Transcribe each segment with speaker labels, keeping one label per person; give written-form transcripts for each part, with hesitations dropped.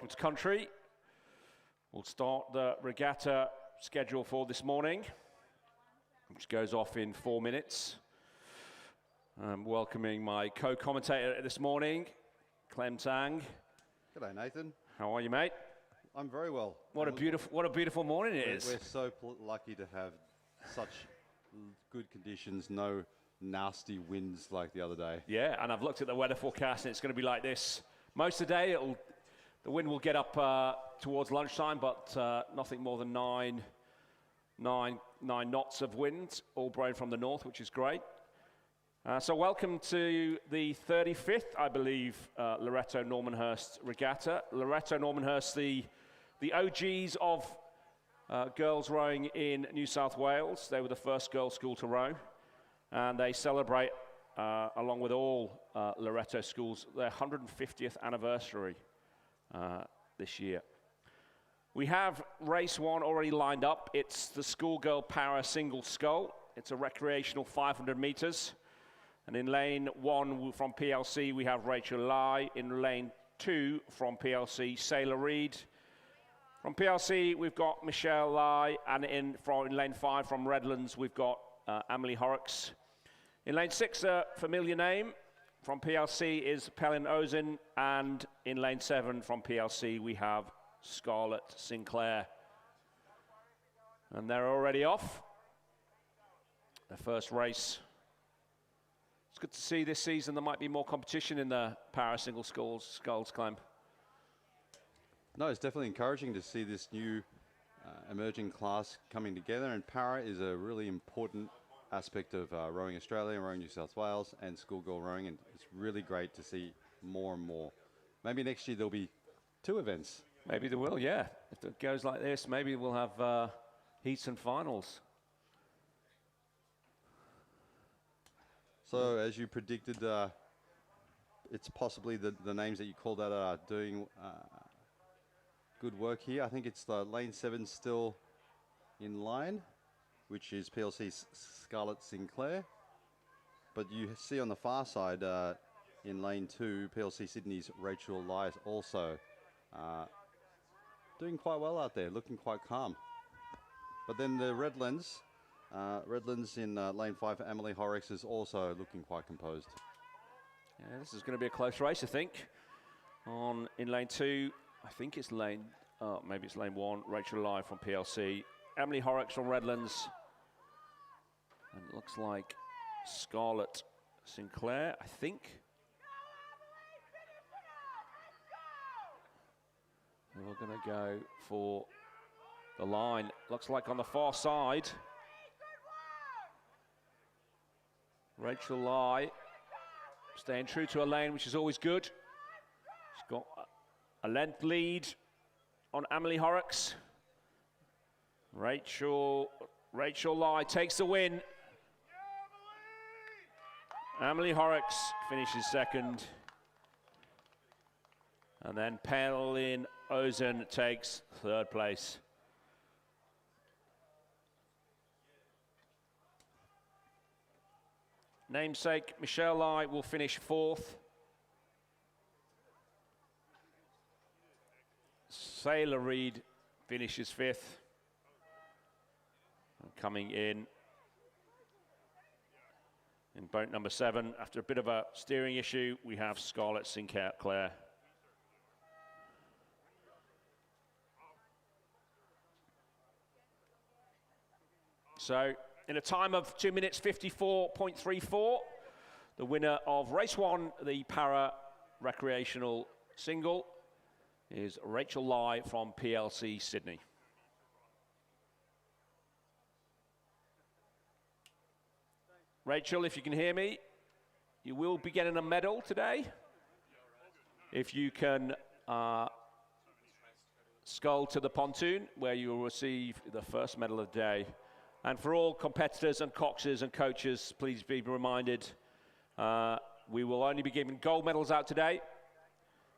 Speaker 1: welcome to country. We'll start the regatta schedule for this morning, which goes off in 4 minutes. I'm welcoming my co-commentator this morning, Clem Tang.
Speaker 2: G'day, Nathan.
Speaker 1: How are you, mate?
Speaker 2: I'm very well.
Speaker 1: What a beautiful morning it is.
Speaker 2: We're so lucky to have such good conditions, no nasty winds like the other day.
Speaker 1: Yeah, and I've looked at the weather forecast and it's going to be like this. Most of the day, the wind will get up towards lunchtime, but nothing more than nine knots of wind, all blowing from the north, which is great. So welcome to the 35th, I believe, Loreto Normanhurst Regatta. Loreto Normanhurst, the OGs of girls rowing in New South Wales. They were the first girls' school to row, and they celebrate, along with all Loreto schools, their 150th anniversary this year. We have race one already lined up. It's the schoolgirl para single scull. It's a recreational 500 meters. And in lane one from PLC, we have Rachel Lai. In lane two from PLC, Sailor Reid. From PLC, we've got Michelle Lai. And in lane five from Redlands, we've got Emily Horrocks. In lane six, a familiar name from PLC is Pelin Ozin. And in lane seven from PLC, we have Scarlett Sinclair. And they're already off. Their first race. It's good to see this season there might be more competition in the para single sculls, Clem.
Speaker 2: No, it's definitely encouraging to see this new emerging class coming together, and para is a really important aspect of rowing Australia, rowing New South Wales, and schoolgirl rowing, and it's really great to see more and more. Maybe next year there'll be 2 events.
Speaker 1: Maybe there will, yeah. If it goes like this, maybe we'll have heats and finals.
Speaker 2: So, as you predicted, it's possibly the names that you called out are doing good work here. I think it's the lane 7 still in line, which is PLC's Scarlett Sinclair. But you see on the far side, in lane 2, PLC Sydney's Rachel Lai also doing quite well out there, looking quite calm. But then the Redlands in lane 5 for Emily Horrocks is also looking quite composed.
Speaker 1: Yeah, this is going to be a close race, I think. In lane 2, I think it's maybe it's lane 1, Rachel Lai from PLC. Emily Horrocks from Redlands. And it looks like Scarlett Sinclair, I think. And we're going to go for the line. Looks like on the far side, Rachel Lai staying true to her lane, which is always good. She's got a length lead on Emily Horrocks. Rachel Lai takes the win. Emily Horrocks finishes second. And then Pelin Ozin takes third place. Namesake Michelle Lai will finish 4th. Sailor Reid finishes 5th. And coming in boat number 7, after a bit of a steering issue, we have Scarlett Sinclair. So, in a time of 2 minutes 54.34, the winner of race 1, the para recreational single, is Rachel Lai from PLC Sydney. Rachel, if you can hear me, you will be getting a medal today. If you can scull to the pontoon, where you will receive the first medal of the day. And for all competitors and coxes and coaches, please be reminded, we will only be giving gold medals out today,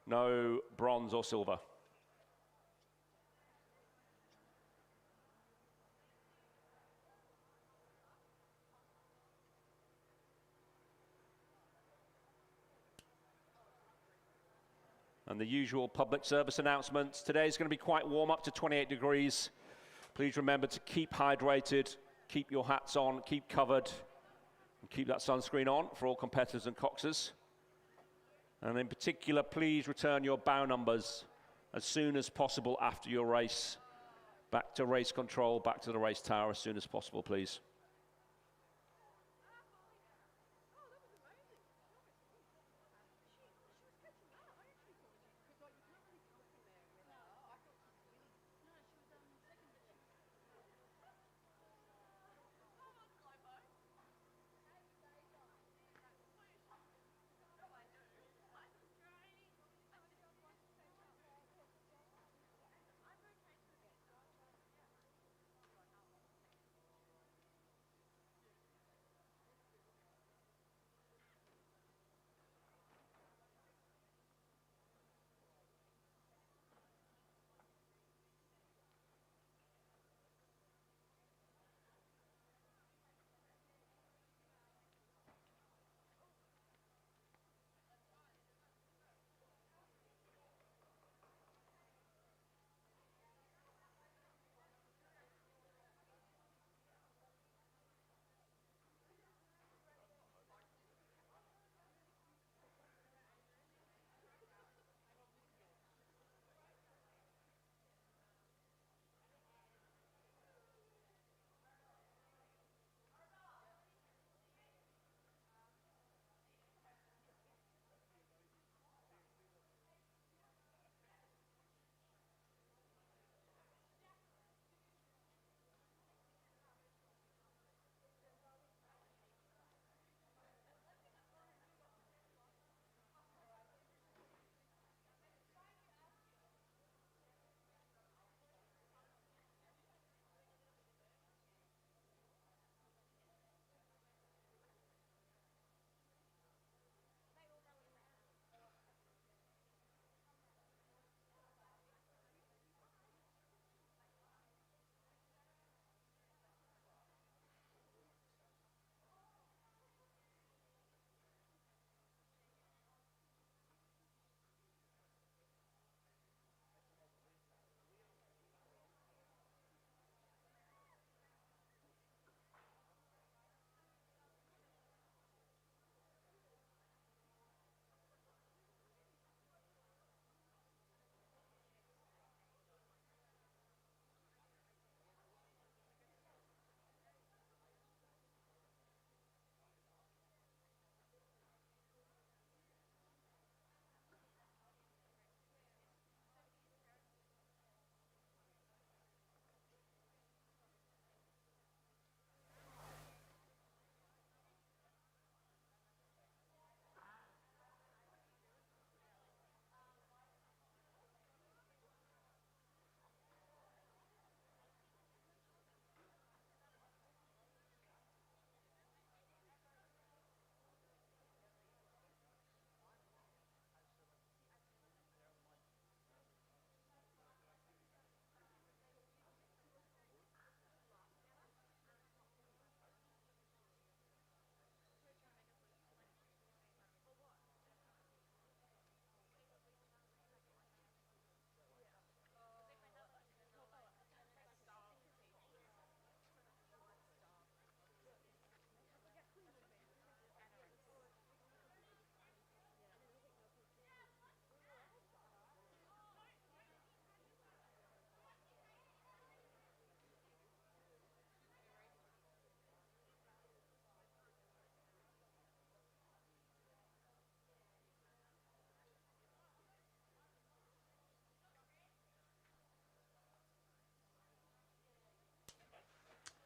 Speaker 1: no bronze or silver. And the usual public service announcements. Today is going to be quite warm, up to 28 degrees. Please remember to keep hydrated, keep your hats on, keep covered, and keep that sunscreen on for all competitors and coxers. And in particular, please return your bow numbers as soon as possible after your race. Back to race control, back to the race tower as soon as possible, please.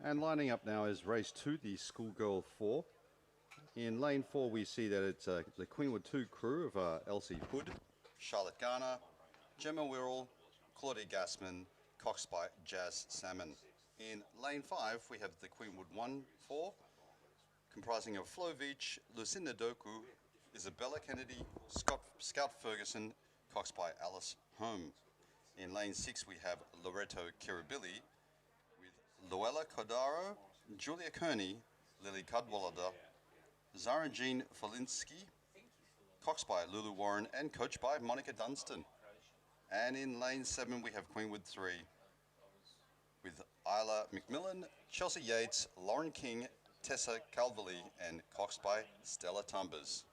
Speaker 2: And lining up now is race 2, the Schoolgirl 4. In lane 4, we see that it's the Queenwood 2 crew of Elsie Hood, Charlotte Garner, Gemma Wirral, Claudia Gassman, Coxed by Jazz Salmon. In lane 5, we have the Queenwood 1-4, comprising of Flo Veach, Lucinda Doku, Isabella Kennedy, Scout Ferguson, Coxed by Alice Home. In lane 6, we have Loreto Kirribilli, Luella Cordaro, Julia Kearney, Lily Cadwallader, Zara Jean Folinsky, Coxed by Lulu Warren and coached by Monica Dunstan. And in lane 7, we have Queenwood 3 with Isla McMillan, Chelsea Yates, Lauren King, Tessa Calverley, and coxed by Stella Tumbers.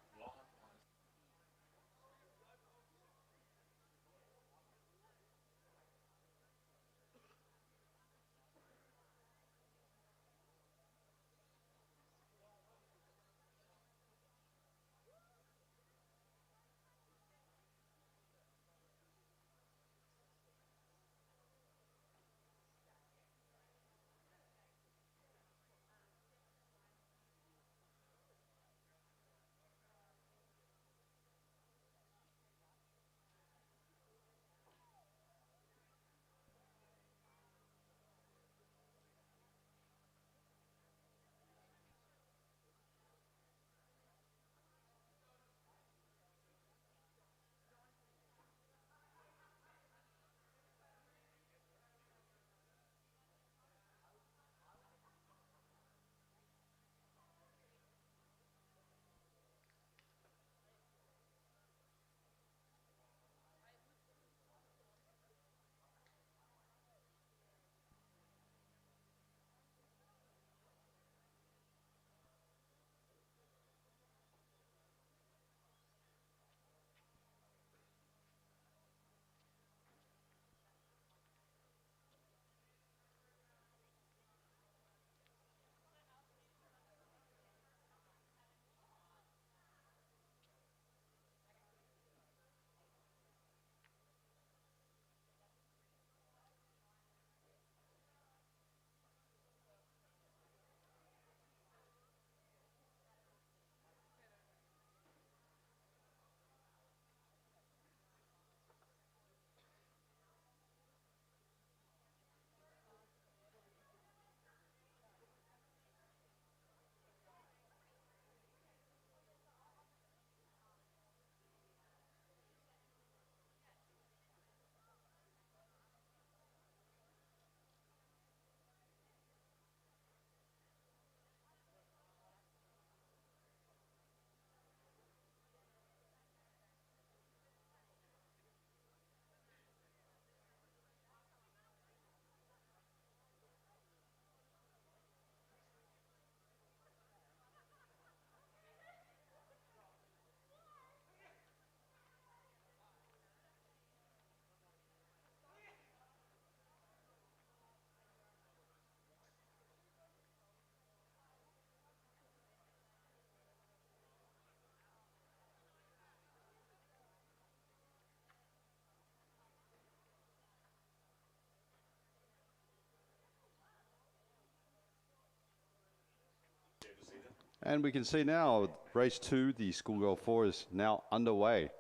Speaker 2: And we can see now, race 2, the Schoolgirl 4 is now underway.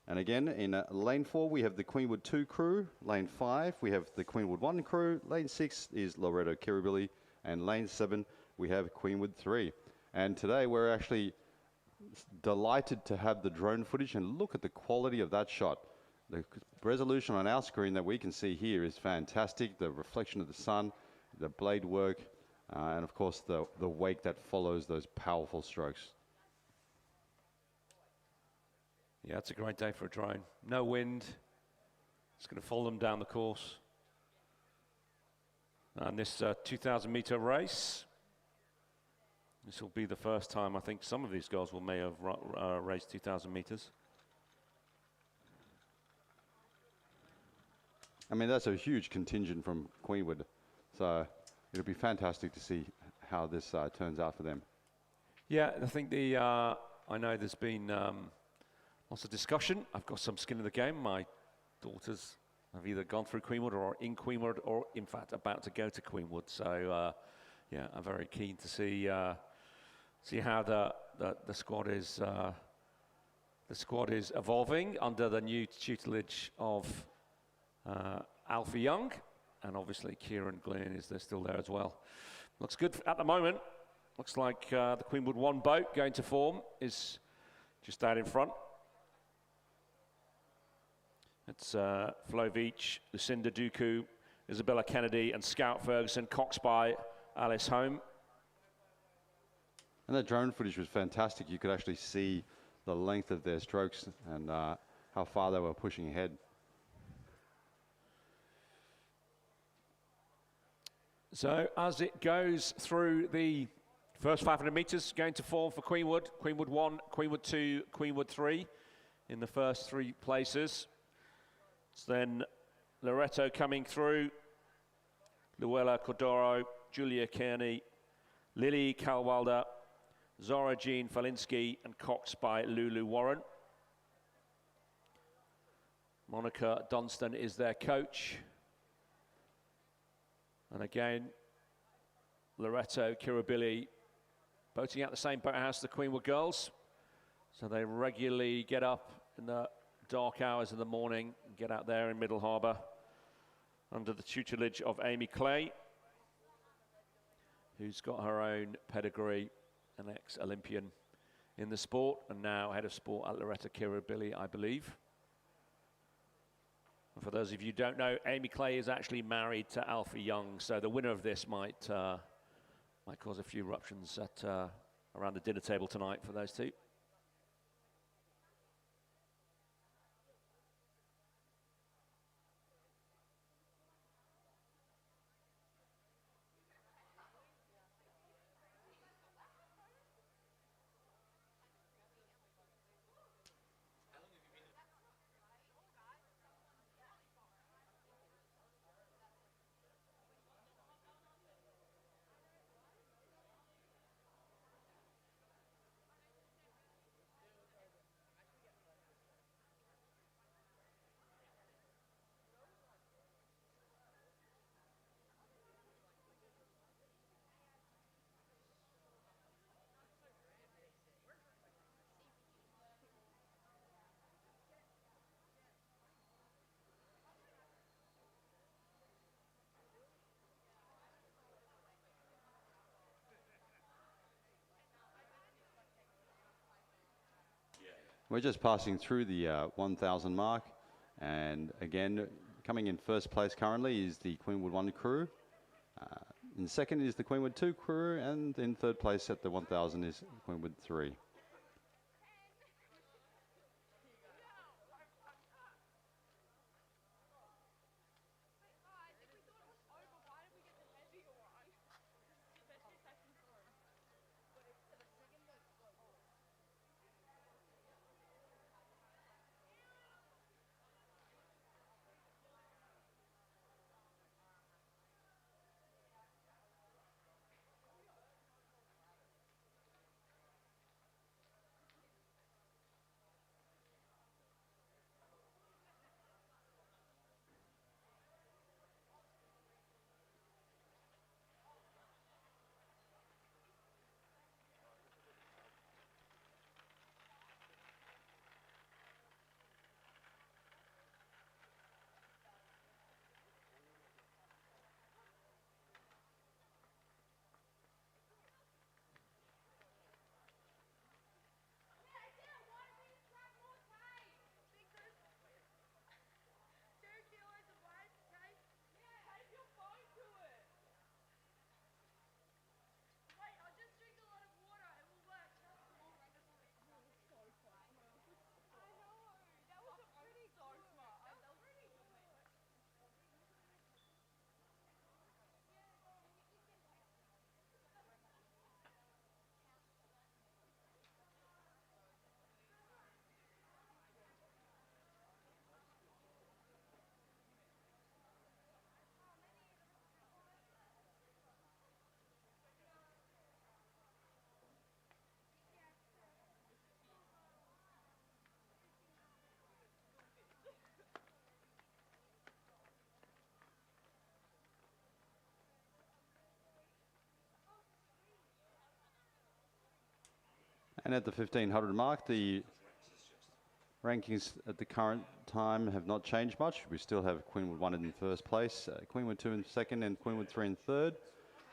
Speaker 2: And again, in lane 4, we have the Queenwood 2 crew. Lane 5, we have the Queenwood 1 crew. Lane 6 is Loreto Kirribilli. And lane 7, we have Queenwood 3. And today, we're actually delighted to have the drone footage. And look at the quality of that shot. The resolution on our screen that we can see here is fantastic. The reflection of the sun, the blade work, and of course the wake that follows those powerful strokes.
Speaker 1: Yeah, it's a great day for a drone. No wind. It's going to follow them down the course. And this 2,000 meter race, this will be the first time I think some of these girls may have raced 2,000 meters.
Speaker 2: I mean, that's a huge contingent from Queenwood. So it'll be fantastic to see how this turns out for them.
Speaker 1: Yeah, I think I know there's been lots of discussion. I've got some skin in the game. My daughters have either gone through Queenwood or are in Queenwood or, in fact, about to go to Queenwood. So, yeah, I'm very keen to see how the squad is evolving under the new tutelage of Alfie Young, and obviously Kieran Glynn is still there as well. Looks good at the moment. Looks like the Queenwood 1 boat going to form is just out in front. It's Flo Veach, Lucinda Duku, Isabella Kennedy, and Scout Ferguson, coxed by Alice Home.
Speaker 2: And that drone footage was fantastic. You could actually see the length of their strokes and how far they were pushing ahead.
Speaker 1: So as it goes through the first 500 metres, going to form for Queenwood. Queenwood 1, Queenwood 2, Queenwood 3 in the first 3 places. So then Loreto coming through, Luella Cordero, Julia Kearney, Lily Calwalder, Zora Jean Falinsky, and Coxed by Lulu Warren. Monica Dunstan is their coach. And again, Loreto, Kirribilli, boating out the same boathouse as the Queenwood girls. So they regularly get up in the dark hours of the morning and get out there in Middle Harbour under the tutelage of Amy Clay, who's got her own pedigree, an ex-Olympian in the sport, and now head of sport at Loreto, Kirribilli, I believe. And for those of you who don't know, Amy Clay is actually married to Alfie Young, so the winner of this might cause a few eruptions at around the dinner table tonight for those two.
Speaker 2: We're just passing through the 1,000 mark, and again, coming in first place currently is the Queenwood 1 crew. In second is the Queenwood 2 crew, and in third place at the 1,000 is Queenwood 3. And at the 1,500 mark, the rankings at the current time have not changed much. We still have Queenwood 1 in first place, Queenwood 2 in second, and Queenwood 3 in third.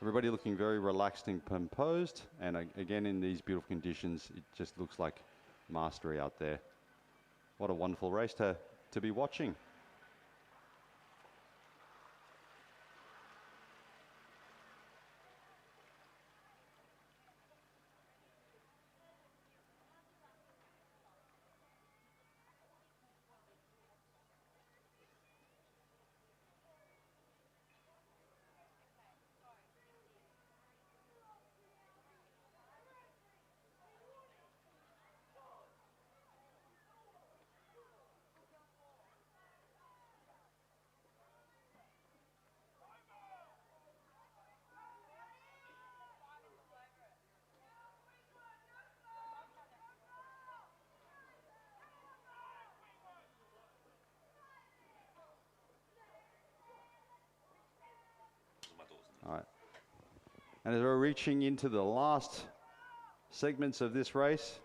Speaker 2: Everybody looking very relaxed and composed. And again, in these beautiful conditions, it just looks like mastery out there. What a wonderful race to be watching. And as we're reaching into the last segments of this race,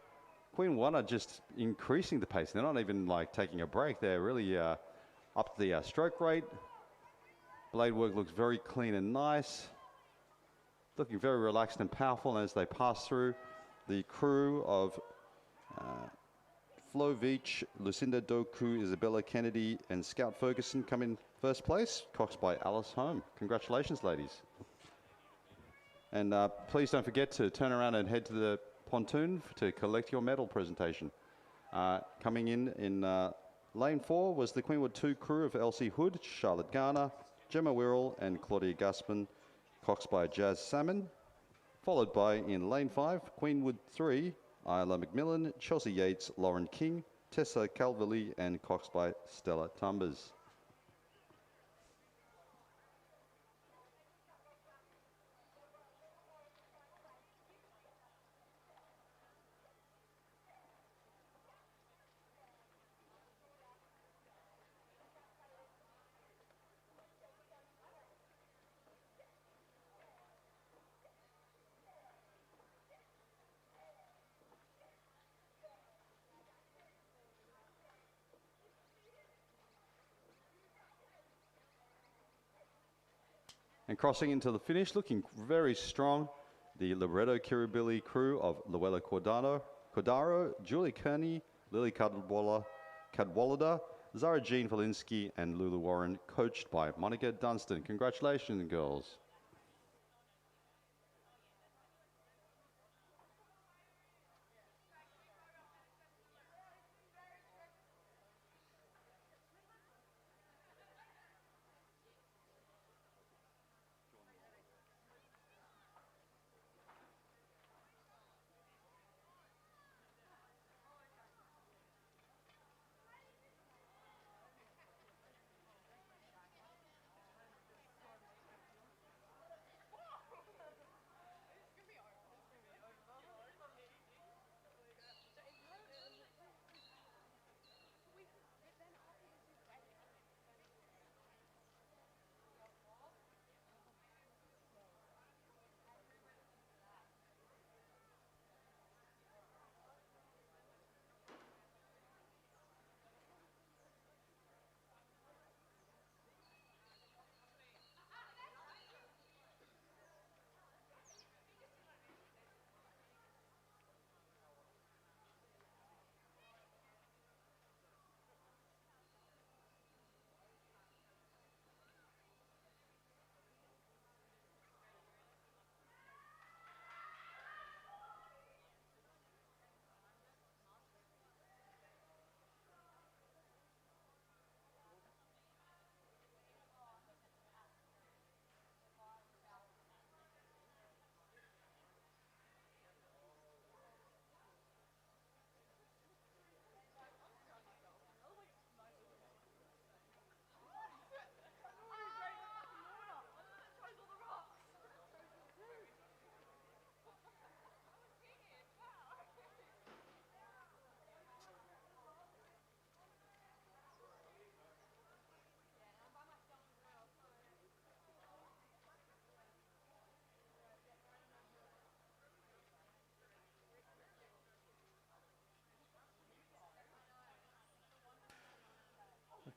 Speaker 2: Queen One are just increasing the pace. They're not even like taking a break. They're really up the stroke rate. Blade work looks very clean and nice. Looking very relaxed and powerful as they pass through. The crew of Flo Veach, Lucinda Doku, Isabella Kennedy, and Scout Ferguson come in first place. Coxed by Alice Home. Congratulations, ladies. And please don't forget to turn around and head to the pontoon to collect your medal presentation. Coming in lane 4 was the Queenwood 2 crew of Elsie Hood, Charlotte Garner, Gemma Wirrell, and Claudia Gaspin. Coxed by Jazz Salmon. Followed by, in lane 5, Queenwood 3, Isla McMillan, Chelsea Yates, Lauren King, Tessa Calverley, and coxed by Stella Tumbers. And crossing into the finish, looking very strong, the Loreto Kirribilli crew of Luella Cordaro, Julie Kearney, Lily Cadwallader, Zara Jean Valinsky, and Lulu Warren, coached by Monica Dunstan. Congratulations, girls.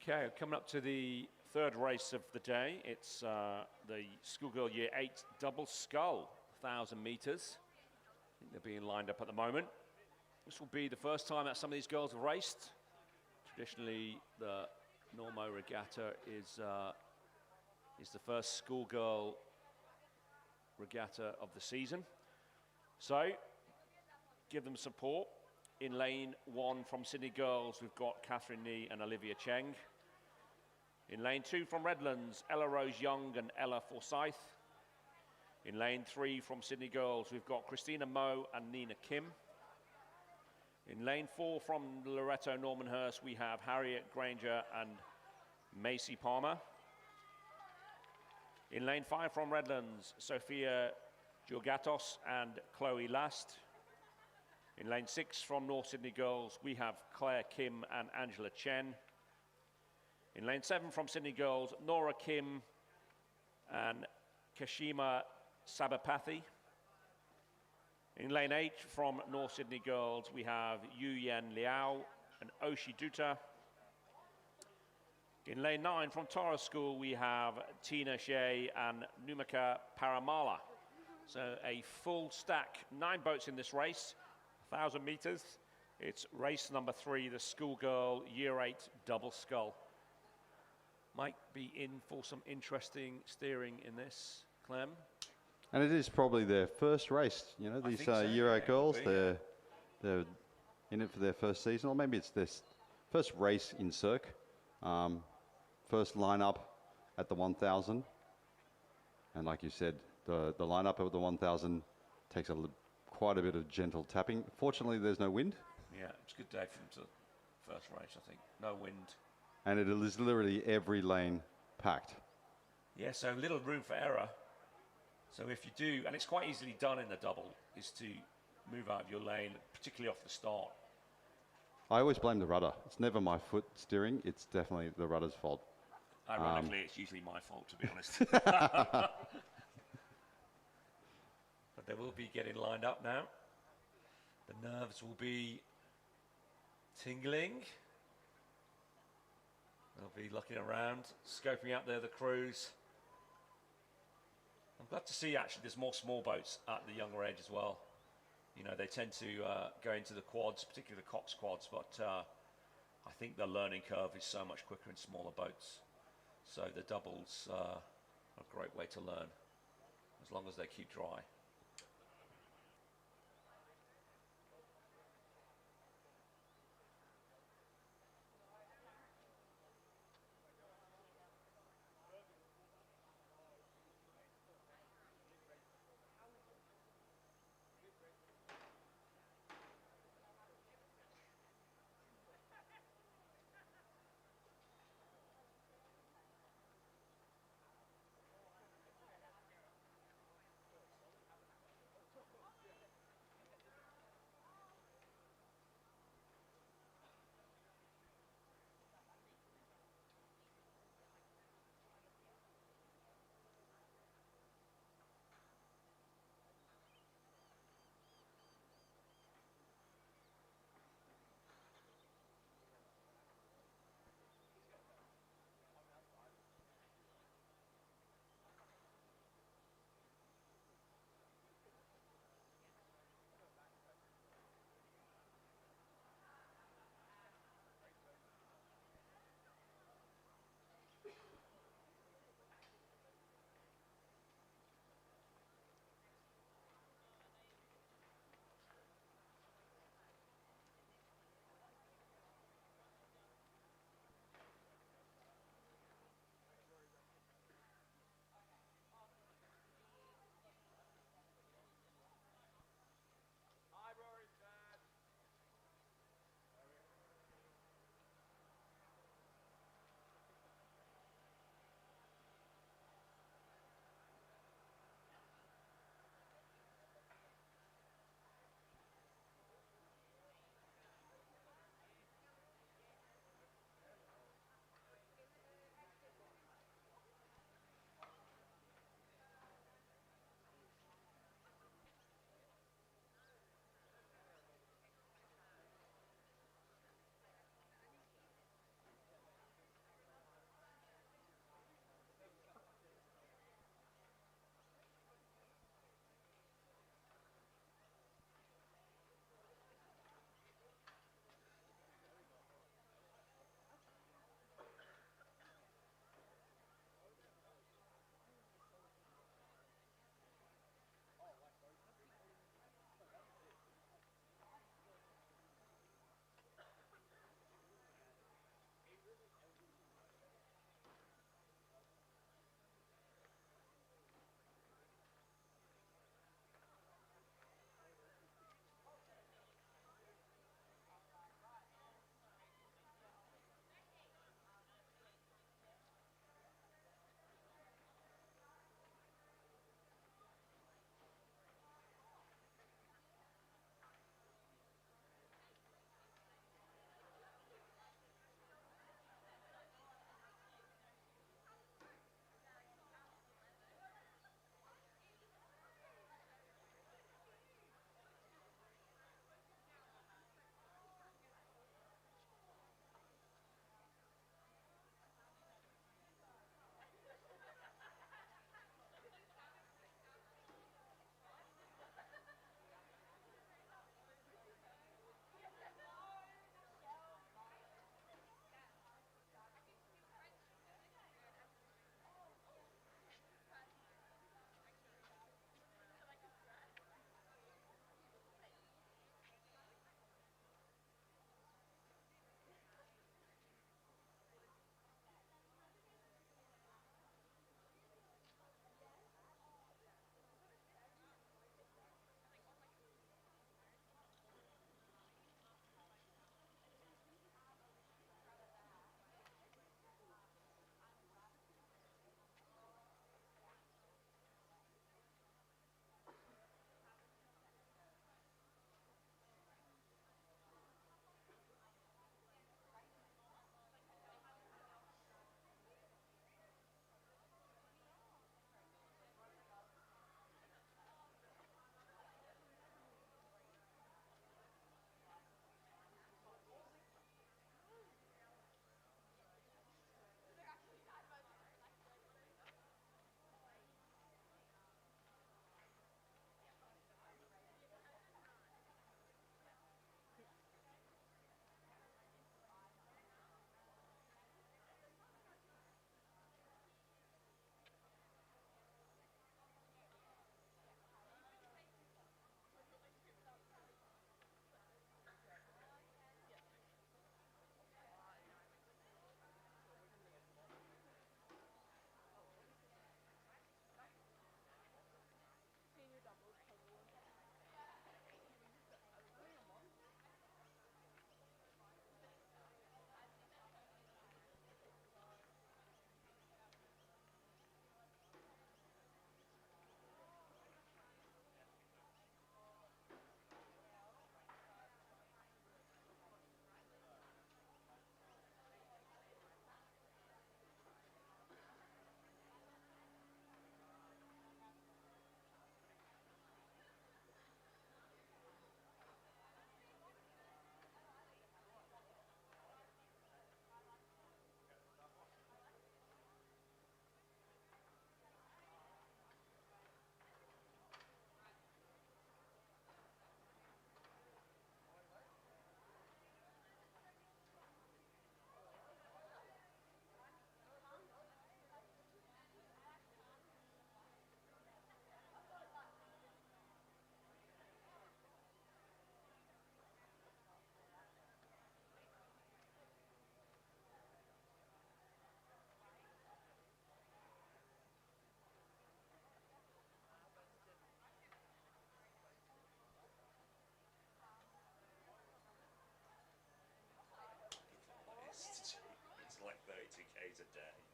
Speaker 1: Okay, coming up to the third race of the day. It's the Schoolgirl Year 8 Double Scull, 1,000 meters. I think they're being lined up at the moment. This will be the first time that some of these girls have raced. Traditionally, the Normo Regatta is the first schoolgirl regatta of the season. So, give them support. In lane 1 from Sydney Girls, we've got Catherine Nee and Olivia Cheng. In lane 2 from Redlands, Ella Rose Young and Ella Forsyth. In lane 3 from Sydney Girls, we've got Christina Moe and Nina Kim. In lane 4 from Loreto Normanhurst, we have Harriet Granger and Macy Palmer. In lane 5 from Redlands, Sophia Georgatos and Chloe Last. In lane 6 from North Sydney Girls, we have Claire Kim and Angela Chen. In lane 7 from Sydney Girls, Nora Kim and Kashima Sabapathy. In lane 8 from North Sydney Girls, we have Yu Yen Liao and Oshi Duta. In lane 9 from Tara School, we have Tina Shea and Numika Paramala. So a full stack, 9 boats in this race, 1,000 meters. It's race number 3, the schoolgirl Year 8 double scull. Might be in for some interesting steering in this, Clem.
Speaker 2: And it is probably their first race. You know, these
Speaker 1: so,
Speaker 2: Year 8 girls,
Speaker 1: be,
Speaker 2: they're in it for their first season, or maybe it's their first race in Cirque. First lineup at the 1,000. And like you said, the lineup of the 1,000 takes quite a bit of gentle tapping. Fortunately, there's no wind.
Speaker 1: Yeah, it's a good day for them to first race, I think. No wind.
Speaker 2: And it is literally every lane packed.
Speaker 1: Yeah, so little room for error. So if you do, and it's quite easily done in the double, is to move out of your lane, particularly off the start.
Speaker 2: I always blame the rudder. It's never my foot steering. It's definitely the rudder's fault.
Speaker 1: Ironically, it's usually my fault, to be honest. But they will be getting lined up now. The nerves will be tingling. They'll be looking around, scoping out there the crews. I'm glad to see actually there's more small boats at the younger age as well. You know, they tend to go into the quads, particularly the Coxed quads, but I think the learning curve is so much quicker in smaller boats. So the doubles are a great way to learn, as long as they keep dry.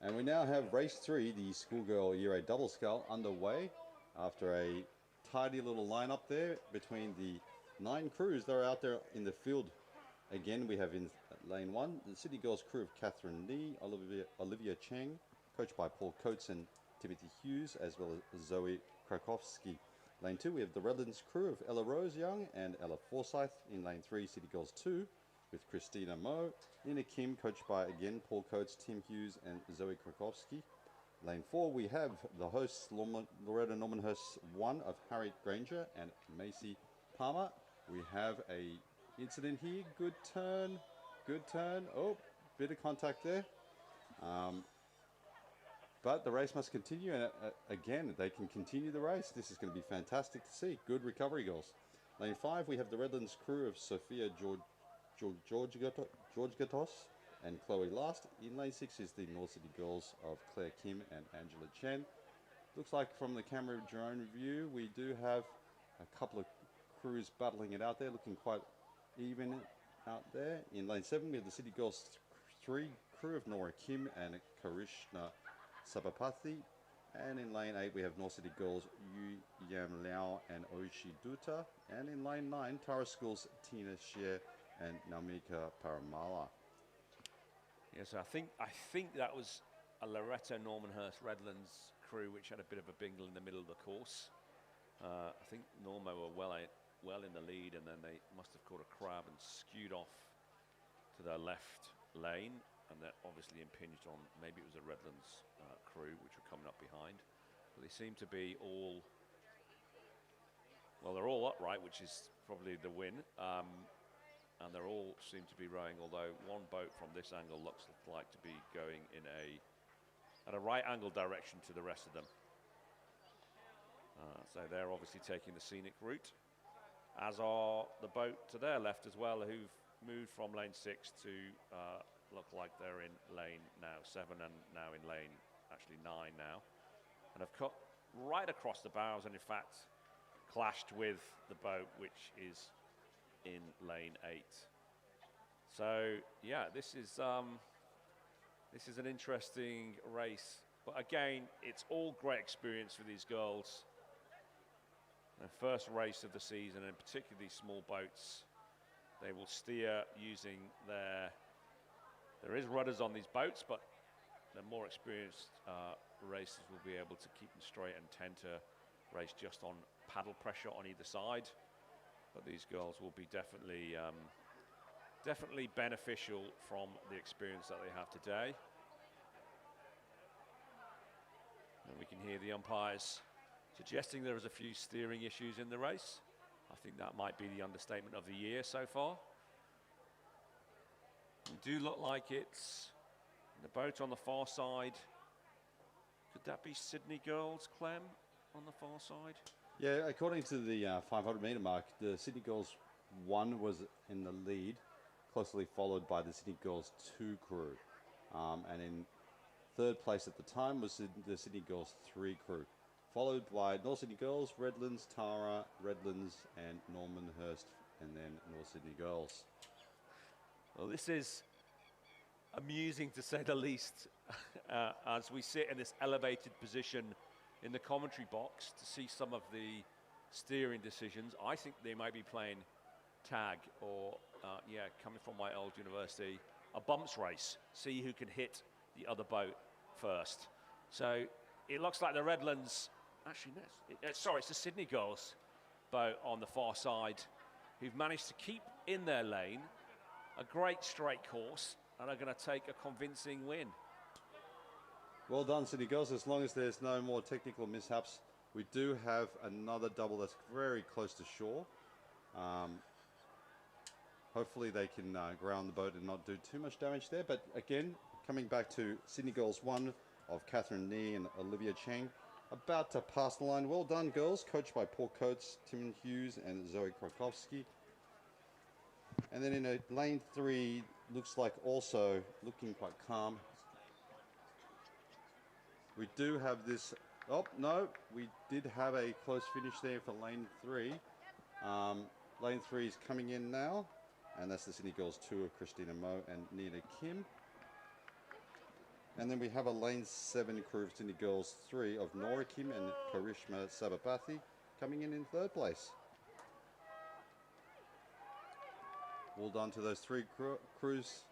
Speaker 2: And we now have race 3, the schoolgirl year 8 double scull, underway after a tidy little lineup there between the 9 crews that are out there in the field. Again, we have in lane 1 the City Girls crew of Catherine Lee, Olivia Cheng, coached by Paul Coates and Timothy Hughes, as well as Zoe Krakowski. Lane 2, we have the Redlands crew of Ella Rose Young and Ella Forsyth. In lane 3, City Girls 2 with Christina Moe, Nina Kim, coached by again Paul Coates, Tim Hughes and Zoe Krakowski. Lane 4, we have the hosts Loreto Normanhurst 1 of Harriet Granger and Macy Palmer. We have a incident here. Good turn. Oh, bit of contact there. But the race must continue, and again, they can continue the race. This is going to be fantastic to see. Good recovery, girls. Lane 5, we have the Redlands crew of Sophia Georgigatos and Chloe Last. In lane 6 is the North City Girls of Claire Kim and Angela Chen. Looks like from the camera drone view, we do have a couple of crews battling it out there, looking quite even out there. In lane 7, we have the City Girls 3 crew of Nora Kim and Karishna Sabapathy. And in lane 8, we have North City Girls Yu Yam Liao and Oishi Duta. And in lane 9, Tara School's Tina Xie and Namika Paramala.
Speaker 1: Yes, I think that was a Loreto Normanhurst Redlands crew which had a bit of a bingle in the middle of the course. I think Norma were well in the lead, and then they must have caught a crab and skewed off to their left lane, and that obviously impinged on, maybe it was a Redlands crew which were coming up behind. But they seem to be all, well, they're all upright, which is probably the win. And they're all seem to be rowing, although one boat from this angle looks like to be going at a right angle direction to the rest of them. So they're obviously taking the scenic route, as are the boat to their left as well, who've moved from lane 6 to look like they're in lane now 7 and now in lane actually 9 now, and have cut right across the bows and in fact clashed with the boat which is in lane 8. So yeah, this is an interesting race, but again, it's all great experience for these girls. Their first race of the season, and particularly small boats. They will steer using there is rudders on these boats, but the more experienced racers will be able to keep them straight and tend to race just on paddle pressure on either side. But these girls will be definitely beneficial from the experience that they have today. And we can hear the umpires suggesting there is a few steering issues in the race. I think that might be the understatement of the year so far. It do look like it's the boat on the far side. Could that be Sydney Girls, Clem, on the far side?
Speaker 2: Yeah, according to the 500-metre mark, the Sydney Girls 1 was in the lead, closely followed by the Sydney Girls 2 crew. And in third place at the time was the Sydney Girls 3 crew, followed by North Sydney Girls, Redlands, Tara, Redlands, and Normanhurst, and then North Sydney Girls.
Speaker 1: Well, this is amusing to say the least, as we sit in this elevated position in the commentary box to see some of the steering decisions. I think they might be playing tag or, coming from my old university, a bumps race. See who can hit the other boat first. So it looks like the Redlands, actually, sorry, it's the Sydney Girls boat on the far side who've managed to keep in their lane a great straight course and are going to take a convincing win.
Speaker 2: Well done, Sydney Girls. As long as there's no more technical mishaps, we do have another double that's very close to shore. Hopefully they can ground the boat and not do too much damage there. But again, coming back to Sydney Girls 1 of Catherine Nee and Olivia Cheng, about to pass the line. Well done, girls, coached by Paul Coates, Tim Hughes and Zoe Krakowski. And then in lane 3, looks like also looking quite calm. We do have this, oh no, we did have a close finish there for lane 3. Lane 3 is coming in now, and that's the Sydney Girls 2 of Christina Moe and Nina Kim. And then we have a lane 7 crew of Sydney Girls 3 of Nora Kim and Karishma Sabapathi coming in third place. Well done to those 3 crews.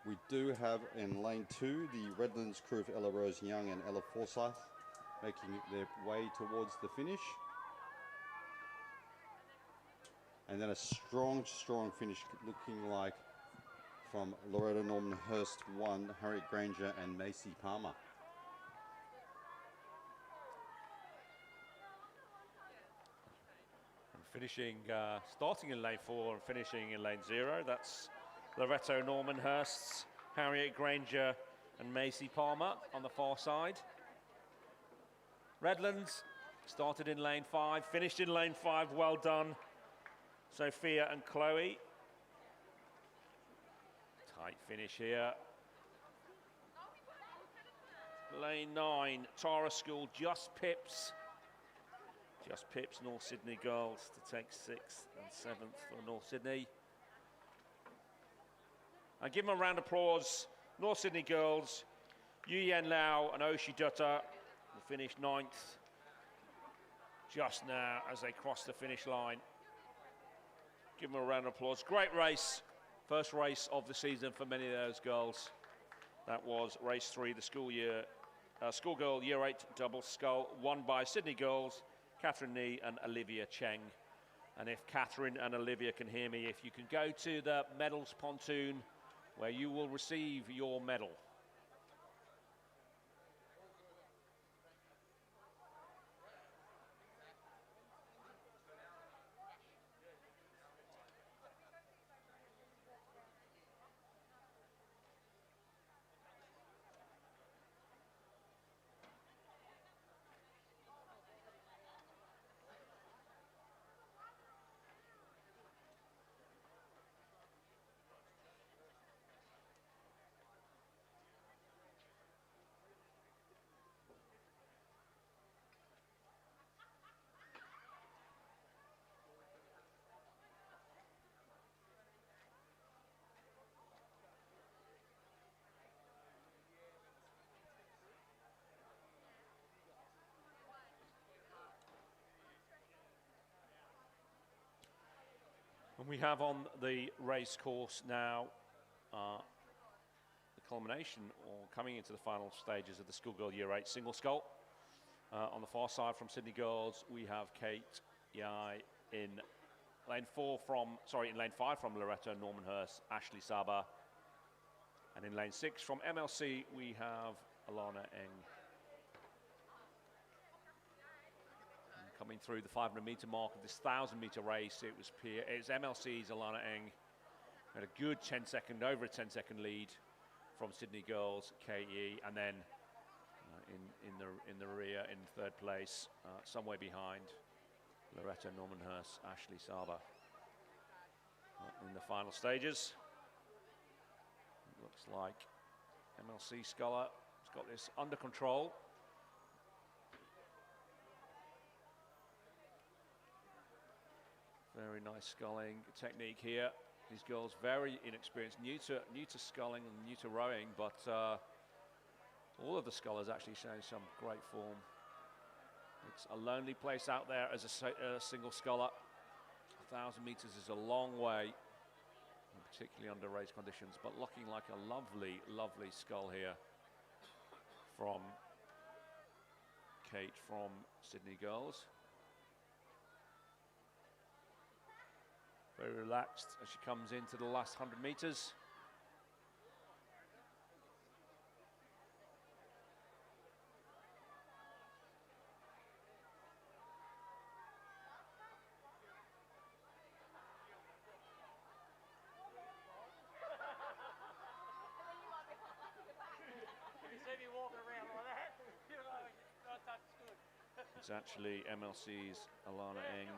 Speaker 2: We do have in lane 2 the Redlands crew of Ella Rose Young and Ella Forsyth making their way towards the finish. And then a strong finish looking like from Loreto Normanhurst 1, Harriet Granger and Macy Palmer.
Speaker 1: And finishing, starting in lane 4 and finishing in lane 0, that's Loreto Normanhurst's Harriet Granger and Macy Palmer on the far side. Redlands started in lane 5, finished in lane 5, well done, Sophia and Chloe. Tight finish here. Lane 9, Tara School, just pips North Sydney Girls to take 6th and 7th for North Sydney. And give them a round of applause, North Sydney Girls, Yu Yen Lau and Oshi Dutta will finish 9th just now as they cross the finish line. Give them a round of applause. Great race. First race of the season for many of those girls. That was race 3, the schoolgirl year 8 double scull, won by Sydney girls, Catherine Nee and Olivia Cheng. And if Catherine and Olivia can hear me, if you can go to the medals pontoon where you will receive your medal. And we have on the race course now the culmination or coming into the final stages of the schoolgirl year 8 single scull. On the far side from Sydney Girls, we have Kate Yai in lane 5 from Loreto Normanhurst, Ashley Saba. And in lane 6 from MLC, we have Alana Eng. Coming through the 500-meter mark of this 1,000-meter race, it's MLC's Alana Eng. Had a good over a 10-second lead from Sydney Girls, KE, and then in the rear in 3rd place, somewhere behind Loreto Normanhurst, Ashley Saba. In the final stages, it looks like MLC Sculler has got this under control. Very nice sculling technique here. These girls very inexperienced, new to sculling and new to rowing, but all of the scullers actually showing some great form. It's a lonely place out there as a single sculler. 1,000 meters is a long way, particularly under race conditions, but looking like a lovely, lovely scull here from Kate from Sydney Girls. Very relaxed as she comes into the last 100 meters. It's actually MLC's Alana Eng,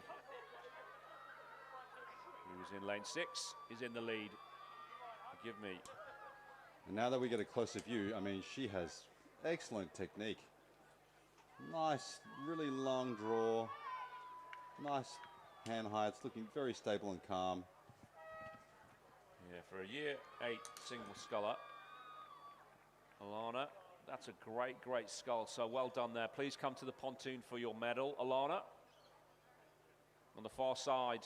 Speaker 1: who's in lane 6, is in the lead. Forgive me.
Speaker 2: And now that we get a closer view, I mean, she has excellent technique. Nice, really long draw. Nice hand heights, looking very stable and calm.
Speaker 1: Yeah, for a year 8 single sculler, Alana, that's a great, great scull. So well done there. Please come to the pontoon for your medal, Alana. On the far side,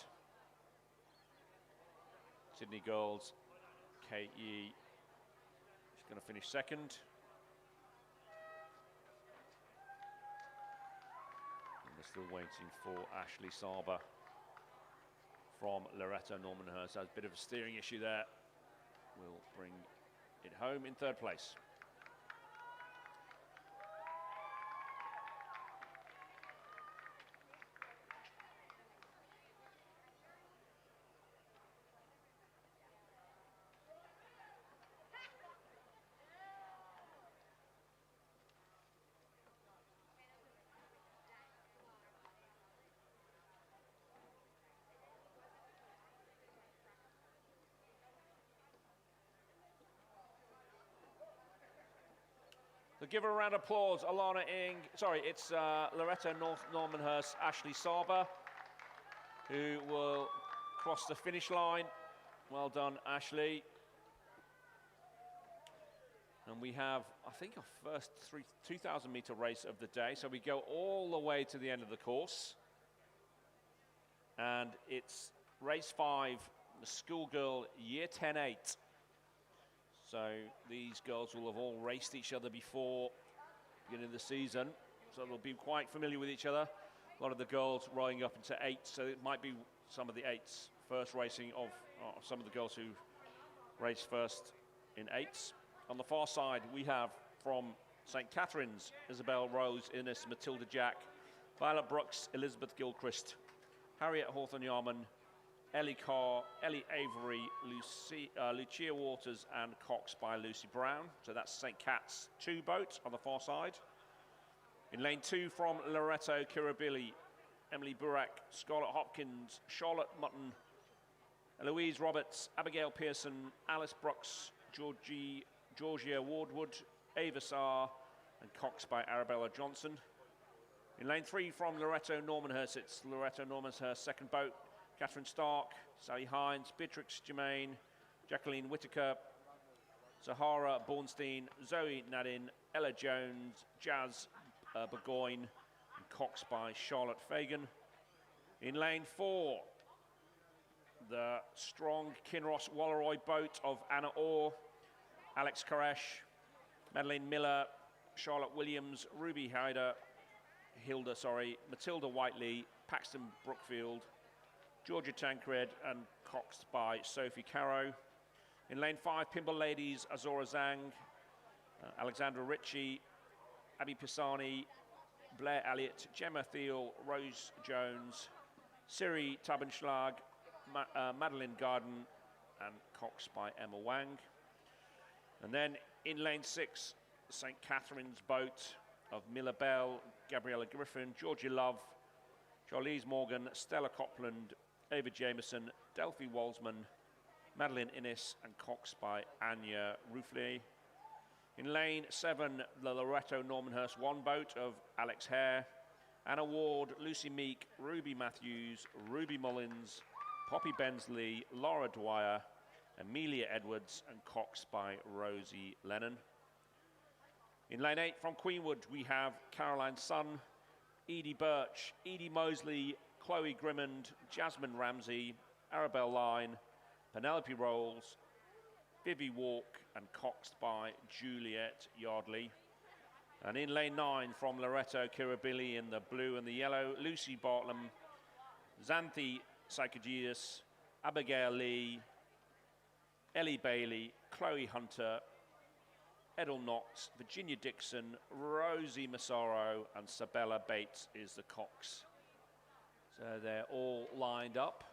Speaker 1: Sydney girls, Kate Yee. She's going to finish second. And we're still waiting for Ashley Saba from Loreto Normanhurst. Has a bit of a steering issue there. We'll bring it home in third place. So give her a round of applause, Alana Ing. Sorry, it's Loreto Normanhurst, Ashley Saba, who will cross the finish line. Well done, Ashley. And we have, I think, our first 2,000 meter race of the day. So we go all the way to the end of the course. And it's race 5, the schoolgirl year 10-8. So these girls will have all raced each other before beginning of the season. So they'll be quite familiar with each other. A lot of the girls rowing up into 8. So it might be some of the 8s first racing of some of the girls who raced first in 8s. On the far side, we have from St. Catherine's, Isabel Rose, Ines Matilda Jack, Violet Brooks, Elizabeth Gilchrist, Harriet Hawthorne-Yarman, Ellie Carr, Ellie Avery, Lucia Waters, and Coxed by Lucy Brown. So that's St. Cat's 2 boat on the far side. In lane 2 from Loreto, Kirribilli, Emily Burak, Scarlett Hopkins, Charlotte Mutton, Eloise Roberts, Abigail Pearson, Alice Brooks, Georgia Wardwood, Ava Saar, and Coxed by Arabella Johnson. In lane 3 from Loreto Normanhurst, it's Loreto Normanhurst second boat, Catherine Stark, Sally Hines, Beatrix Germain, Jacqueline Whitaker, Zahara Bornstein, Zoe Nadin, Ella Jones, Jazz Burgoyne, and Coxed by Charlotte Fagan. In lane 4, the strong Kinross Walleroy boat of Anna Orr, Alex Koresh, Madeline Miller, Charlotte Williams, Ruby Matilda Whiteley, Paxton Brookfield, Georgia Tancred, and Coxed by Sophie Caro. In lane 5, Pimble Ladies, Azora Zhang, Alexandra Ritchie, Abby Pisani, Blair Elliott, Gemma Thiel, Rose Jones, Siri Tabenschlag, Madeline Garden, and Coxed by Emma Wang. And then in lane 6, St. Catherine's boat of Miller Bell, Gabriella Griffin, Georgia Love, Charlize Morgan, Stella Copland, Ava Jameson, Delphi Walsman, Madeline Innes, and Coxed by Anya Ruffley. In lane 7, the Loreto Normanhurst 1 boat of Alex Hare, Anna Ward, Lucy Meek, Ruby Matthews, Ruby Mullins, Poppy Bensley, Laura Dwyer, Amelia Edwards, and Coxed by Rosie Lennon. In lane 8 from Queenwood, we have Caroline Sun, Edie Birch, Edie Mosley, Chloe Grimmond, Jasmine Ramsey, Arabelle Line, Penelope Rolls, Vivi Walk, and Coxed by Juliet Yardley. And in lane 9 from Loreto, Kirribilli in the blue and the yellow, Lucy Bartlam, Xanthi Psychogeus, Abigail Lee, Ellie Bailey, Chloe Hunter, Edel Knox, Virginia Dixon, Rosie Massaro, and Sabella Bates is the Cox. So they're all lined up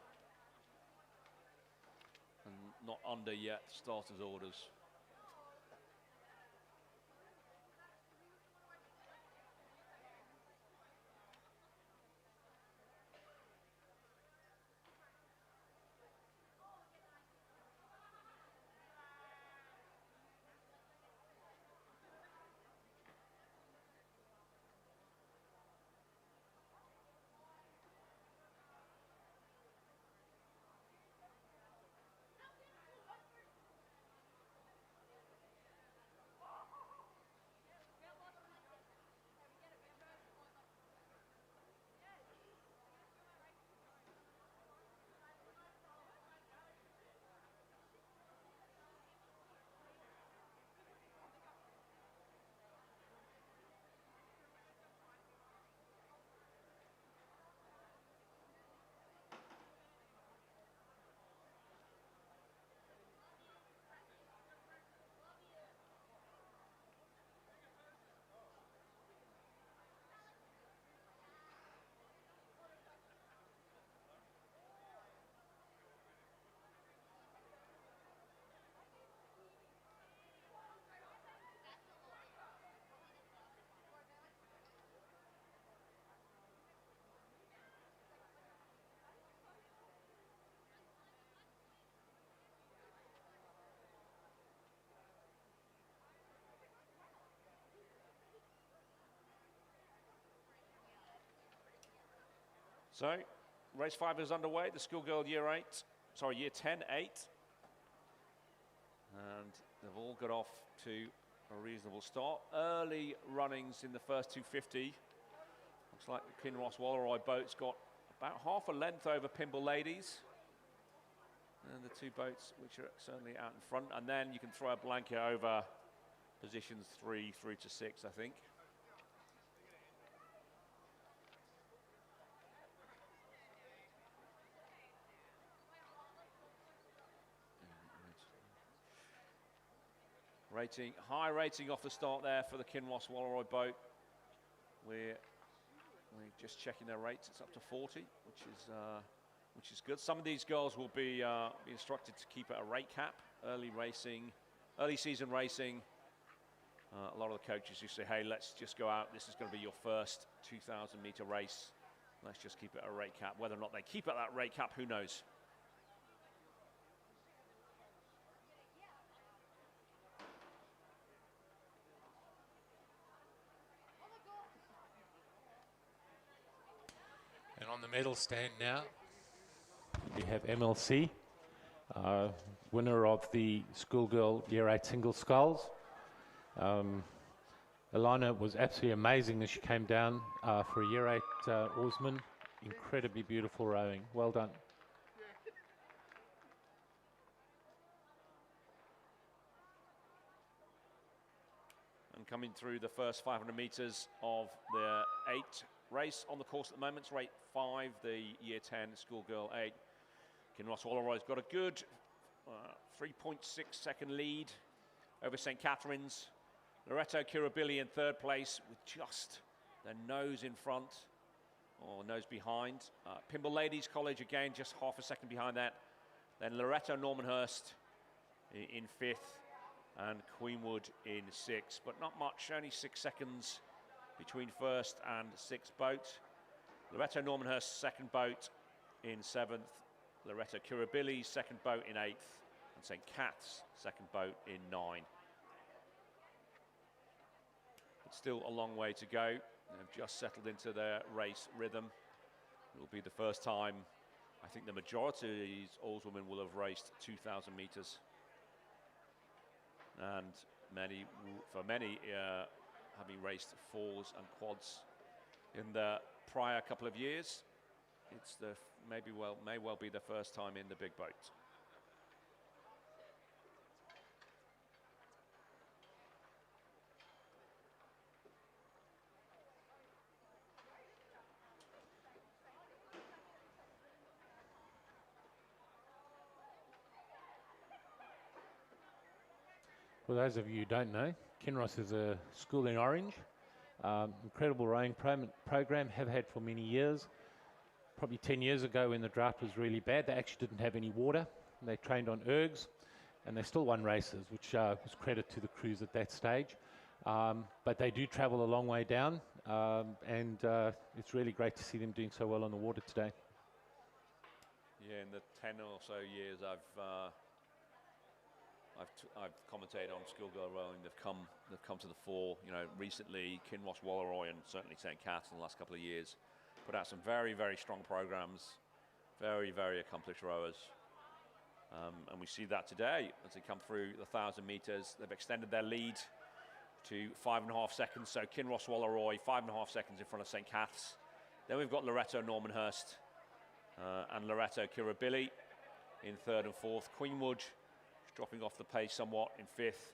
Speaker 1: and not under yet starters' orders. So, race 5 is underway. The schoolgirl year 10, 8. And they've all got off to a reasonable start. Early runnings in the first 250. Looks like the Kinross Walleroy boat's got about half a length over Pimble Ladies. And the two boats which are certainly out in front. And then you can throw a blanket over positions 3 through to 6, I think. Rating, high rating off the start there for the Kinross Walleroy boat. We're just checking their rates. It's up to 40, which is good. Some of these girls will be instructed to keep at a rate cap. Early season racing. A lot of the coaches used to say, hey, let's just go out. This is going to be your first 2,000 meter race. Let's just keep it at a rate cap. Whether or not they keep at that rate cap, who knows?
Speaker 3: And on the medal stand now, we have MLC, winner of the schoolgirl year 8 single sculls. Alana was absolutely amazing as she came down for a year 8 oarsman. Incredibly beautiful rowing. Well done.
Speaker 1: And coming through the first 500 meters of the 8 race on the course at the moment, it's rate 5, the year 10 schoolgirl 8. Kinross Walleroy's got a good 3.6 second lead over St. Catherine's. Loreto Kirribilli in 3rd place with just their nose in front, or nose behind. Pimble Ladies College again just half a second behind that. Then Loreto Normanhurst in 5th and Queenwood in 6th, but not much, only 6 seconds between 1st and 6th boat. Loreto Normanhurst's 2nd boat in 7th, Loreto Kirribilli's 2nd boat in 8th, and St. Cat's 2nd boat in 9. But still a long way to go. They've just settled into their race rhythm. It will be the first time, I think the majority of these oarswomen will have raced 2,000 meters. And for many, having raced 4s and quads in the prior couple of years, it's may well be the first time in the big boat.
Speaker 3: For those of you who don't know, Kinross is a school in Orange. Incredible rowing program, have had for many years. Probably 10 years ago when the drought was really bad, they actually didn't have any water. They trained on ergs and they still won races, which was credit to the crews at that stage. But they do travel a long way down and it's really great to see them doing so well on the water today.
Speaker 1: Yeah, in the 10 or so years I've commentated on schoolgirl rowing. They've come to the fore. You know, recently Kinross Walleroy and certainly St. Cat's in the last couple of years put out some very, very strong programs. Very, very accomplished rowers, and we see that today as they come through the 1,000 meters. They've extended their lead to 5.5 seconds. So Kinross Walleroy 5.5 seconds in front of St. Cat's. Then we've got Loreto Normanhurst and Loreto Kirribilli in 3rd and 4th. Queenwood dropping off the pace somewhat in 5th.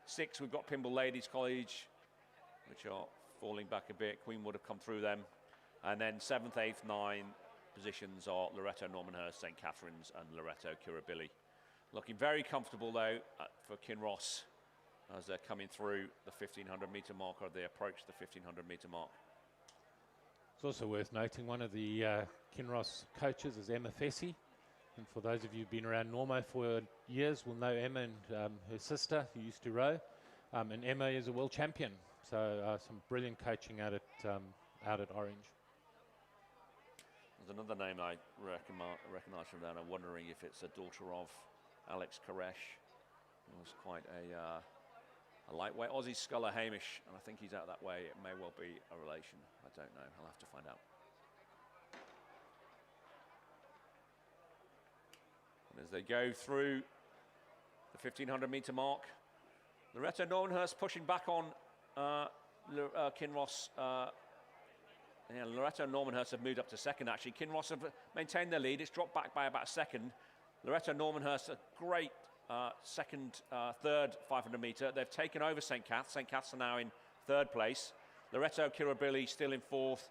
Speaker 1: 6th, we've got Pimble Ladies College, which are falling back a bit. Queenwood have come through them. And then 7th, 8th, 9th positions are Loreto Normanhurst, St. Catherine's, and Loreto Kirribilli. Looking very comfortable, though, for Kinross as they're coming through the 1,500 metre mark, or they approach the 1,500 metre mark.
Speaker 3: It's also worth noting one of the Kinross coaches is Emma Fessy. And for those of you who've been around Normo for years will know Emma and her sister who used to row. And Emma is a world champion. So some brilliant coaching out at Orange.
Speaker 1: There's another name I recognise from that. I'm wondering if it's a daughter of Alex Koresh, who was quite a lightweight Aussie sculler, Hamish, and I think he's out that way. It may well be a relation. I don't know. I'll have to find out. as they go through the 1500 meter mark. Loreto Normanhurst pushing back on Kinross. Loreto and Normanhurst have moved up to second, actually. Kinross have maintained their lead. It's dropped back by about a second. Loreto Normanhurst, a great third 500 meter. They've taken over St. Cath's. St. Cath's are now in third place. Loreto Kirribilli still in fourth.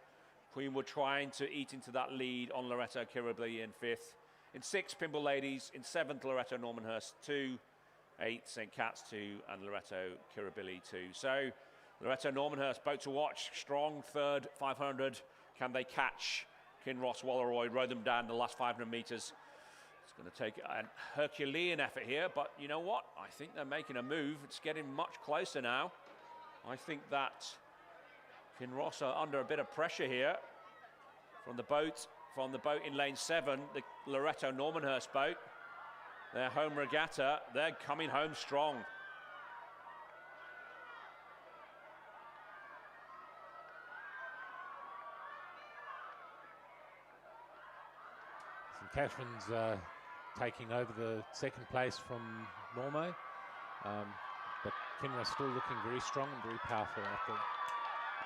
Speaker 1: Queenwood trying to eat into that lead on Loreto Kirribilli in fifth. In sixth, Pimble Ladies. In seventh, Loreto Normanhurst 2. Eighth, St. Cath's 2. And Loreto Kirribilli 2. So Loreto Normanhurst, boat to watch. Strong third 500. Can they catch Kinross Walleroy, row them down the last 500 metres? It's going to take a Herculean effort here, but you know what? I think they're making a move. It's getting much closer now. I think that Kinross are under a bit of pressure here from the boat in lane 7, the Loreto Normanhurst boat. Their home regatta, they're coming home strong.
Speaker 3: St. Catherine's taking over the second place from Normo, but Kinross still looking very strong and very powerful out there.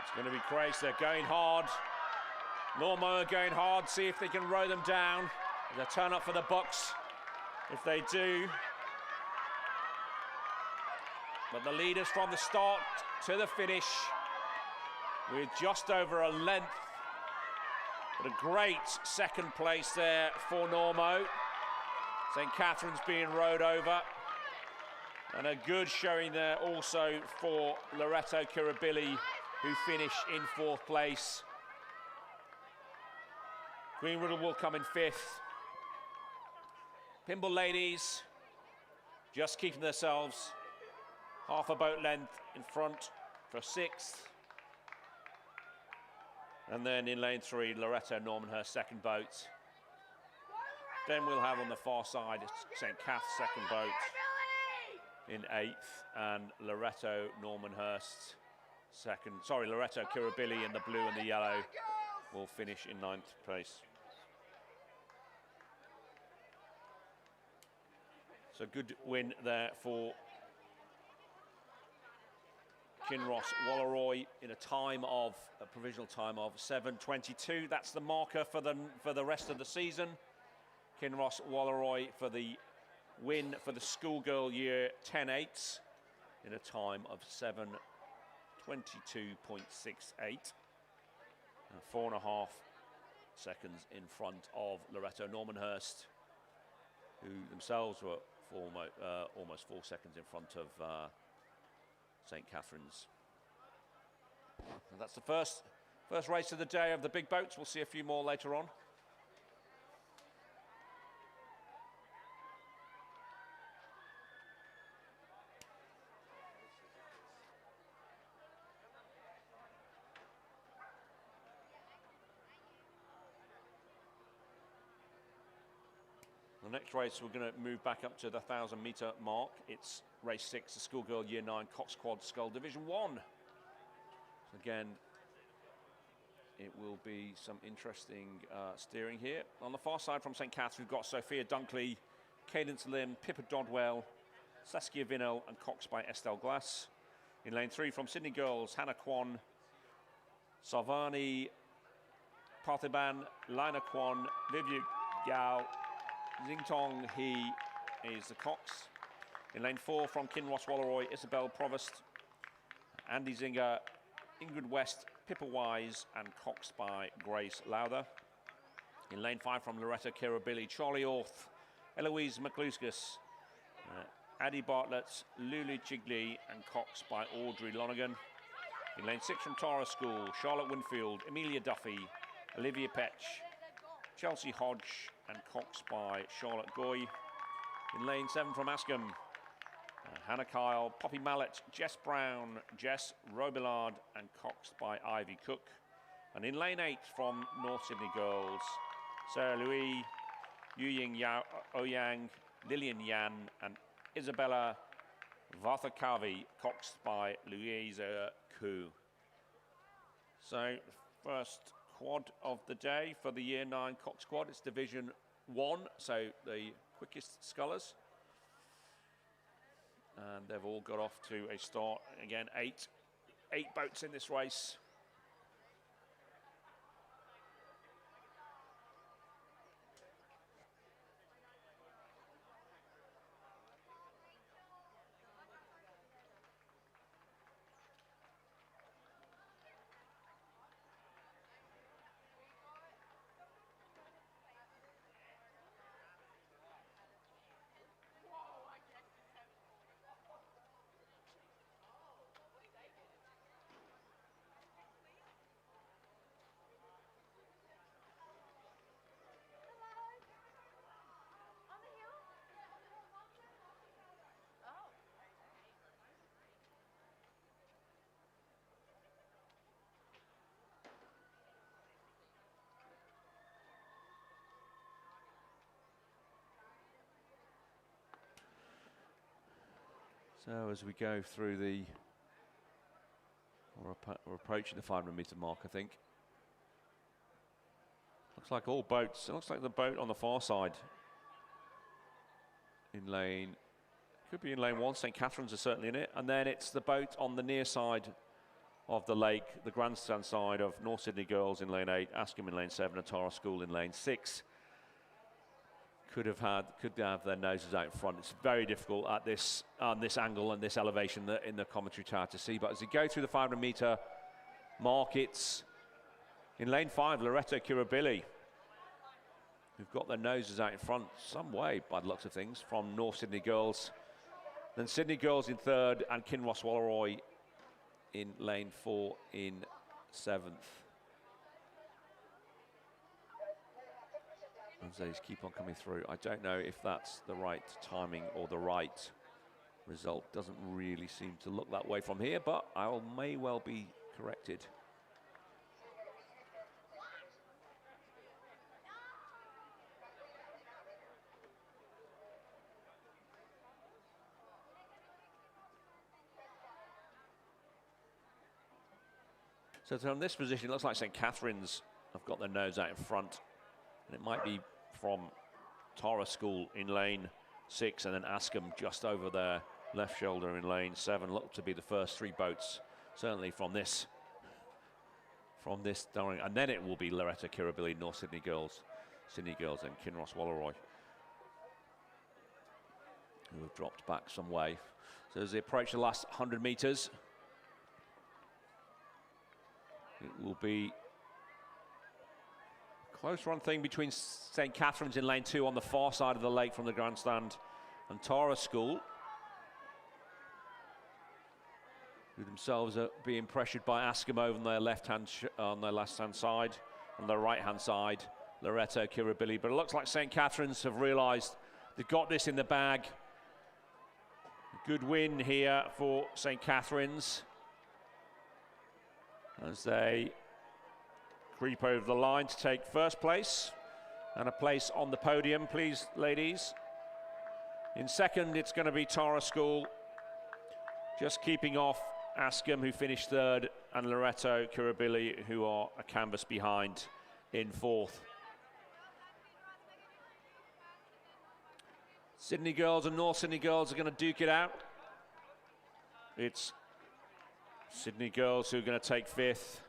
Speaker 1: It's going to be crazy. They're going hard. Normo are going hard. See if they can row them down. They'll turn up for the Bucks if they do. But the leaders from the start to the finish with just over a length. But a great second place there for Normo. St. Catherine's being rowed over. And a good showing there also for Loreto Kirribilli, who finish in fourth place. Greenwood will come in fifth. Pimble Ladies just keeping themselves half a boat length in front for sixth. And then in lane 3, Loreto Normanhurst second boat. Then we'll have on the far side St. Cath's second boat in 8th, and Loreto Normanhurst Loreto Kirribilli in the blue and the yellow will finish in 9th place. So good win there for Kinross Walleroy in a provisional time of 7:22. That's the marker for the rest of the season. Kinross Walleroy for the win for the schoolgirl year 10-8s in a time of 7:22.68. 4.5 seconds in front of Loreto Normanhurst, who themselves were almost 4 seconds in front of St. Catherine's. And that's the first race of the day of the big boats. We'll see a few more later on. The next race, we're going to move back up to the 1,000 metre mark. It's race 6, the schoolgirl year 9 Coxed Quad Scull Division 1. Again, it will be some interesting steering here. On the far side from St. Cath's, we've got Sophia Dunkley, Cadence Lim, Pippa Dodwell, Saskia Vinnell, and Coxed by Estelle Glass. In lane 3 from Sydney Girls, Hannah Kwan, Sarvani Parthiban, Lina Kwan, Vivyu Gao, Xingtong He is the Cox. In lane 4 from Kinross Walleroy, Isabel Provost, Andy Zinger, Ingrid West, Pippa Wise, and Coxed by Grace Lowther. In lane 5 from Loreto Kirribilli, Charlie Orth, Eloise McLuscus, Addie Bartlett, Lulu Chigley, and Coxed by Audrey Lonergan. In lane 6 from Tara School, Charlotte Winfield, Amelia Duffy, Olivia Petch, Chelsea Hodge, and Coxed by Charlotte Goy. In lane 7 from Askham, Hannah Kyle, Poppy Mallet, Jess Brown, Jess Robillard, and Coxed by Ivy Cook. And in lane 8 from North Sydney Girls, Sarah Louis, Yu Ying Yao Oyang, Lillian Yan, and Isabella Vathakavi, Coxed by Louisa Koo. So, first quad of the day for the year 9 Cox Quad. It's Division 1, so the quickest scullers. And they've all got off to a start. Again, eight boats in this race. So as we go through we're approaching the 500-meter mark, I think. Looks like all boats, it looks like the boat on the far side in lane, could be in lane 1, St. Catherine's are certainly in it, and then it's the boat on the near side of the lake, the grandstand side of North Sydney Girls in lane 8, Askham in lane 7, and Tara School in lane 6. Could have their noses out in front. It's very difficult at this angle and this elevation in the commentary tower to see. But as you go through the 500-meter mark, it's in lane 5, Loreto Kirribilli, who've got their noses out in front some way by the looks of things from North Sydney Girls. Then Sydney Girls in 3rd and Kinross Walleroy in lane 4 in 7th. As they keep on coming through. I don't know if that's the right timing or the right result. Doesn't really seem to look that way from here, but I may well be corrected. So from this position, it looks like St. Catherine's have got their nose out in front. And it might be from Tara School in lane 6 and then Askham just over their left shoulder in lane 7. Look to be the first 3 boats, certainly from this darling. And then it will be Loreto Kirribilli, North Sydney Girls, and Kinross Walleroy, who have dropped back some way. So as they approach the last 100 metres, it will be close run thing between St. Catherine's in lane 2 on the far side of the lake from the grandstand and Tara School, who themselves are being pressured by Askham over on their left-hand side. On their right-hand side, Loreto Kirribilli. But it looks like St. Catherine's have realised they've got this in the bag. Good win here for St. Catherine's as they creep over the line to take first place and a place on the podium, please, ladies. In second, it's going to be Tara School, just keeping off Askham, who finished 3rd, and Loreto Kirribilli, who are a canvas behind in 4th. Sydney Girls and North Sydney Girls are going to duke it out. It's Sydney Girls who are going to take 5th.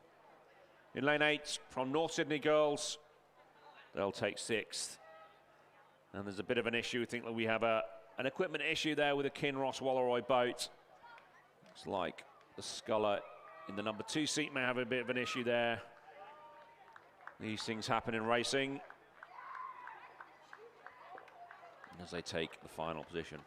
Speaker 1: In lane 8, from North Sydney Girls, they'll take 6th. And there's a bit of an issue. I think that we have an equipment issue there with the Kinross Walleroy boat. Looks like the sculler in the number 2 seat may have a bit of an issue there. These things happen in racing as they take the final position.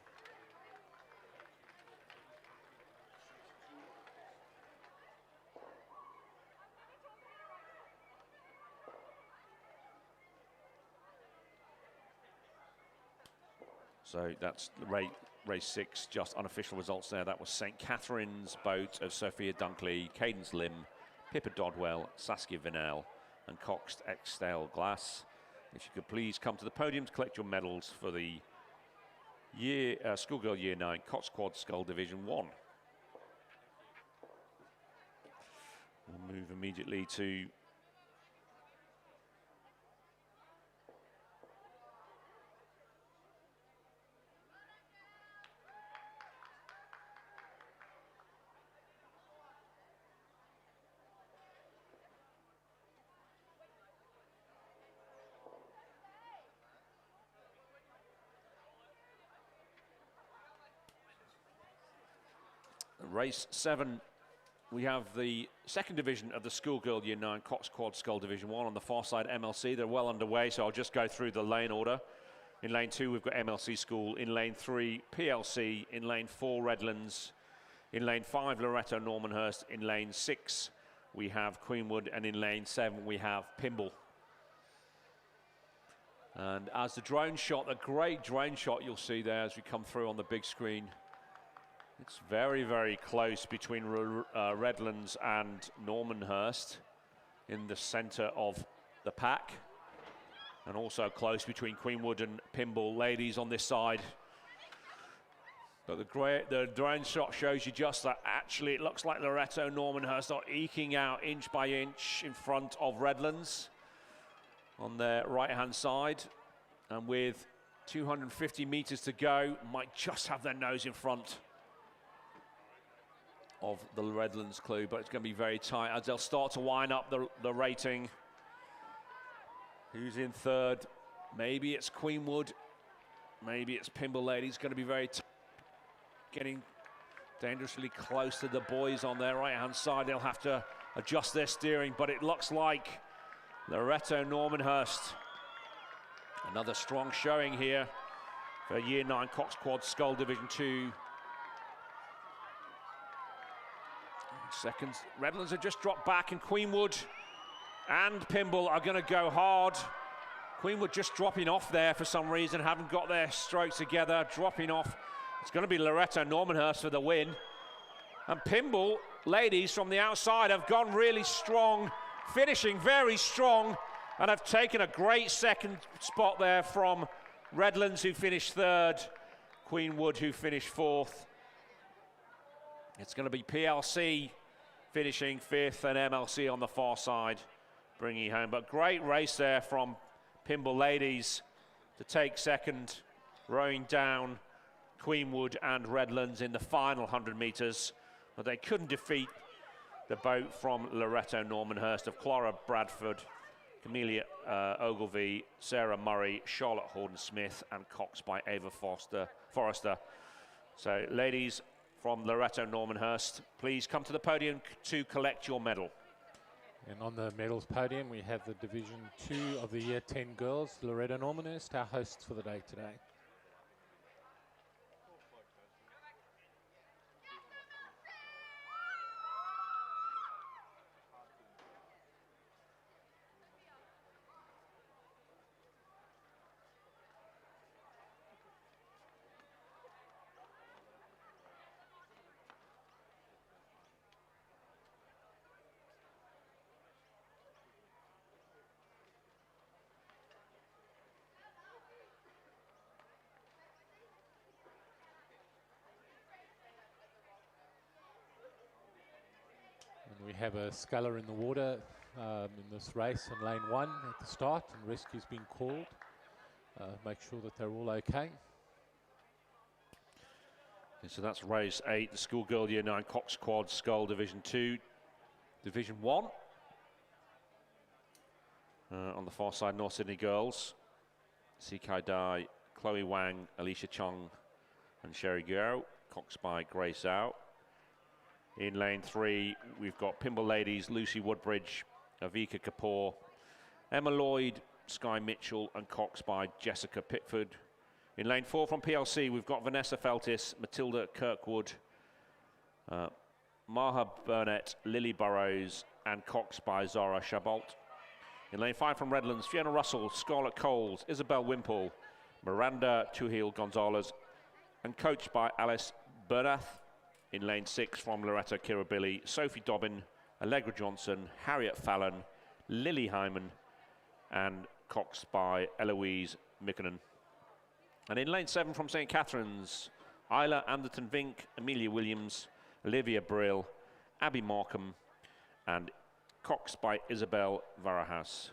Speaker 1: So that's race 6, just unofficial results there. That was St. Catherine's boat of Sophia Dunkley, Cadence Lim, Pippa Dodwell, Saskia Vinnell, and Coxed Extale Glass. If you could please come to the podium to collect your medals for the Schoolgirl Year 9 Cox Quad Scull Division 1. We'll move immediately to Race 7, we have the second division of the Schoolgirl Year 9 Cox Quad Scull Division 1 on the far side, MLC. They're well underway, so I'll just go through the lane order. In lane 2, we've got MLC School. In lane 3, PLC. In lane 4, Redlands. In lane 5, Loreto Normanhurst. In lane 6, we have Queenwood. And in lane 7, we have Pimble. And as the drone shot, the great drone shot you'll see there as we come through on the big screen, it's very, very close between Redlands and Normanhurst in the centre of the pack. And also close between Queenwood and Pimble ladies on this side. But the drone shot shows you just that actually it looks like Loreto Normanhurst are eking out inch by inch in front of Redlands on their right-hand side. And with 250 metres to go, might just have their nose in front of the Redlands clue, but it's going to be very tight as they'll start to wind up the rating. Who's in third? Maybe it's Queenwood. Maybe it's Pimble Ladies. Going to be very getting dangerously close to the boys on their right-hand side. They'll have to adjust their steering, but it looks like Loreto Normanhurst. Another strong showing here for Year 9 Cox Quad Scull Division 2. Seconds. Redlands have just dropped back, and Queenwood and Pimble are going to go hard. Queenwood just dropping off there for some reason, haven't got their strokes together, dropping off. It's going to be Loreto Normanhurst for the win. And Pimble, ladies from the outside, have gone really strong, finishing very strong, and have taken a great second spot there from Redlands, who finished third, Queenwood, who finished fourth. It's going to be PLC finishing fifth and MLC on the far side bringing home. But great race there from Pimble ladies to take second, rowing down Queenwood and Redlands in the final 100 metres. But they couldn't defeat the boat from Loreto Normanhurst of Clara Bradford, Camelia Ogilvie, Sarah Murray, Charlotte Horton-Smith, and Cox by Ava Forrester. So ladies from Loreto Normanhurst, please come to the podium to collect your medal.
Speaker 3: And on the medals podium, we have the Division 2 of the Year 10 girls, Loreto Normanhurst, our hosts for the day today. We have a sculler in the water in this race in lane 1 at the start, and rescue's been called. Make sure that they're all okay.
Speaker 1: And so that's race 8, the Schoolgirl Year 9 Cox Quad Scull Division 2. Division 1. On the far side, North Sydney girls. Sikai Dai, Chloe Wang, Alicia Chung, and Sherry Guerrero. Cox by Grace Out. In lane 3, we've got Pimble Ladies, Lucy Woodbridge, Avika Kapoor, Emma Lloyd, Sky Mitchell, and Cox by Jessica Pitford. In lane 4 from PLC, we've got Vanessa Feltis, Matilda Kirkwood, Maha Burnett, Lily Burrows, and Cox by Zara Shabolt. In lane 5 from Redlands, Fiona Russell, Scarlett Coles, Isabel Wimple, Miranda Tuhil Gonzalez, and coached by Alice Bernath. In lane 6 from Loreto Kirribilli, Sophie Dobbin, Allegra Johnson, Harriet Fallon, Lily Hyman, and Cox by Eloise Mikkonen. And in lane 7 from St. Catherine's, Isla Anderton Vink, Amelia Williams, Olivia Brill, Abby Markham, and Cox by Isabel Varajas.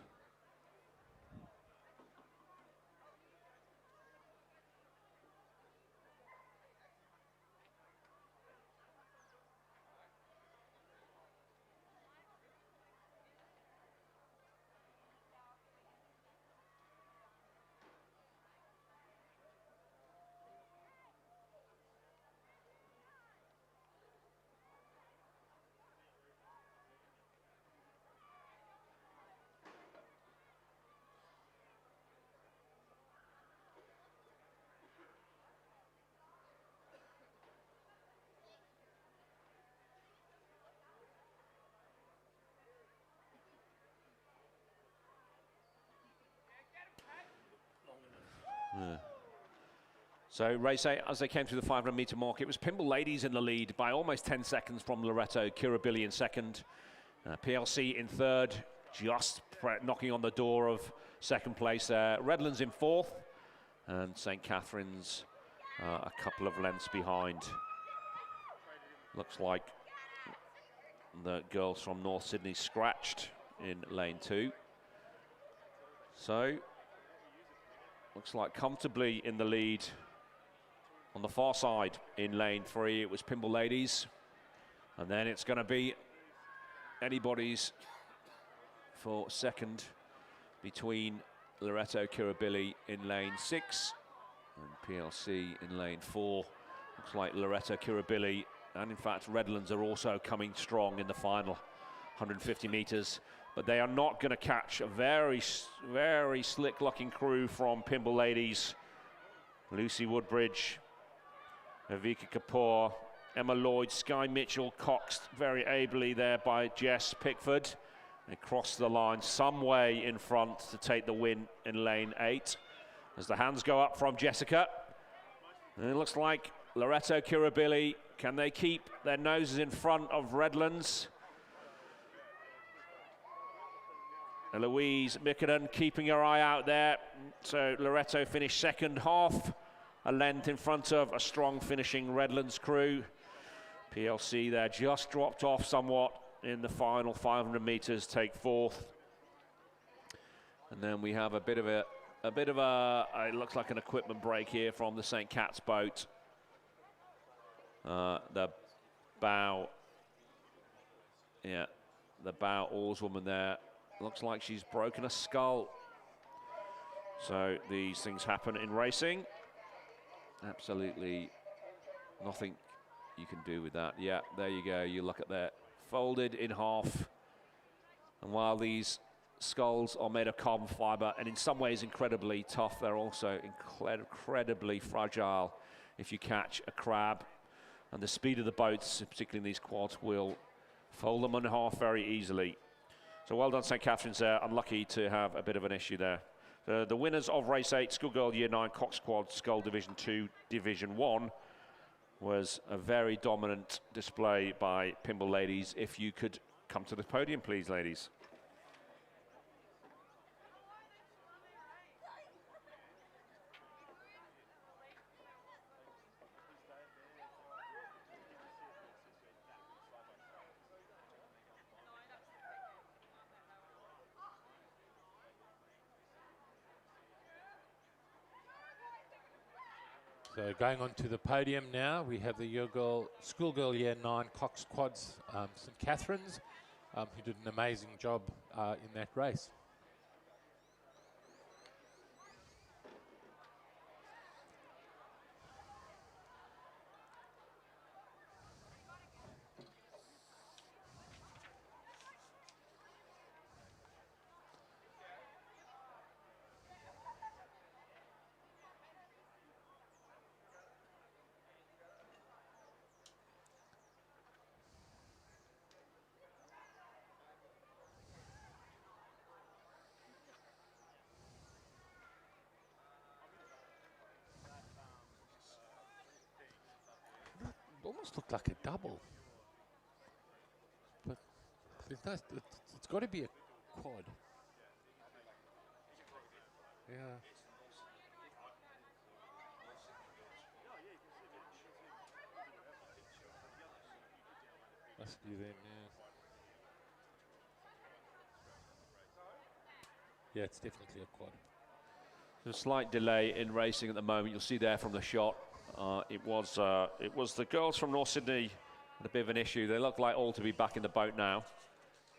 Speaker 1: So race 8, as they came through the 500-metre mark, it was Pimble Ladies in the lead by almost 10 seconds from Loreto. Kirribilli in second. PLC in third, just knocking on the door of second place there. Redlands in fourth, and St. Catherine's a couple of lengths behind. Looks like the girls from North Sydney scratched in lane 2. So, looks like comfortably in the lead on the far side in lane 3. It was Pimble Ladies, and then it's going to be anybody's for second between Loreto Kirribilli in lane 6 and PLC in lane 4. Looks like Loreto Kirribilli and in fact Redlands are also coming strong in the final 150 metres, but they are not going to catch a very slick looking crew from Pimble Ladies. Lucy Woodbridge, Avika Kapoor, Emma Lloyd, Sky Mitchell, Coxed very ably there by Jess Pickford. They cross the line some way in front to take the win in lane 8. As the hands go up from Jessica. And it looks like Loreto Kirribilli, can they keep their noses in front of Redlands? Eloise Mickaden keeping her eye out there. So Loreto finished second, half a length in front of a strong finishing Redlands crew. PLC there just dropped off somewhat in the final 500 metres, take fourth. And then we have a bit of a it looks like an equipment break here from the St. Cat's boat. The bow oarswoman there, looks like she's broken a skull. So these things happen in racing. Absolutely nothing you can do with that. Yeah, there you go. You look at that, folded in half. And while these skulls are made of carbon fiber and in some ways incredibly tough, they're also incredibly fragile if you catch a crab. And the speed of the boats, particularly in these quads, will fold them in half very easily. So well done, St. Catherine's there. Unlucky to have a bit of an issue there. The winners of race 8, Schoolgirl Year 9 Cox Quad Scull Division 2 Division 1, was a very dominant display by Pimble Ladies. If you could come to the podium, please, ladies.
Speaker 3: So going on to the podium now, we have the Schoolgirl Year 9 Cox Quads St. Catherine's, who did an amazing job in that race. Almost looked like a double, but it's got to be a quad. Yeah. Must be then, yeah. Yeah, it's definitely a quad.
Speaker 1: There's a slight delay in racing at the moment. You'll see there from the shot. It was the girls from North Sydney had a bit of an issue. They look like all to be back in the boat now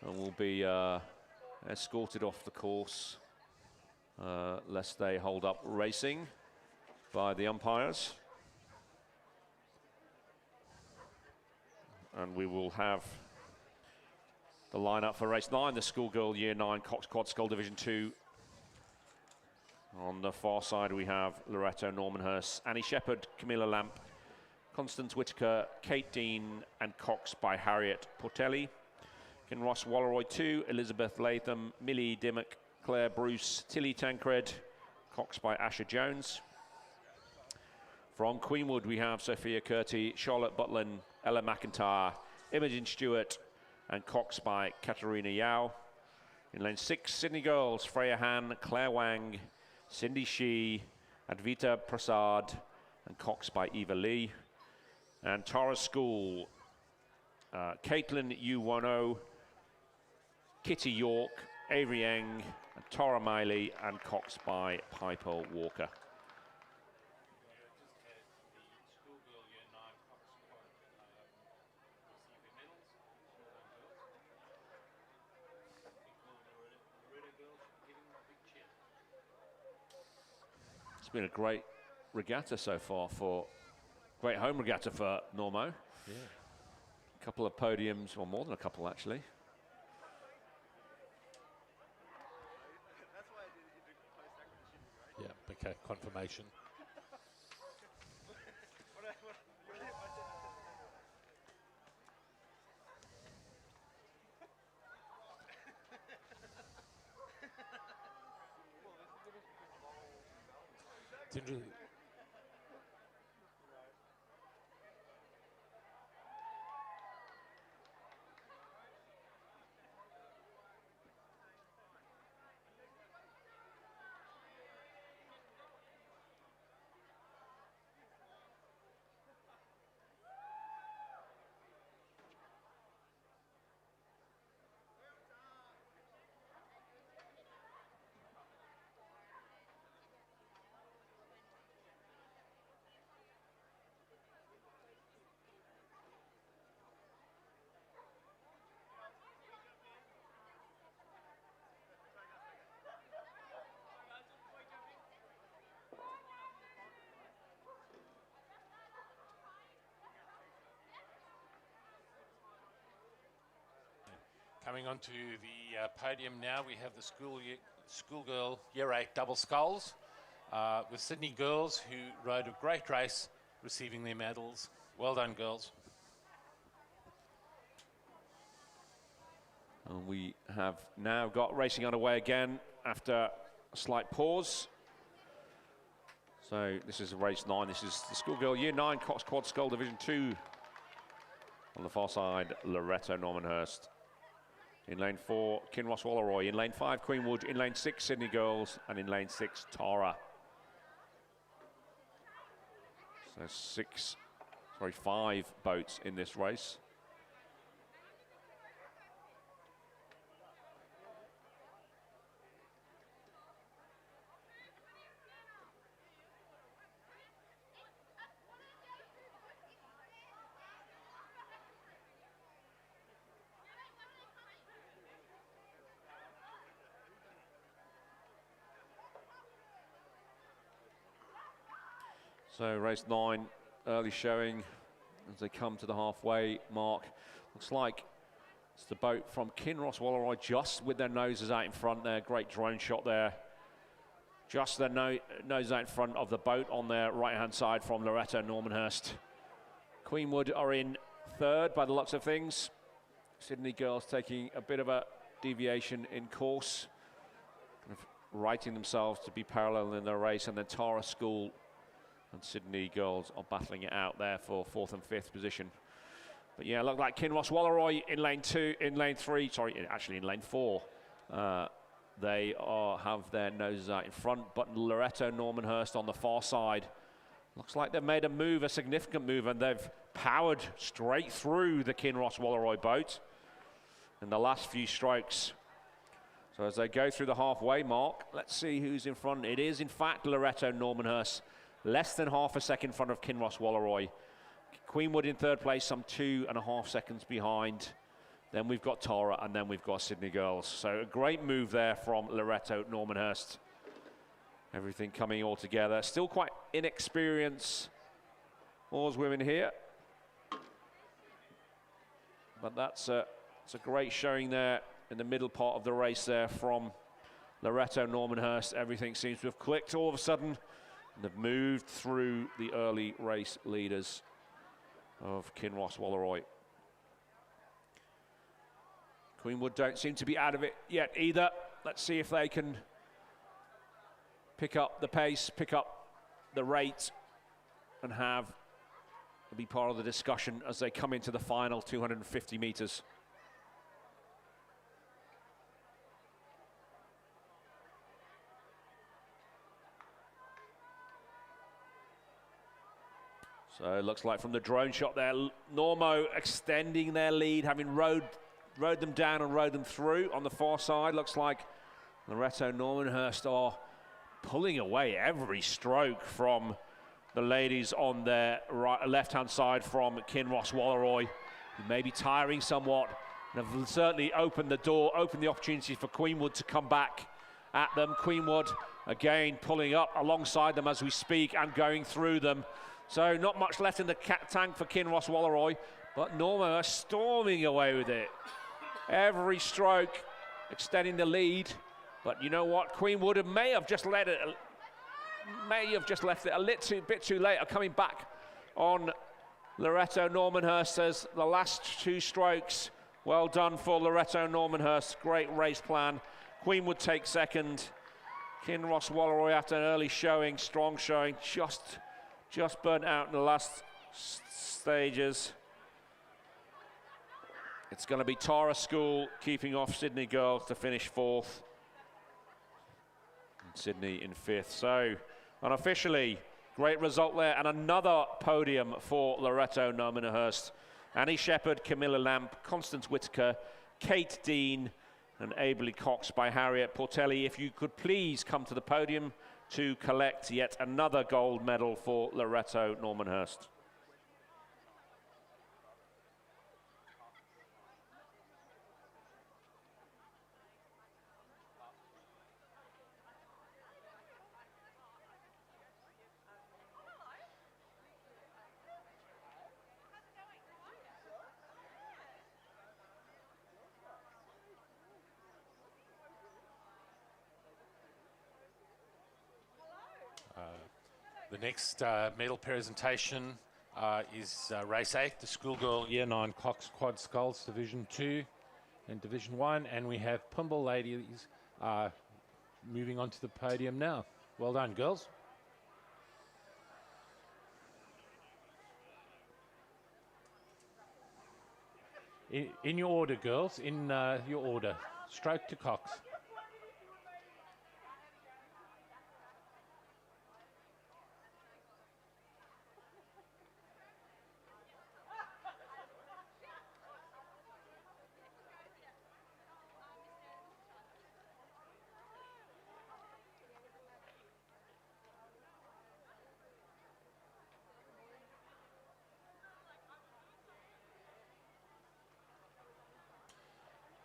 Speaker 1: and will be escorted off the course lest they hold up racing by the umpires. And we will have the lineup for race 9, the Schoolgirl Year 9 Cox Quad Scull Division 2. On the far side, we have Loreto, Normanhurst, Annie Shepherd, Camilla Lamp, Constance Whitaker, Kate Dean, and Cox by Harriet Portelli. Kinross Walleroy 2, Elizabeth Latham, Millie Dimmock, Claire Bruce, Tilly Tancred, Cox by Asher Jones. From Queenwood, we have Sophia Curti, Charlotte Butlin, Ella McIntyre, Imogen Stewart, and Coxed by Katarina Yao. In lane 6, Sydney Girls, Freya Han, Claire Wang, Cindy Shi, Advita Prasad, and Coxed by Eva Lee. And Tara School, Caitlin Yu-Wono, Kitty York, Avery Eng, and Tara Miley, and Coxed by Piper Walker. It's been a great regatta so far great home regatta for Normo.
Speaker 3: Yeah.
Speaker 1: A couple of podiums, or more than a couple actually.
Speaker 3: Yeah, okay, confirmation. It's interesting. Coming onto the podium now, we have the schoolgirl Year 8 double sculls with Sydney Girls, who rode a great race, receiving their medals. Well done, girls.
Speaker 1: And we have now got racing underway again after a slight pause. So this is race 9. This is the schoolgirl Year 9 Cox Quad Scull Division 2. On the far side, Loreto Normanhurst. In lane 4, Kinross Walleroy. In lane 5, Queenwood. In lane 6, Sydney Girls. And in lane 6, Tara. So 5 boats in this race. So race 9, early showing as they come to the halfway mark. Looks like it's the boat from Kinross Walleroy just with their noses out in front there. Great drone shot there. Just their nose out in front of the boat on their right-hand side from Loreto Normanhurst. Queenwood are in 3rd by the looks of things. Sydney Girls taking a bit of a deviation in course, kind of righting themselves to be parallel in their race, and then Tara School and Sydney Girls are battling it out there for 4th and 5th position. But yeah, look like Kinross Walleroy in lane 3, sorry, actually in lane 4. They have their noses out in front, but Loreto Normanhurst on the far side. Looks like they've made a move, a significant move, and they've powered straight through the Kinross Walleroy boat in the last few strokes. So as they go through the halfway mark, let's see who's in front. It is in fact Loreto Normanhurst. Less than half a second in front of Kinross Walleroy. Queenwood in 3rd place, some 2.5 seconds behind. Then we've got Tara, and then we've got Sydney Girls. So a great move there from Loreto Normanhurst. Everything coming all together. Still quite inexperienced oars women here. But it's a great showing there in the middle part of the race there from Loreto Normanhurst. Everything seems to have clicked all of a sudden. And they've moved through the early race leaders of Kinross Walleroy. Queenwood don't seem to be out of it yet either. Let's see if they can pick up the pace, pick up the rate and be part of the discussion as they come into the final 250 meters. So it looks like from the drone shot there, Normo extending their lead, having rode them down and rode them through on the far side. Looks like Loreto Normanhurst are pulling away every stroke from the ladies on their left-hand side from Kinross Walleroy, who may be tiring somewhat, and have certainly opened the opportunity for Queenwood to come back at them. Queenwood, again, pulling up alongside them as we speak and going through them. So not much left in the tank for Kinross Walleroy, but Norma are storming away with it. Every stroke extending the lead, but you know what? Queenwood may have just left it a little bit too late. Coming back on Loreto Normanhurst as the last two strokes. Well done for Loreto Normanhurst. Great race plan. Queenwood takes second. Kinross Walleroy after an early showing, strong showing, just burnt out in the last stages. It's going to be Tara School keeping off Sydney Girls to finish fourth. And Sydney in fifth. So unofficially, great result there, and another podium for Loreto Normanhurst. Annie Shepherd, Camilla Lamp, Constance Whitaker, Kate Dean, and ably Coxed by Harriet Portelli. If you could please come to the podium to collect yet another gold medal for Loreto Normanhurst.
Speaker 3: The next medal presentation is race 8, the schoolgirl Year 9 Cox Quad Sculls Division 2 and Division 1, and we have Pymble ladies moving on to the podium now. Well done, girls. In your order, girls, in your order. Stroke to Cox.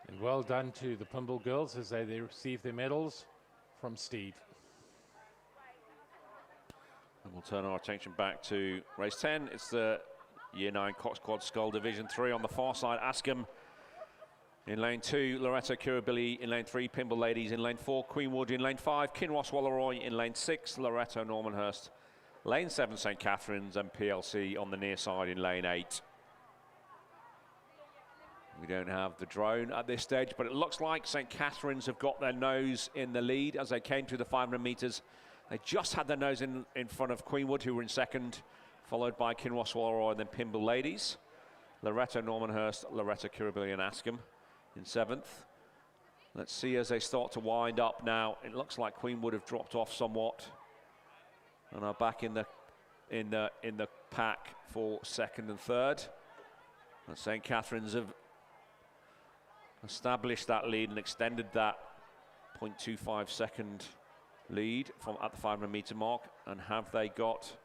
Speaker 3: And well done to the Pymble girls as they receive their medals from Steve.
Speaker 1: And we'll turn our attention back to race 10. It's the Year 9 Cox Quad Skull Division 3 on the far side. Askham in lane 2, Loreto Kirribilli in lane 3, Pymble Ladies in lane 4, Queenwood in lane 5, Kinross Walleroy in lane 6, Loreto Normanhurst lane 7, St Catherine's, and PLC on the near side in lane 8. We don't have the drone at this stage, but it looks like St Catherine's have got their nose in the lead as they came through the 500 metres. They just had their nose in front of Queenwood, who were in second, followed by Kinross Walleroy and then Pymble Ladies. Loreto Normanhurst, Loreto Kirribilli and Askham in 7th. Let's see as they start to wind up now. It looks like Queenwood have dropped off somewhat and are back in the pack for 2nd and 3rd. And St Catherine's have established that lead and extended that 0.25 second lead from at the 500 metre mark. And have they got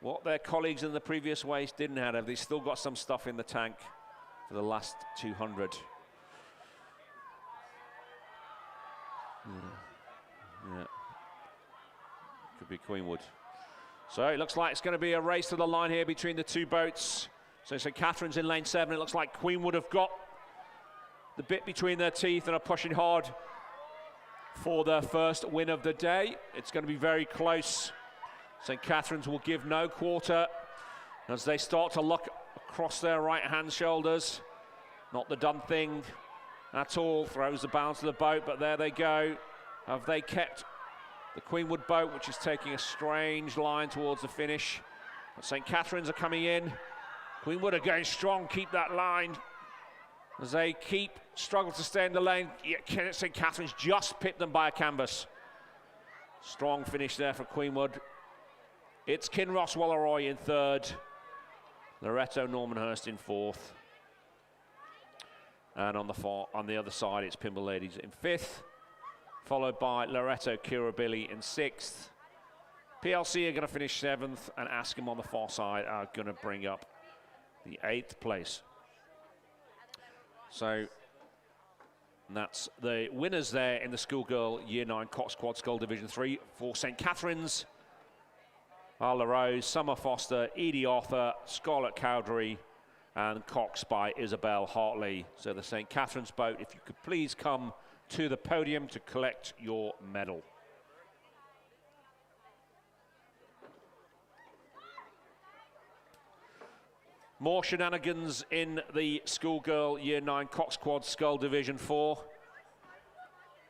Speaker 1: what their colleagues in the previous race didn't have? Have they still got some stuff in the tank for the last 200? Yeah. Could be Queenwood. So it looks like it's going to be a race to the line here between the two boats. So St Catherine's in lane 7. It looks like Queenwood have got the bit between their teeth and are pushing hard for their first win of the day. It's going to be very close. St Catherine's will give no quarter as they start to look across their right-hand shoulders. Not the done thing at all. Throws the balance of the boat, but there they go. Have they kept the Queenwood boat, which is taking a strange line towards the finish. But St. Catherine's are coming in. Queenwood are going strong, keep that line. As they struggle to stay in the lane. Yeah, St. Catherine's just pipped them by a canvas. Strong finish there for Queenwood. It's Kinross Walleroy in third. Loreto Normanhurst in fourth. And on the other side, it's Pimble Ladies in fifth, followed by Loreto Kirribilli in sixth. PLC are going to finish seventh, and Askham on the far side are going to bring up the eighth place. So that's the winners there in the schoolgirl Year 9 Coxed Quad Scull Division 3 for St. Catherine's. Arla Rose, Summer Foster, Edie Arthur, Scarlett Cowdery, and Coxed by Isabel Hartley. So the St. Catherine's boat, if you could please come to the podium to collect your medal. More shenanigans in the schoolgirl Year 9 Coxed Quad Scull Division 4.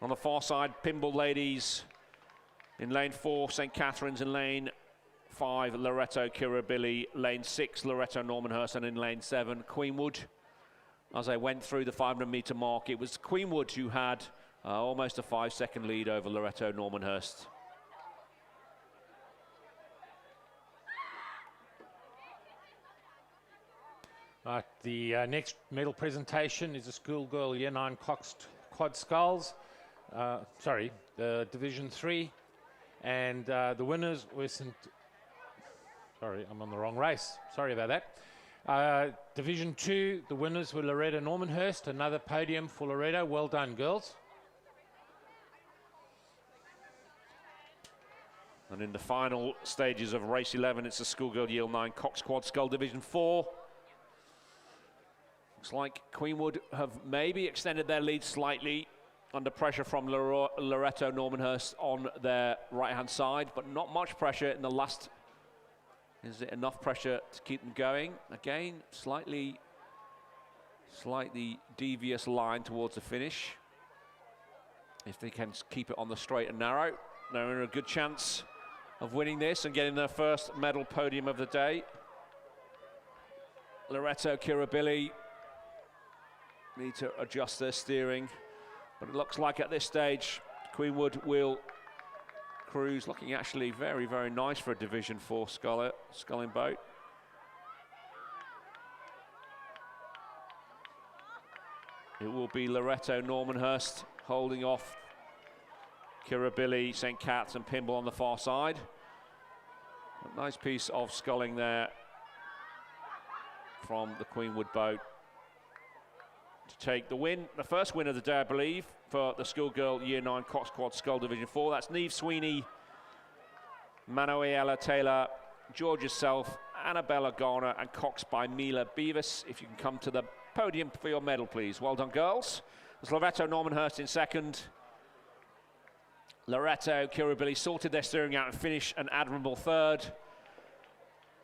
Speaker 1: On the far side, Pimble Ladies in lane 4, St. Catherine's in lane 5, Loreto Kirribilli, lane 6, Loreto Normanhurst, and in lane 7, Queenwood. As I went through the 500-metre mark, it was Queenwood who had almost a 5-second lead over Loreto Normanhurst.
Speaker 3: Right, the next medal presentation is the schoolgirl Year 9 Coxed Quad Sculls. The Division 3, and the winners were Sorry, I'm on the wrong race. Sorry about that. Division 2, the winners were Loreto Normanhurst. Another podium for Loreto. Well done, girls.
Speaker 1: And in the final stages of race 11, it's the schoolgirl Year 9 Coxed Quad Scull Division 4. Looks like Queenwood have maybe extended their lead slightly under pressure from Loreto Normanhurst on their right-hand side, but not much pressure in the last. Is it enough pressure to keep them going? Again, slightly devious line towards the finish. If they can keep it on the straight and narrow, they're in a good chance of winning this and getting their first medal podium of the day. Loreto Kirribilli need to adjust their steering, but it looks like at this stage Queenwood will cruise, looking actually very, very nice for a Division 4 sculling boat. It will be Loreto Normanhurst holding off Kirribilli, St. Cat's and Pimble on the far side. A nice piece of sculling there from the Queenwood boat to take the win. The first win of the day, I believe, for the schoolgirl Year 9 Coxed Quad Scull Division 4. That's Neve Sweeney, Manuela Taylor, Georgia Self, Annabella Garner, and Coxed by Mila Beavis. If you can come to the podium for your medal, please. Well done, girls. There's Loreto Normanhurst in second. Loreto Kirribilli sorted their steering out and finished an admirable third.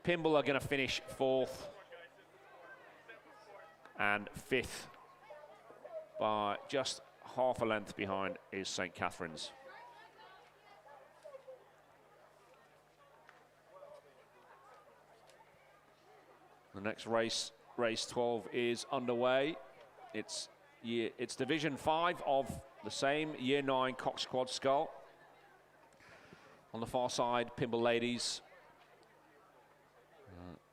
Speaker 1: Pimble are going to finish fourth and fifth. By just half a length behind is St. Catherine's. The next race, race 12, is underway. It's Division 5 of the same Year 9 Coxed Quad Scull. On the far side, Pimble Ladies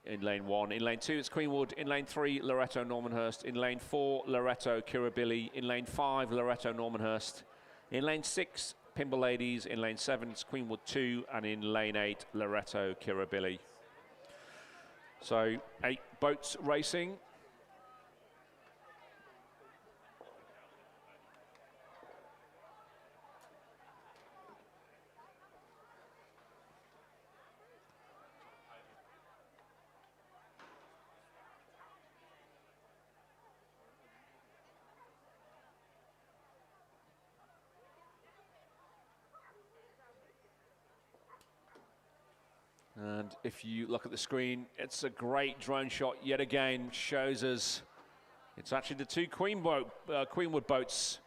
Speaker 1: in lane 1. In lane 2, it's Queenwood. In lane 3, Loreto Normanhurst. In lane 4, Loreto Kirribilli. In lane 5, Loreto Normanhurst. In lane 6, Pimble Ladies. In lane 7, it's Queenwood 2. And in lane 8, Loreto Kirribilli. So 8 boats racing. And if you look at the screen, it's a great drone shot yet again. Shows us it's actually the two Queenwood boats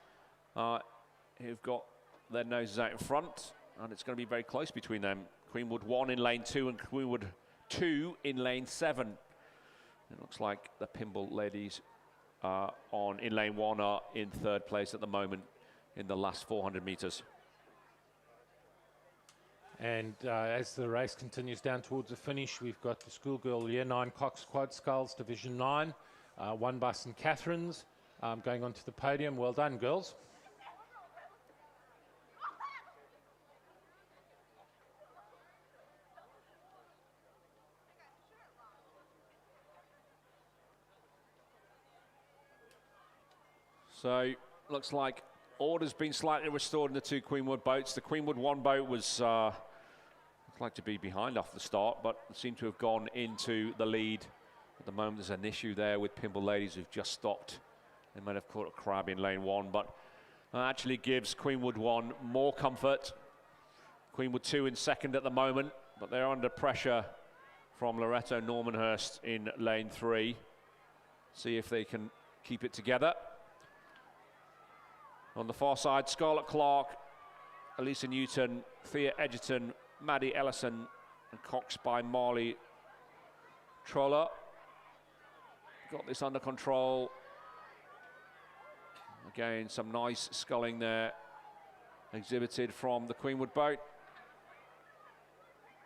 Speaker 1: who've got their noses out in front. and it's going to be very close between them. Queenwood 1 in lane 2 and Queenwood 2 in lane 7. It looks like the Pimble ladies in lane 1 are in 3rd place at the moment in the last 400 metres.
Speaker 3: And as the race continues down towards the finish, we've got the schoolgirl Year 9 Coxed Quad Sculls Division 9, won by St Catherine's, going onto the podium. Well done, girls.
Speaker 1: So looks like order's been slightly restored in the 2 Queenwood boats. The Queenwood 1 boat was looked like to be behind off the start, but seemed to have gone into the lead. At the moment, there's an issue there with Pimble ladies who've just stopped. They might have caught a crab in lane 1, but that actually gives Queenwood 1 more comfort. Queenwood 2 in 2nd at the moment, but they're under pressure from Loreto Normanhurst in lane 3. See if they can keep it together. On the far side, Scarlett Clark, Elisa Newton, Thea Edgerton, Maddie Ellison, and Coxed by Marley Troller. Got this under control. Again, some nice sculling there exhibited from the Queenwood boat.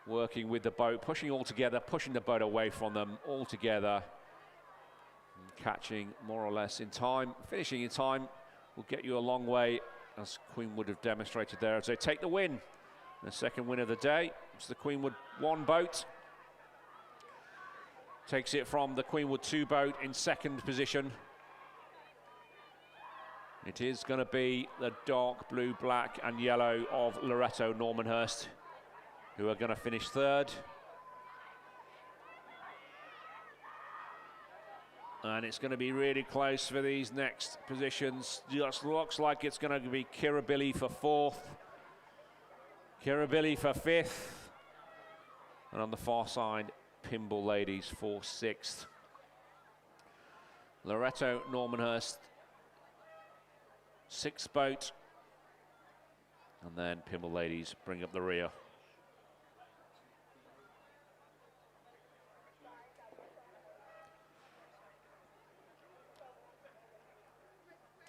Speaker 1: Working with the boat, pushing all together, pushing the boat away from them all together. And catching more or less in time, finishing in time. Will get you a long way, as Queenwood have demonstrated there, as they take the win. The 2nd win of the day. It's the Queenwood 1 boat. Takes it from the Queenwood 2 boat in 2nd position. It is going to be the dark blue, black and yellow of Loreto Normanhurst, who are going to finish 3rd. And it's going to be really close for these next positions. Just looks like it's going to be Kirribilli for 4th, Kirribilli for 5th, and on the far side, Pimble ladies for 6th. Loreto Normanhurst, 6th boat, and then Pimble ladies bring up the rear.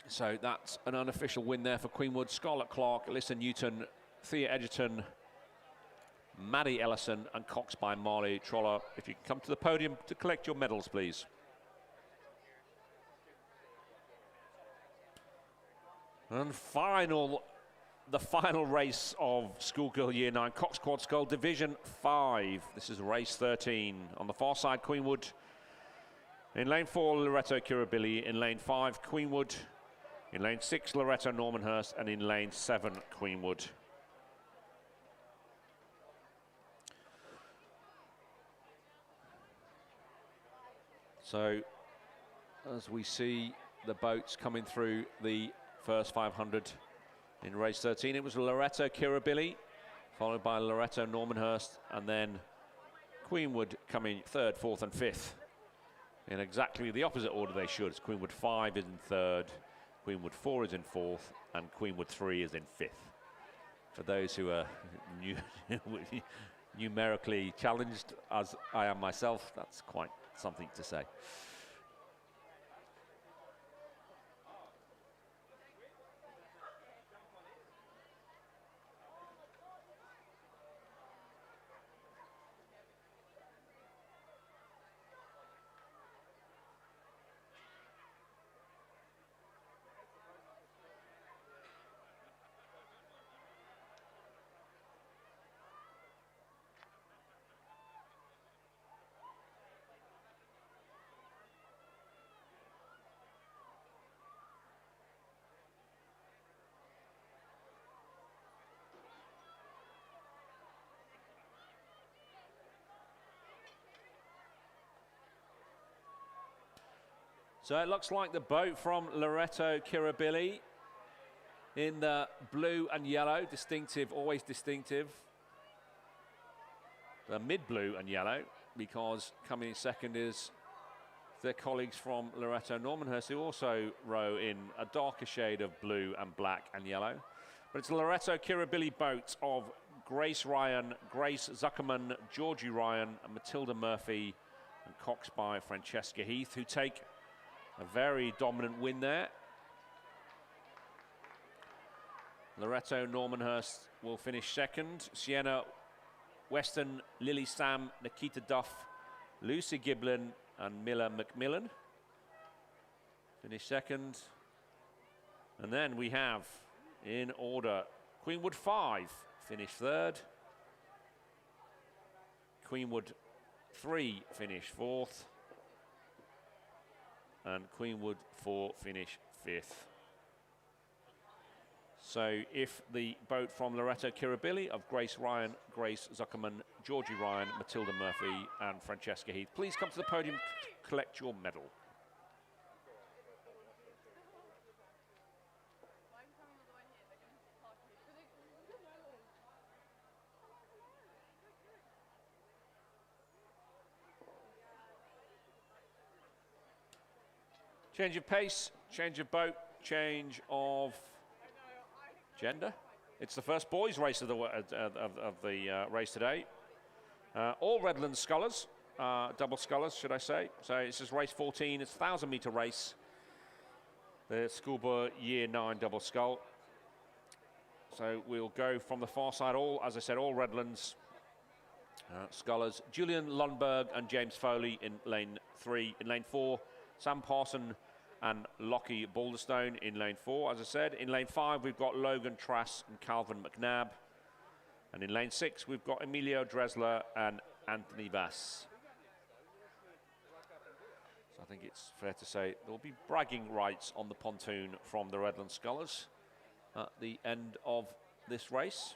Speaker 1: So that's an unofficial win there for Queenwood. Scarlett Clark, Alyssa Newton, Thea Edgerton, Maddie Ellison, and Coxed by Marley Troller. If you can come to the podium to collect your medals, please. And the final race of Schoolgirl Year 9, Coxed Quad Scull Division 5. This is race 13. On the far side, Queenwood. In lane 4, Loreto Kirribilli. In lane 5, Queenwood. In lane 6, Loreto Normanhurst, and in lane 7, Queenwood. So, as we see the boats coming through the first 500 in race 13, it was Loreto Kirribilli, followed by Loreto Normanhurst, and then Queenwood coming 3rd, 4th, and 5th. In exactly the opposite order they should. It's Queenwood 5 is in 3rd, Queenwood 4 is in 4th, and Queenwood 3 is in 5th. For those who are numerically challenged, as I am myself, that's quite something to say. So it looks like the boat from Loreto Kirribilli in the blue and yellow, distinctive, always distinctive. The mid-blue and yellow, because coming in 2nd is their colleagues from Loreto Normanhurst, who also row in a darker shade of blue and black and yellow. But it's the Loreto Kirribilli boat of Grace Ryan, Grace Zuckerman, Georgie Ryan, and Matilda Murphy, and Coxed by Francesca Heath, who take a very dominant win there. Loreto Normanhurst will finish second. Sienna Weston, Lily Sam, Nikita Duff, Lucy Giblin, and Miller McMillan finish second. And then we have, in order, Queenwood 5 finish third. Queenwood 3 finish fourth. And Queenwood 4 finish fifth. So if the boat from Loreto Kirribilli of Grace Ryan, Grace Zuckerman, Georgie Ryan, Matilda Murphy, and Francesca Heath, please come to the podium to collect your medal. Change of pace, change of boat, change of gender. It's the first boys' race of the race today. All Redlands scullers, double scullers, should I say. So this is race 14. It's a 1,000-metre race. The schoolboy year 9 double scull. So we'll go from the far side. All, as I said, all Redlands scullers. Julian Lundberg and James Foley in lane 3. In lane 4, Sam Parson and Lockie Balderstone in lane 4, as I said. In lane 5, we've got Logan Trass and Calvin McNabb. And in lane 6, we've got Emilio Dresler and Anthony Vass. So I think it's fair to say there will be bragging rights on the pontoon from the Redland Scullers at the end of this race.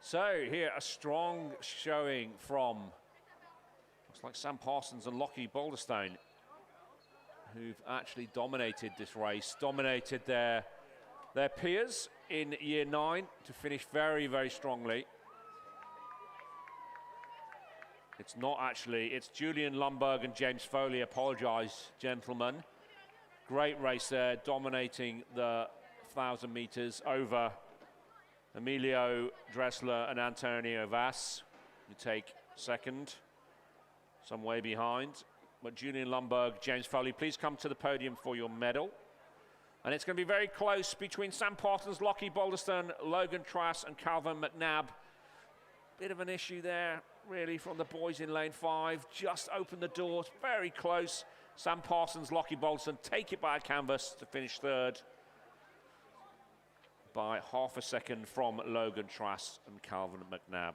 Speaker 1: So here a strong showing from, looks like Sam Parsons and Lockie Balderstone, who've actually dominated this race, dominated their peers in year 9 to finish very, very strongly. It's not actually, it's Julian Lundberg and James Foley, apologise, gentlemen. Great race there, dominating the 1,000 metres over Emilio Dresler and Antonio Vass, who take second, some way behind. But Julian Lundberg, James Foley, please come to the podium for your medal. And it's going to be very close between Sam Parsons, Lockie Balderstone, Logan Trass and Calvin McNabb. Bit of an issue there, really, from the boys in lane 5. Just opened the doors, very close. Sam Parsons, Lockie Balderstone take it by a canvas to finish third. by half a second from Logan Trask and Calvin McNabb.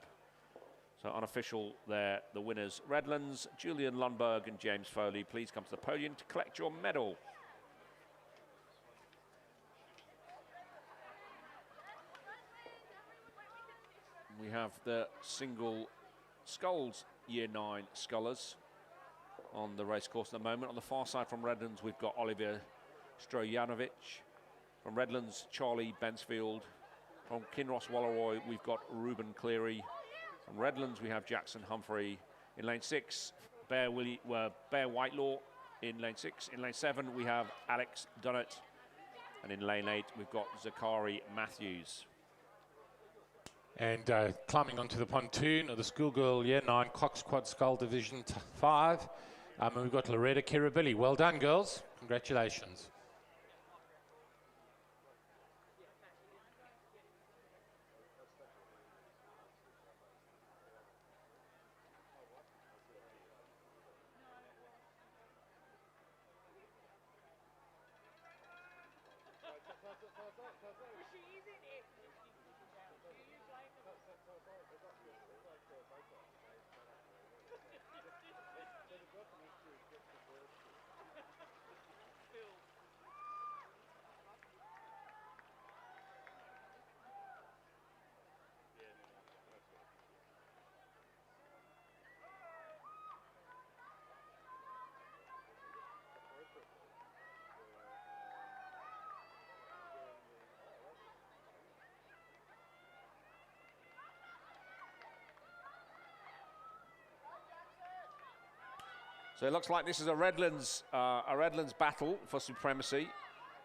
Speaker 1: So unofficial there, the winners, Redlands, Julian Lundberg and James Foley. Please come to the podium to collect your medal. We have the single sculls Year 9 scullers on the racecourse at the moment. On the far side from Redlands, we've got Oliver Strojanovic. From Redlands, Charlie Bensfield. From Kinross Walleroy, we've got Ruben Cleary. From Redlands, we have Jackson Humphrey. In lane 6, Bear Whitelaw in lane 6. In lane 7, we have Alex Dunnett. And in lane 8, we've got Zachary Matthews.
Speaker 3: And climbing onto the pontoon of the schoolgirl Year 9 Coxed Quad Scull Division 5. And we've got Loreto Kirribilli. Well done, girls. Congratulations.
Speaker 1: So it looks like this is a Redlands battle for supremacy.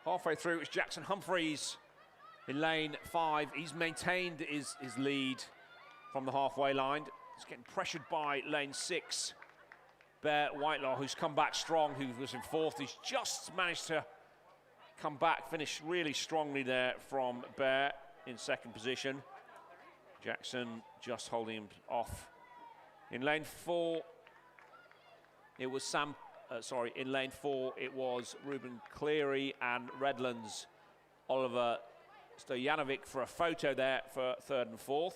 Speaker 1: Halfway through, it's Jackson Humphreys in lane 5. He's maintained his lead from the halfway line. He's getting pressured by lane 6. Bear Whitelaw, who's come back strong, who was in 4th. He's just managed to come back, finish really strongly there from Bear in 2nd position. Jackson just holding him off. In lane 4, it was in lane 4, it was Ruben Cleary and Redlands, Oliver Stojanovic for a photo there for 3rd and 4th.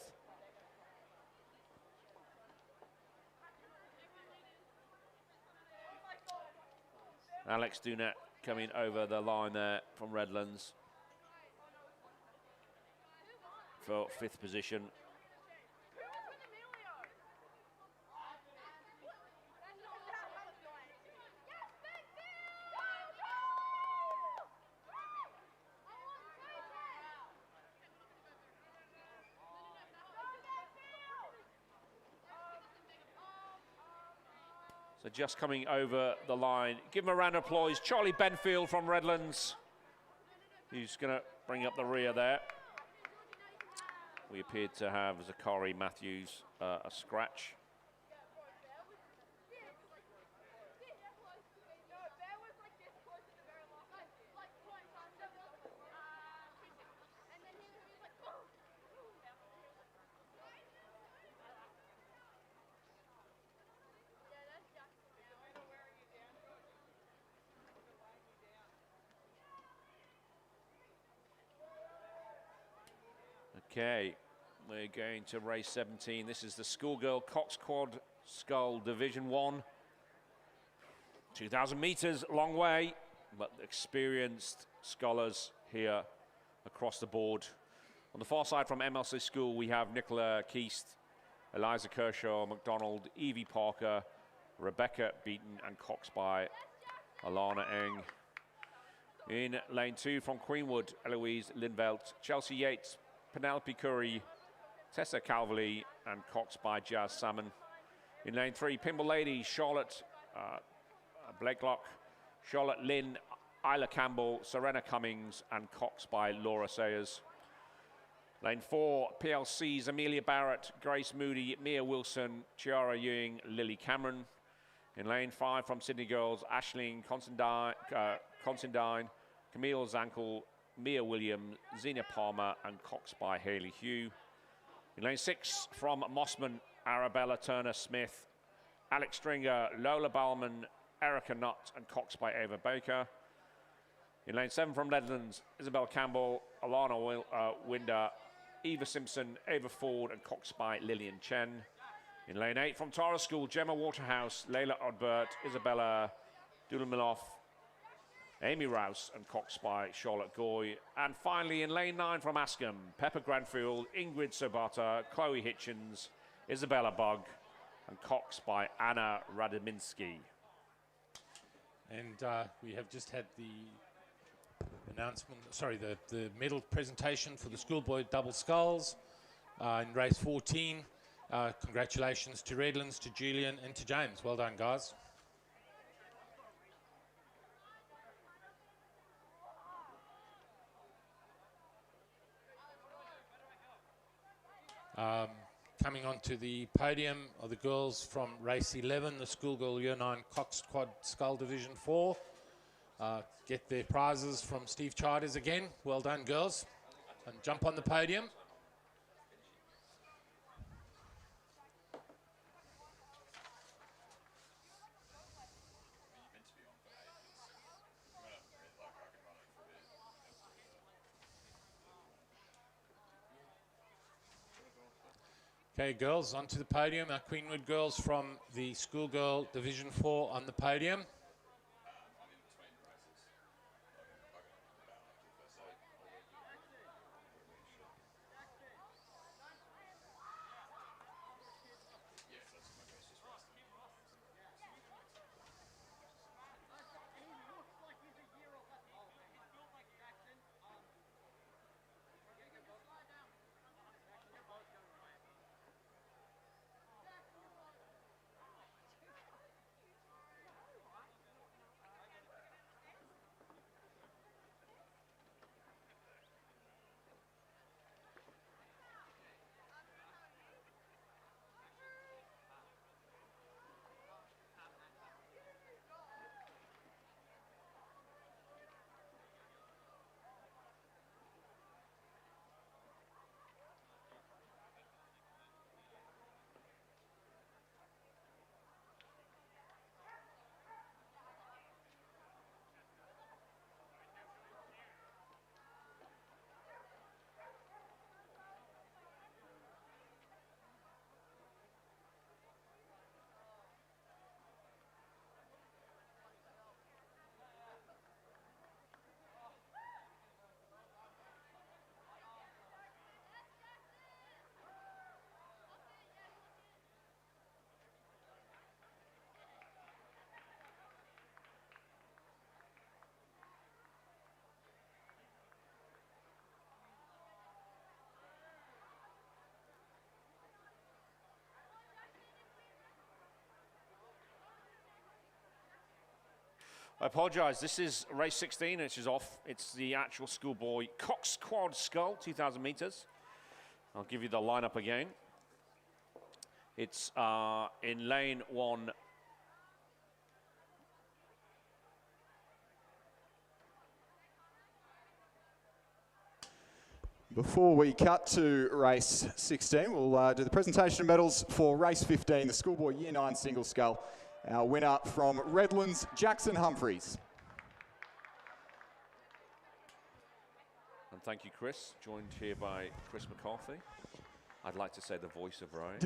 Speaker 1: Alex Dunnett coming over the line there from Redlands for 5th position. So just coming over the line. Give him a round of applause. Charlie Benfield from Redlands, who's going to bring up the rear there. We appeared to have Zachary Matthews a scratch. Okay, we're going to race 17. This is the schoolgirl Coxed Quad Scull Division 1. 2,000 meters, long way, but experienced scullers here across the board. On the far side from MLC School, we have Nicola Keast, Eliza Kershaw, McDonald, Evie Parker, Rebecca Beaton, and Cox by Alana Eng. In lane 2 from Queenwood, Eloise Lindvelt, Chelsea Yates, Penelope Curry, Tessa Calverley, and Cox by Jazz Salmon. In lane 3, Pimble Lady, Charlotte Blakelock, Charlotte Lynn, Isla Campbell, Serena Cummings, and Cox by Laura Sayers. Lane 4, PLC's Amelia Barrett, Grace Moody, Mia Wilson, Chiara Ewing, Lily Cameron. In lane 5 from Sydney Girls, Aisling Considine, Camille Zankel, Mia Williams, Zena Palmer, and Cox by Hayley Hugh. In lane 6 from Mossman, Arabella Turner-Smith, Alex Stringer, Lola Ballman, Erica Nutt, and Cox by Ava Baker. In lane 7 from Redlands, Isabel Campbell, Alana Winder, Eva Simpson, Ava Ford, and Coxed by Lillian Chen. In lane 8 from Tara School, Gemma Waterhouse, Layla Odbert, Isabella Dulmiloff, Amy Rouse, and Coxed by Charlotte Goy. And finally in lane 9 from Askham, Pepper Granfield, Ingrid Sobata, Chloe Hitchens, Isabella Bug, and Coxed by Anna Radominski.
Speaker 3: And we have just had the announcement, sorry, the medal presentation for the schoolboy double sculls in race 14. Congratulations to Redlands, to Julian, and to James. Well done, guys. Coming onto the podium are the girls from race 11, the schoolgirl year 9 Coxed Quad Scull Division 4. Get their prizes from Steve Charters again. Well done, girls. And jump on the podium. Okay, girls, onto the podium. Our Queenwood girls from the schoolgirl Division 4 on the podium.
Speaker 1: I apologise, this is race 16, which is off. It's the actual schoolboy Coxed Quad Scull, 2,000 metres. I'll give you the lineup again. It's in lane 1.
Speaker 4: Before we cut to race 16, we'll do the presentation of medals for race 15, the schoolboy year 9 single scull. Our winner from Redlands, Jackson Humphreys.
Speaker 1: And thank you, Chris. Joined here by Chris McCarthy. I'd like to say the voice of Ryan.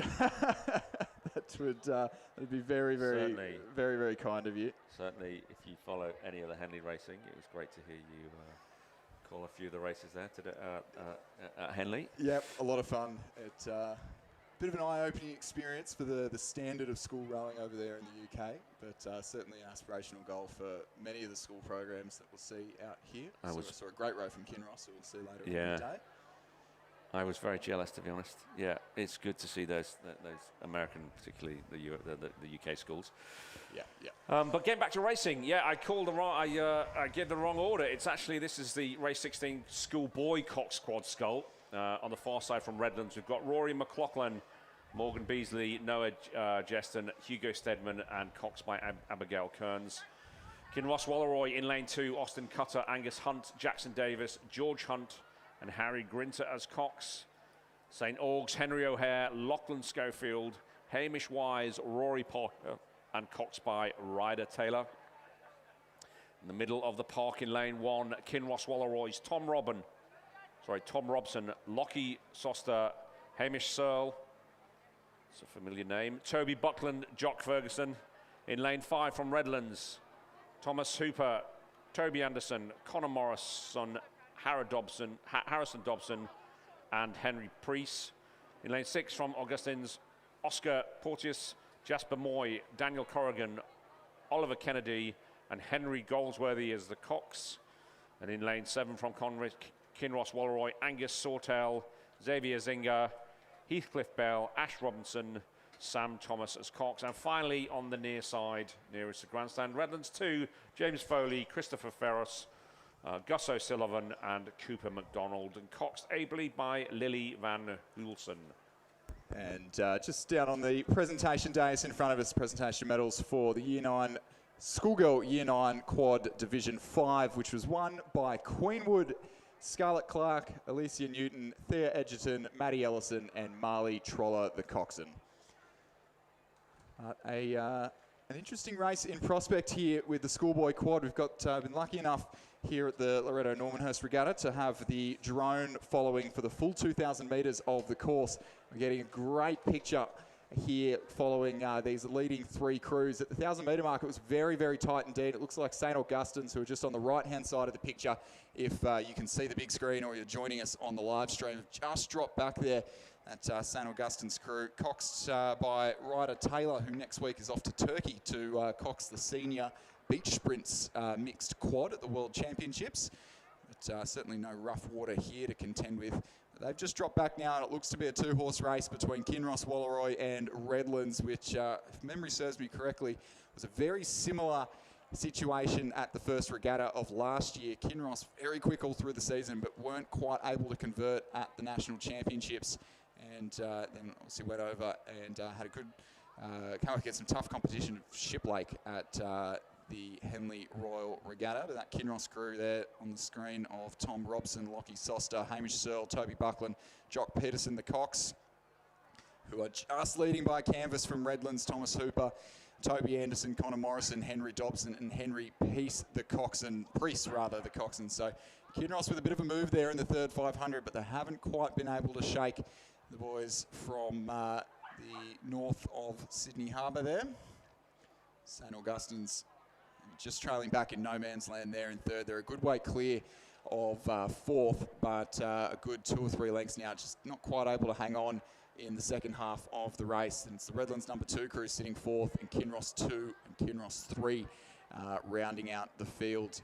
Speaker 4: That'd be very,
Speaker 1: Certainly.
Speaker 4: very, very kind of you.
Speaker 1: Certainly, if you follow any of the Henley racing, it was great to hear you call a few of the races there today at Henley.
Speaker 4: Yep, a lot of fun. It's a bit of an eye-opening experience for the standard of school rowing over there in the UK, but certainly an aspirational goal for many of the school programs that we'll see out here. I saw a great row from Kinross, who we'll see later on in the day.
Speaker 1: I was very jealous, to be honest. Yeah, it's good to see those American, particularly the UK schools.
Speaker 4: Yeah.
Speaker 1: But getting back to racing, I called the wrong. I gave the wrong order. It's actually this is the race 16 schoolboy Coxed Quad Scull. On the far side from Redlands, we've got Rory McLaughlin, Morgan Beasley, Noah Jeston, Hugo Stedman, and Coxed by Abigail Kearns. Kinross Walleroy in lane 2, Austin Cutter, Angus Hunt, Jackson Davis, George Hunt, and Harry Grinter as Cox. St. Augs, Henry O'Hare, Lachlan Schofield, Hamish Wise, Rory Parker, and Coxed by Ryder Taylor. In the middle of the park in lane 1, Kinross Walleroy's Tom Robin, Tom Robson, Lockie Soster, Hamish Searle, it's a familiar name, Toby Buckland, Jock Ferguson. In lane 5 from Redlands, Thomas Hooper, Toby Anderson, Connor Morrison, Harrison Dobson, and Henry Priest. In lane 6 from Augustins, Oscar Porteous, Jasper Moy, Daniel Corrigan, Oliver Kennedy, and Henry Goldsworthy as the Cox. And in lane 7 from Kinross Walleroy, Angus Sawtell, Xavier Zinger, Heathcliff Bell, Ash Robinson, Sam Thomas as Cox. And finally on the near side, nearest the grandstand, Redlands 2, James Foley, Christopher Ferris, Gus O'Sullivan and Cooper McDonald, and Coxed ably by Lily Van Hulsen.
Speaker 4: And just down on the presentation dais in front of us, presentation medals for the Year 9 Schoolgirl Year 9 Quad Division 5, which was won by Queenwood, Scarlett Clark, Alicia Newton, Thea Edgerton, Maddie Ellison and Marley Troller the Coxswain. An interesting race in prospect here with the schoolboy quad. We've got been lucky enough here at the Loreto Normanhurst Regatta to have the drone following for the full 2,000 metres of the course. We're getting a great picture here following these leading 3 crews. At the 1,000 metre mark, it was very, very tight indeed. It looks like St Augustins, who are just on the right-hand side of the picture, if you can see the big screen or you're joining us on the live stream, just dropped back there. At St Augustine's crew, coxed by Ryder Taylor, who next week is off to Turkey to cox the senior beach sprints mixed quad at the World Championships. But certainly no rough water here to contend with. They've just dropped back now, and it looks to be a 2-horse race between Kinross Walleroy and Redlands, which, if memory serves me correctly, was a very similar situation at the first regatta of last year. Kinross very quick all through the season, but weren't quite able to convert at the National Championships. And then obviously went over and had a good, came up against some tough competition of Shiplake at the Henley Royal Regatta. But that Kinross crew there on the screen of Tom Robson, Lockie Soster, Hamish Searle, Toby Buckland, Jock Peterson, the Cox, who are just leading by canvas from Redlands, Thomas Hooper, Toby Anderson, Connor Morrison, Henry Dobson and Henry Priest, the Coxswain. So Kinross with a bit of a move there in the third 500, but they haven't quite been able to shake the boys from the north of Sydney Harbour there. St Augustine's just trailing back in no man's land there in third. They're a good way clear of fourth, but a good 2 or 3 lengths now, just not quite able to hang on in the second half of the race. And it's the Redlands number 2 crew sitting fourth, and Kinross 2 and Kinross 3 rounding out the field.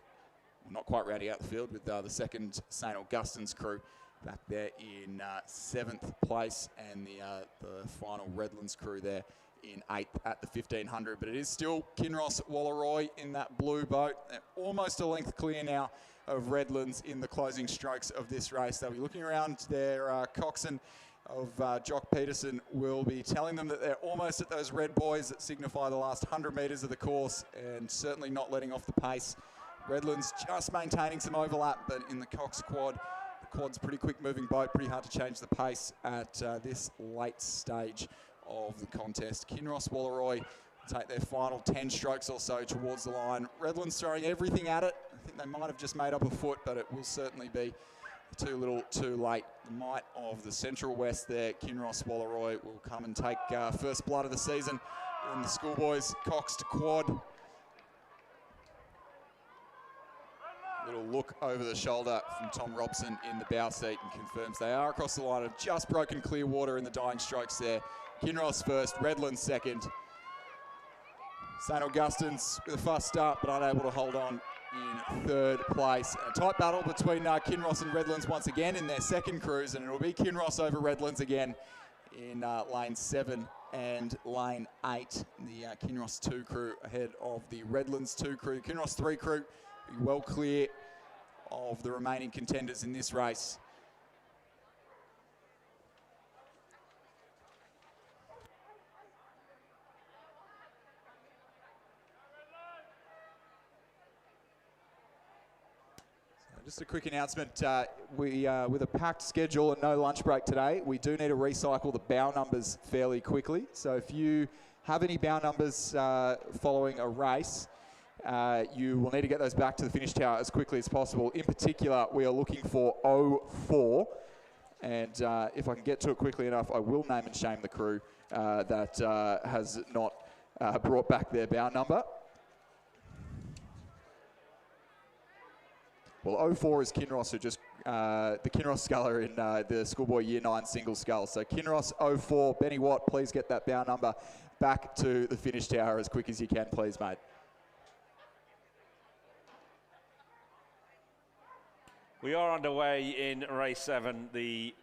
Speaker 4: Well, not quite rounding out the field with the second St Augustine's crew back there in 7th place, and the final Redlands crew there in 8th at the 1,500. But it is still Kinross Walleroy in that blue boat. They're almost a length clear now of Redlands in the closing strokes of this race. They'll be looking around their coxswain of Jock Peterson will be telling them that they're almost at those red buoys that signify the last 100 metres of the course, and certainly not letting off the pace. Redlands just maintaining some overlap, but in the Cox quad, the quad's a pretty quick moving boat, pretty hard to change the pace at this late stage of the contest. Kinross Walleroy take their final 10 strokes or so towards the line. Redlands throwing everything at it. I think they might have just made up a foot, but it will certainly be too little too late. The might of the Central West there, Kinross Walleroy, will come and take first blood of the season in the schoolboys Coxed quad. Little look over the shoulder from Tom Robson in the bow seat and confirms they are across the line. Of just broken clear water in the dying strokes there. Kinross first, Redlands second. St Augustine's with a fast start but unable to hold on in third place. A tight battle between Kinross and Redlands once again in their second cruise, and it'll be Kinross over Redlands again in lane 7 and lane 8. The Kinross 2 crew ahead of the Redlands 2 crew. Kinross 3 crew be well clear of the remaining contenders in this race. Just a quick announcement, with a packed schedule and no lunch break today, we do need to recycle the bow numbers fairly quickly. So if you have any bow numbers following a race, you will need to get those back to the finish tower as quickly as possible. In particular, we are looking for 04. And if I can get to it quickly enough, I will name and shame the crew that has not brought back their bow number. Well, 04 is Kinross, who just the Kinross sculler in the schoolboy year 9 single scull. So Kinross 04, Benny Watt, please get that bow number back to the finish tower as quick as you can, please, mate.
Speaker 1: We are underway in race 7, the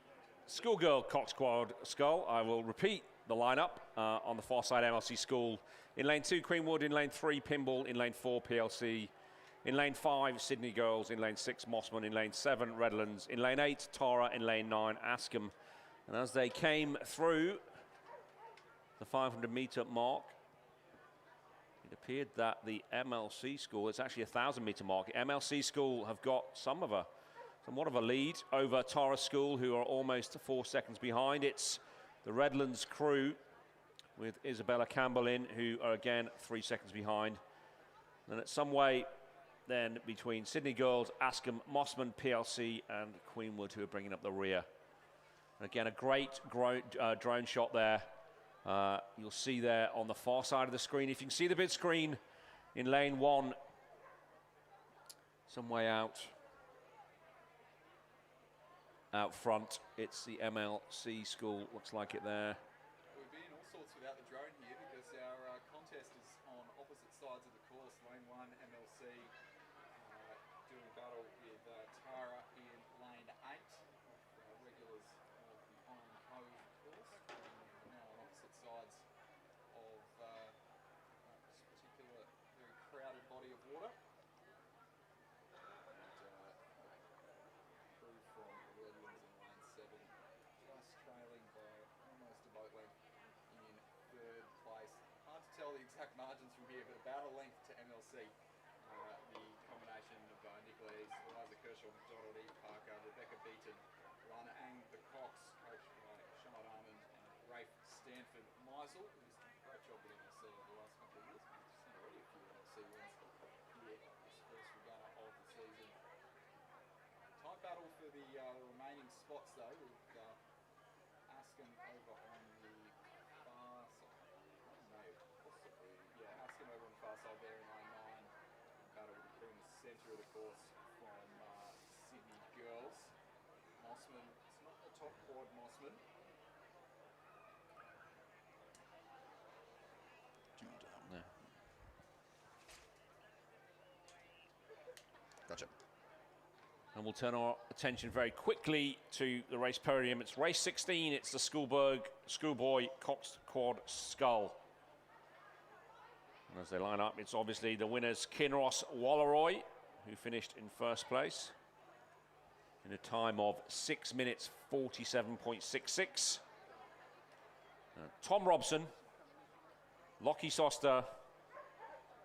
Speaker 1: schoolgirl Coxed quad scull. I will repeat the lineup on the far side. MLC School in lane 2, Queenwood in lane 3, Pinball in lane 4, PLC in lane 5, Sydney Girls in lane 6, Mossman in lane 7, Redlands in lane 8, Tara in lane 9, Askham. And as they came through the 500-metre mark, it appeared that the MLC School, it's actually a 1,000-metre mark, MLC School have got somewhat of a lead over Tara School, who are almost 4 seconds behind. It's the Redlands crew with Isabella Campbell in, who are again 3 seconds behind. And it's some way then between Sydney Girls, Askham, Mossman, PLC, and Queenwood, who are bringing up the rear. And again, a great drone shot there. You'll see there on the far side of the screen. If you can see the bid screen in lane 1, some way out front, it's the MLC School, looks like it there.
Speaker 5: We've been all sorts without the drone here because our contest is on opposite sides of the course. Lane 1, MLC doing battle with Tara in lane 8, regulars behind Cove, of course. Now on opposite sides of this particular very crowded body of water. Tell the exact margins from here, but about a length to MLC. The combination of Nicholas, Eliza Kershaw, McDonald, Eve Parker, Rebecca Beaton, Lana Ang, the Cox, coached by Shamad Armand, and Rafe Stanford Meisel, who's done a great job with MLC over the last couple of years. We've seen already a few MLC wins here at this first regatta of the season. Tight battle for the remaining spots though, with Askham over on the far side. Askham over on the far side there in lane 9. Battle with the crew in the centre of the course from Sydney Girls. Mossman, it's not the top quad Mossman.
Speaker 1: No.
Speaker 4: Gotcha.
Speaker 1: And we'll turn our attention very quickly to the race podium. It's race 16, it's the schoolboy Coxed quad scull. And as they line up, it's obviously the winners Kinross Walleroy, who finished in first place in a time of 6 minutes 47.66. Tom Robson, Lockie Soster,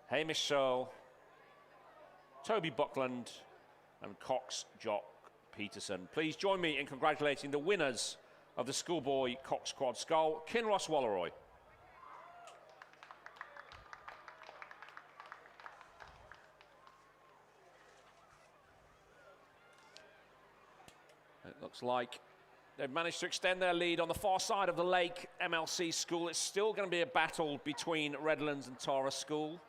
Speaker 1: Hamish Searle, Toby Buckland, and Cox Jock Peterson. Please join me in congratulating the winners of the schoolboy Coxed quad scull, Kinross Walleroy. It looks like they've managed to extend their lead on the far side of the lake. MLC School, it's still going to be a battle between Redlands and Tara School.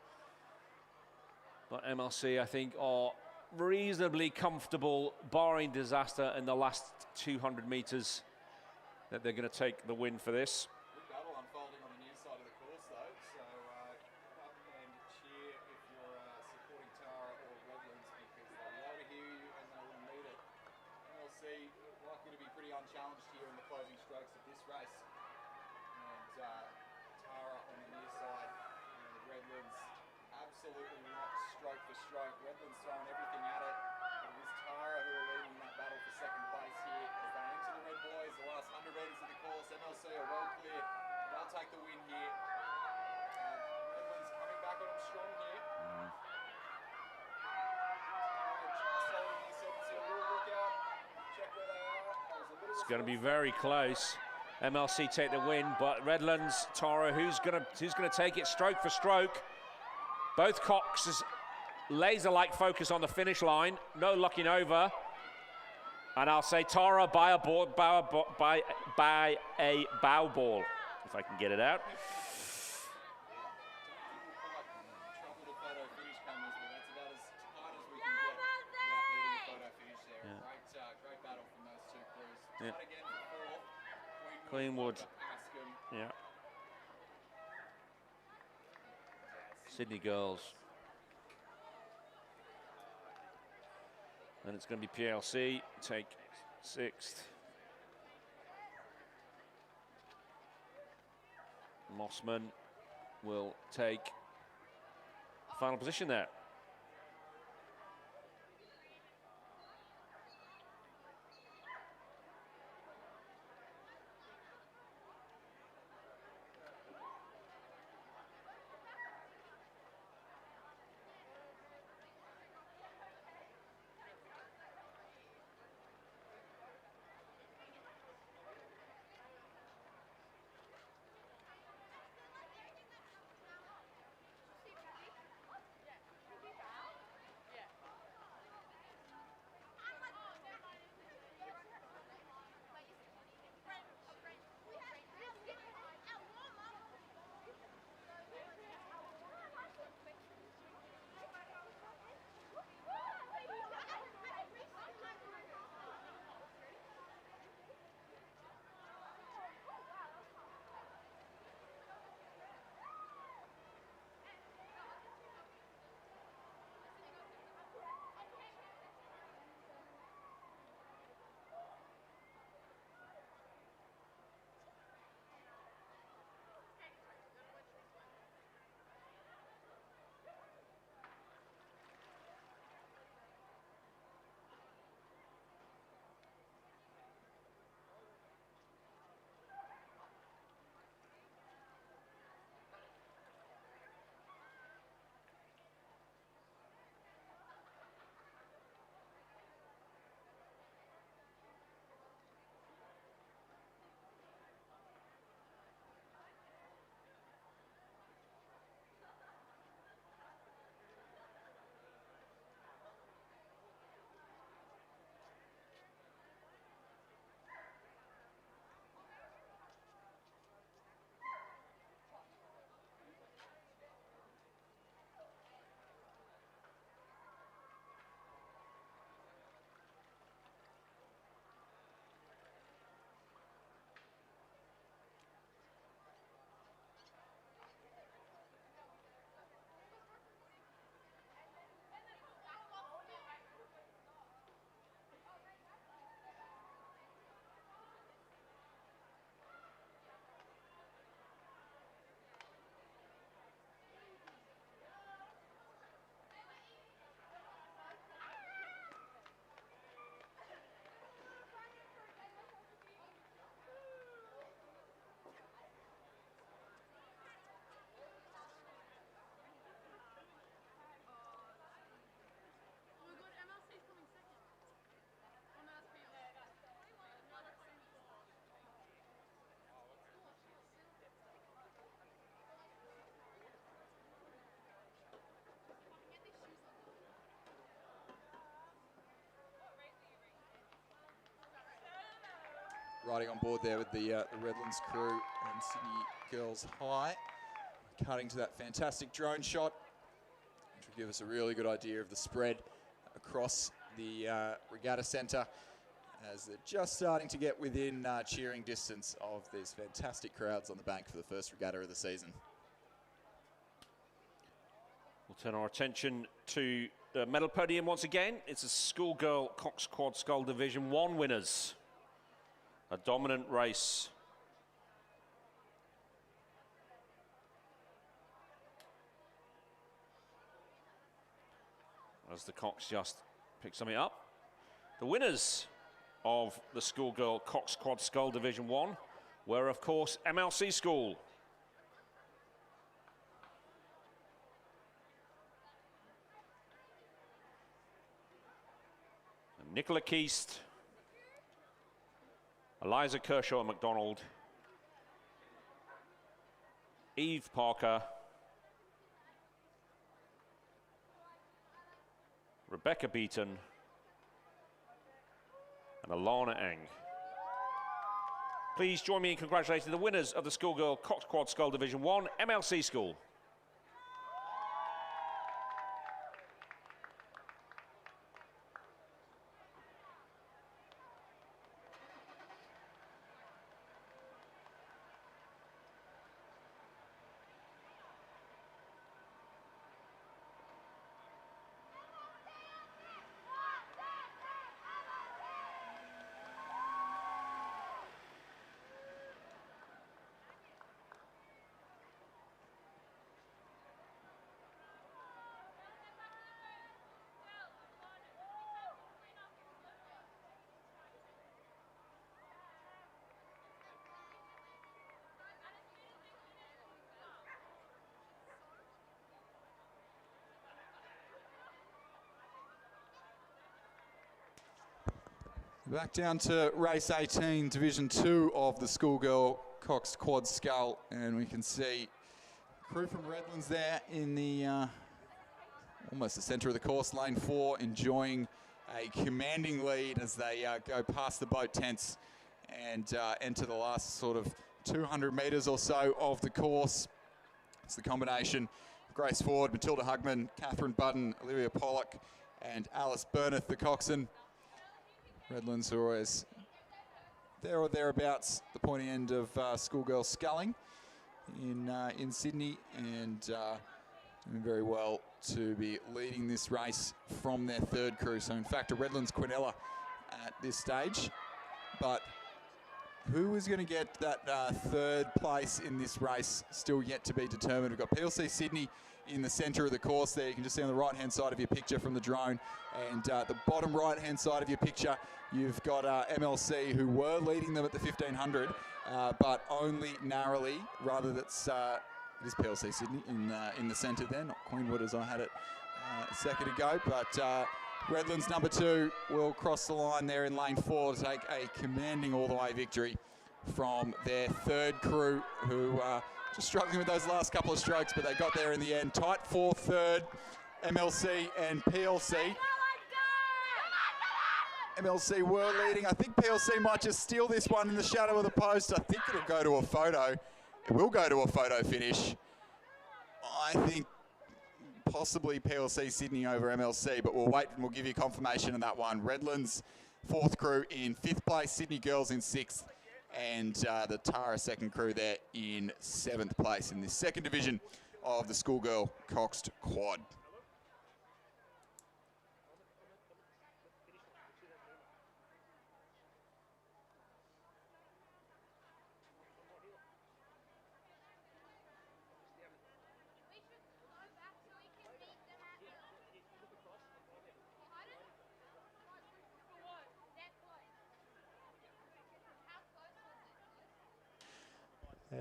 Speaker 1: But MLC, I think, are reasonably comfortable, barring disaster in the last 200 metres, that they're going to take the win for this.
Speaker 5: Good battle unfolding on the near side of the course though, so come up and cheer if you're supporting Tara or Redlands, because they'll be able to hear you and they will need it. MLC likely to be pretty unchallenged here in the closing strokes of this race. And Tara on the near side, and Redlands absolutely locked stroke for stroke. Redlands throwing everything at it. But it is Tara who are leading that battle for second place here. As they enter the red boys, the last 100 metres of the course, MLC are well clear. They'll take the win here. Redlands coming back on them strong here.
Speaker 1: It's going to be very close. MLC take the win, but Redlands, Tara, who's going to take it stroke for stroke? Both Coxes laser-like focus on the finish line, no looking over. And I'll say Tara by a bow ball, if I can get it out.
Speaker 5: Trouble the photo finish cameras, but that's about as tight as we can get without needing a photo finish there.
Speaker 1: Yeah.
Speaker 5: Great battle from those two crews.
Speaker 1: Yeah.
Speaker 5: Tight again for fourth.
Speaker 1: Queenwood.
Speaker 5: Askham.
Speaker 1: Yeah. Sydney girls. Then it's going to be PLC, take 6th. Mossman will take the final position there.
Speaker 4: Riding on board there with the Redlands crew and Sydney Girls High. Cutting to that fantastic drone shot, which will give us a really good idea of the spread across the regatta centre as they're just starting to get within cheering distance of these fantastic crowds on the bank for the first regatta of the season.
Speaker 1: We'll turn our attention to the medal podium once again. It's a schoolgirl Cox Quad Scull Division 1 winners. A dominant race. As the Cox just pick something up. The winners of the schoolgirl Cox Quad Scull Division 1 were, of course, MLC School. And Nicola Keast, Eliza Kershaw McDonald, Eve Parker, Rebecca Beaton, and Alana Eng. Please join me in congratulating the winners of the Schoolgirl Coxed Quad Scull Division 1 MLC School.
Speaker 4: Back down to race 18, Division 2 of the Schoolgirl Coxed Quad Scull, and we can see crew from Redlands there in the almost the centre of the course, lane 4, enjoying a commanding lead as they go past the boat tents and enter the last sort of 200 metres or so of the course. It's the combination Grace Ford, Matilda Hugman, Catherine Budden, Olivia Pollock, and Alice Burneth, the coxswain. Redlands are always there or thereabouts, the pointy end of schoolgirl sculling in Sydney, and doing very well to be leading this race from their third crew. So in fact, a Redlands Quinella at this stage, but who is going to get that third place in this race still yet to be determined. We've got PLC Sydney in the centre of the course there. You can just see on the right-hand side of your picture from the drone, and the bottom right-hand side of your picture, you've got MLC, who were leading them at the 1500, but only narrowly. Rather, that's it is PLC Sydney in the centre there, not Queenwood as I had it a second ago. But Redlands number 2 will cross the line there in lane 4 to take a commanding all-the-way victory from their third crew, who just struggling with those last couple of strokes, but they got there in the end. Tight fourth, third, MLC and PLC. MLC were leading. I think PLC might just steal this one in the shadow of the post. I think it'll go to a photo. It will go to a photo finish. I think possibly PLC Sydney over MLC, but we'll wait and we'll give you confirmation on that one. Redlands, fourth crew in 5th place, Sydney Girls in 6th, and the Tara second crew there in 7th place in this second division of the Schoolgirl Coxed Quad.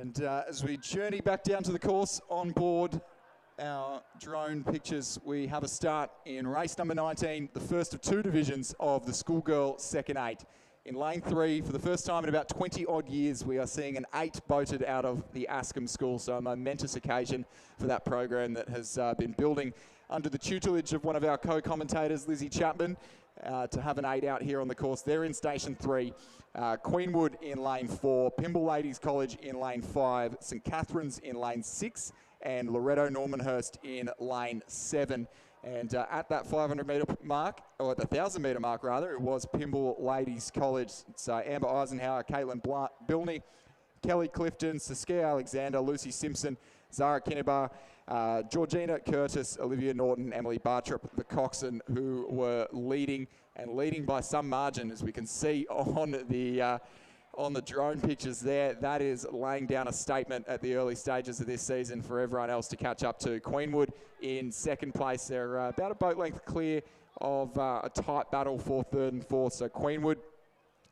Speaker 4: And as we journey back down to the course on board our drone pictures, we have a start in race number 19, the first of 2 divisions of the Schoolgirl Second 8. In lane 3, for the first time in about 20 odd years, we are seeing an 8 boated out of the Ascombe School. So a momentous occasion for that program that has been building under the tutelage of one of our co-commentators, Lizzie Chapman, to have an 8 out here on the course. They're in station 3. Queenwood in lane 4, Pymble Ladies College in lane 5, St Catherine's in lane 6, and Loreto Normanhurst in lane 7. And at that 500 metre mark, or at the 1,000 metre mark rather, it was Pymble Ladies College. It's Amber Eisenhower, Caitlin Bilney, Kelly Clifton, Saskia Alexander, Lucy Simpson, Zara Kinnibar, Georgina Curtis, Olivia Norton, Emily Bartrup, the coxswain, who were leading, and leading by some margin, as we can see on the drone pictures there. That is laying down a statement at the early stages of this season for everyone else to catch up to. Queenwood in second place. They're about a boat length clear of a tight battle for third and fourth. So Queenwood,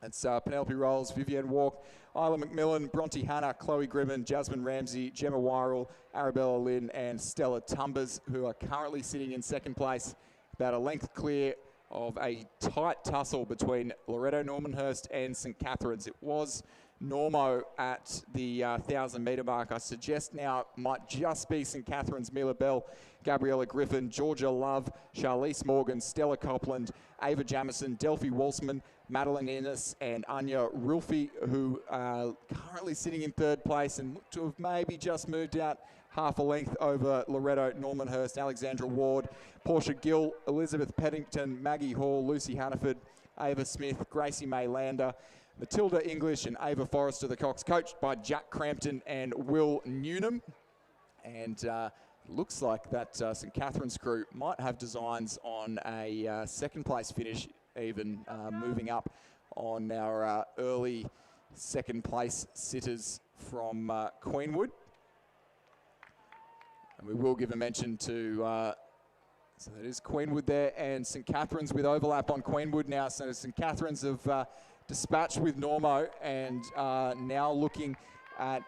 Speaker 4: it's Penelope Rolls, Vivienne Walk, Isla McMillan, Bronte Hanna, Chloe Grimman, Jasmine Ramsey, Gemma Wirral, Arabella Lynn, and Stella Tumbers, who are currently sitting in second place, about a length clear of a tight tussle between Loreto Normanhurst and St Catherine's. It was Normo at the 1,000-metre mark. I suggest now might just be St Catherine's, Mila Bell, Gabriella Griffin, Georgia Love, Charlize Morgan, Stella Copland, Ava Jamison, Delphi Walsman, Madeline Innes and Anya Rulfi, who are currently sitting in third place and look to have maybe just moved out half a length over Loreto, Normanhurst, Alexandra Ward, Portia Gill, Elizabeth Peddington, Maggie Hall, Lucy Hannaford, Ava Smith, Gracie May Lander, Matilda English and Ava Forrester, the Cox, coached by Jack Crampton and Will Newnham. And looks like that St Catherine's crew might have designs on a second place finish, even moving up on our early second place sitters from Queenwood. And we will give a mention to, so that is Queenwood there, and St Catherine's with overlap on Queenwood now. So St Catherine's have dispatched with Normo and now looking at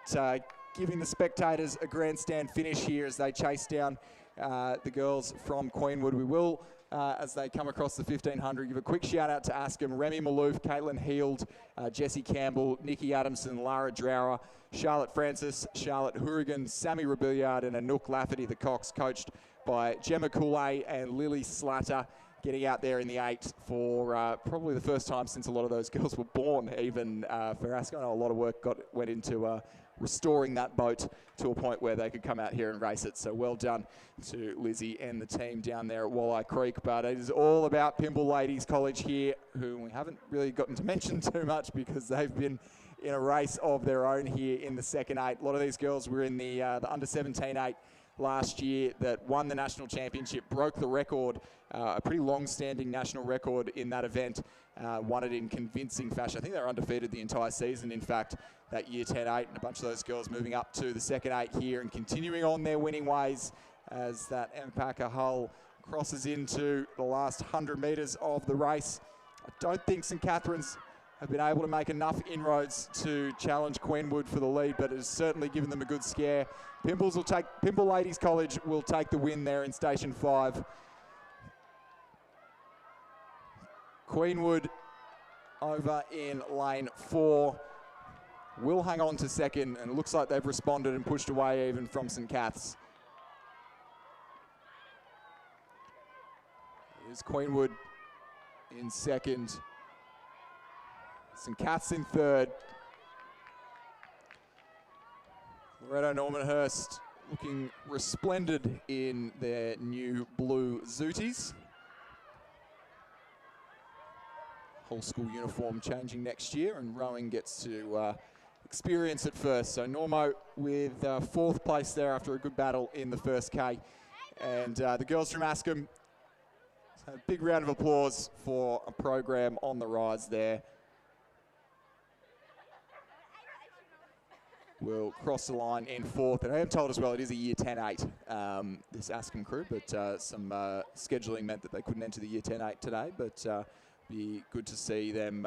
Speaker 4: giving the spectators a grandstand finish here as they chase down the girls from Queenwood. We will, as they come across the 1500, give a quick shout out to Askham, Remy Malouf, Caitlin Heald, Jessie Campbell, Nikki Adamson, Lara Drower, Charlotte Francis, Charlotte Hourigan, Sammy Rebillard and Anouk Lafferty, the Cox, coached by Gemma Coulay and Lily Slatter, getting out there in the 8 for probably the first time since a lot of those girls were born, even for Askham. I know a lot of work went into restoring that boat to a point where they could come out here and race it. So well done to Lizzie and the team down there at Walleye Creek. But it is all about Pymble Ladies College here, who we haven't really gotten to mention too much because they've been in a race of their own here in the second 8. A lot of these girls were in the under-17 8 last year that won the national championship, broke the record, a pretty long-standing national record in that event, won it in convincing fashion. I think they were undefeated the entire season, in fact, that year 10-8, and a bunch of those girls moving up to the second 8 here and continuing on their winning ways as that Mpaka Hull crosses into the last 100 metres of the race. I don't think St Catherine's have been able to make enough inroads to challenge Queenwood for the lead, but it has certainly given them a good scare. Pymble Ladies College will take the win there in Station 5. Queenwood over in lane 4 will hang on to second, and it looks like they've responded and pushed away even from St Cath's. Here's Queenwood in second. St Cath's in third. Loreto Normanhurst looking resplendent in their new blue zooties. Whole school uniform changing next year, and rowing gets to experience it first. So Normo with 4th place there after a good battle in the first K. And the girls from Askham, so a big round of applause for a program on the rise there. Will cross the line in 4th. And I am told as well it is a year 10-8, this Askham crew, but some scheduling meant that they couldn't enter the year 10-8 today, but be good to see them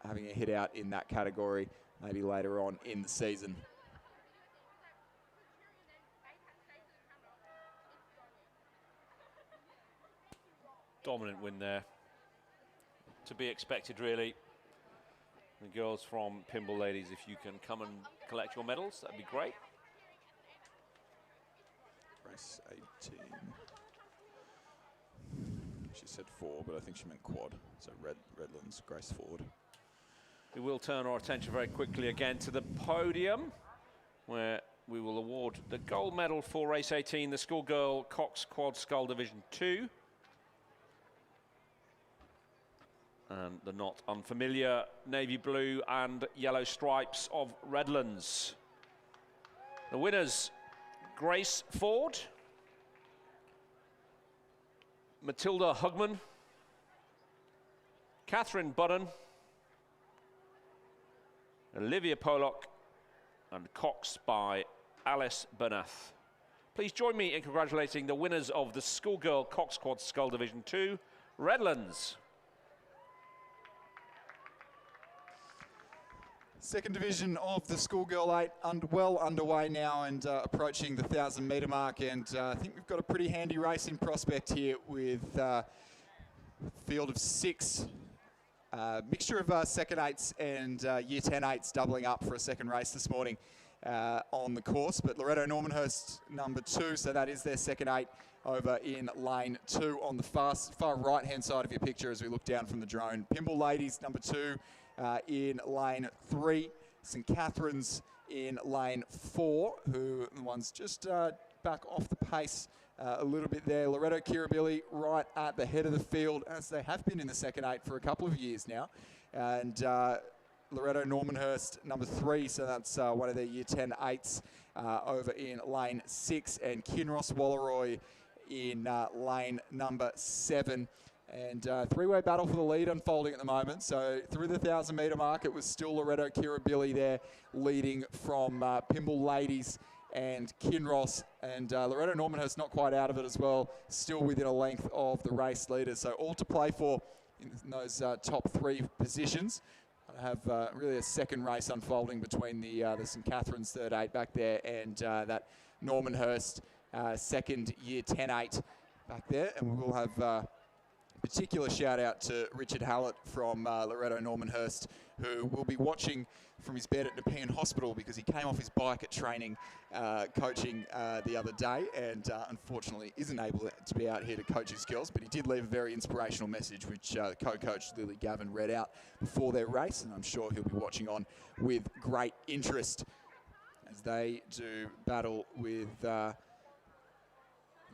Speaker 4: having a hit out in that category maybe later on in the season.
Speaker 1: Dominant win there. To be expected, really. The girls from Pymble Ladies, if you can come and collect your medals, that'd be great.
Speaker 4: Race 18. She said 4, but I think she meant quad. So Redlands, Grace Ford.
Speaker 1: We will turn our attention very quickly again to the podium, where we will award the gold medal for race 18, the schoolgirl Cox Quad Scull Division 2. And the not unfamiliar navy blue and yellow stripes of Redlands. The winners, Grace Ford, Matilda Hugman, Catherine Budden, Olivia Pollock, and Cox by Alice Bernath. Please join me in congratulating the winners of the schoolgirl Cox Quad Scull Division 2, Redlands.
Speaker 4: Second division of the schoolgirl 8 well underway now and approaching the 1,000-metre mark, and I think we've got a pretty handy race in prospect here with a field of 6 Mixture of second eights and year 10 eights doubling up for a second race this morning on the course. But Loreto Normanhurst number 2, so that is their second eight over in lane 2 on the far right hand side of your picture as we look down from the drone. Pimble Ladies number 2 in lane 3. St Catherine's in lane 4, who the one's just back off the pace a little bit there. Loreto Kirribilli right at the head of the field, as they have been in the second eight for a couple of years now. And Loreto Normanhurst number 3, so that's one of their year 10 eights over in lane 6. And Kinross Walleroy in lane number 7. And three-way battle for the lead unfolding at the moment. So through the 1,000-metre mark, it was still Loreto Kirribilli there leading from Pimble Ladies and Kinross, and Loreto Normanhurst not quite out of it as well, still within a length of the race leaders. So all to play for in those top 3 positions. I have really a second race unfolding between the St Catherine's third eight back there and that Normanhurst second year 10 eight back there. And we will have particular shout out to Richard Hallett from Loreto Normanhurst, who will be watching from his bed at Nepean Hospital because he came off his bike at training coaching the other day and unfortunately isn't able to be out here to coach his girls, but he did leave a very inspirational message which co-coach Lily Gavin read out before their race, and I'm sure he'll be watching on with great interest as they do battle with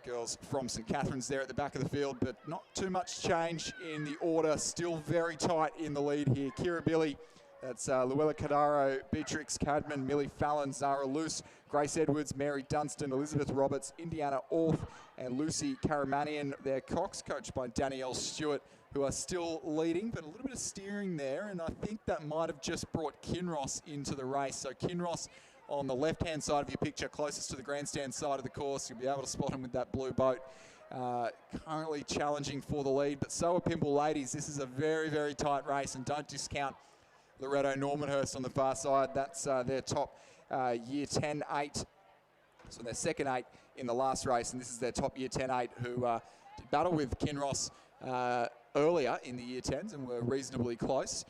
Speaker 4: girls from St Catherine's there at the back of the field, but not too much change in the order. Still very tight in the lead here. Kirribilli, that's Luella Cadaro, Beatrix Cadman, Millie Fallon, Zara Luce, Grace Edwards, Mary Dunstan, Elizabeth Roberts, Indiana Orth, and Lucy Karamanian. Their Coxed, coached by Danielle Stewart, who are still leading, but a little bit of steering there, and I think that might have just brought Kinross into the race. So Kinross on the left-hand side of your picture, closest to the grandstand side of the course. You'll be able to spot him with that blue boat. Currently challenging for the lead, but so are Pimble Ladies. This is a very, very tight race, and don't discount Loreto Normanhurst on the far side. That's their top year 10 eight. So their second eight in the last race, and this is their top year 10 eight who did battle with Kinross earlier in the year 10s and were reasonably close.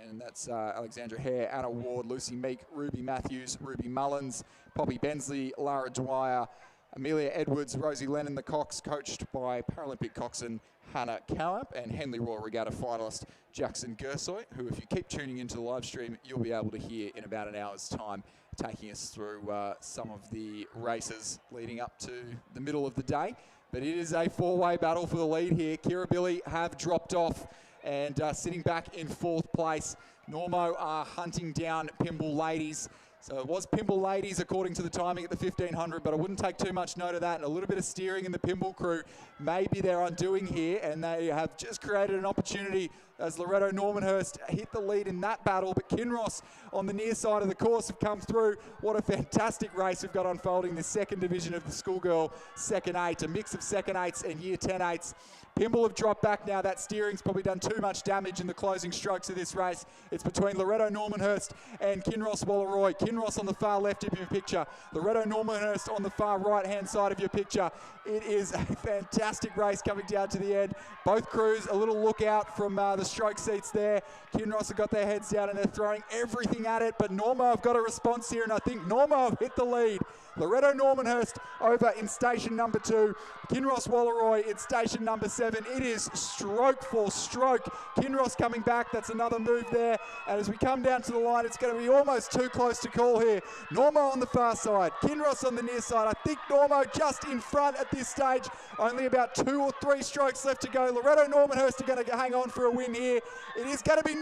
Speaker 4: And that's Alexandra Hare, Anna Ward, Lucy Meek, Ruby Matthews, Ruby Mullins, Poppy Bensley, Lara Dwyer, Amelia Edwards, Rosie Lennon, the Cox, coached by Paralympic coxswain Hannah Cowap, and Henley Royal Regatta finalist Jackson Gersoy, who, if you keep tuning into the live stream, you'll be able to hear in about an hour's time, taking us through some of the races leading up to the middle of the day. But it is a 4-way battle for the lead here. Kirribilli have dropped off and sitting back in 4th place. Normo are hunting down Pimble Ladies. So it was Pimble Ladies according to the timing at the 1500, but I wouldn't take too much note of that. And a little bit of steering in the Pimble crew maybe they're undoing here, and they have just created an opportunity as Loreto Normanhurst hit the lead in that battle. But Kinross on the near side of the course have come through. What a fantastic race we've got unfolding, the second division of the schoolgirl second eight, a mix of second eights and year 10 eights. Pimble have dropped back now. That steering's probably done too much damage in the closing strokes of this race. It's between Loreto Normanhurst and Kinross Walleroy. Kinross on the far left of your picture. Loreto Normanhurst on the far right-hand side of your picture. It is a fantastic race coming down to the end. Both crews, a little lookout from the stroke seats there. Kinross have got their heads down and they're throwing everything at it, but Normo have got a response here, and I think Normo have hit the lead. Loreto Normanhurst over in station number 2. Kinross Walleroy in station number 7. It is stroke for stroke. Kinross coming back. That's another move there. And as we come down to the line, it's going to be almost too close to call here. Normo on the far side. Kinross on the near side. I think Normo just in front at this stage. Only about 2 or 3 strokes left to go. Loreto Normanhurst are going to hang on for a win here. It is going to be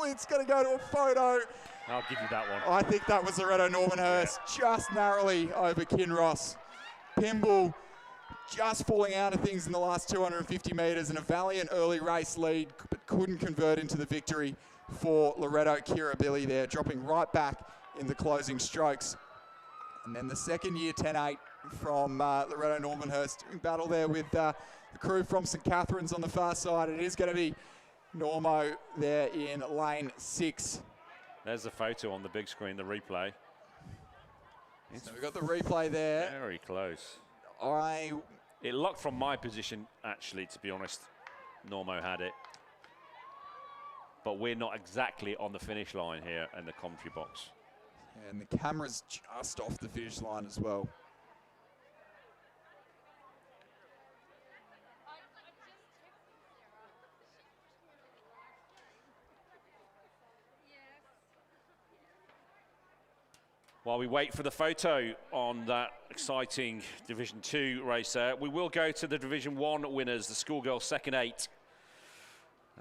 Speaker 4: it's going to go to a photo.
Speaker 1: I'll give you that one.
Speaker 4: I think that was Loreto Normanhurst just narrowly over Kinross. Pimble just falling out of things in the last 250 metres, and a valiant early race lead, but couldn't convert into the victory for Loreto Kirribilli there, dropping right back in the closing strokes. And then the second year 10-8 from Loreto Normanhurst in battle there with the crew from St Catherine's on the far side. It is going to be Normo there in lane 6.
Speaker 1: There's the photo on the big screen, the replay.
Speaker 4: So we've got the replay there.
Speaker 1: Very close.
Speaker 4: I
Speaker 1: It looked from my position, actually, to be honest. Normo had it. but we're not exactly on the finish line here in the commentary box.
Speaker 4: And the camera's just off the finish line as well.
Speaker 1: While we wait for the photo on that exciting Division 2 race there, we will go to the Division 1 winners, the schoolgirls second 8.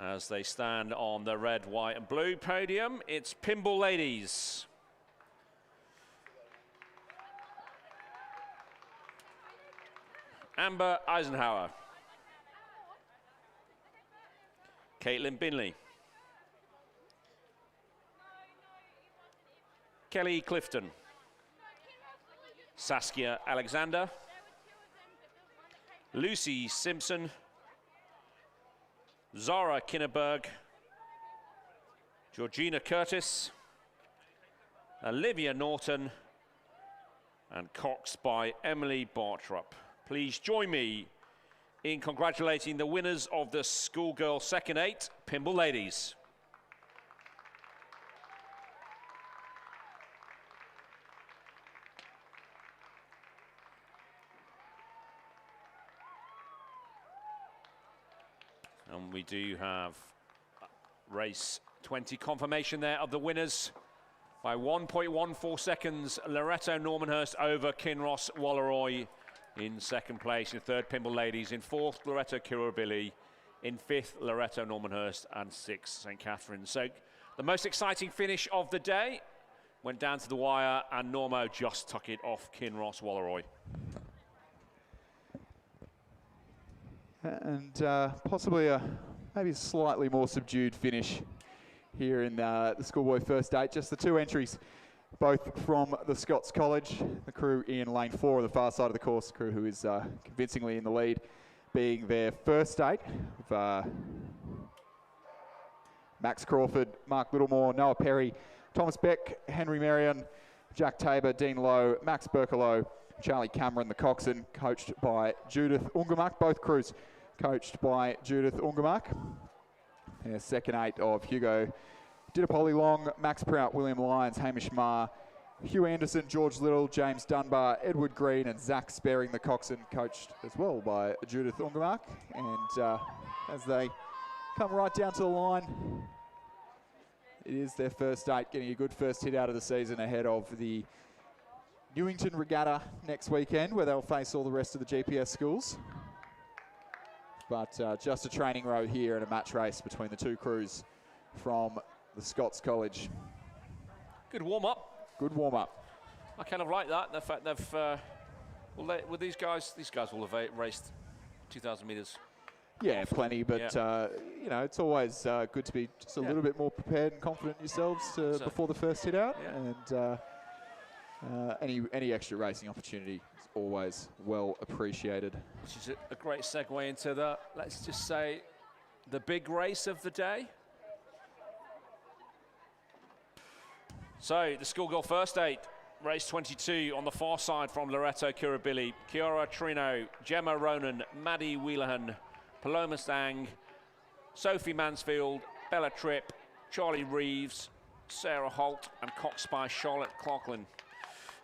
Speaker 1: As they stand on the red, white and blue podium, it's Pinball Ladies. Amber Eisenhower. Caitlin Binley. Kelly Clifton. Saskia Alexander. Lucy Simpson. Zara Kinneberg. Georgina Curtis. Olivia Norton. And Coxed by Emily Bartrup. Please join me in congratulating the winners of the schoolgirl second 8 Pinball Ladies. And we do have race 20 confirmation there of the winners by 1.14 seconds. Loreto Normanhurst over Kinross Walleroy in second place. In third, Pinball Ladies. In fourth, Loreto Kirribilli. In fifth, Loreto Normanhurst. And sixth, St. Catherine's. So the most exciting finish of the day went down to the wire, and Normo just took it off Kinross Walleroy.
Speaker 4: And possibly a maybe slightly more subdued finish here in the schoolboy first 8. Just the 2 entries, both from the Scots College. The crew in lane 4 on the far side of the course, the crew who is convincingly in the lead, being their first 8. With, Max Crawford, Mark Littlemore, Noah Perry, Thomas Beck, Henry Marion, Jack Tabor, Dean Lowe, Max Berkalow, Charlie Cameron, the coxswain, coached by Judith Ungermark. Both crews coached by Judith Ungermark. Yeah, second 8 of Hugo Didapoli Long, Max Prout, William Lyons, Hamish Marr, Hugh Anderson, George Little, James Dunbar, Edward Green and Zach Sparing, the coxswain, coached as well by Judith Ungermark. And as they come right down to the line, it is their first 8, getting a good first hit out of the season ahead of the Newington Regatta next weekend, where they'll face all the rest of the GPS schools. But just a training row here and a match race between the 2 crews from the Scots College.
Speaker 1: Good warm-up.
Speaker 4: Good warm-up.
Speaker 1: I kind of like that. The fact they've, well, these guys will have raced 2,000 metres.
Speaker 4: Yeah, plenty, but you know, it's always good to be just a little bit more prepared and confident in yourselves before the first hit out. Yeah. And any extra racing opportunity is always well appreciated.
Speaker 1: Which is a great segue into the, let's just say, the big race of the day. So the schoolgirl first 8, race 22 on the far side from Loreto Kirribilli. Kiara Trino, Gemma Ronan, Maddie Wheelahan, Paloma Stang, Sophie Mansfield, Bella Tripp, Charlie Reeves, Sarah Holt and Coxed by Charlotte Clarklin.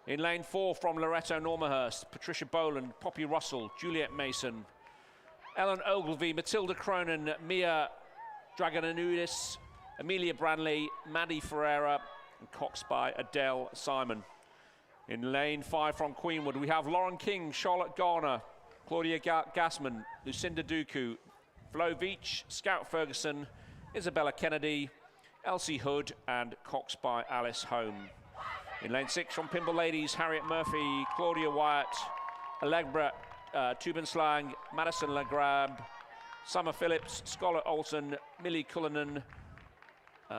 Speaker 1: In lane 4 from Loreto Normanhurst, Patricia Boland, Poppy Russell, Juliet Mason, Ellen Ogilvie, Matilda Cronin, Mia Dragonanudis, Amelia Branley, Maddie Ferreira, and Coxed by Adele Simon. In lane 5 from Queenwood, we have Lauren King, Charlotte Garner, Claudia Gassman, Lucinda Duku, Flo Veach, Scout Ferguson, Isabella Kennedy, Elsie Hood, and Coxed by Alice Home. In lane 6 from Pinball Ladies, Harriet Murphy, Claudia Wyatt, Allegra Tubenslang, Madison Lagrab, Summer Phillips, Scarlett Olsen, Millie Cullinan,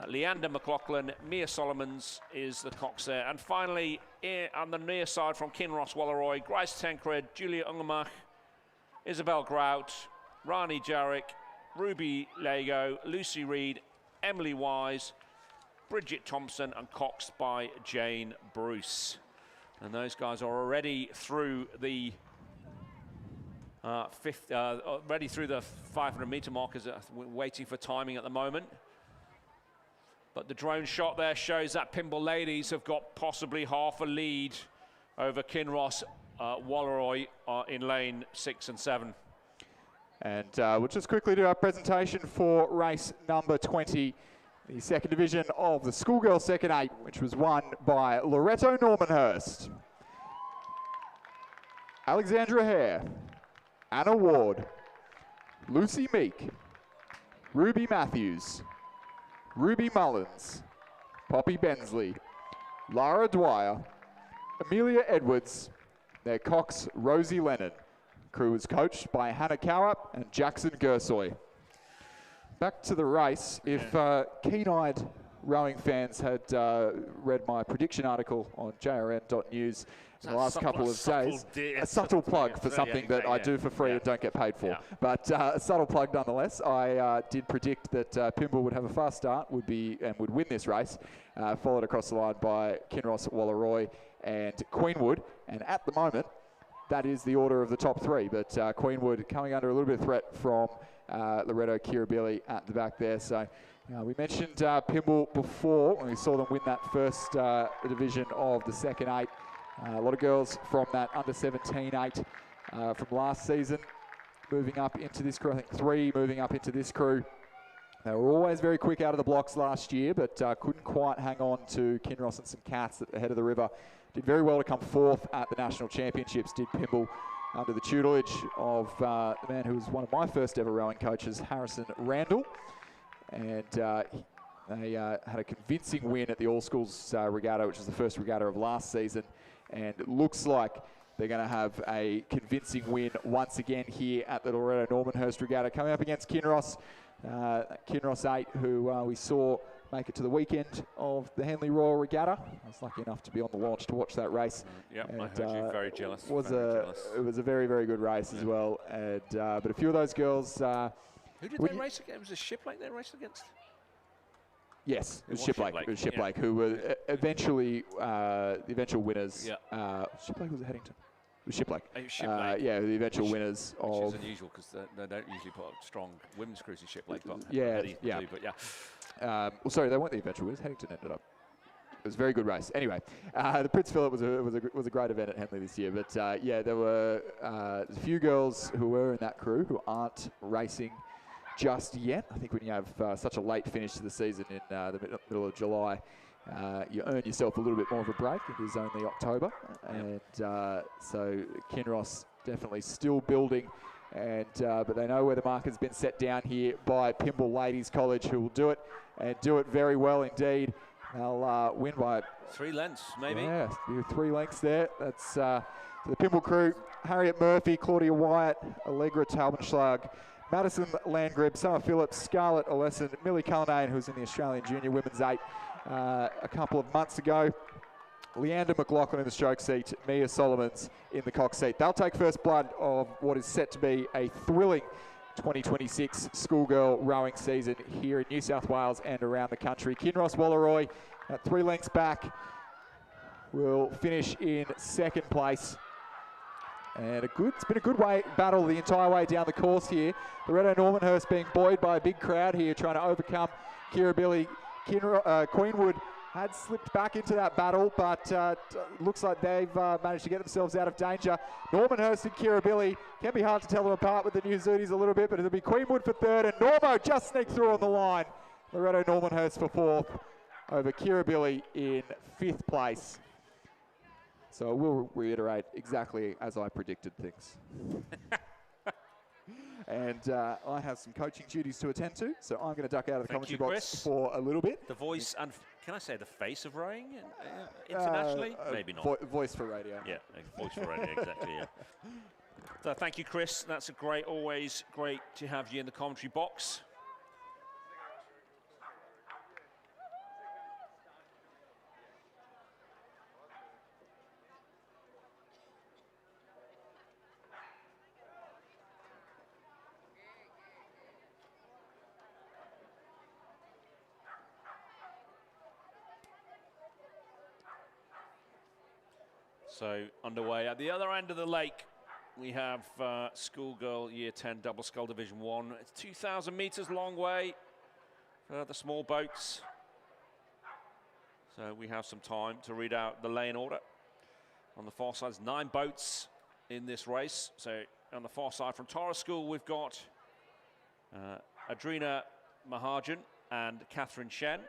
Speaker 1: Leander McLaughlin, Mia Solomons is the cox there. And finally, on the near side from Kinross Walleroy, Grace Tancred, Julia Ungermach, Isabel Grout, Rani Jarek, Ruby Lego, Lucy Reed, Emily Wise, Bridget Thompson, and Coxed by Jane Bruce. And those guys are already through the already through the 500 meter markers, waiting for timing at the moment. But the drone shot there shows that Pimble ladies have got possibly half a lead over Kinross Walleroy in lane 6 and 7.
Speaker 6: And we'll just quickly do our presentation for race number 20, the second division of the schoolgirl second 8, which was won by Loreto Normanhurst, Alexandra Hare, Anna Ward, Lucy Meek, Ruby Matthews, Ruby Mullins, Poppy Bensley, Lara Dwyer, Amelia Edwards, their Cox Rosie Lennon. Crew was coached by Hannah Cowup and Jackson Gersoy. Back to the race. If keen-eyed rowing fans had read my prediction article on jrn.news in the last couple of days, a subtle plug for something that I do for free and don't get paid for. But a subtle plug nonetheless. I did predict that Pimble would have a fast start, would win this race, followed across the line by Kinross, Walleroy and Queenwood. And at the moment, that is the order of the top 3. But Queenwood coming under a little bit of threat from Loreto Kirribilli at the back there. So we mentioned Pimble before when we saw them win that first division of the second 8. A lot of girls from that under 17 8 from last season moving up into this crew. I think 3 moving up into this crew. They were always very quick out of the blocks last year, but couldn't quite hang on to Kinross and some Cats at the head of the river. Did very well to come 4th at the National Championships, did Pimble, under the tutelage of the man who was one of my first ever rowing coaches, Harrison Randall. And they had a convincing win at the All Schools Regatta, which was the first regatta of last season. And it looks like they're going to have a convincing win once again here at the Loreto Normanhurst Regatta, coming up against Kinross. Kinross 8, who we saw make it to the weekend of the Henley Royal Regatta. I was lucky enough to be on the launch to watch that race.
Speaker 1: I heard you very jealous.
Speaker 6: It was a very, very good race as well. And but a few of those girls.
Speaker 1: Who did they race against? Was it Shiplake they raced against?
Speaker 6: Yes, it was Shiplake. It was Shiplake who were eventually the eventual winners. Shiplake was it Headington? It was Shiplake. Yeah, the eventual winners
Speaker 1: which
Speaker 6: of.
Speaker 1: Which is unusual because they don't usually put strong women's crews in Shiplake. But
Speaker 6: well, sorry, they weren't the eventual winners. Headington ended up. It was a very good race. Anyway, the Prince Philip was a great event at Henley this year. But there were a few girls who were in that crew who aren't racing just yet. I think when you have such a late finish to the season in the middle of July, you earn yourself a little bit more of a break. It is only October, and so Kinross definitely still building, and but they know where the mark has been set down here by Pimble Ladies College, who will do it and do it very well indeed. They'll win by
Speaker 1: 3 lengths, maybe.
Speaker 6: Yeah, 3 lengths there. That's the Pimble crew: Harriet Murphy, Claudia Wyatt, Allegra Taubenschlag, Madison Landgrib, Summer Phillips, Scarlett Oleson, Millie Cullinane, who's in the Australian Junior Women's 8 a couple of months ago. Leander McLaughlin in the stroke seat, Mia Solomons in the cock seat. They'll take first blood of what is set to be a thrilling 2026 schoolgirl rowing season here in New South Wales and around the country. Kinross Walleroy at 3 lengths back will finish in 2nd place. And it's been a good battle the entire way down the course here. Loreto Normanhurst being buoyed by a big crowd here, trying to overcome Kirribilli. Queenwood had slipped back into that battle, but looks like they've managed to get themselves out of danger. Normanhurst and Kirribilli, can be hard to tell them apart with the New Zooties a little bit, but it'll be Queenwood for 3rd, and Normo just sneaked through on the line. Loreto Normanhurst for 4th, over Kirribilli in 5th place. So I will reiterate exactly as I predicted things. And I have some coaching duties to attend to, so I'm going to duck out of the commentary box for a little bit.
Speaker 1: The voice, and can I say the face of rowing internationally? Maybe not.
Speaker 6: Voice for radio.
Speaker 1: Yeah, voice for radio, exactly, yeah. So thank you, Chris. That's always great to have you in the commentary box. So underway at the other end of the lake, we have schoolgirl year 10 double scull division 1. It's 2,000 meters long way for the small boats. So we have some time to read out the lane order. On the far side, there's 9 boats in this race. So on the far side from Tara School, we've got Adrina Mahajan and Catherine Shen.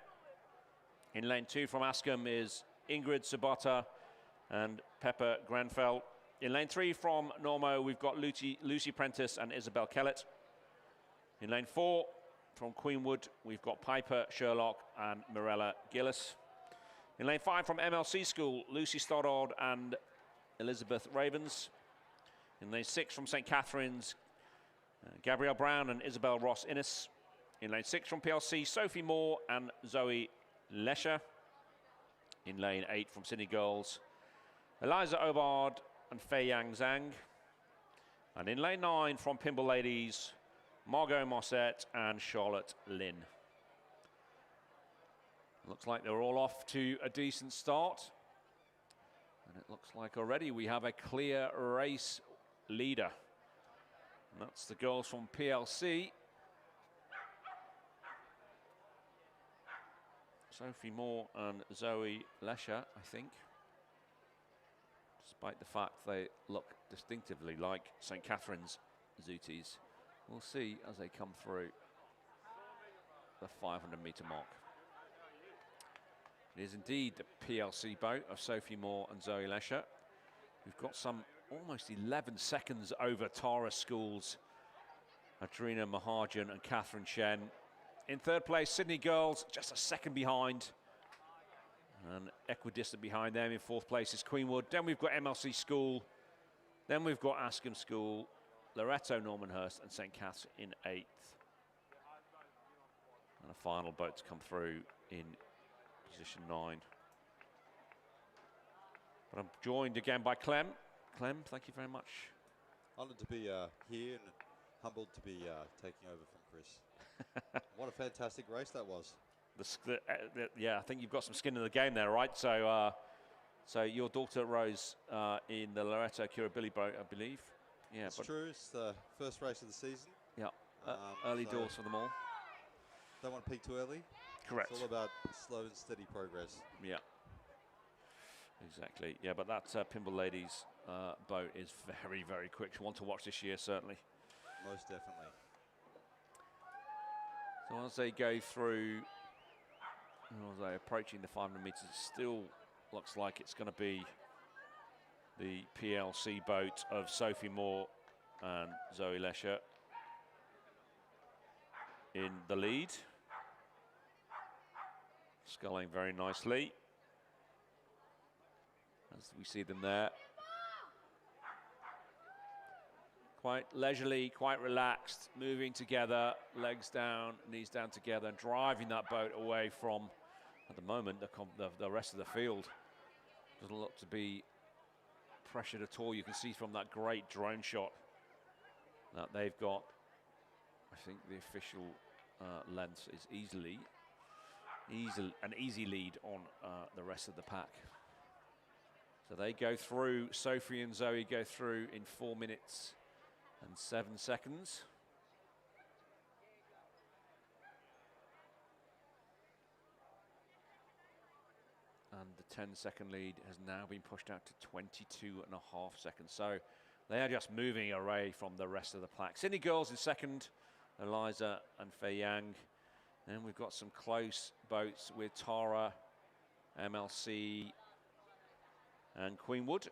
Speaker 1: In lane 2 from Ascombe is Ingrid Subata and Pepper Grenfell. In lane 3 from Normo, we've got Lucy Prentice and Isabel Kellett. In lane 4 from Queenwood, we've got Piper Sherlock and Mirella Gillis. In lane 5 from MLC School, Lucy Stoddard and Elizabeth Ravens. In lane 6 from St. Catherine's, Gabrielle Brown and Isabel Ross Innes. In lane 6 from PLC, Sophie Moore and Zoe Lesher. In lane 8 from Sydney Girls, Eliza Obard and Fei Yang Zhang. And in lane 9 from Pimble Ladies, Margot Mossette and Charlotte Lynn. Looks like they're all off to a decent start. And it looks like already we have a clear race leader. And that's the girls from PLC. Sophie Moore and Zoe Lesher, I think. Despite the fact they look distinctively like St. Catherine's Zooties. We'll see as they come through the 500-metre mark. It is indeed the PLC boat of Sophie Moore and Zoe Lesher. We've got some almost 11 seconds over Tara School's Adrina Mahajan and Catherine Shen. In third place, Sydney Girls, just a second behind. And equidistant behind them in fourth place is Queenwood. Then we've got MLC School. Then we've got Ascombe School, Loreto, Normanhurst, and St. Cath's in 8th. And a final boat to come through in position 9. But I'm joined again by Clem. Clem, thank you very much.
Speaker 2: Honoured to be here and humbled to be taking over from Chris. What a fantastic race that was.
Speaker 1: Yeah, I think you've got some skin in the game there, right? So, so your daughter rose in the Loreto Curability boat, I believe. Yeah,
Speaker 2: it's true. It's the first race of the season.
Speaker 1: Yeah, early doors for them all.
Speaker 2: Don't want to peak too early.
Speaker 1: Correct.
Speaker 2: It's all about slow and steady progress.
Speaker 1: Yeah, exactly. Yeah, but that Pimble Ladies boat is very, very quick. One to watch this year, certainly.
Speaker 2: Most definitely.
Speaker 1: So as they go through, as they're approaching the 500 metres, it still looks like it's going to be the PLC boat of Sophie Moore and Zoe Lesher in the lead. Sculling very nicely, as we see them there. Quite leisurely, quite relaxed, moving together, legs down, knees down together, and driving that boat away from, at the moment, the rest of the field. Doesn't look to be pressured at all. You can see from that great drone shot that they've got, I think the official length is an easy lead on the rest of the pack. So they go through, Sophie and Zoe go through in 4 minutes and 7 seconds. And the 10-second lead has now been pushed out to 22.5 seconds. So they are just moving away from the rest of the pack. Sydney Girls in second, Eliza and Fei Yang. Then we've got some close boats with Tara, MLC, and Queenwood.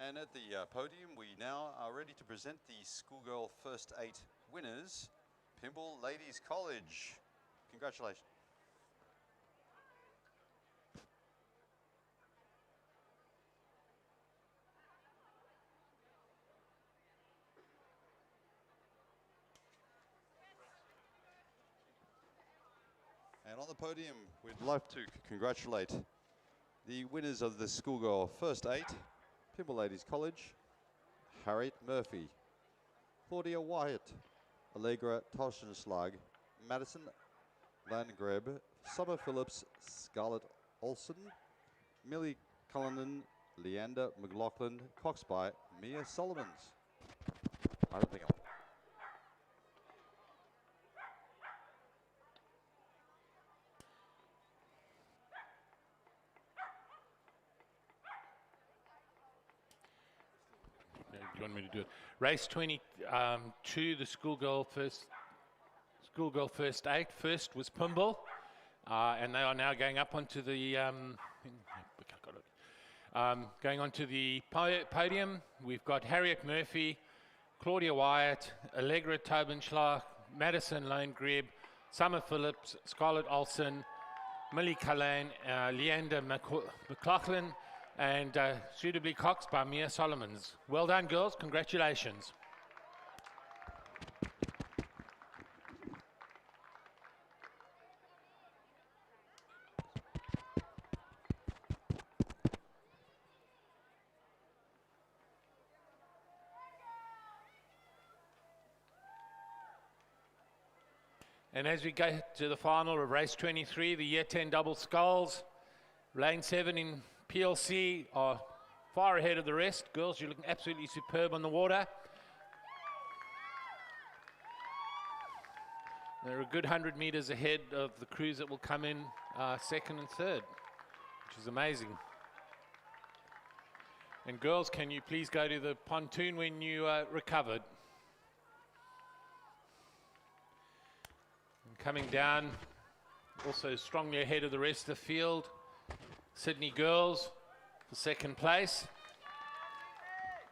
Speaker 2: And at the podium, we now are ready to present the schoolgirl first 8 winners, Pymble Ladies College. Congratulations. And on the podium, we'd like to congratulate the winners of the schoolgirl first 8, Pymble Ladies College, Harriet Murphy, Claudia Wyatt, Allegra Toschenschlag, Madison Landgreb, Summer Phillips, Scarlett Olson, Millie Cullinan, Leander McLaughlin, Coxed by Mia Solomons. I don't think I'll.
Speaker 3: You want me to do it? Race 22, the schoolgirl first 8. First was Pymble, and they are now going up onto the going onto the podium. We've got Harriet Murphy, Claudia Wyatt, Allegra Tobenschlag, Madison Lonegreb, Summer Phillips, Scarlett Olson, Millie Cullen, Leander McLaughlin, and suitably coxed by Mia Solomons. Well done, girls. Congratulations. And as we go to the final of race 23, the year 10 double sculls, lane 7 in PLC are far ahead of the rest. Girls, you're looking absolutely superb on the water. They're a good 100 meters ahead of the crews that will come in second and third, which is amazing. And girls, can you please go to the pontoon when you recovered? And coming down, also strongly ahead of the rest of the field, Sydney girls for second place.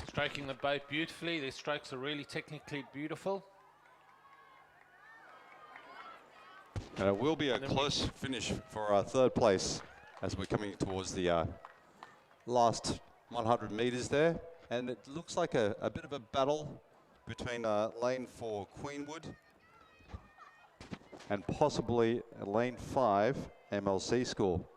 Speaker 3: Stroking the boat beautifully. Their strokes are really technically beautiful.
Speaker 2: And it will be a close finish for our third place as we're coming towards the last 100 meters there. And it looks like a bit of a battle between lane 4 Queenwood and possibly lane 5 MLC School.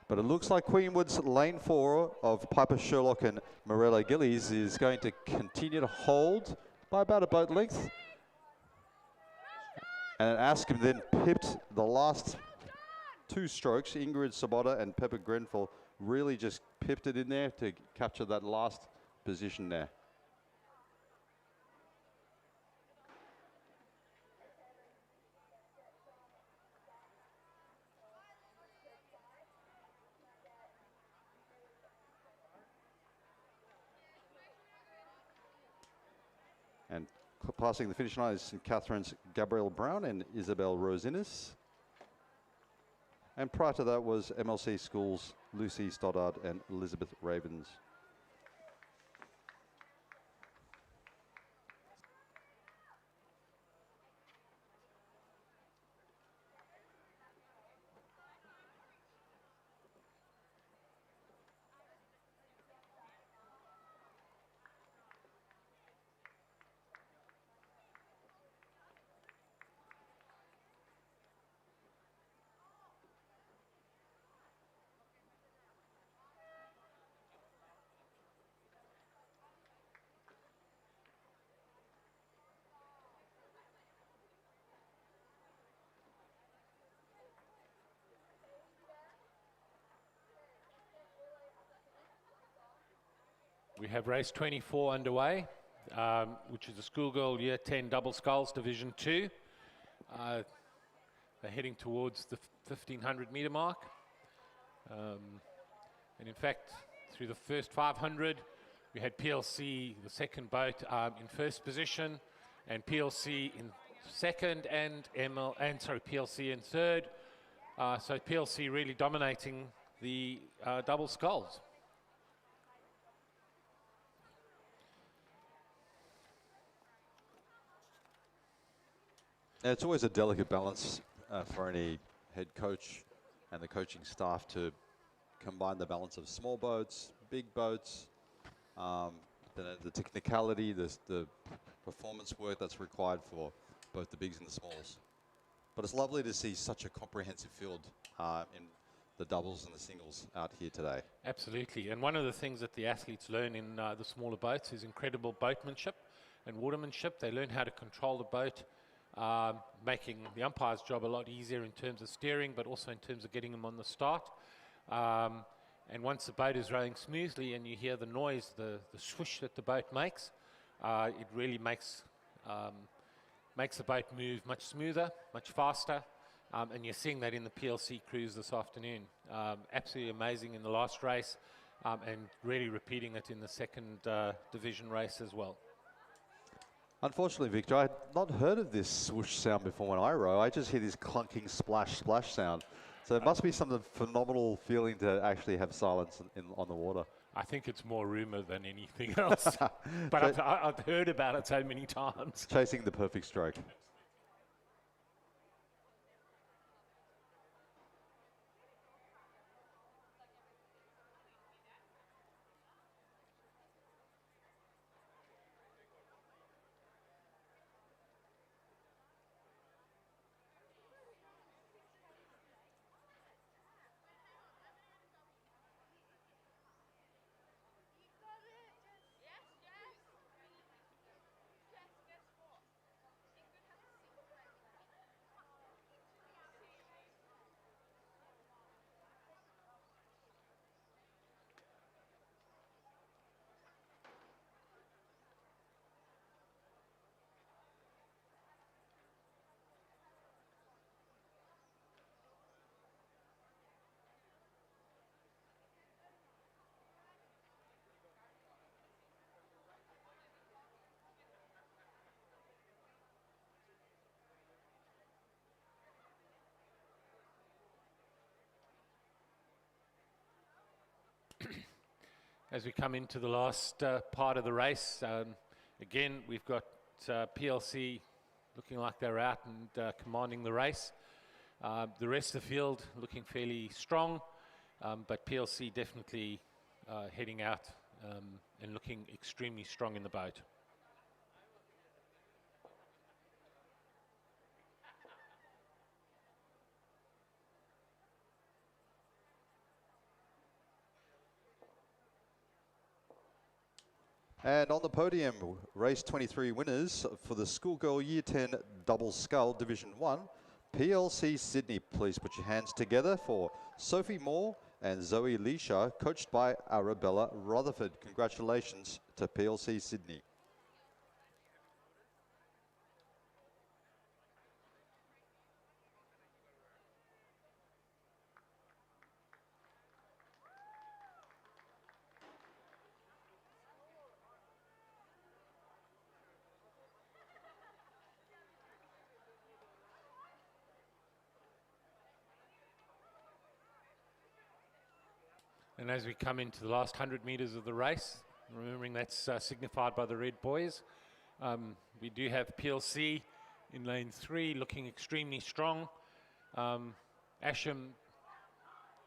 Speaker 2: But it looks like Queenwood's lane 4 of Piper Sherlock and Morella Gillies is going to continue to hold by about a boat length. And Askham then pipped the last 2 strokes. Ingrid Sabota and Pepper Grenfell really just pipped it in there to capture that last position there. And passing the finish line is St. Catherine's Gabrielle Brown and Isabel Rosinas. And prior to that was MLC School's Lucy Stoddard and Elizabeth Ravens.
Speaker 3: We have race 24 underway, which is the schoolgirl year 10 double sculls division 2. They're heading towards the 1500 meter mark. And in fact, through the first 500, we had PLC, the second boat, in first position, and PLC in second, and PLC in third. So PLC really dominating the double sculls.
Speaker 2: Yeah, it's always a delicate balance for any head coach and the coaching staff to combine the balance of small boats, big boats, the technicality, the performance work that's required for both the bigs and the smalls. But it's lovely to see such a comprehensive field in the doubles and the singles out here today.
Speaker 3: Absolutely, and one of the things that the athletes learn in the smaller boats is incredible boatmanship and watermanship. They learn how to control the boat, making the umpire's job a lot easier in terms of steering, but also in terms of getting them on the start. And once the boat is rowing smoothly and you hear the noise, the swoosh that the boat makes, it really makes the boat move much smoother, much faster. And you're seeing that in the PLC crews this afternoon. Absolutely amazing in the last race, and really repeating it in the second division race as well.
Speaker 2: Unfortunately, Victor, I had not heard of this swoosh sound before when I row. I just hear this clunking splash sound. So it must be some phenomenal feeling to actually have silence on the water.
Speaker 3: I think it's more rumor than anything else. But I've heard about it so many times.
Speaker 2: Chasing the perfect stroke.
Speaker 3: As we come into the last part of the race, again, we've got PLC looking like they're out and commanding the race. The rest of the field looking fairly strong, but PLC definitely heading out and looking extremely strong in the boat.
Speaker 2: And on the podium, race 23 winners for the Schoolgirl Year 10 Double Scull Division 1, PLC Sydney. Please put your hands together for Sophie Moore and Zoe Leisha, coached by Arabella Rutherford. Congratulations to PLC Sydney.
Speaker 3: And as we come into the last 100 metres of the race, remembering that's signified by the red buoys, we do have PLC in lane 3 looking extremely strong. Asham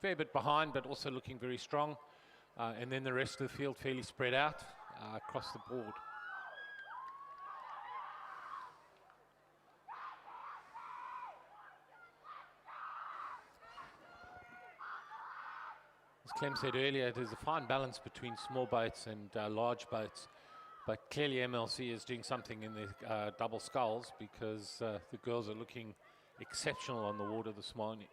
Speaker 3: fair bit behind, but also looking very strong. And then the rest of the field fairly spread out across the board. As Clem said earlier, there's a fine balance between small boats and large boats, but clearly MLC is doing something in the double sculls because the girls are looking exceptional on the water this morning.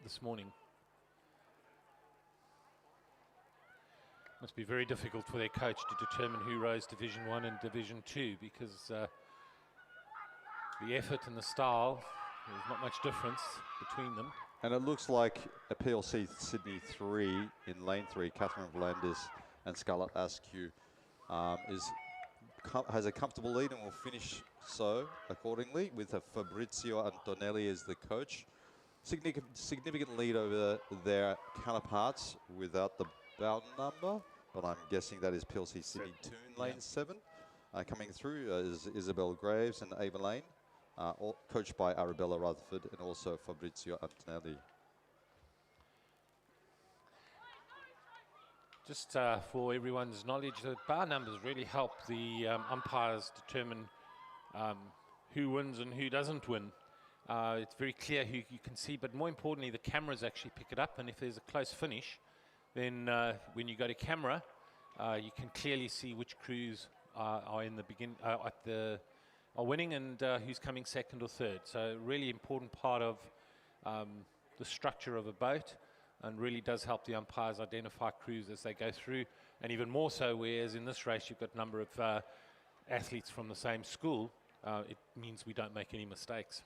Speaker 3: Must be very difficult for their coach to determine who rows Division 1 and Division 2 because the effort and the style, there's not much difference between them.
Speaker 2: And it looks like a PLC Sydney 3 in lane 3, Catherine Vlandis and Scarlett Askew has a comfortable lead and will finish so accordingly with Fabrizio Antonelli as the coach. significant lead over their counterparts without the bout number, but I'm guessing that is PLC Sydney 2 in lane 7. Coming through is Isabel Graves and Ava Lane, all coached by Arabella Rutherford and also Fabrizio Antonelli.
Speaker 3: Just for everyone's knowledge, the bar numbers really help the umpires determine who wins and who doesn't win. It's very clear who you can see, but more importantly, the cameras actually pick it up. And if there's a close finish, then when you go to camera, you can clearly see which crews are in the are winning and who's coming second or third. So really important part of the structure of a boat, and really does help the umpires identify crews as they go through. And even more so, whereas in this race you've got a number of athletes from the same school, it means we don't make any mistakes.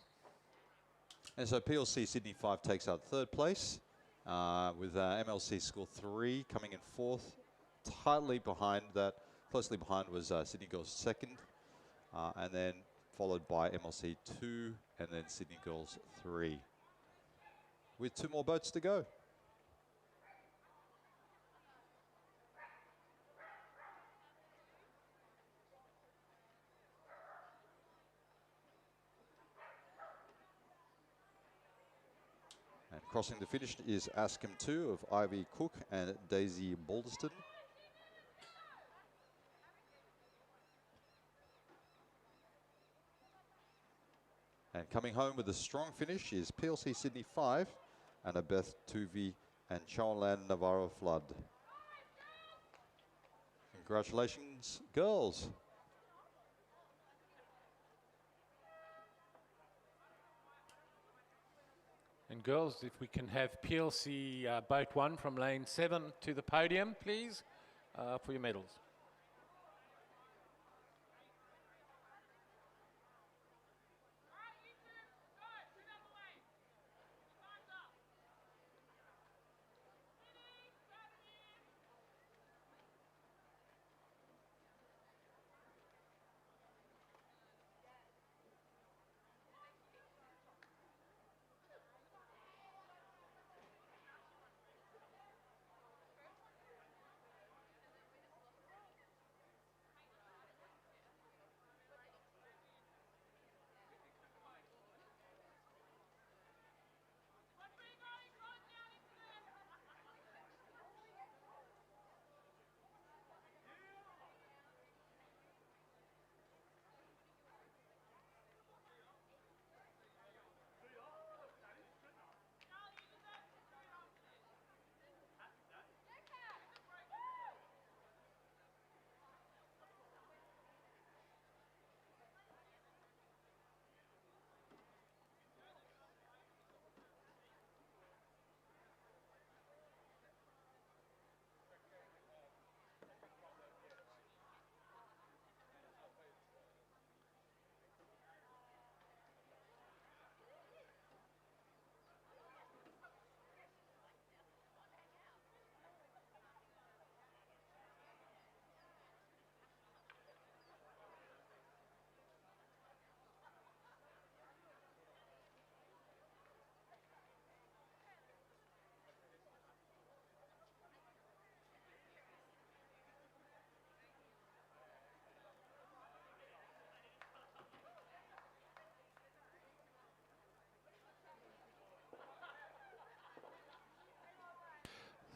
Speaker 2: And so PLC Sydney 5 takes out third place, with MLC School 3 coming in fourth. Tightly behind that, closely behind was Sydney Girls second, and then followed by MLC 2 and then Sydney Girls 3. With 2 more boats to go. And crossing the finish is Askham 2 of Ivy Cook and Daisy Balderston. And coming home with a strong finish is PLC Sydney 5, Annabeth Tuvey and Charlan Navarro Flood. Congratulations, girls.
Speaker 3: And girls, if we can have PLC Boat 1 from lane 7 to the podium, please, for your medals.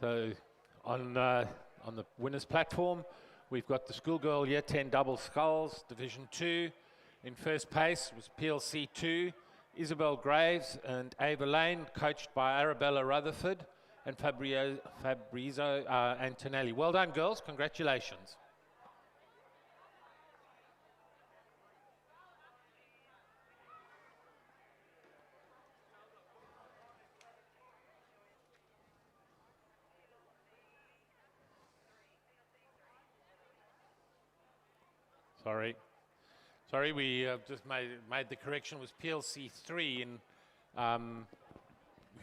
Speaker 3: So on the winners platform, we've got the schoolgirl year 10 double sculls, Division 2. In first place was PLC 2, Isabel Graves and Ava Lane, coached by Arabella Rutherford and Fabrizio Antonelli. Well done, girls. Congratulations. Sorry, we just made the correction. It was PLC 3 in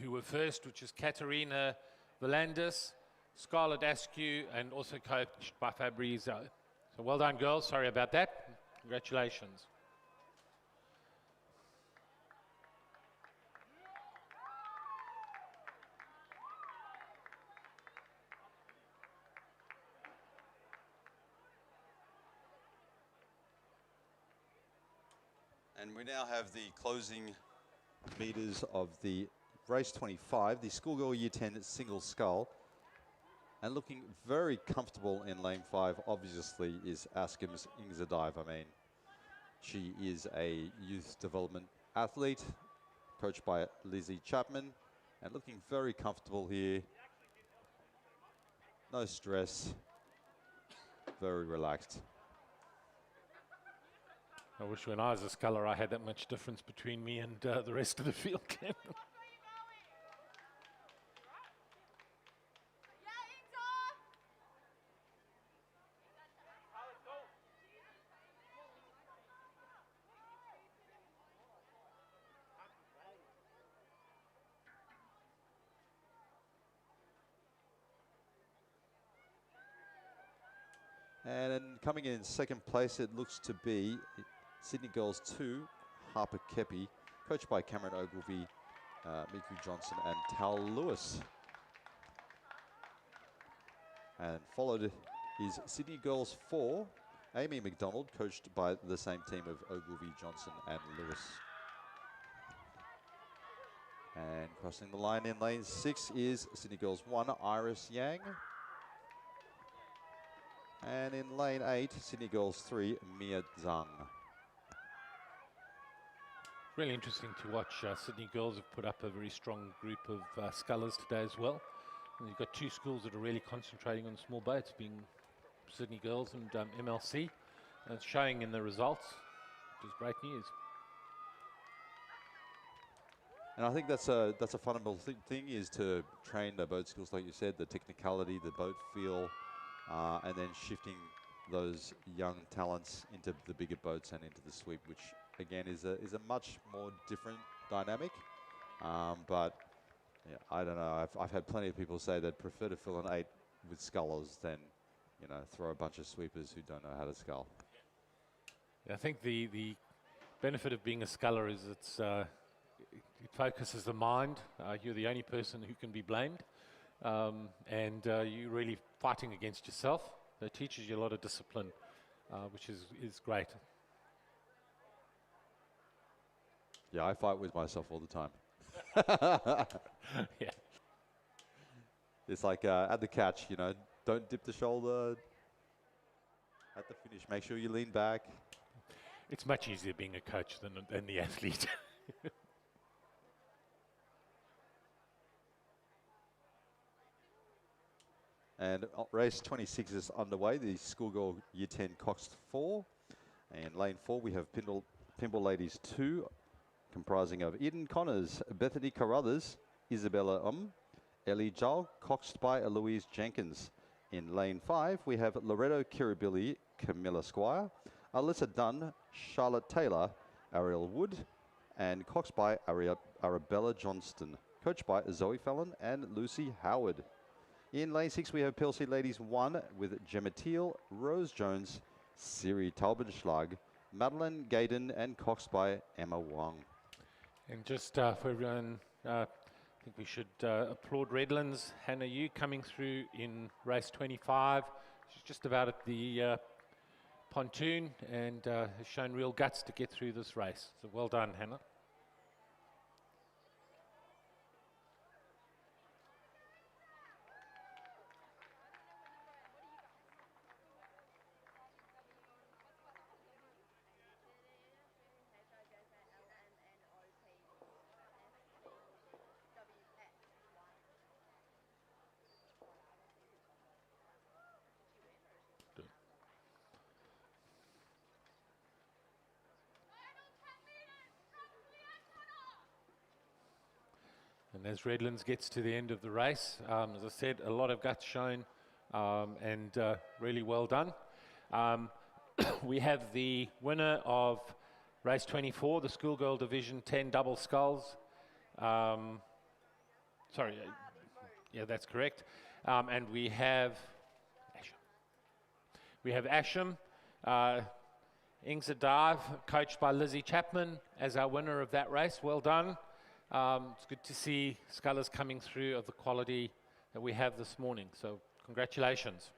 Speaker 3: who were first, which is Katerina Volandis, Scarlett Askew, and also coached by Fabrizio. So well done, girls. Sorry about that. Congratulations.
Speaker 2: And we now have the closing meters of the race 25, the schoolgirl year 10 single scull. And looking very comfortable in lane 5, obviously, is Askam's Ingzadive. I mean, she is a youth development athlete, coached by Lizzie Chapman, and looking very comfortable here. No stress, very relaxed.
Speaker 3: I wish when I was a sculler I had that much difference between me and the rest of the field.
Speaker 2: And coming in second place, it looks to be Sydney Girls 2, Harper Kepi, coached by Cameron Ogilvie, Miku Johnson and Tal Lewis. And followed is Sydney Girls 4, Amy McDonald, coached by the same team of Ogilvie, Johnson and Lewis. And crossing the line in lane 6 is Sydney Girls 1, Iris Yang. And in lane 8, Sydney Girls 3, Mia Zhang.
Speaker 3: Really interesting to watch. Sydney girls have put up a very strong group of scullers today as well. And you've got two schools that are really concentrating on small boats, being Sydney girls and MLC. And it's showing in the results, which is great news.
Speaker 2: And I think that's a fundamental thing is to train the boat skills, like you said, the technicality, the boat feel, and then shifting those young talents into the bigger boats and into the sweep, which again is a much more different dynamic. But yeah, I don't know. I've had plenty of people say they'd prefer to fill an 8 with scullers than, you know, throw a bunch of sweepers who don't know how to scull.
Speaker 3: Yeah, I think the benefit of being a sculler is it focuses the mind. You're the only person who can be blamed. And you're really fighting against yourself. It teaches you a lot of discipline, which is great.
Speaker 2: Yeah, I fight with myself all the time.
Speaker 3: Yeah.
Speaker 2: It's like at the catch, you know, don't dip the shoulder. At the finish, make sure you lean back.
Speaker 3: It's much easier being a coach than the athlete.
Speaker 2: And race 26 is underway, the schoolgirl year 10 Coxed 4. And lane 4, we have Pinball Ladies 2, comprising of Eden Connors, Bethany Carruthers, Isabella Ellie Jal, coxed by Eloise Jenkins. In lane 5, we have Loreto Kirribilli, Camilla Squire, Alyssa Dunn, Charlotte Taylor, Ariel Wood, and coxed by Arabella Johnston, coached by Zoe Fallon and Lucy Howard. In lane 6, we have Pilsey Ladies 1 with Gemma Teal, Rose Jones, Siri Taubenschlag, Madeline Gaydon, and coxed by Emma Wong.
Speaker 3: And just for everyone, I think we should applaud Redlands. Hannah Yu coming through in race 25. She's just about at the pontoon and has shown real guts to get through this race. So well done, Hannah. And as Redlands gets to the end of the race, as I said, a lot of guts shown and really well done. We have the winner of race 24, the schoolgirl division 10 double sculls. Sorry, yeah, that's correct. And we have Asham, Ingzadive, coached by Lizzie Chapman, as our winner of that race. Well done. It's good to see scullers coming through of the quality that we have this morning. So congratulations.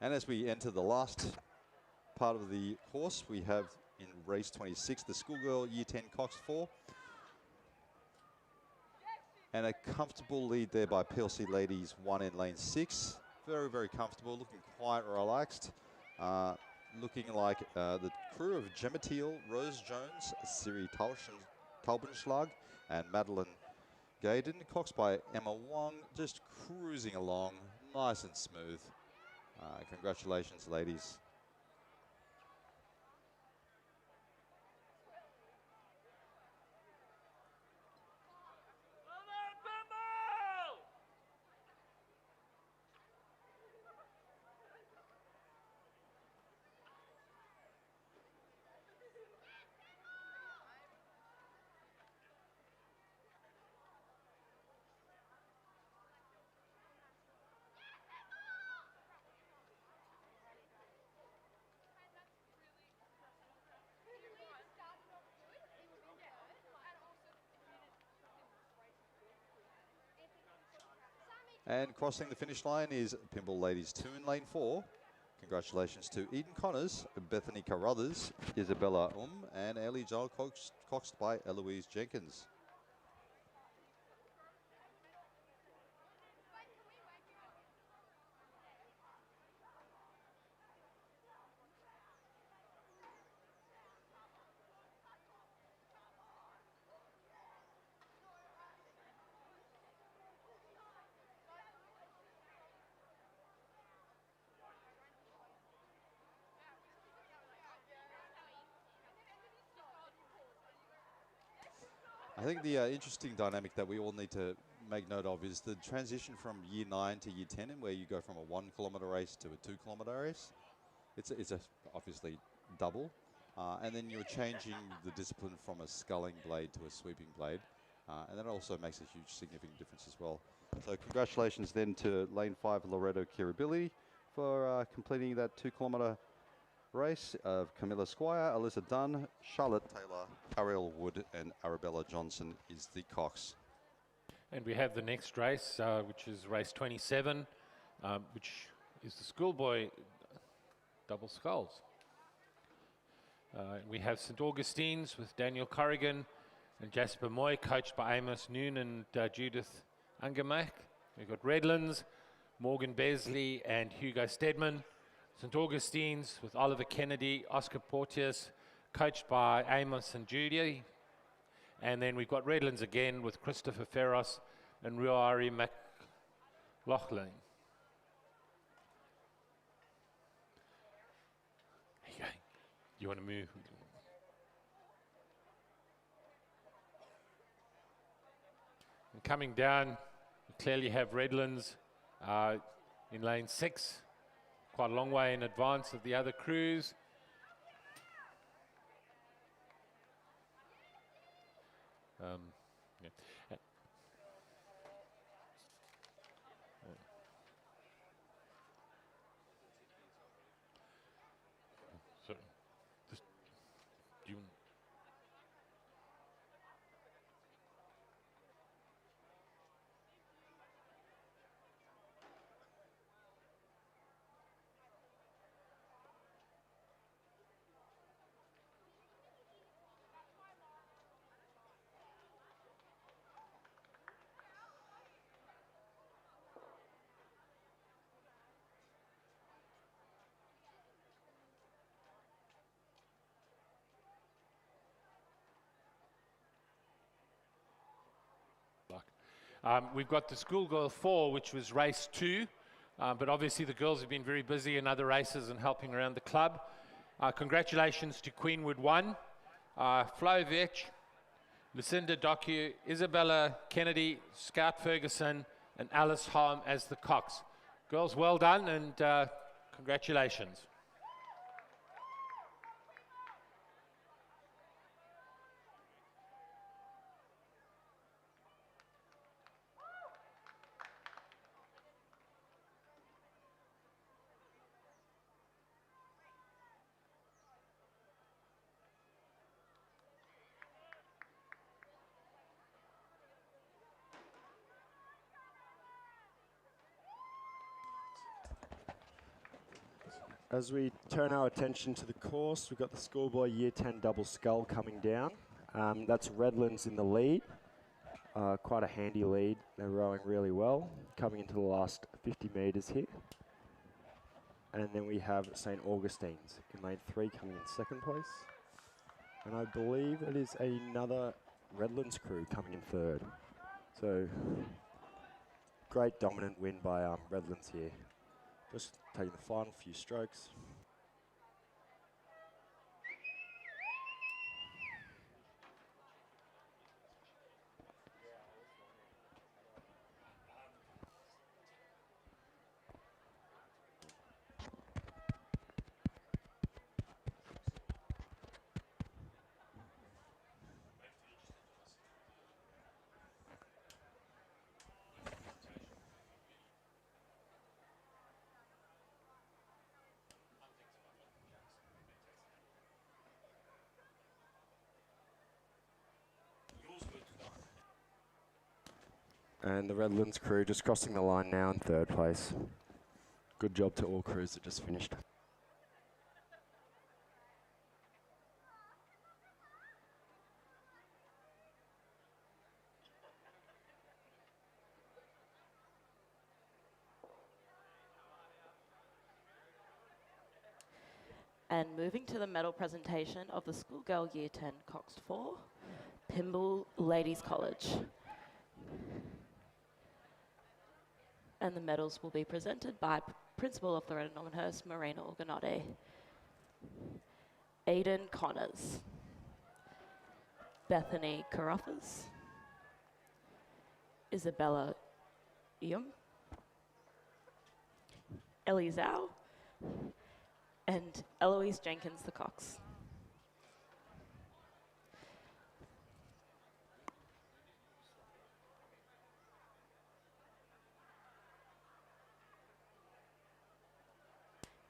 Speaker 2: And as we enter the last part of the course, we have in race 26, the schoolgirl year 10 Coxed 4. And a comfortable lead there by PLC Ladies 1 in lane 6. Very, very comfortable, looking quite relaxed. Looking like the crew of Gemma Teal, Rose Jones, Siri Taubenschlag, and Madeline Gaydon. Coxed by Emma Wong, just cruising along, nice and smooth. Congratulations, ladies. And crossing the finish line is Pinball Ladies 2 in lane 4. Congratulations to Eden Connors, Bethany Carruthers, Isabella and Ellie Joel Coxed by Eloise Jenkins. I think the interesting dynamic that we all need to make note of is the transition from year 9 to year 10, where you go from a 1 kilometre race to a 2 kilometre race. It's a obviously double, and then you're changing the discipline from a sculling blade to a sweeping blade, and that also makes a huge significant difference as well. So congratulations then to lane 5 Loreto Kirribilli for completing that 2 kilometre race of Camilla Squire, Alyssa Dunn, Charlotte Taylor, Ariel Wood, and Arabella Johnson is the Cox.
Speaker 3: And we have the next race, which is race 27, which is the schoolboy double sculls. We have St. Augustine's with Daniel Corrigan and Jasper Moy, coached by Amos Noon and Judith Ungermach. We've got Redlands, Morgan Besley and Hugo Stedman. St. Augustine's with Oliver Kennedy, Oscar Porteous, coached by Amos and Judy. And then we've got Redlands again with Christopher Ferros and Ruari McLaughlin. There you go. You want to move? And coming down, we clearly have Redlands in lane 6. Quite a long way in advance of the other crews. Yeah. So, just, do you we've got the Schoolgirl 4, which was race 2, but obviously the girls have been very busy in other races and helping around the club. Congratulations to Queenwood 1, Flo Vetch, Lucinda Docu, Isabella Kennedy, Scout Ferguson, and Alice Harm as the Cox. Girls, well done and congratulations.
Speaker 7: As we turn our attention to the course, we've got the schoolboy Year 10 double scull coming down. That's Redlands in the lead. Quite a handy lead. They're rowing really well, coming into the last 50 metres here. And then we have St. Augustine's in lane 3 coming in second place. And I believe it is another Redlands crew coming in third. So, great dominant win by Redlands here. Just taking the final few strokes. And the Redlands crew just crossing the line now in third place. Good job to all crews that just finished.
Speaker 8: And moving to the medal presentation of the Schoolgirl Year 10 Coxed 4, Pymble Ladies College. And the medals will be presented by Principal of Loreto Normanhurst, Marina Organotti. Aidan Connors, Bethany Carruthers, Isabella Eum, Ellie Zhao, and Eloise Jenkins the Cox.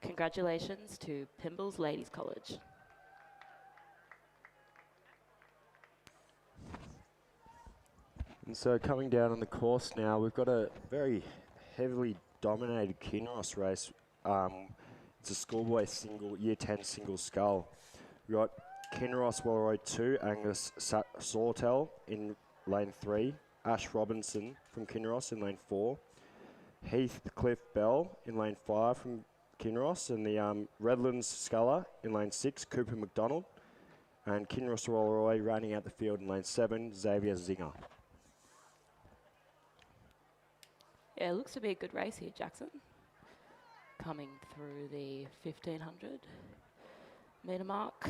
Speaker 8: Congratulations to Pymbles Ladies College.
Speaker 7: And so coming down on the course now, we've got a very heavily dominated Kinross race. It's a schoolboy single, Year 10 single scull. We've got Kinross Walroy 2, Angus Sawtell in lane 3, Ash Robinson from Kinross in lane 4, Heathcliff Bell in lane 5 from Kinross, and the Redlands Sculler in lane 6, Cooper McDonald, and Kinross Walroy rounding out the field in lane 7, Xavier Zinger.
Speaker 8: Yeah, it looks to be a good race here, Jackson. Coming through the 1500 metre mark.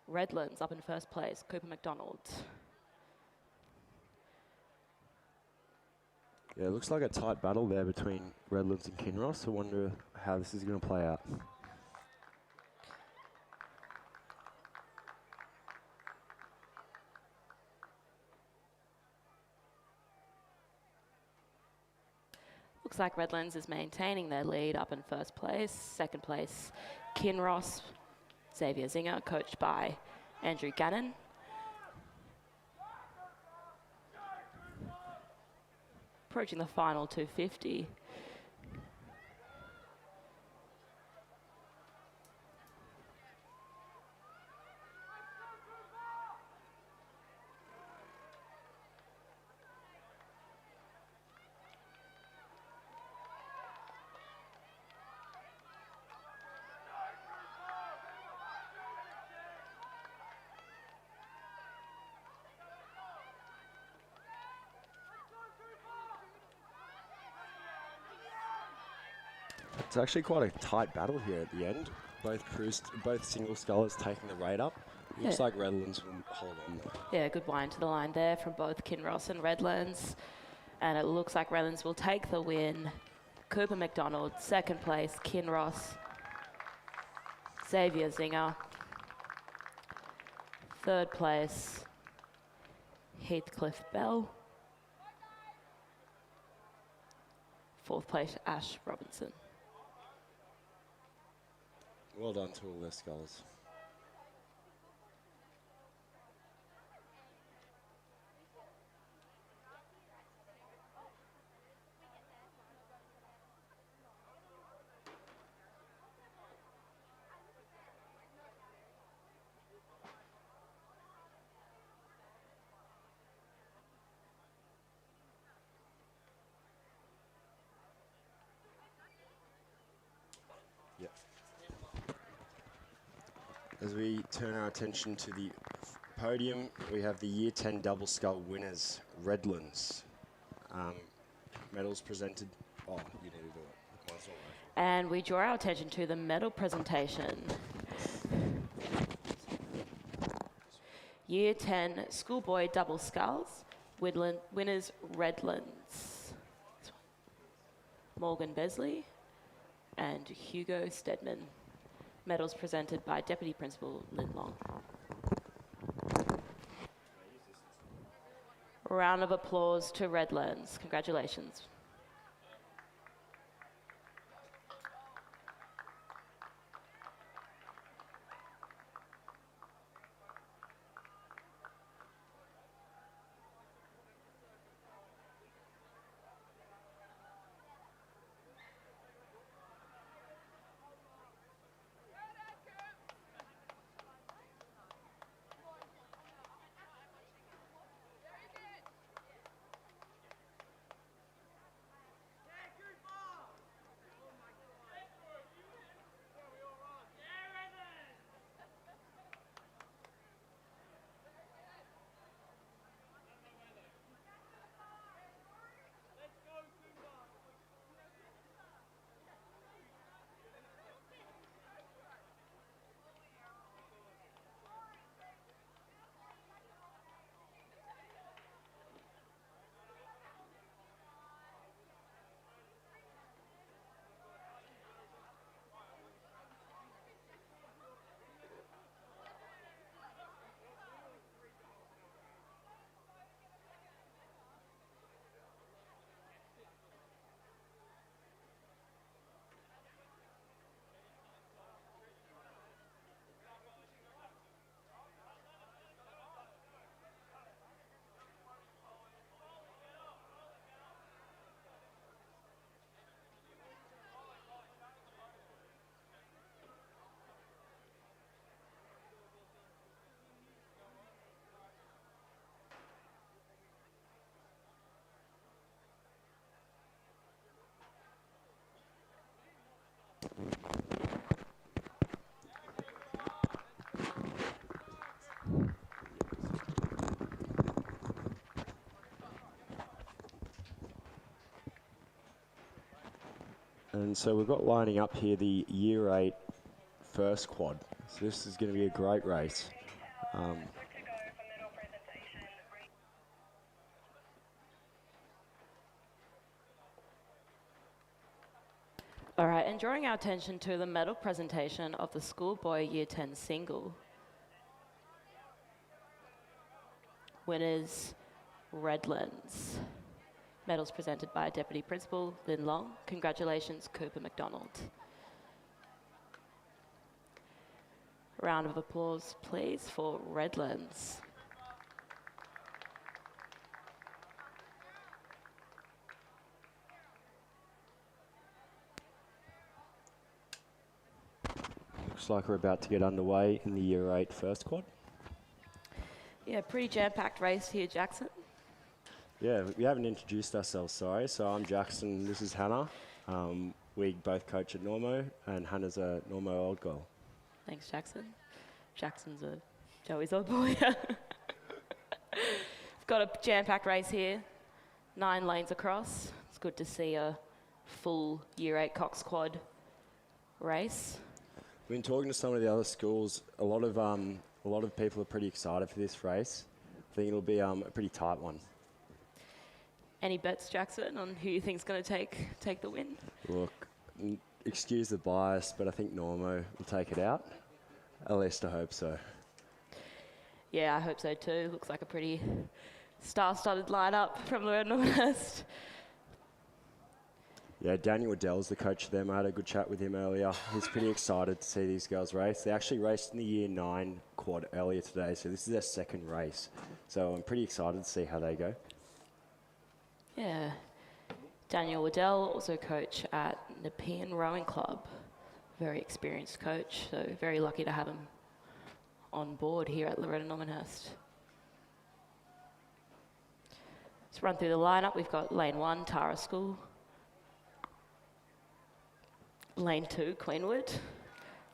Speaker 8: Redlands up in first place, Cooper McDonald.
Speaker 7: Yeah, it looks like a tight battle there between Redlands and Kinross. I wonder how this is going to play out.
Speaker 8: Looks like Redlands is maintaining their lead up in first place. Second place, Kinross, Xavier Zinger, coached by Andrew Gannon. Approaching the final 250.
Speaker 7: It's actually quite a tight battle here at the end. Both single scullers taking the rate up. Looks like Redlands will hold on.
Speaker 8: Yeah, good wind to the line there from both Kinross and Redlands. And it looks like Redlands will take the win. Cooper McDonald, second place, Kinross. Xavier Zinger. Third place, Heathcliff Bell. Fourth place, Ash Robinson.
Speaker 7: Well done to all their scullers. As we turn our attention to the podium, we have the Year 10 double scull winners, Redlands. Medals presented. Oh, you need to do it. Mine's not working.
Speaker 8: And we draw our attention to the medal presentation. Year 10 schoolboy double sculls, winners Redlands. Morgan Besley and Hugo Stedman. Medals presented by Deputy Principal Lynn Long. Round of applause to Redlands. Congratulations.
Speaker 7: And so we've got lining up here the Year 8 first quad. So this is going to be a great race.
Speaker 8: All right, and drawing our attention to the medal presentation of the schoolboy Year 10 single. Winners, Redlands. Medals presented by Deputy Principal Lynn Long. Congratulations, Cooper McDonald. Round of applause, please, for Redlands.
Speaker 7: Looks like we're about to get underway in the Year 8 first quad.
Speaker 8: Yeah, pretty jam-packed race here, Jackson.
Speaker 7: Yeah, we haven't introduced ourselves, sorry. So I'm Jackson, this is Hannah. We both coach at Normo, and Hannah's a Normo old girl.
Speaker 8: Thanks, Jackson. Jackson's a Joey's old boy. We've got a jam-packed race here, 9 lanes across. It's good to see a full Year 8 Coxed quad race.
Speaker 7: We've been talking to some of the other schools. A lot of people are pretty excited for this race. I think it'll be a pretty tight one.
Speaker 8: Any bets, Jackson, on who you think's going to take the win?
Speaker 7: Look, excuse the bias, but I think Normo will take it out. At least I hope so.
Speaker 8: Yeah, I hope so too. Looks like a pretty star-studded lineup from Normanhurst.
Speaker 7: Yeah, Daniel Waddell's the coach of them. I had a good chat with him earlier. He's pretty excited to see these girls race. They actually raced in the Year 9 quad earlier today, so this is their second race. So I'm pretty excited to see how they go.
Speaker 8: Yeah. Daniel Waddell, also coach at Nepean Rowing Club. Very experienced coach, so very lucky to have him on board here at Loreto Normanhurst. Let's run through the lineup. We've got lane 1, Tara School. Lane 2, Queenwood.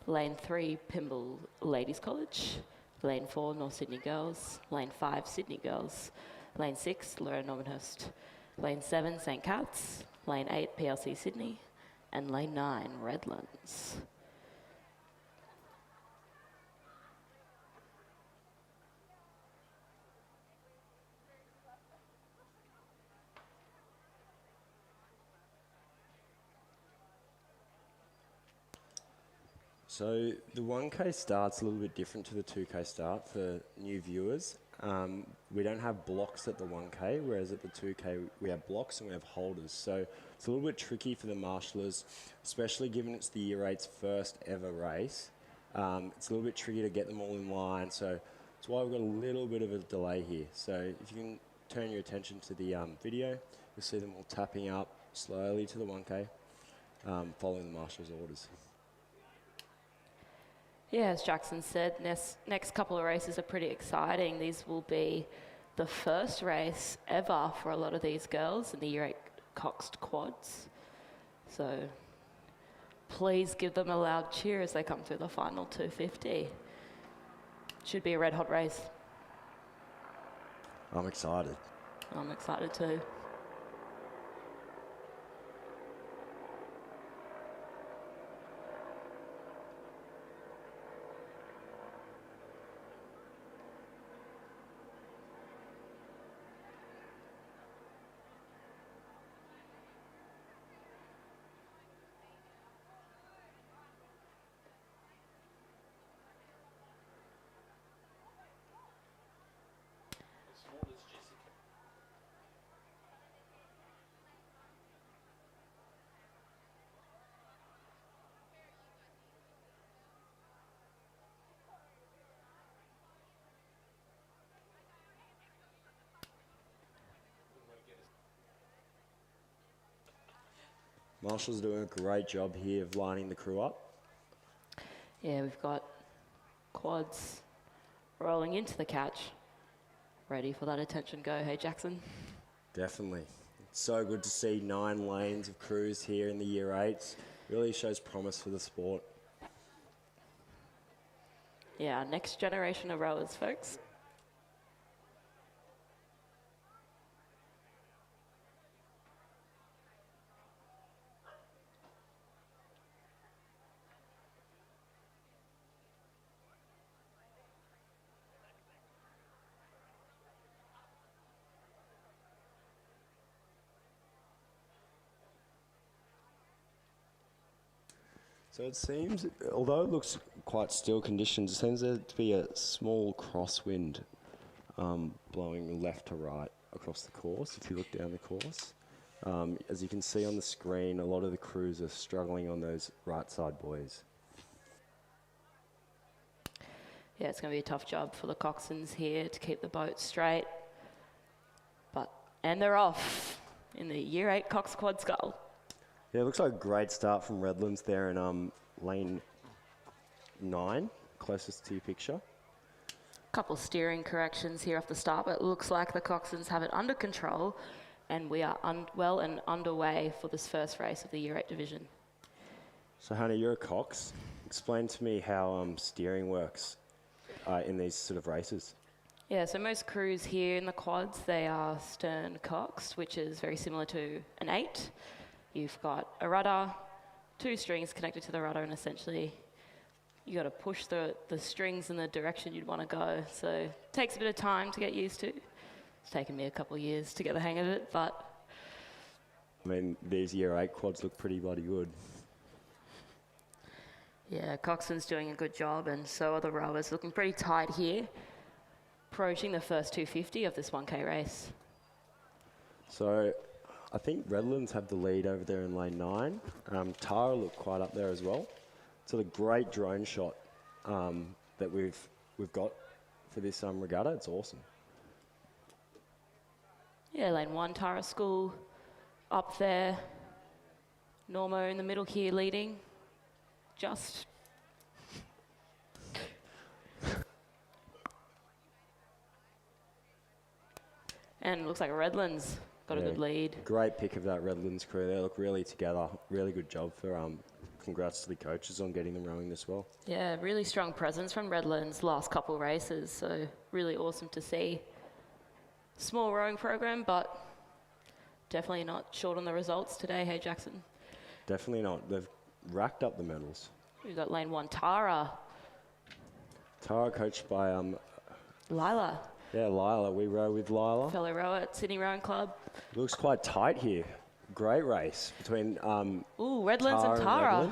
Speaker 8: Lane 3, Pymble Ladies College. Lane 4, North Sydney Girls. Lane 5, Sydney Girls. Lane 6, Loreto Normanhurst. Lane 7, St Cat's. Lane 8, PLC Sydney. And Lane 9, Redlands.
Speaker 7: So the 1K start's a little bit different to the 2K start for new viewers. We don't have blocks at the 1K, whereas at the 2K we have blocks and we have holders. So it's a little bit tricky for the marshallers, especially given it's the Year 8's first ever race. It's a little bit tricky to get them all in line, so that's why we've got a little bit of a delay here. So if you can turn your attention to the video, you'll see them all tapping up slowly to the 1K, following the marshal's orders.
Speaker 8: Yeah, as Jackson said, next couple of races are pretty exciting. These will be the first race ever for a lot of these girls in the Year 8 Coxed quads. So please give them a loud cheer as they come through the final 250. Should be a red hot race.
Speaker 7: I'm excited.
Speaker 8: I'm excited too.
Speaker 7: Marshall's doing a great job here of lining the crew up.
Speaker 8: Yeah, we've got quads rolling into the catch. Ready for that attention go, hey Jackson?
Speaker 7: Definitely. It's so good to see 9 lanes of crews here in the Year 8s. Really shows promise for the sport.
Speaker 8: Yeah, our next generation of rowers, folks.
Speaker 7: So it seems, although it looks quite still conditions, it seems there to be a small crosswind blowing left to right across the course, if you look down the course. As you can see on the screen, a lot of the crews are struggling on those right side buoys.
Speaker 8: Yeah, it's going to be a tough job for the coxswains here to keep the boat straight. And they're off in the Year 8 Cox Quad Scull.
Speaker 7: Yeah, it looks like a great start from Redlands there in lane 9, closest to your picture.
Speaker 8: Couple steering corrections here off the start, but it looks like the coxswains have it under control, and we are well and underway for this first race of the Year 8 division.
Speaker 7: So Hannah, you're a cox. Explain to me how steering works in these sort of races.
Speaker 8: Yeah, so most crews here in the quads, they are stern coxed, which is very similar to an 8. You've got a rudder, 2 strings connected to the rudder, and essentially you got to push the strings in the direction you'd want to go. So it takes a bit of time to get used to. It's taken me a couple of years to get the hang of it, but...
Speaker 7: I mean, these Year 8 quads look pretty bloody good.
Speaker 8: Yeah, coxswain's doing a good job, and so are the rowers. Looking pretty tight here, approaching the first 250 of this 1K race.
Speaker 7: So I think Redlands have the lead over there in lane 9. Tara looked quite up there as well. So the great drone shot that we've got for this regatta, it's awesome.
Speaker 8: Yeah, lane 1, Tara School up there. Normo in the middle here leading. Just. And it looks like Redlands got a good lead.
Speaker 7: Great pick of that Redlands crew. They look really together. Really good job for congrats to the coaches on getting them rowing this well.
Speaker 8: Yeah, really strong presence from Redlands last couple races, so really awesome to see. Small rowing program, but definitely not short on the results today, hey Jackson?
Speaker 7: Definitely not. They've racked up the medals.
Speaker 8: We've got lane 1, Tara.
Speaker 7: Tara coached by
Speaker 8: Lila,
Speaker 7: Lila. We row with Lila.
Speaker 8: fellow rower at Sydney Rowing Club.
Speaker 7: Looks quite tight here. Great race between
Speaker 8: Ooh, Redlands and Tara.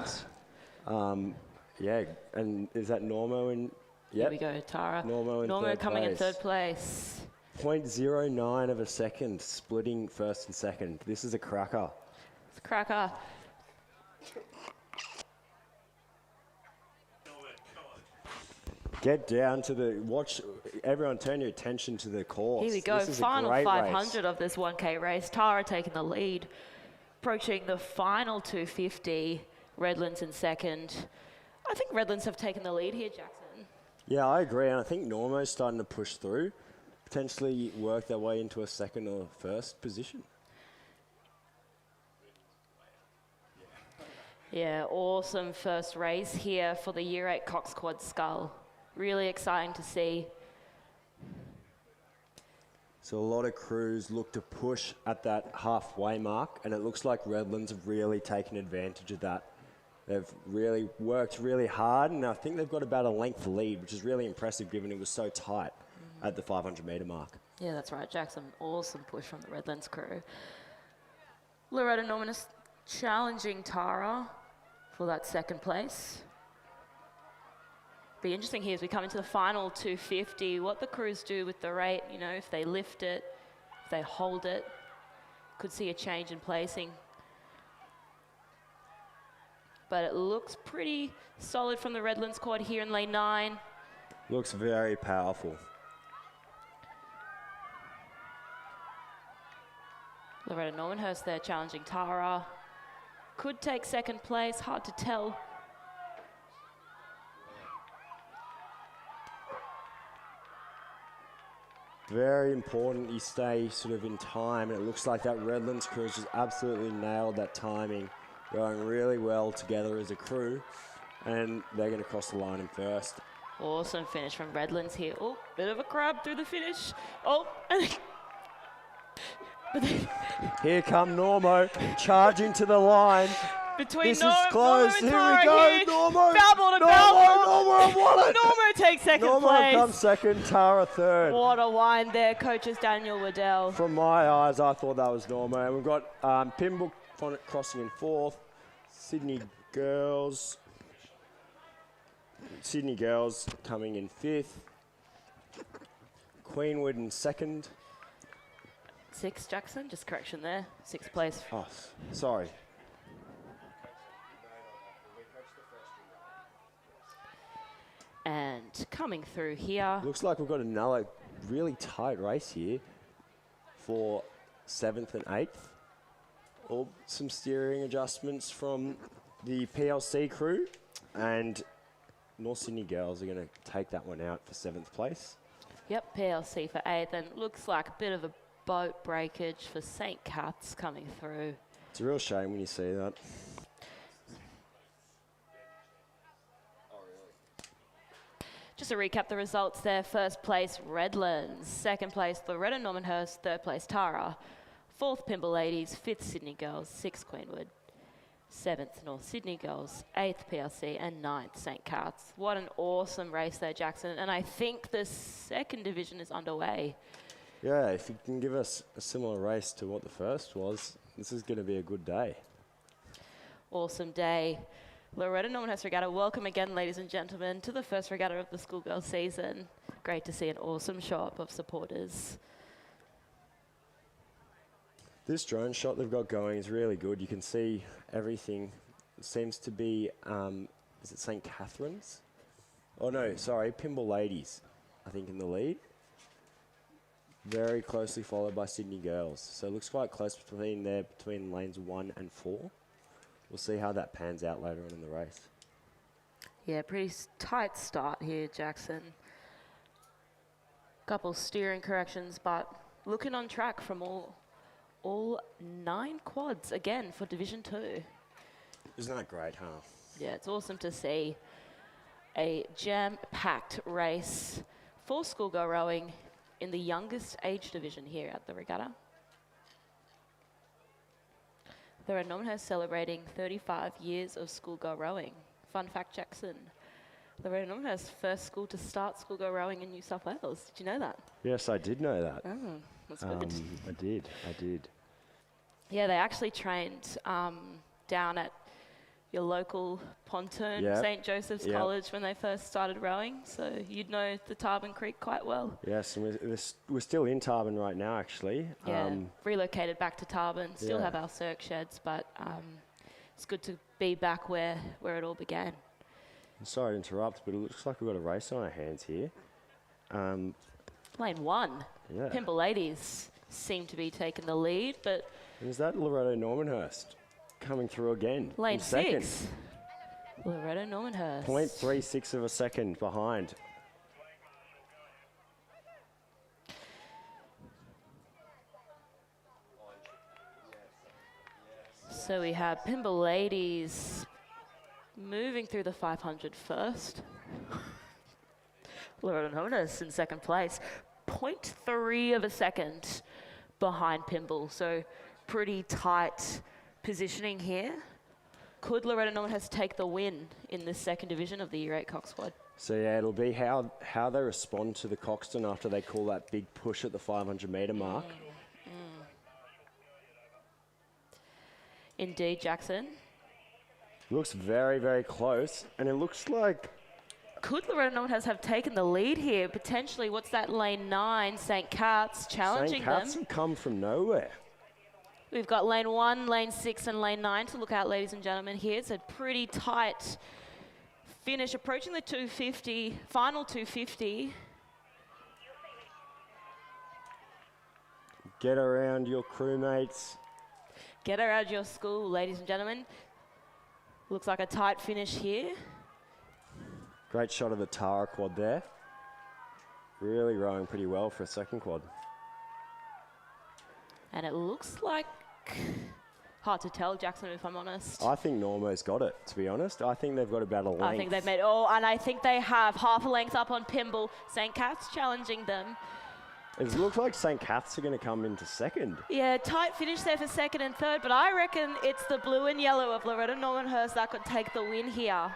Speaker 7: Redlands. Yeah, and is that Normo and
Speaker 8: Here we go, Tara.
Speaker 7: Normo in
Speaker 8: Normo
Speaker 7: third
Speaker 8: coming in
Speaker 7: place.
Speaker 8: third place.
Speaker 7: 0.09 of a second, splitting first and second. This is a cracker.
Speaker 8: It's a cracker.
Speaker 7: Get down to the watch. Everyone, turn your attention to the course.
Speaker 8: Here we go,
Speaker 7: This is a
Speaker 8: final
Speaker 7: great
Speaker 8: 500
Speaker 7: race.
Speaker 8: of this 1K race. Tara taking the lead, approaching the final 250. Redlands in second. I think Redlands have taken the lead here, Jackson.
Speaker 7: Yeah, I agree, and I think Normo's starting to push through, potentially work their way into a second or first position.
Speaker 8: Yeah, awesome first race here for the Year 8 Coxed Quad Scull. Really exciting to see.
Speaker 7: So a lot of crews look to push at that halfway mark, and it looks like Redlands have really taken advantage of that. They've really worked really hard, and I think they've got about a length lead, which is really impressive given it was so tight at the 500-metre mark.
Speaker 8: Yeah, that's right, Jackson. Awesome push from the Redlands crew. Loreto Normanhurst challenging Tara for that second place. Be interesting here as we come into the final 250, what the crews do with the rate, you know, if they lift it, if they hold it, could see a change in placing. But it looks pretty solid from the Redlands quad here in lane 9.
Speaker 7: Looks very powerful.
Speaker 8: Loreto Normanhurst there challenging Tara. Could take second place, hard to tell.
Speaker 7: Very important you stay sort of in time. It looks like that Redlands crew has just absolutely nailed that timing. Going really well together as a crew. And they're going to cross the line in first.
Speaker 8: Awesome finish from Redlands here. Oh, bit of a crab through the finish. Oh,
Speaker 7: Here come Normo, charging to the line.
Speaker 8: between
Speaker 7: This is
Speaker 8: Normo
Speaker 7: close.
Speaker 8: and
Speaker 7: Here
Speaker 8: Tara
Speaker 7: we go.
Speaker 8: here.
Speaker 7: Normo.
Speaker 8: Foul ball to
Speaker 7: Normo,
Speaker 8: foul ball.
Speaker 7: Normo, I won it.
Speaker 8: Normo takes second
Speaker 7: Normo
Speaker 8: place.
Speaker 7: comes second, Tara third.
Speaker 8: What a wine there, coaches Daniel Waddell.
Speaker 7: From my eyes, I thought that was Normo. And we've got Pimble crossing in fourth. Sydney girls coming in fifth. Queenwood in second.
Speaker 8: 6, Jackson, just correction there. 6th place.
Speaker 7: Oh, sorry.
Speaker 8: And coming through here.
Speaker 7: Looks like we've got another really tight race here for 7th and 8th. All some steering adjustments from the PLC crew, and North Sydney girls are going to take that one out for 7th place.
Speaker 8: Yep, PLC for 8th, and looks like a bit of a boat breakage for St. Cat's coming through.
Speaker 7: It's a real shame when you see that.
Speaker 8: Just to recap the results there, 1st place Redlands, 2nd place Loreto Normanhurst, 3rd place Tara, 4th Pimble Ladies, 5th Sydney Girls, 6th Queenwood, 7th North Sydney Girls, 8th PLC and 9th St. Cat's. What an awesome race there, Jackson, and I think the 2nd division is underway.
Speaker 7: Yeah, if you can give us a similar race to what the first was, this is going to be a good day.
Speaker 8: Awesome day. Loreto Normanhurst Regatta, welcome again, ladies and gentlemen, to the first regatta of the schoolgirl season. Great to see an awesome show up of supporters.
Speaker 7: This drone shot they've got going is really good. You can see everything. It seems to be, is it St. Catherine's? Oh no, sorry, Pimble Ladies, I think, in the lead. Very closely followed by Sydney Girls. So it looks quite close between lanes 1 and 4. We'll see how that pans out later on in the race.
Speaker 8: Yeah, pretty tight start here, Jackson. Couple steering corrections, but looking on track from all 9 quads again for Division 2.
Speaker 7: Isn't that great, huh?
Speaker 8: Yeah, it's awesome to see a jam-packed race for schoolgirl rowing in the youngest age division here at the Regatta. They're at Normanhurst celebrating 35 years of schoolgirl rowing. Fun fact, Jackson. Loreto Normanhurst, first school to start schoolgirl rowing in New South Wales. Did you know that?
Speaker 7: Yes, I did know that.
Speaker 8: Oh, that's good.
Speaker 7: I did.
Speaker 8: Yeah, they actually trained down at your local pontoon,
Speaker 7: Yep.
Speaker 8: St. Joseph's
Speaker 7: Yep.
Speaker 8: College, when they first started rowing. So you'd know the Tarban Creek quite well.
Speaker 7: Yes, and we're still in Tarban right now, actually.
Speaker 8: Yeah, relocated back to Tarban. Still
Speaker 7: yeah.
Speaker 8: have our circ sheds, but it's good to be back where it all began.
Speaker 7: I'm sorry to interrupt, but it looks like we've got a race on our hands here.
Speaker 8: Lane 1.
Speaker 7: Yeah.
Speaker 8: Pimble Ladies seem to be taking the lead, but
Speaker 7: And is that Loreto Normanhurst coming through again?
Speaker 8: lane
Speaker 7: in second?
Speaker 8: 6. Loreto Normanhurst.
Speaker 7: 0.36 of a second behind.
Speaker 8: So we have Pimble Ladies moving through the 500 first. Loreto Normanhurst in second place. 0.3 of a second behind Pimble. So pretty tight positioning here. Could Loreto Normanhurst take the win in the second division of the Year 8 Cox squad?
Speaker 7: So yeah, it'll be how they respond to the Coxton after they call that big push at the 500 metre mark.
Speaker 8: Indeed, Jackson.
Speaker 7: Looks very, very close, and it looks like
Speaker 8: Could Loreto Normanhurst have taken the lead here? Potentially, what's that, lane 9, St. Cat's, challenging
Speaker 7: St. Cat's
Speaker 8: them.
Speaker 7: have come from nowhere.
Speaker 8: We've got lane 1, lane 6, and lane 9 to look out, ladies and gentlemen. Here it's a pretty tight finish, approaching the 250, final 250.
Speaker 7: Get around your crewmates.
Speaker 8: Get around your school, ladies and gentlemen. Looks like a tight finish here.
Speaker 7: Great shot of the Tara quad there. Really rowing pretty well for a second quad.
Speaker 8: And it looks like, hard to tell, Jackson, if I'm honest.
Speaker 7: I think Normo's got it, to be honest. I think they've got about a length.
Speaker 8: I think they've made, and I think they have half a length up on Pimble. St. Cat's challenging them.
Speaker 7: It looks like St. Cat's are going to come into second.
Speaker 8: Yeah, tight finish there for second and third, but I reckon it's the blue and yellow of Loreto Normanhurst that could take the win here.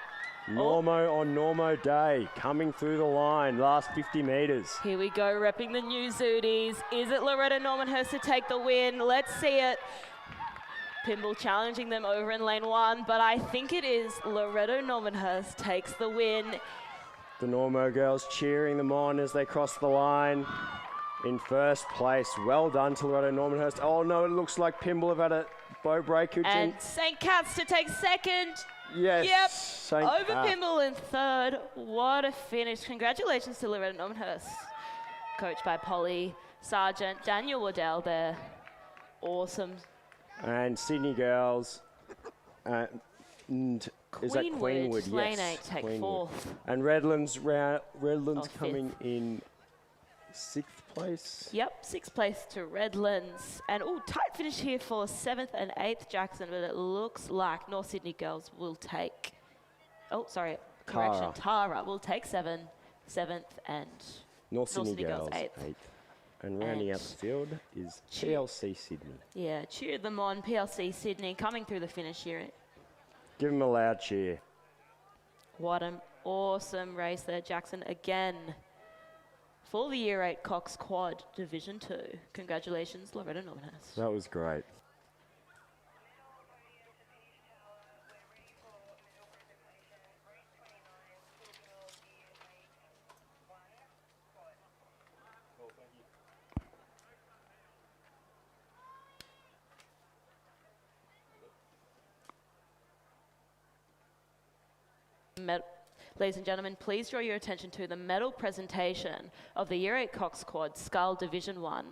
Speaker 7: Normo on Normo day, coming through the line, last 50 metres.
Speaker 8: Here we go, repping the new Zooties. Is it Loreto Normanhurst to take the win? Let's see it. Pimble challenging them over in lane 1, but I think it is Loreto Normanhurst takes the win.
Speaker 7: The Normo girls cheering them on as they cross the line. In first place, well done to Loreto Normanhurst. Oh no, it looks like Pimble have had a bow breakage.
Speaker 8: And St. Cat's to take second.
Speaker 7: Yes.
Speaker 8: Yep.
Speaker 7: St.
Speaker 8: Over
Speaker 7: Cat.
Speaker 8: Pimble in third. What a finish. Congratulations to Loreto Normanhurst. Coached by Polly Sargent, Daniel Waddell there. Awesome.
Speaker 7: And Sydney girls. And is that Queenwood?
Speaker 8: Lane
Speaker 7: Yes.
Speaker 8: 8 take
Speaker 7: Queenwood.
Speaker 8: fourth.
Speaker 7: And Redlands
Speaker 8: fifth.
Speaker 7: coming in 6th place.
Speaker 8: Yep, 6th place to Redlands. And tight finish here for 7th and 8th, Jackson, but it looks like North Sydney girls will take, Tara will take 7th, and
Speaker 7: North Sydney girls,
Speaker 8: 8th.
Speaker 7: 8th. And rounding out the field is PLC Sydney.
Speaker 8: Yeah, cheer them on, PLC Sydney, coming through the finish here.
Speaker 7: Give them a loud cheer.
Speaker 8: What an awesome race there, Jackson, again. For the Year 8 Cox Quad Division 2. Congratulations, Loreto Normanhurst.
Speaker 7: That was great.
Speaker 8: Ladies and gentlemen, please draw your attention to the medal presentation of the Year 8 Cox Quad Scull Division 1.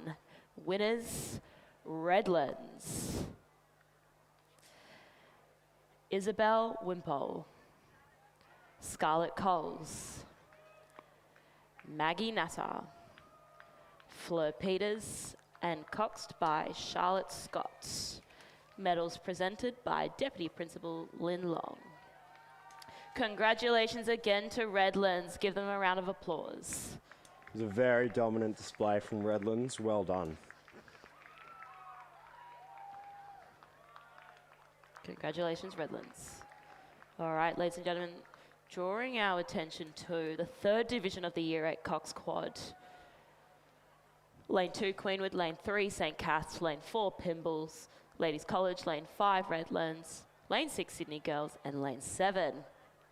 Speaker 8: Winners, Redlands. Isabel Wimpole. Scarlett Coles. Maggie Nassar. Fleur Peters, and coxed by Charlotte Scott. Medals presented by Deputy Principal Lynn Long. Congratulations again to Redlands. Give them a round of applause.
Speaker 7: It was a very dominant display from Redlands. Well done.
Speaker 8: Congratulations, Redlands. All right, ladies and gentlemen, drawing our attention to the third division of the Year 8 Cox Quad. Lane 2, Queenwood. Lane 3, St. Cath's. Lane 4, Pimbles. Ladies College. Lane 5, Redlands. Lane 6, Sydney Girls. And Lane 7,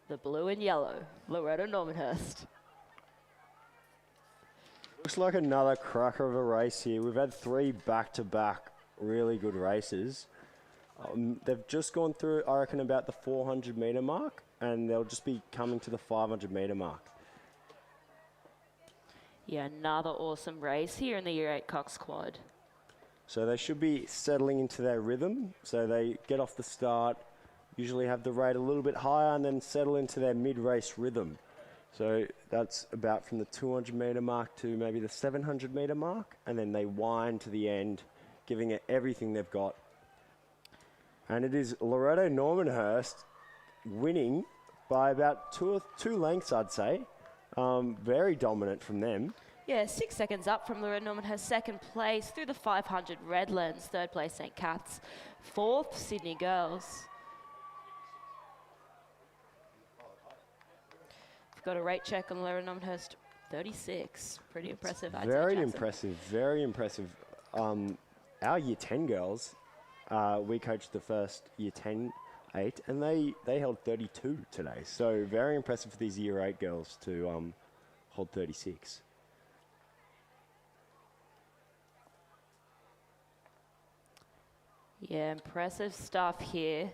Speaker 8: the blue and yellow, Loreto Normanhurst.
Speaker 7: Looks like another cracker of a race here. We've had 3 back-to-back really good races. They've just gone through, I reckon, about the 400 metre mark, and they'll just be coming to the 500 metre mark.
Speaker 8: Yeah, another awesome race here in the Year 8 Cox Quad.
Speaker 7: So they should be settling into their rhythm. So they get off the start, usually have the rate a little bit higher, and then settle into their mid-race rhythm. So that's about from the 200 metre mark to maybe the 700 metre mark, and then they wind to the end, giving it everything they've got. And it is Loreto Normanhurst winning by about two lengths, I'd say. Very dominant from them.
Speaker 8: Yeah, 6 seconds up from Loreto Normanhurst, second place through the 500 Redlands, third place St. Cath's, fourth Sydney Girls. We've got a rate check on Loreto Normanhurst, 36. Pretty impressive, I'd say,
Speaker 7: Very
Speaker 8: Jackson.
Speaker 7: impressive, very impressive. Our Year 10 girls, we coached the first Year 10 8, and they held 32 today. So very impressive for these Year 8 girls to hold 36.
Speaker 8: Yeah, impressive stuff here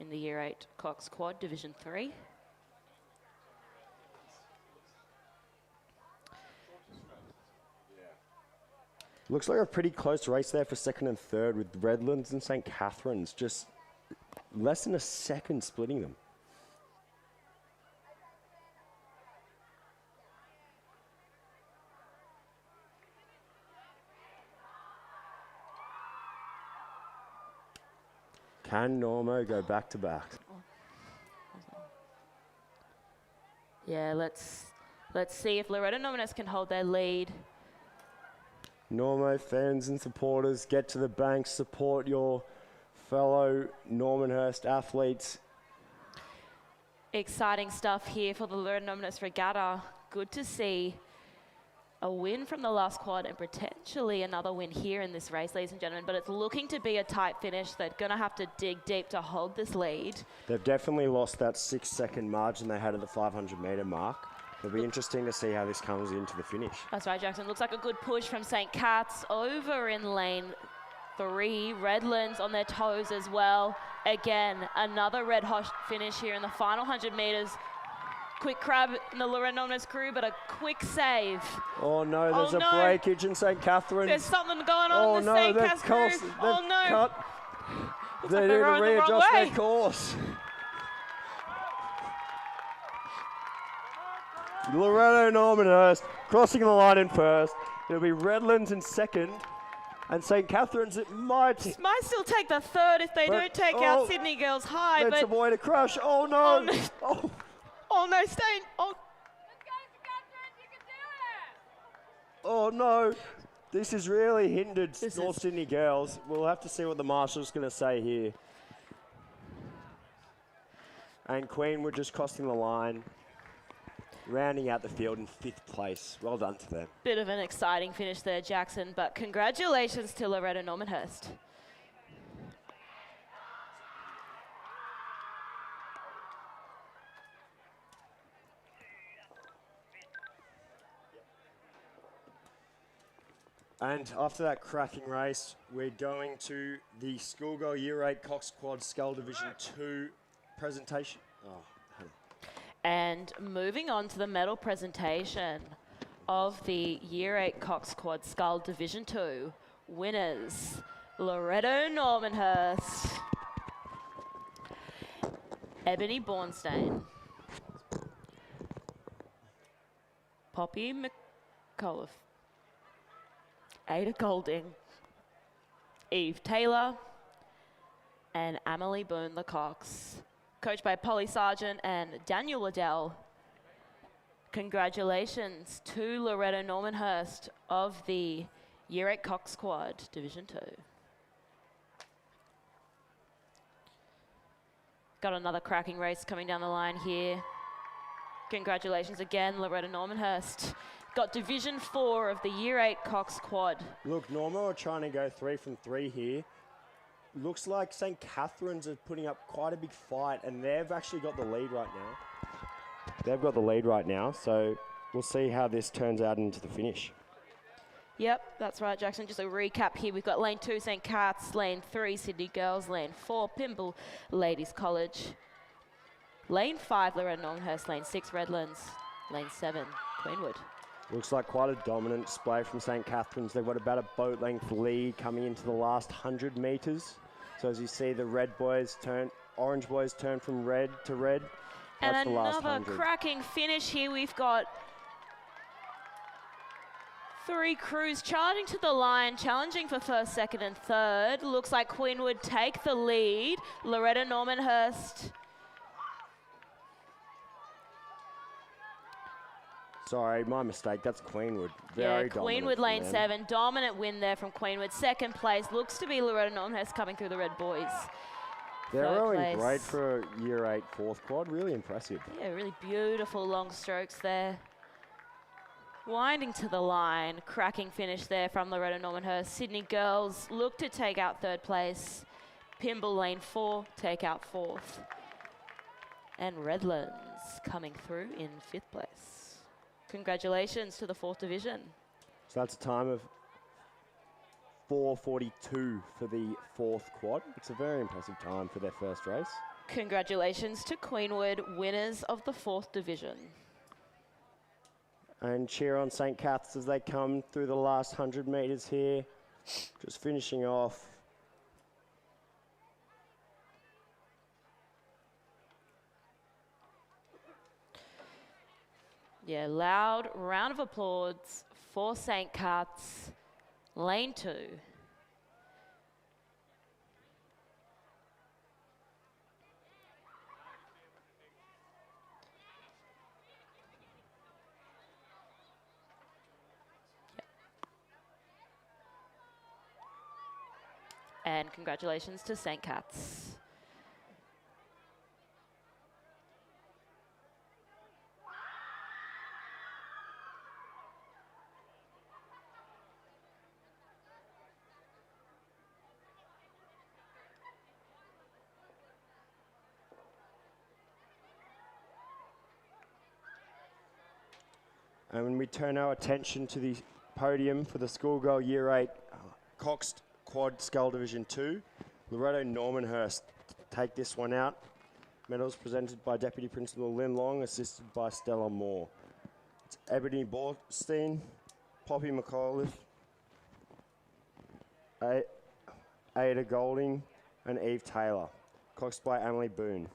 Speaker 8: in the Year 8 Cox Quad, Division 3.
Speaker 7: Looks like a pretty close race there for second and third with Redlands and St. Catherine's, just less than a second splitting them. Can Normo go back to back?
Speaker 8: Yeah, let's see if Loreto Normanhurst can hold their lead.
Speaker 7: Normo fans and supporters, get to the bank, support your fellow Normanhurst athletes.
Speaker 8: Exciting stuff here for the Loreto Normanhurst Regatta. Good to see a win from the last quad and potentially another win here in this race, ladies and gentlemen. But it's looking to be a tight finish. They're going to have to dig deep to hold this lead.
Speaker 7: They've definitely lost that 6-second margin they had at the 500 metre mark. It'll be interesting to see how this comes into the finish.
Speaker 8: That's right, Jackson. Looks like a good push from St. Cath's over in lane 3. Redlands on their toes as well. Again, another red hot finish here in the final 100 metres. Quick grab in the Loreto Normanhurst crew, but a quick save.
Speaker 7: Oh no, there's a breakage in St. Catherine's.
Speaker 8: There's something going on in the St. Cath's crew. Oh no.
Speaker 7: Cut.
Speaker 8: Looks
Speaker 7: They
Speaker 8: like
Speaker 7: need
Speaker 8: they're
Speaker 7: to
Speaker 8: rowing the wrong
Speaker 7: readjust
Speaker 8: way.
Speaker 7: their course. Loreto Normanhurst crossing the line in first. It'll be Redlands in second. And St. Catherine's, it might
Speaker 8: still take the third if they don't take out Sydney Girls High.
Speaker 7: let's
Speaker 8: But
Speaker 7: avoid a crash. Oh no! Oh,
Speaker 8: oh no, Stain. Oh,
Speaker 7: oh no! This has really hindered
Speaker 8: This
Speaker 7: North
Speaker 8: is-
Speaker 7: Sydney Girls. We'll have to see what the marshal's going to say here. And Queen were just crossing the line, rounding out the field in 5th place. Well done to them.
Speaker 8: bit of an exciting finish there, Jackson. But congratulations to Loreto Normanhurst.
Speaker 7: And after that cracking race, we're going to the Schoolgirl Year 8 Cox Quad Skull Division 2 presentation. Oh, hang on.
Speaker 8: And moving on to the medal presentation of the Year 8 Cox Quad Skull Division 2 winners, Loreto Normanhurst, Ebony Bornstein, Poppy McCullough, Ada Golding, Eve Taylor, and Amelie Boone the Cox. coached by Polly Sargent and Daniel Liddell. Congratulations to Loreto Normanhurst of the Year 8 Cox Squad, Division 2. Got another cracking race coming down the line here. Congratulations again, Loreto Normanhurst. Got Division 4 of the Year 8 Cox Quad.
Speaker 7: Look, Norma are trying to go 3 from 3 here. Looks like St. Catherine's are putting up quite a big fight, and they've actually got the lead right now. So we'll see how this turns out into the finish.
Speaker 8: Yep, that's right, Jackson. Just a recap here. We've got lane 2, St. Cat's, lane 3, Sydney Girls, lane 4, Pymble Ladies College, lane 5, Loreto Normanhurst, lane 6, Redlands, lane 7, Queenwood.
Speaker 7: Looks like quite a dominant display from St. Catherine's. They've got about a boat length lead coming into the last 100 metres. So as you see, the orange boys turn from red to red. That's
Speaker 8: And
Speaker 7: the last
Speaker 8: another
Speaker 7: 100.
Speaker 8: cracking finish here. We've got 3 crews charging to the line, challenging for first, second and third. Looks like Queenwood take the lead. Loreto Normanhurst.
Speaker 7: Sorry, my mistake. That's Queenwood. Very dominant
Speaker 8: Queenwood
Speaker 7: from
Speaker 8: lane
Speaker 7: them.
Speaker 8: 7. Dominant win there from Queenwood. Second place looks to be Loreto Normanhurst coming through the red boys.
Speaker 7: They're
Speaker 8: Third
Speaker 7: rowing
Speaker 8: place.
Speaker 7: great for a Year 8 fourth quad. Really impressive.
Speaker 8: Yeah, really beautiful long strokes there. Winding to the line. Cracking finish there from Loreto Normanhurst. Sydney Girls look to take out third place. Pymble lane 4 take out fourth. And Redlands coming through in 5th place. Congratulations to the 4th division.
Speaker 7: So that's a time of 4:42 for the fourth quad. It's a very impressive time for their first race.
Speaker 8: Congratulations to Queenwood, winners of the 4th division.
Speaker 7: And cheer on St. Cath's as they come through the last 100 metres here. Just finishing off.
Speaker 8: Yeah, loud round of applause for St. Cat's, lane 2. And congratulations to St. Cat's.
Speaker 7: And when we turn our attention to the podium for the schoolgirl Year 8 Coxed Quad Skull Division 2, Loreto Normanhurst take this one out. Medals presented by Deputy Principal Lynn Long, assisted by Stella Moore. It's Ebony Borstein, Poppy McAuliffe, Ada Golding, and Eve Taylor. Coxed by Emily Boone.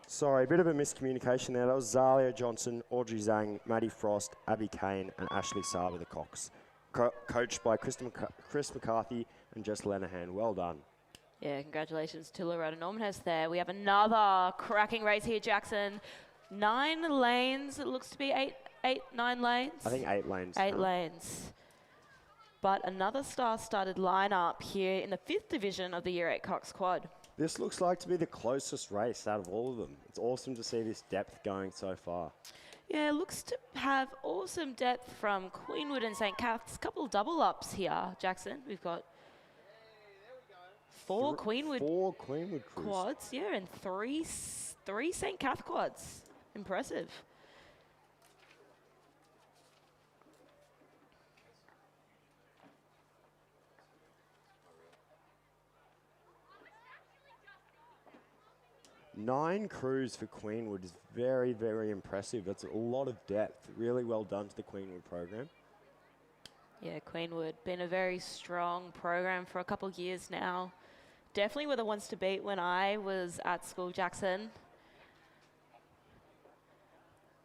Speaker 7: Sorry, a bit of a miscommunication there. That was Zalia Johnson, Audrey Zhang, Maddie Frost, Abby Kane, and Ashley Saber, the Cox. Coached by Chris McCarthy and Jess Lenahan. Well done.
Speaker 8: Yeah, congratulations to Loreto Normanhurst there. We have another cracking race here, Jackson. 9 lanes, it looks to be 9 lanes?
Speaker 7: I think 8 lanes.
Speaker 8: 8 lanes. But another star-studded lineup here in the 5th division of the Year 8 Cox Quad.
Speaker 7: This looks like to be the closest race out of all of them. It's awesome to see this depth going so far.
Speaker 8: Yeah, looks to have awesome depth from Queenwood and St. Cat's. Couple double-ups here, Jackson. We've got 4 Queenwood
Speaker 7: 4 Queenwood crews.
Speaker 8: quads, yeah, and 3 St. Cath quads. Impressive.
Speaker 7: 9 crews for Queenwood is very, very impressive. That's a lot of depth. Really well done to the Queenwood program.
Speaker 8: Yeah, Queenwood, been a very strong program for a couple of years now. Definitely were the ones to beat when I was at school, Jackson.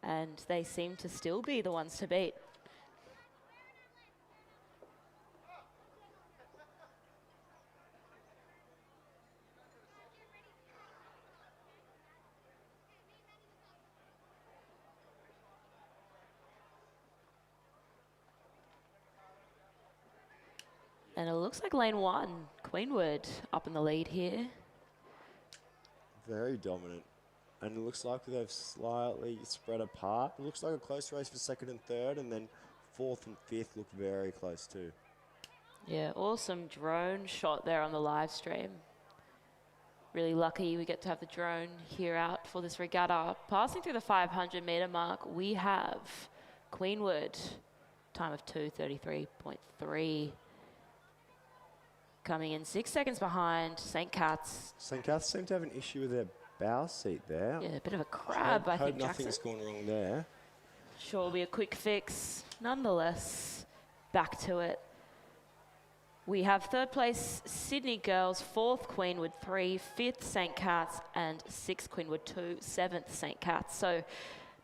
Speaker 8: And they seem to still be the ones to beat. And it looks like lane 1, Queenwood, up in the lead here.
Speaker 7: Very dominant. And it looks like they've slightly spread apart. It looks like a close race for 2nd and 3rd, and then 4th and 5th look very close too.
Speaker 8: Yeah, awesome drone shot there on the live stream. Really lucky we get to have the drone here out for this regatta. Passing through the 500 metre mark, we have Queenwood, time of 2:33.3. Coming in 6 seconds behind St. Cat's.
Speaker 7: St. Cat's seem to have an issue with their bow seat there.
Speaker 8: Yeah, a bit of a crab, I think, Jackson.
Speaker 7: Nothing's gone wrong there.
Speaker 8: Sure will be a quick fix. Nonetheless, back to it. We have 3rd place Sydney Girls, 4th Queenwood 3, 5th St. Cat's, and 6th Queenwood 2, 7th St. Cat's. So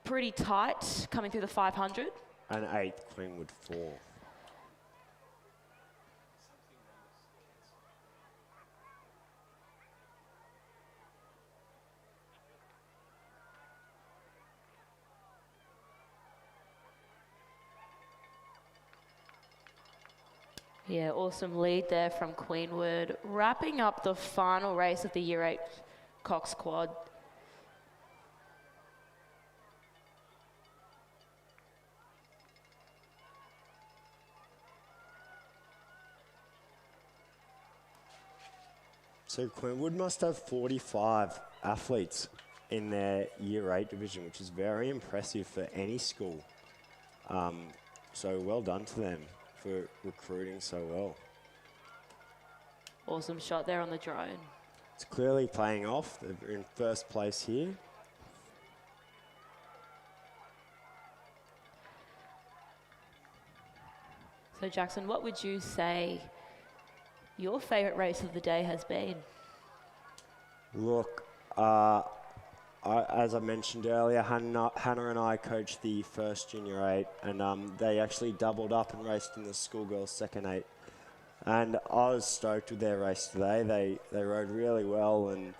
Speaker 8: pretty tight coming through the 500.
Speaker 7: And 8th Queenwood 4.
Speaker 8: Yeah, awesome lead there from Queenwood. Wrapping up the final race of the Year 8 Coxed Quad.
Speaker 7: So Queenwood must have 45 athletes in their Year 8 division, which is very impressive for any school. So well done to them for recruiting so well.
Speaker 8: Awesome shot there on the drone.
Speaker 7: It's clearly paying off. They're in 1st place here.
Speaker 8: So Jackson, what would you say your favourite race of the day has been?
Speaker 7: Look, as I mentioned earlier, Hannah and I coached the first Junior 8, and they actually doubled up and raced in the schoolgirls' second 8. And I was stoked with their race today. They rode really well and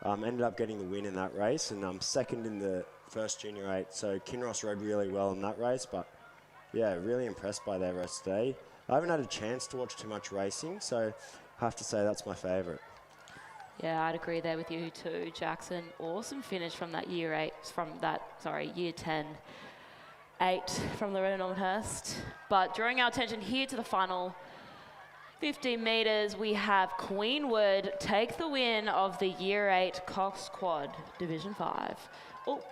Speaker 7: ended up getting the win in that race, and 2nd in the first Junior 8. So Kinross rode really well in that race, but yeah, really impressed by their race today. I haven't had a chance to watch too much racing, so I have to say that's my favourite.
Speaker 8: Yeah, I'd agree there with you too, Jackson. Awesome finish from that Year 10 8 from Loreto Normanhurst. But drawing our attention here to the final 15 metres, we have Queenwood take the win of the Year 8 Coxed Quad Division 5. Oh,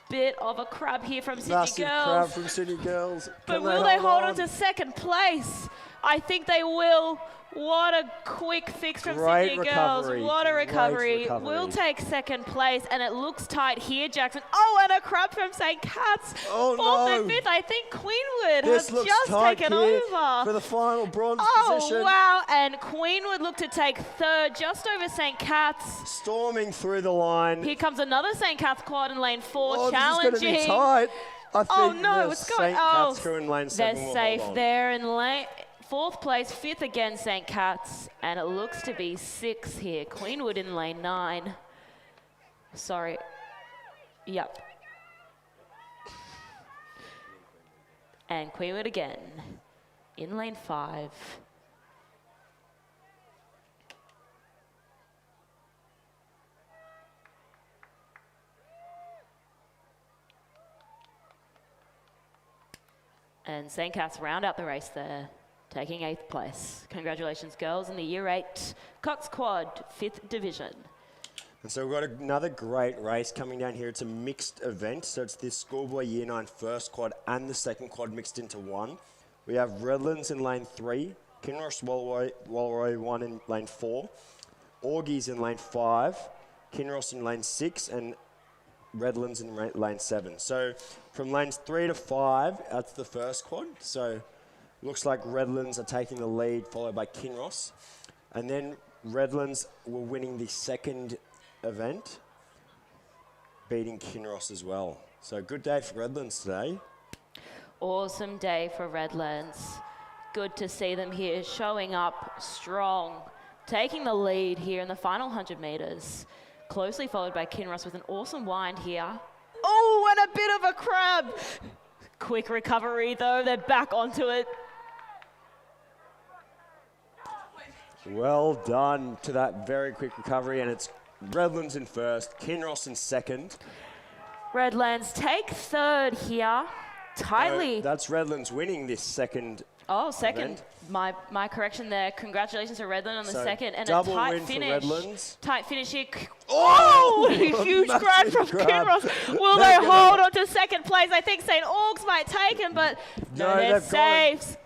Speaker 8: bit of a crab here from Sydney
Speaker 7: Massive
Speaker 8: Girls.
Speaker 7: crab from Sydney Girls.
Speaker 8: But will they hold on to 2nd place? I think they will. What a quick fix from Sydney Girls. What a recovery. We'll take 2nd place, and it looks tight here, Jackson. Oh, and a crab from St. Cat's.
Speaker 7: Oh,
Speaker 8: 4th and
Speaker 7: no.
Speaker 8: 5th. I think Queenwood
Speaker 7: This
Speaker 8: has
Speaker 7: looks
Speaker 8: just
Speaker 7: tight
Speaker 8: taken
Speaker 7: here
Speaker 8: over.
Speaker 7: for the final bronze position.
Speaker 8: Oh, wow. And Queenwood look to take 3rd, just over St. Cat's.
Speaker 7: Storming through the line.
Speaker 8: Here comes another St. Cat's quad in lane 4,
Speaker 7: Oh,
Speaker 8: challenging.
Speaker 7: this is going to be tight. I think
Speaker 8: Oh, no,
Speaker 7: the
Speaker 8: it's going.
Speaker 7: St. Cat's crew in lane 7
Speaker 8: they're
Speaker 7: will
Speaker 8: safe
Speaker 7: hold on.
Speaker 8: there in lane 4th place, 5th again, St. Cat's, and it looks to be 6 here. Queenwood in lane 9. Sorry. Yep. And Queenwood again in lane 5. And St. Cat's round out the race there, taking 8th place. Congratulations, girls, in the Year 8 Coxed Quad 5th Division.
Speaker 7: And so we've got another great race coming down here. It's a mixed event, so it's this schoolboy Year 9 first quad and the second quad mixed into one. We have Redlands in lane 3, Kinross Walleroy 1 in lane 4, Augies in lane 5, Kinross in lane 6 and Redlands in lane 7. So from lanes 3 to 5, that's the first quad. So looks like Redlands are taking the lead, followed by Kinross. And then Redlands were winning the second event, beating Kinross as well. So good day for Redlands today.
Speaker 8: Awesome day for Redlands. Good to see them here showing up strong, taking the lead here in the final 100 metres. Closely followed by Kinross with an awesome wind here. Oh, and a bit of a crab. Quick recovery though, they're back onto it.
Speaker 7: Well done to that very quick recovery, and it's Redlands in first, Kinross in second.
Speaker 8: Redlands take third here, tightly.
Speaker 7: That's Redlands winning this second.
Speaker 8: Oh, second.
Speaker 7: event.
Speaker 8: My correction there. Congratulations to Redland on the
Speaker 7: So
Speaker 8: second. And a
Speaker 7: double
Speaker 8: tight
Speaker 7: win for
Speaker 8: finish.
Speaker 7: Redlands.
Speaker 8: Tight finish here. Oh! Huge grab from
Speaker 7: grab.
Speaker 8: Kinross. Will they hold on to second place? I think St. Augs might take him, but no, they're
Speaker 7: they've got him.
Speaker 8: safe.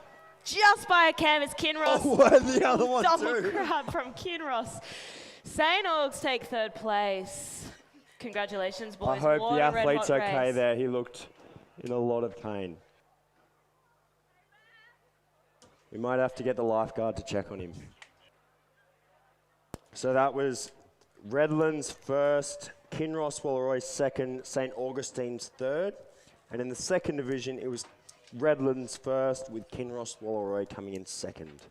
Speaker 8: Just by a canvas, Kinross.
Speaker 7: Oh, and the other one
Speaker 8: Double
Speaker 7: too.
Speaker 8: grab from Kinross. St. Augs take third place. Congratulations, boys.
Speaker 7: I hope
Speaker 8: What
Speaker 7: the
Speaker 8: a red
Speaker 7: athlete's
Speaker 8: hot
Speaker 7: okay
Speaker 8: race.
Speaker 7: there. He looked in a lot of pain. We might have to get the lifeguard to check on him. So that was Redlands first, Kinross Wallaroy second, St. Augustine's third. And in the second division, it was Redlands first with Kinross Wallaroy coming in second.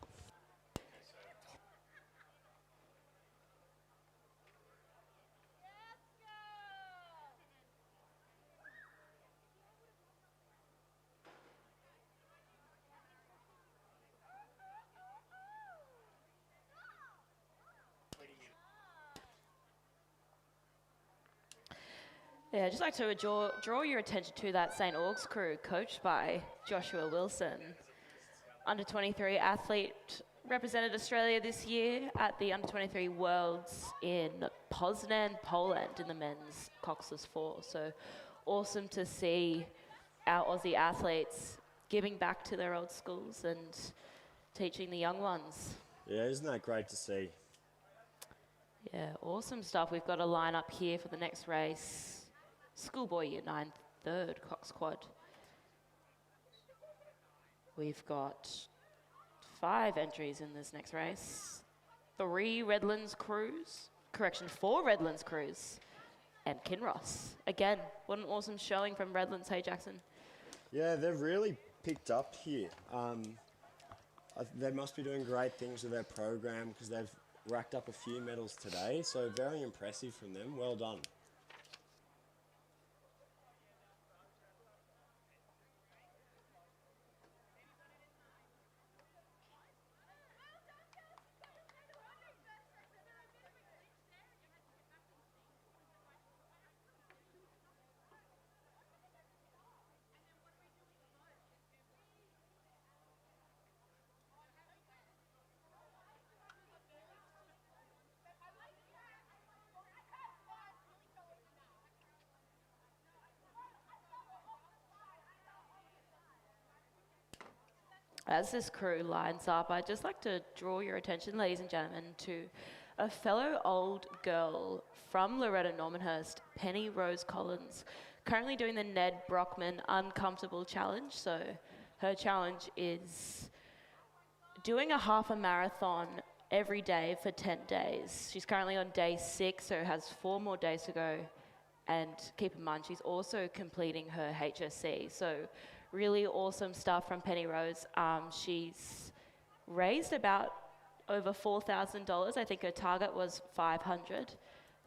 Speaker 8: Yeah, I'd just like to draw your attention to that St. Augs crew coached by Joshua Wilson. Under 23 athlete represented Australia this year at the Under 23 Worlds in Poznan, Poland in the men's Coxed 4. So awesome to see our Aussie athletes giving back to their old schools and teaching the young ones.
Speaker 7: Yeah, isn't that great to see?
Speaker 8: Yeah, awesome stuff. We've got a lineup here for the next race. Schoolboy Year 9, third Cox Quad. We've got 5 entries in this next race. 4 Redlands crews, and Kinross. Again, what an awesome showing from Redlands. Hey, Jackson.
Speaker 7: Yeah, they've really picked up here. They must be doing great things with their program because they've racked up a few medals today. So very impressive from them. Well done.
Speaker 8: As this crew lines up, I'd just like to draw your attention, ladies and gentlemen, to a fellow old girl from Loreto, Normanhurst, Penny Rose Collins, currently doing the Ned Brockman Uncomfortable Challenge. So her challenge is doing a half a marathon every day for 10 days. She's currently on day 6, so has 4 more days to go. And keep in mind, she's also completing her HSC. So really awesome stuff from Penny Rose. She's raised about over $4,000. I think her target was $500. I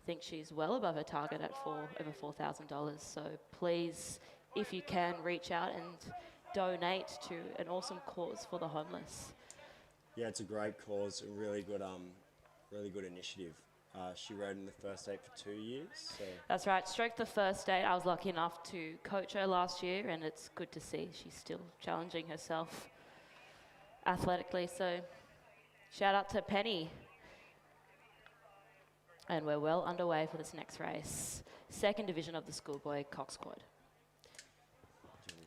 Speaker 8: think she's well above her target at over $4,000. So please, if you can, reach out and donate to an awesome cause for the homeless.
Speaker 7: Yeah, it's a great cause, a really good initiative. She rode in the first 8 for 2 years. So.
Speaker 8: That's right, stroked the first 8. I was lucky enough to coach her last year, and it's good to see she's still challenging herself athletically. So shout out to Penny. And we're well underway for this next race. Second division of the schoolboy Cox Quad.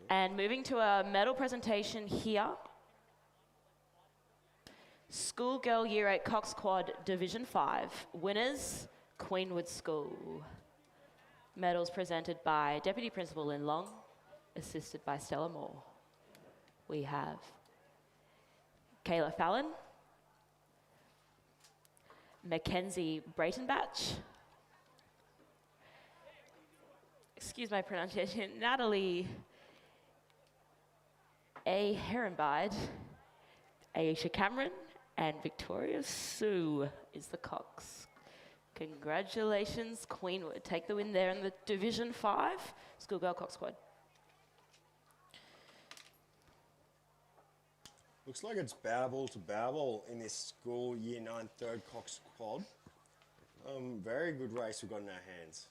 Speaker 8: And moving to a medal presentation here. Schoolgirl Year 8 Cox Quad Division 5. Winners, Queenwood School. Medals presented by Deputy Principal Lynn Long, assisted by Stella Moore. We have Kayla Fallon, Mackenzie Breitenbach, excuse my pronunciation, Natalie A. Herrenbide, Aisha Cameron, and Victoria Sue is the Cox. Congratulations, Queenwood. Take the win there in the Division 5 Schoolgirl Cox Squad.
Speaker 7: Looks like it's Babel to Babel in this school year 9 third Cox Squad. Very good race we've got in our hands.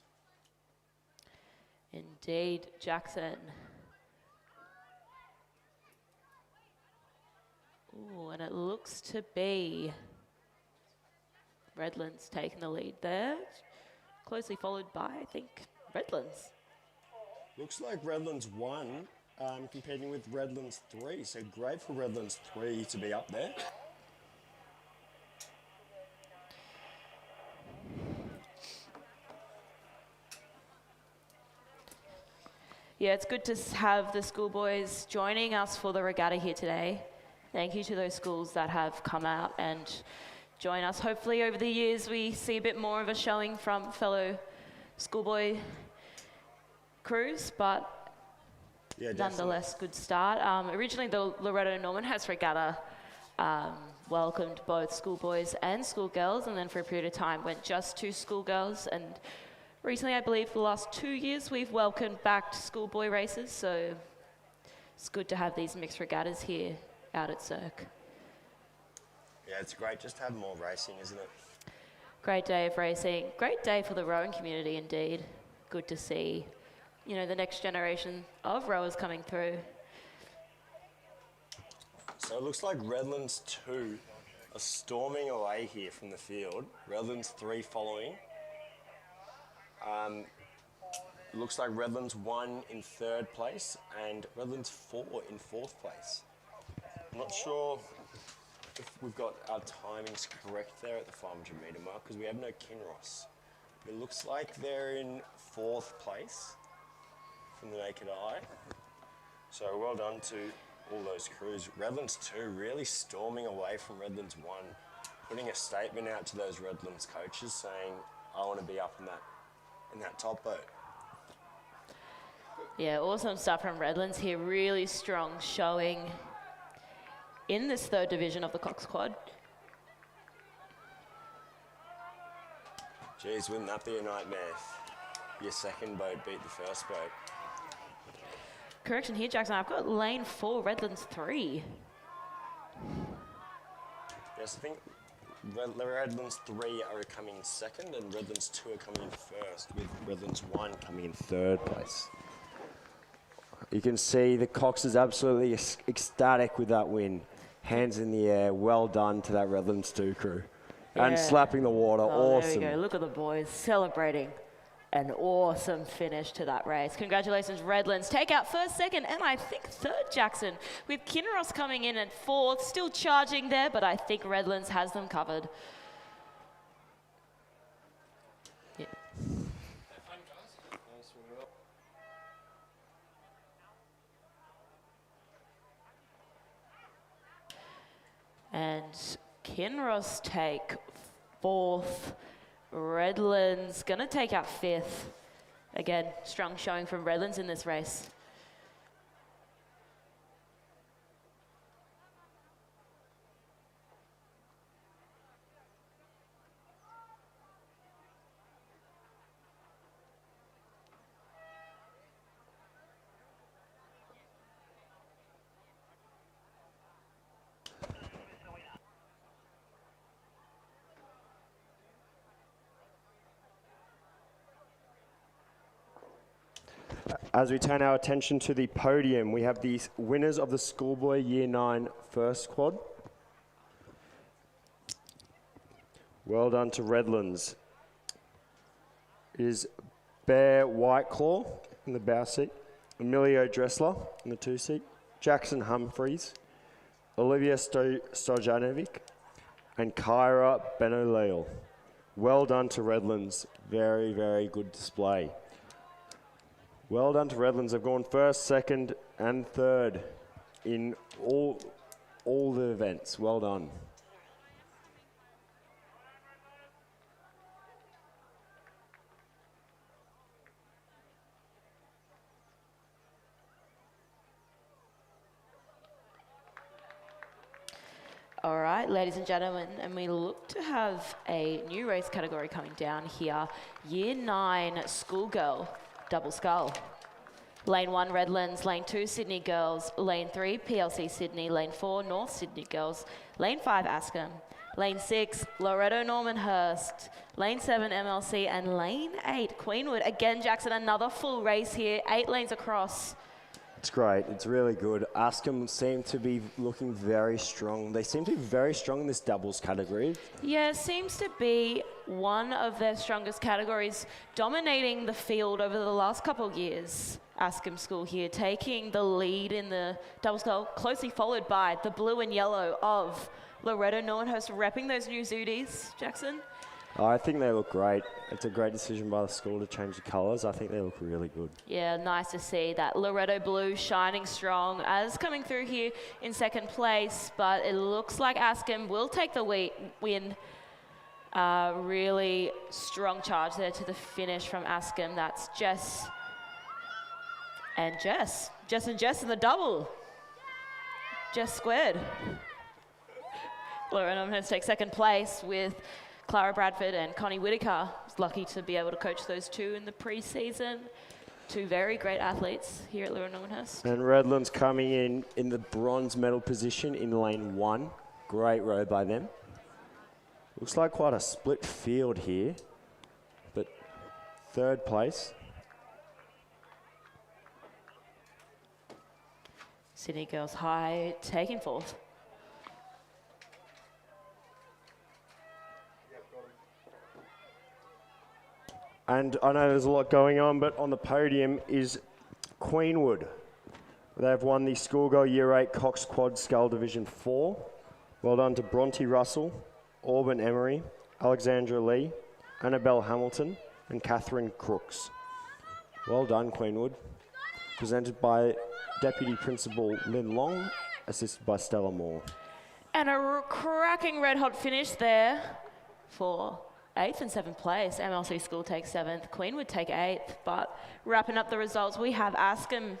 Speaker 8: Indeed, Jackson. Ooh, and it looks to be Redlands taking the lead there. Closely followed by, I think, Redlands.
Speaker 7: Looks like Redlands 1 competing with Redlands 3, so great for Redlands 3 to be up there.
Speaker 8: Yeah, it's good to have the schoolboys joining us for the regatta here today. Thank you to those schools that have come out and join us. Hopefully over the years we see a bit more of a showing from fellow schoolboy crews, but
Speaker 7: Yeah,
Speaker 8: nonetheless, good start. Originally the Loreto Normanhurst Regatta welcomed both schoolboys and schoolgirls, and then for a period of time went just to schoolgirls, and recently, I believe for the last 2 years, we've welcomed back schoolboy races, so it's good to have these mixed regattas here out at Cirque.
Speaker 7: Yeah, it's great just to have more racing, isn't it?
Speaker 8: Great day of racing. Great day for the rowing community, indeed. Good to see, you know, the next generation of rowers coming through.
Speaker 7: So it looks like Redlands 2 are storming away here from the field. Redlands 3 following. It looks like Redlands 1 in 3rd place and Redlands 4 in 4th place. I'm not sure if we've got our timings correct there at the 500 metre mark because we have no Kinross. It looks like they're in 4th place from the naked eye. So well done to all those crews. Redlands 2 really storming away from Redlands 1, putting a statement out to those Redlands coaches saying, I want to be up in that top boat.
Speaker 8: Yeah, awesome stuff from Redlands here. Really strong showing in this 3rd division of the Cox Squad.
Speaker 7: Geez, wouldn't that be a nightmare if your second boat beat the first boat?
Speaker 8: Correction here, Jackson. I've got lane 4, Redlands 3.
Speaker 7: Yes, I think Redlands 3 are coming in 2nd and Redlands 2 are coming in 1st, with Redlands 1 coming in 3rd place. You can see the Cox is absolutely ecstatic with that win. Hands in the air, well done to that Redlands 2 crew.
Speaker 8: Yeah.
Speaker 7: And slapping the water, awesome.
Speaker 8: There we go. Look at the boys celebrating an awesome finish to that race. Congratulations, Redlands. Take out 1st, 2nd, and I think 3rd, Jackson, with Kinross coming in at 4th, still charging there, but I think Redlands has them covered. Yeah. And Kinross take 4th. Redlands gonna take out 5th. Again, strong showing from Redlands in this race.
Speaker 7: As we turn our attention to the podium, we have the winners of the Schoolboy Year 9 First Squad. Well done to Redlands. It is Bear Whiteclaw in the bow seat, Emilio Dressler in the 2 seat, Jackson Humphreys, Olivia Stojanovic, and Kyra Benoleo. Well done to Redlands. Very, very good display. Well done to Redlands. They've gone first, second, and third in all the events. Well done.
Speaker 8: All right, ladies and gentlemen, and we look to have a new race category coming down here. Year 9 schoolgirl, double scull. Lane 1, Redlands. Lane 2, Sydney girls. Lane 3, PLC Sydney. Lane 4, North Sydney girls. Lane 5, Askham. Lane 6, Loreto Normanhurst. Lane 7, MLC. And Lane 8, Queenwood. Again, Jackson, another full race here. 8 lanes across.
Speaker 7: It's great. It's really good. Askham seem to be looking very strong. They seem to be very strong in this doubles category.
Speaker 8: Yeah, seems to be one of their strongest categories, dominating the field over the last couple of years. Askham School here, taking the lead in the double scull, closely followed by the blue and yellow of Loreto Normanhurst, repping those new Zooties, Jackson.
Speaker 7: I think they look great. It's a great decision by the school to change the colours. I think they look really good.
Speaker 8: Yeah, nice to see that Loreto blue shining strong as coming through here in second place, but it looks like Askham will take the win. Really strong charge there to the finish from Askham. That's Jess and Jess. Jess and Jess in the double. Jess squared. Loreto Normanhurst take second place with Clara Bradford and Connie Whitaker. Was lucky to be able to coach those two in the pre-season. Two very great athletes here at Loreto Normanhurst.
Speaker 7: And Redlands coming in the bronze medal position in lane 1. Great row by them. Looks like quite a split field here, but third place.
Speaker 8: Sydney Girls High taking fourth.
Speaker 7: And I know there's a lot going on, but on the podium is Queenwood. They've won the Schoolgirl Year 8 Coxed Quad Scull Division 4. Well done to Bronte Russell, Auburn Emery, Alexandra Lee, Annabelle Hamilton, and Catherine Crooks. Well done, Queenwood. Presented by Deputy Principal Lynn Long, assisted by Stella Moore.
Speaker 8: And a cracking red hot finish there for 8th and 7th place. MLC School takes 7th, Queenwood take 8th, but wrapping up the results, we have Askham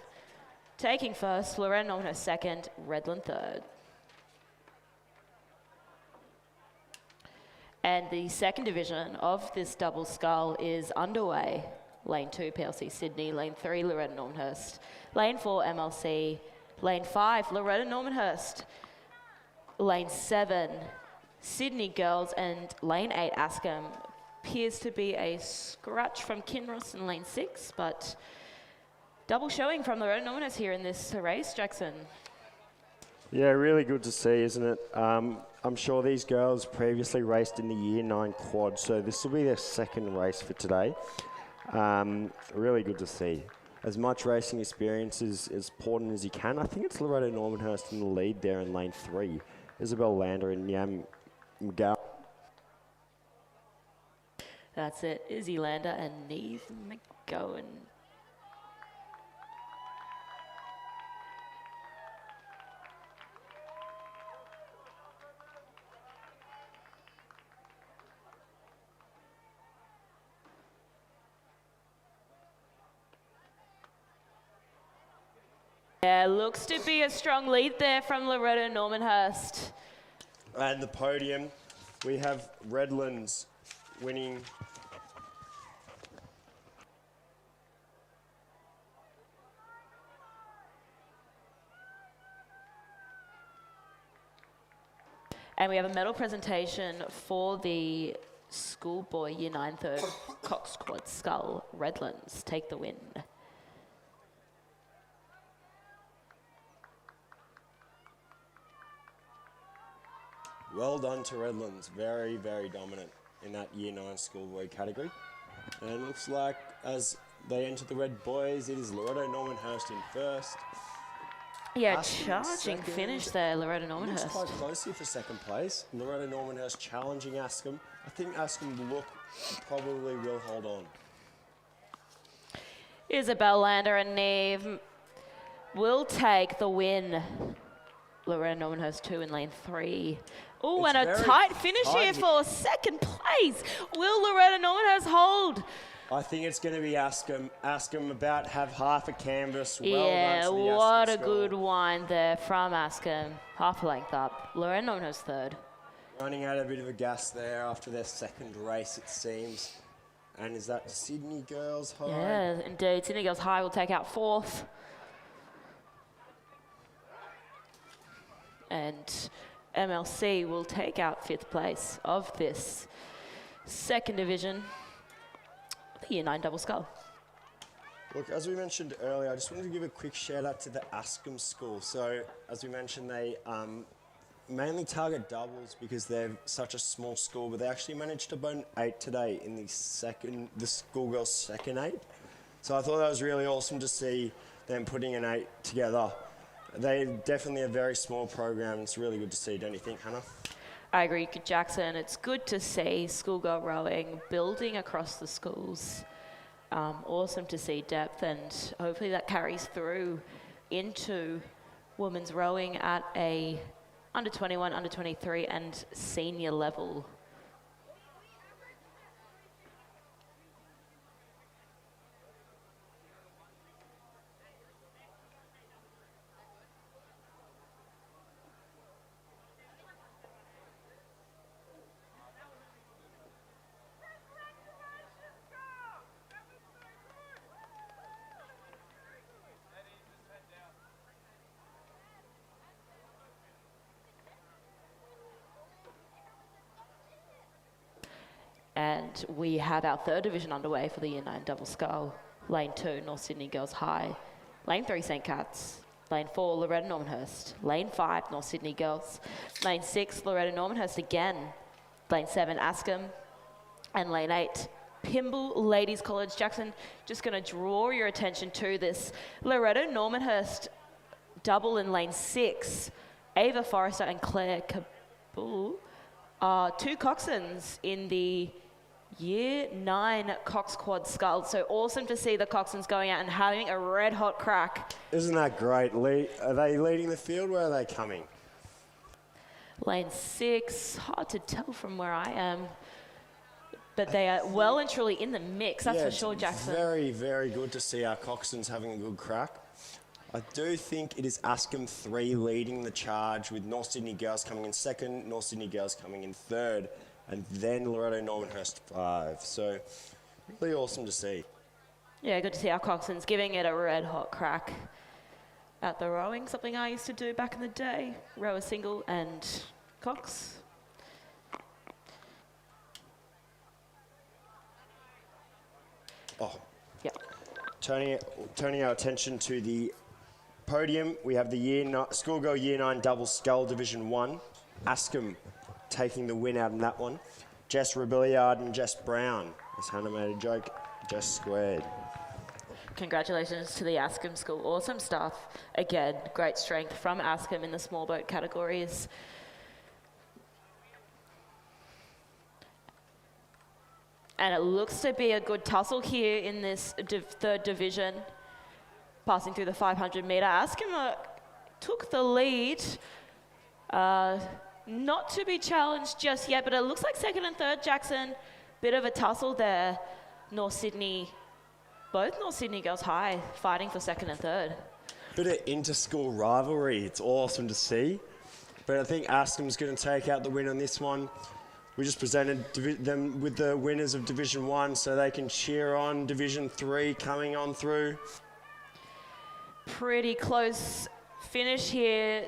Speaker 8: taking 1st, Loreto Normanhurst 2nd, Redland 3rd. And the second division of this double scull is underway. Lane 2, PLC Sydney. Lane 3, Loreto Normanhurst. Lane 4, MLC. Lane 5, Loreto Normanhurst. Lane 7, Sydney Girls. And Lane 8, Askham. Appears to be a scratch from Kinross in Lane 6, but double showing from Loreto Normanhurst here in this race, Jackson.
Speaker 7: Yeah, really good to see, isn't it? I'm sure these girls previously raced in the Year 9 quad, so this will be their second race for today. Really good to see. As much racing experience is as important as you can. I think it's Loreto Normanhurst in the lead there in lane 3. Isabel Lander and Yam McGowan.
Speaker 8: That's it, Izzy Lander and Neve McGowan. Yeah, looks to be a strong lead there from Loreto Normanhurst.
Speaker 7: And the podium, we have Redlands winning.
Speaker 8: And we have a medal presentation for the schoolboy Year 9 3rd Coxed Quad Scull. Redlands take the win.
Speaker 7: Well done to Redlands. Very, very dominant in that Year 9 schoolboy category. And it looks like as they enter the red boys, it is Loreto Normanhurst in first.
Speaker 8: Yeah,
Speaker 7: Askham in
Speaker 8: charging
Speaker 7: second.
Speaker 8: finish there, Loreto
Speaker 7: Looks
Speaker 8: Normanhurst.
Speaker 7: quite close here for second place. Loreto Normanhurst challenging Askham. I think Askham probably will hold on.
Speaker 8: Isabel Lander and Neve will take the win. Loreto Normanhurst 2 in lane 3. Oh,
Speaker 7: It's
Speaker 8: and a
Speaker 7: very
Speaker 8: tight finish
Speaker 7: tight
Speaker 8: here
Speaker 7: here.
Speaker 8: for second place. Will Loreto Normanhurst hold?
Speaker 7: I think it's going to be Askham. Askham about have half a canvas. Well
Speaker 8: Yeah,
Speaker 7: done to the
Speaker 8: what
Speaker 7: Askham
Speaker 8: a good
Speaker 7: score.
Speaker 8: wind there from Askham. Half a length up. Loreto Normanhurst third.
Speaker 7: Running out a bit of a gas there after their second race, it seems. And is that Sydney Girls High?
Speaker 8: Yeah, indeed. Sydney Girls High will take out fourth. And MLC will take out fifth place of this second division, the Year 9 double scull.
Speaker 7: Look, as we mentioned earlier, I just wanted to give a quick shout out to the Askham school. So, as we mentioned, they mainly target doubles because they're such a small school, but they actually managed to bone 8 today in the schoolgirls' second 8. So I thought that was really awesome to see them putting an 8 together. They're definitely a very small program. It's really good to see, don't you think, Hannah?
Speaker 8: I agree, Jackson. It's good to see schoolgirl rowing building across the schools. Awesome to see depth, and hopefully that carries through into women's rowing at a under 21, under 23 and senior level. And we have our third division underway for the Year 9 double scull. Lane 2, North Sydney Girls High. Lane 3, St. Cat's. Lane 4, Loreto Normanhurst. Lane 5, North Sydney Girls. Lane 6, Loreto Normanhurst again. Lane 7, Askham. And Lane 8, Pymble Ladies College. Jackson, just going to draw your attention to this Loreto Normanhurst double in Lane 6. Ava Forrester and Claire Kabul are two Coxons in the Year 9 Cox Quad Scull. So awesome to see the Coxons going out and having a red hot crack.
Speaker 7: Isn't that great? Are they leading the field? Where are they coming?
Speaker 8: Lane 6, hard to tell from where I am, but they are well and truly in the mix, that's
Speaker 7: Yeah,
Speaker 8: for
Speaker 7: it's
Speaker 8: sure, Jackson.
Speaker 7: Very, very good to see our Coxons having a good crack. I do think it is Askham 3 leading the charge, with North Sydney Girls coming in second, North Sydney Girls coming in third, and then Loreto Normanhurst 5. So, really awesome to see.
Speaker 8: Yeah, good to see our Coxons giving it a red hot crack at the rowing, something I used to do back in the day. Row a single and Cox.
Speaker 7: Oh,
Speaker 8: Yep.
Speaker 7: turning our attention to the podium, we have the Schoolgirl Year 9 Double Scull Division 1. Askham taking the win out in that one. Jess Rebelliard and Jess Brown. As Hannah made a joke, Jess squared.
Speaker 8: Congratulations to the Askham school. Awesome stuff. Again, great strength from Askham in the small boat categories. And it looks to be a good tussle here in this third division. Passing through the 500 metre. Askham took the lead. Not to be challenged just yet, but it looks like second and third, Jackson. Bit of a tussle there. Both North Sydney Girls High fighting for second and third.
Speaker 7: Bit of inter-school rivalry. It's awesome to see. But I think Askham's going to take out the win on this one. We just presented them with the winners of Division 1 so they can cheer on Division 3 coming on through.
Speaker 8: Pretty close finish here.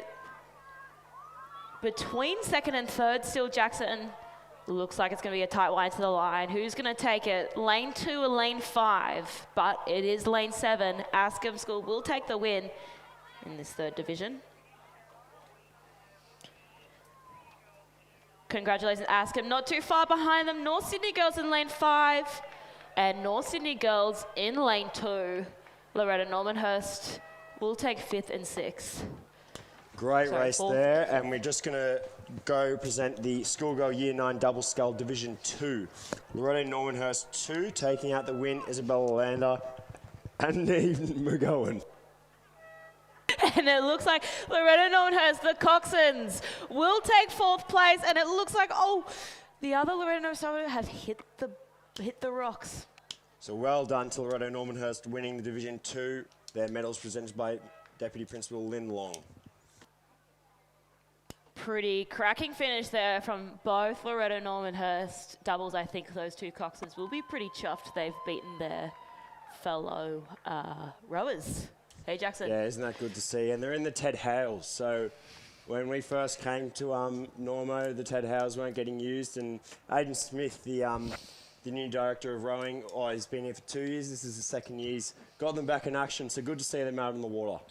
Speaker 8: Between second and third still, Jackson. Looks like it's going to be a tight line to the line. Who's going to take it? Lane 2 or lane 5? But it is lane 7. Askham School will take the win in this third division. Congratulations, Askham. Not too far behind them. North Sydney Girls in lane 5 and North Sydney Girls in lane 2. Loreto Normanhurst will take 5th and 6th.
Speaker 7: Great
Speaker 8: Sorry,
Speaker 7: race
Speaker 8: fourth.
Speaker 7: there, and we're just going to go present the Schoolgirl Year 9 Double Scull Division 2. Loreto Normanhurst 2 taking out the win, Isabella Lander and Neve McGowan.
Speaker 8: And it looks like Loreto Normanhurst, the Coxons, will take 4th place. And it looks like, the other Loreto Normanhurst have hit the rocks.
Speaker 7: So well done to Loreto Normanhurst winning the Division 2. Their medals presented by Deputy Principal Lynn Long.
Speaker 8: Pretty cracking finish there from both Loreto Normanhurst doubles. I think those two Coxons will be pretty chuffed. They've beaten their fellow rowers. Hey, Jackson.
Speaker 7: Yeah, isn't that good to see? And they're in the Ted Hales. So when we first came to Normo, the Ted Hales weren't getting used. And Aidan Smith, the new director of rowing, he's been here for 2 years. This is the second year. He's got them back in action. So good to see them out in the water.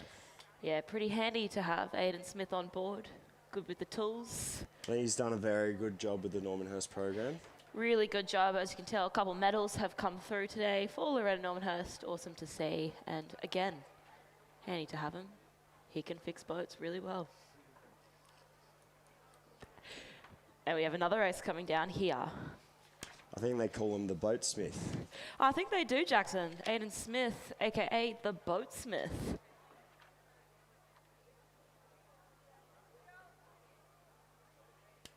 Speaker 8: Yeah, pretty handy to have Aidan Smith on board. Good with the tools.
Speaker 7: He's done a very good job with the Normanhurst program.
Speaker 8: Really good job. As you can tell, a couple medals have come through today for Loreto Normanhurst. Awesome to see. And again, handy to have him. He can fix boats really well. And we have another race coming down here.
Speaker 7: I think they call him the Boatsmith.
Speaker 8: I think they do, Jackson. Aidan Smith, a.k.a. the Boatsmith.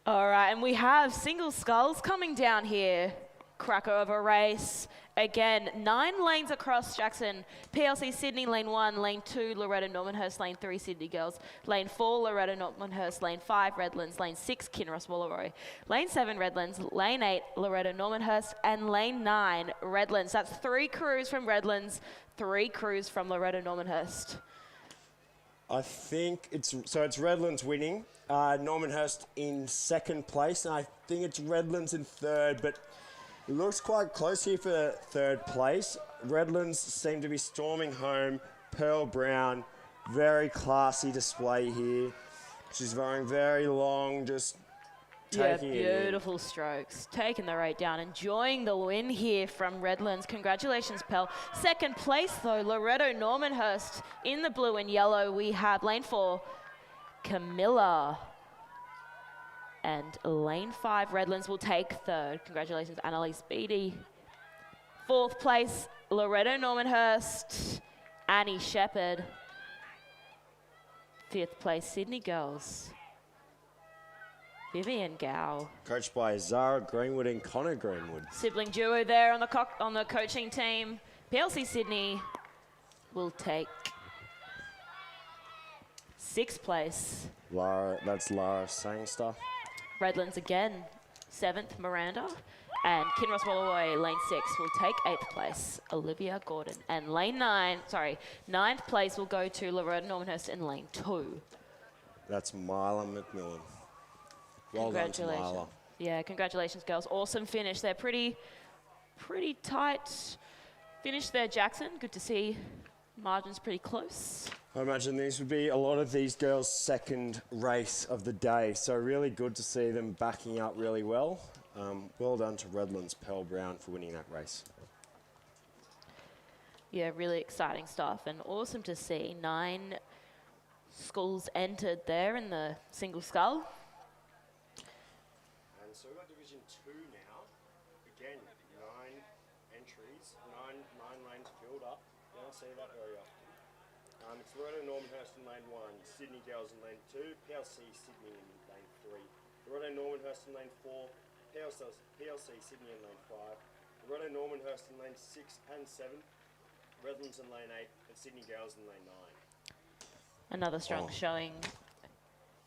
Speaker 8: All right, and we have single sculls coming down here. Cracker of a race. Again, 9 lanes across, Jackson. PLC Sydney, lane 1, lane 2, Loreto Normanhurst, lane 3, Sydney Girls, lane 4, Loreto Normanhurst, lane 5, Redlands, lane 6, Kinross Wallaroo, lane 7, Redlands, lane 8, Loreto Normanhurst, and lane 9, Redlands. That's 3 crews from Redlands, 3 crews from Loreto Normanhurst.
Speaker 7: I think it's Redlands winning, Normanhurst in 2nd place, and I think it's Redlands in 3rd, but it looks quite close here for 3rd place. Redlands seem to be storming home. Pearl Brown, very classy display here. She's rowing very long, just taking it in.
Speaker 8: Beautiful strokes. Taking the rate down, enjoying the win here from Redlands. Congratulations, Pearl. 2nd place, though, Loreto Normanhurst. In the blue and yellow, we have lane 4, Camilla. And lane 5, Redlands will take 3rd. Congratulations, Annalise Beattie. 4th place, Loreto Normanhurst, Annie Shepherd. 5th place, Sydney Girls, Vivian Gow.
Speaker 7: Coached by Zara Greenwood and Connor Greenwood.
Speaker 8: Sibling duo there on the coaching team. PLC Sydney will take 6th place.
Speaker 7: That's Lara Sangster.
Speaker 8: Redlands again, 7th, Miranda. And Kinross Wallaroo, lane 6, will take 8th place, Olivia Gordon. And 9th place will go to Loreto Normanhurst in lane 2.
Speaker 7: That's Marla McMillan. Well done to Marla.
Speaker 8: Yeah, congratulations, girls. Awesome finish. They're pretty tight finish there, Jackson. Good to see. Margins pretty close.
Speaker 7: I imagine these would be a lot of these girls' 2nd race of the day, so really good to see them backing up really well. Well done to Redlands Pearl Brown for winning that race.
Speaker 8: Yeah, really exciting stuff, and awesome to see 9 schools entered there in the single scull.
Speaker 7: And so we've got Division 2 now. Again, 9 entries, 9 lanes filled up. You don't see that very often. It's Loreto Normanhurst in lane 1, Sydney Girls in lane 2, PLC Sydney in lane 3, Loreto Normanhurst in lane 4, PLC Sydney in lane 5, Loreto Normanhurst in lane 6 and 7, Redlands in lane 8, and Sydney Girls in lane 9.
Speaker 8: Another strong showing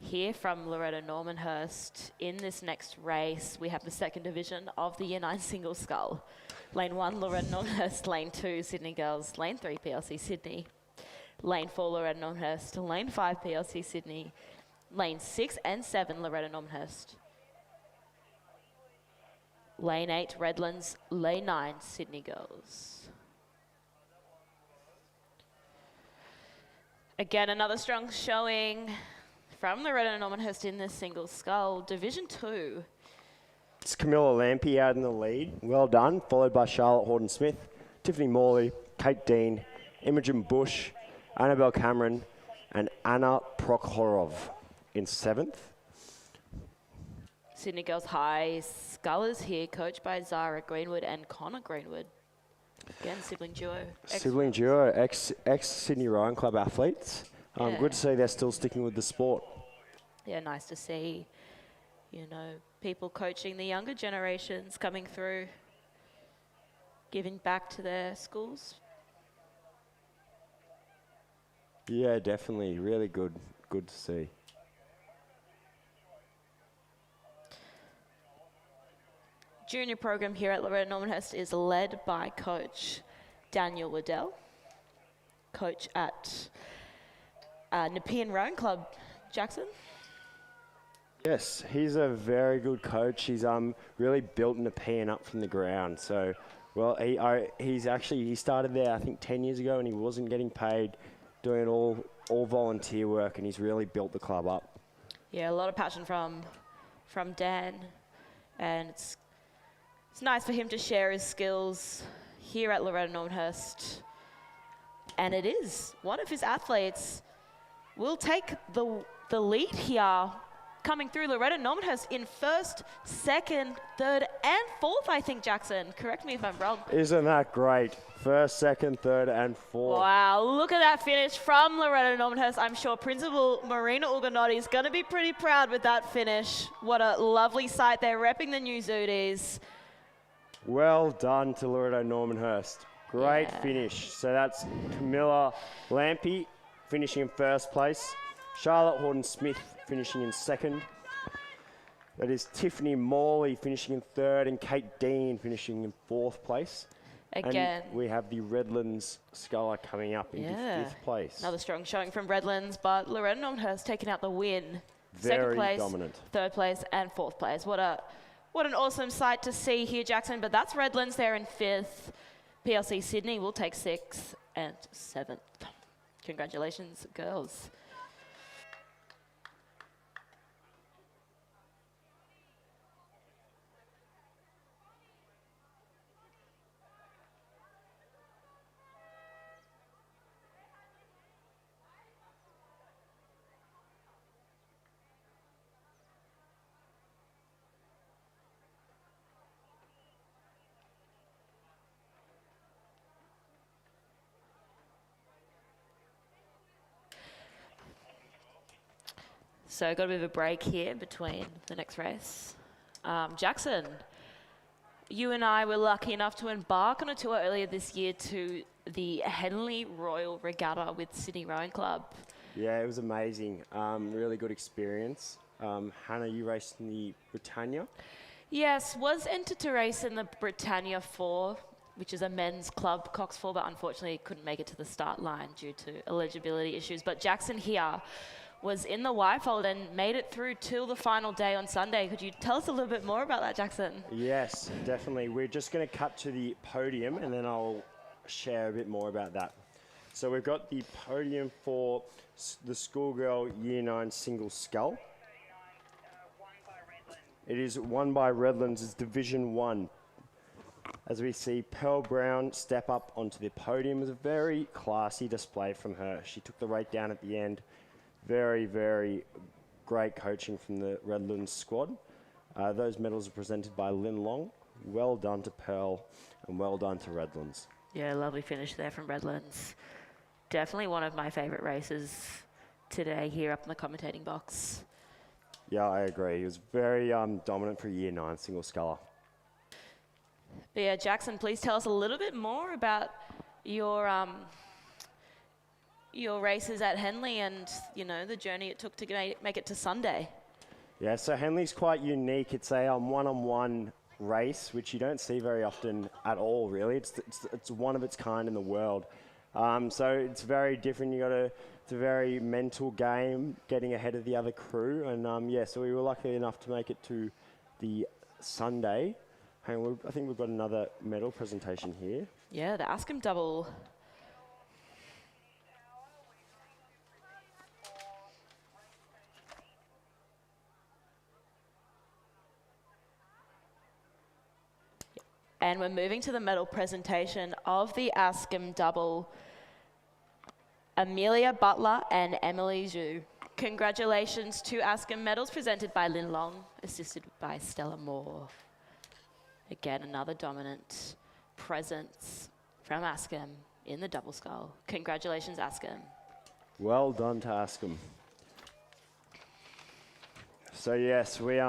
Speaker 8: here from Loreto Normanhurst. In this next race, we have the 2nd division of the Year 9 single scull. Lane 1, Loreto Normanhurst, lane 2, Sydney Girls, lane 3, PLC Sydney. Lane 4, Loreto Normanhurst, lane 5, PLC Sydney, lane 6 and 7, Loreto Normanhurst. Lane 8, Redlands, lane 9, Sydney Girls. Again, another strong showing from Loreto Normanhurst in this single scull. Division 2.
Speaker 7: It's Camilla Lampe out in the lead. Well done, followed by Charlotte Horton-Smith, Tiffany Morley, Kate Dean, Imogen Bush, Annabelle Cameron, and Anna Prokhorov in 7th.
Speaker 8: Sydney Girls High Scullers here, coached by Zara Greenwood and Connor Greenwood. Again, sibling duo.
Speaker 7: Sibling duo, ex-Sydney Rowing Club athletes.
Speaker 8: Yeah.
Speaker 7: Good to see they're still sticking with the sport.
Speaker 8: Yeah, nice to see, you know, people coaching the younger generations coming through, giving back to their schools.
Speaker 7: Yeah, definitely. Really good. Good to see.
Speaker 8: Junior program here at Loreto Normanhurst is led by Coach Daniel Waddell, coach at Nepean Rowing Club. Jackson?
Speaker 7: Yes, he's a very good coach. He's really built Nepean up from the ground. So, well, he started there I think 10 years ago, and he wasn't getting paid, doing all volunteer work, and he's really built the club up.
Speaker 8: Yeah, a lot of passion from Dan, and it's nice for him to share his skills here at Loreto Normanhurst. And it is one of his athletes will take the lead here, coming through Loreto Normanhurst in 1st, 2nd, 3rd, and 4th, I think, Jackson. Correct me if I'm wrong.
Speaker 7: Isn't that great? 1st, 2nd, 3rd, and 4th.
Speaker 8: Wow, look at that finish from Loreto Normanhurst. I'm sure Principal Marina Uganotti is going to be pretty proud with that finish. What a lovely sight. They're repping the new Zooties.
Speaker 7: Well done to Loreto Normanhurst. Great finish. So that's Camilla Lampy finishing in 1st place. Charlotte Horton-Smith finishing in 2nd. That is Tiffany Morley finishing in 3rd and Kate Dean finishing in 4th place.
Speaker 8: Again.
Speaker 7: And we have the Redlands Sculler coming up in 5th place.
Speaker 8: Another strong showing from Redlands, but Loreto Normanhurst taking out the win.
Speaker 7: Very
Speaker 8: 2nd place,
Speaker 7: dominant.
Speaker 8: 3rd place, and 4th place. What an awesome sight to see here, Jackson. But that's Redlands there in 5th. PLC Sydney will take 6th and 7th. Congratulations, girls. So got a bit of a break here between the next race. Jackson, you and I were lucky enough to embark on a tour earlier this year to the Henley Royal Regatta with Sydney Rowing Club.
Speaker 7: Yeah, it was amazing. Really good experience. Hannah, you raced in the Britannia?
Speaker 8: Yes, was entered to race in the Britannia 4, which is a men's club, Coxed 4, but unfortunately couldn't make it to the start line due to eligibility issues. But Jackson here was in the Y-fold and made it through till the final day on Sunday. Could you tell us a little bit more about that, Jackson?
Speaker 7: Yes, definitely. We're just going to cut to the podium and then I'll share a bit more about that. So we've got the podium for the schoolgirl Year 9 single scull. It is won by Redlands, it's Division 1. As we see Pearl Brown step up onto the podium, it was a very classy display from her. She took the rate down at the end. Very, very great coaching from the Redlands squad. Those medals are presented by Lynn Long. Well done to Pearl and well done to Redlands.
Speaker 8: Yeah, lovely finish there from Redlands. Definitely one of my favourite races today here up in the commentating box.
Speaker 7: Yeah, I agree. He was very dominant for Year 9 single sculler.
Speaker 8: But yeah, Jackson, please tell us a little bit more about your races at Henley and, you know, the journey it took to make it to Sunday.
Speaker 7: Yeah, so Henley's quite unique. It's a one-on-one race, which you don't see very often at all, really. It's one of its kind in the world. So it's very different. It's a very mental game, getting ahead of the other crew. And yeah, so we were lucky enough to make it to the Sunday. Hang on, I think we've got another medal presentation here.
Speaker 8: Yeah, the Ask 'em double. And we're moving to the medal presentation of the Ask 'em double. Amelia Butler and Emily Zhu. Congratulations to Askham. Medals presented by Lin Long, assisted by Stella Moore. Again, another dominant presence from Askham in the double scull. Congratulations, Askham.
Speaker 7: Well done to Askham. So yes, we're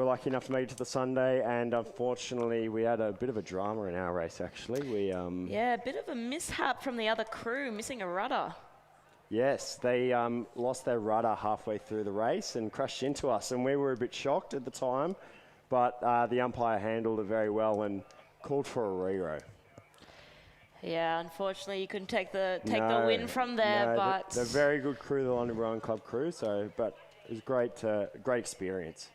Speaker 7: lucky enough to make it to the Sunday, and unfortunately we had a bit of a drama in our race actually.
Speaker 8: Yeah, a bit of a mishap from the other crew, missing a rudder.
Speaker 7: Yes, they lost their rudder halfway through the race and crashed into us, and we were a bit shocked at the time, but the umpire handled it very well and called for a re-row.
Speaker 8: Yeah, unfortunately you couldn't take the win from there,
Speaker 7: no,
Speaker 8: but
Speaker 7: they're very good crew, the London Rowing Club crew. So, but it was great experience.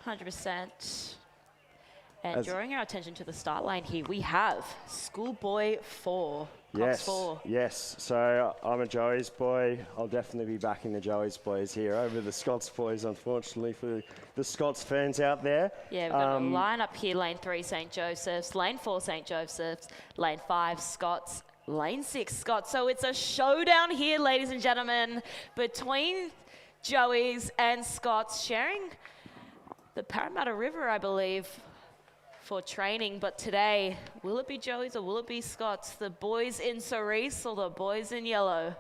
Speaker 8: 100%. And drawing our attention to the start line here, we have Schoolboy 4. Cox 4.
Speaker 7: Yes. So I'm a Joey's boy. I'll definitely be backing the Joey's boys here over the Scots boys, unfortunately, for the Scots fans out there.
Speaker 8: Yeah, we've got a line up here, lane 3, St. Joseph's, lane 4, St. Joseph's, lane 5, Scots, lane 6, Scots. So it's a showdown here, ladies and gentlemen, between Joey's and Scots, sharing the Parramatta River, I believe, for training. But today, will it be Joey's or will it be Scots? The boys in cerise or the boys in yellow?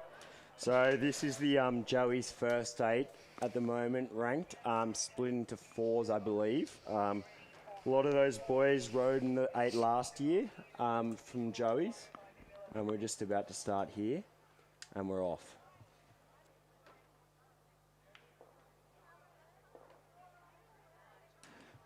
Speaker 7: So this is the Joey's first 8 at the moment, ranked, split into 4s, I believe. A lot of those boys rode in the 8 last year from Joey's, and we're just about to start here, and we're off.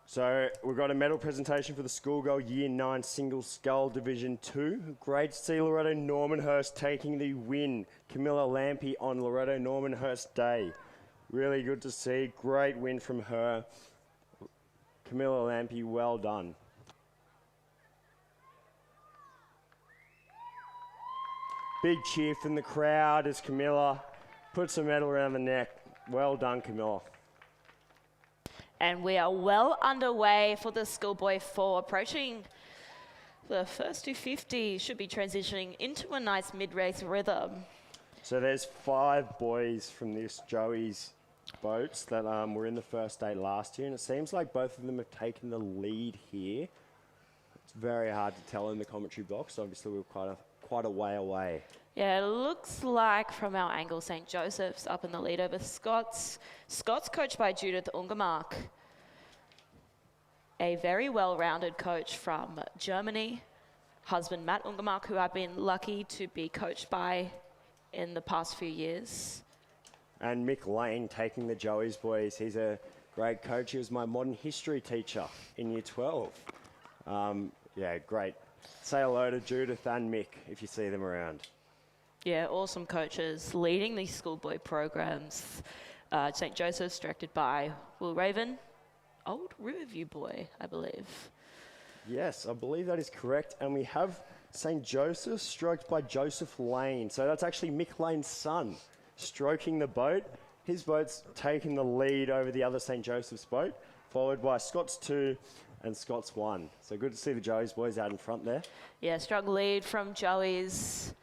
Speaker 7: So we've got a medal presentation for the schoolgirl Year 9 Single Scull Division 2. Great to see Loreto Normanhurst taking the win. Camilla Lampe on Loreto Normanhurst Day. Really good to see. Great win from her. Camilla Lampe, well done. Big cheer from the crowd as Camilla puts a medal around the neck. Well done, Camilla.
Speaker 8: And we are well underway for the Schoolboy 4, approaching the first 250. Should be transitioning into a nice mid-race rhythm.
Speaker 7: So there's 5 boys from this Joey's boats that were in the first 8 last year, and it seems like both of them have taken the lead here. It's very hard to tell in the commentary box. Obviously, we're quite a way away.
Speaker 8: Yeah, it looks like from our angle, St. Joseph's up in the lead over Scots. Scots coached by Judith Ungermark, a very well-rounded coach from Germany. Husband Matt Ungermark, who I've been lucky to be coached by in the past few years.
Speaker 7: And Mick Lane taking the Joey's boys. He's a great coach. He was my modern history teacher in Year 12. Yeah, great. Say hello to Judith and Mick if you see them around.
Speaker 8: Yeah, awesome coaches leading these schoolboy programs. St. Joseph's, directed by Will Raven, old Riverview boy, I believe.
Speaker 7: Yes, I believe that is correct. And we have St. Joseph's stroked by Joseph Lane. So that's actually Mick Lane's son stroking the boat. His boat's taking the lead over the other St. Joseph's boat, followed by Scots 2 and Scots 1. So good to see the Joey's boys out in front there.
Speaker 8: Yeah, strong lead from Joey's.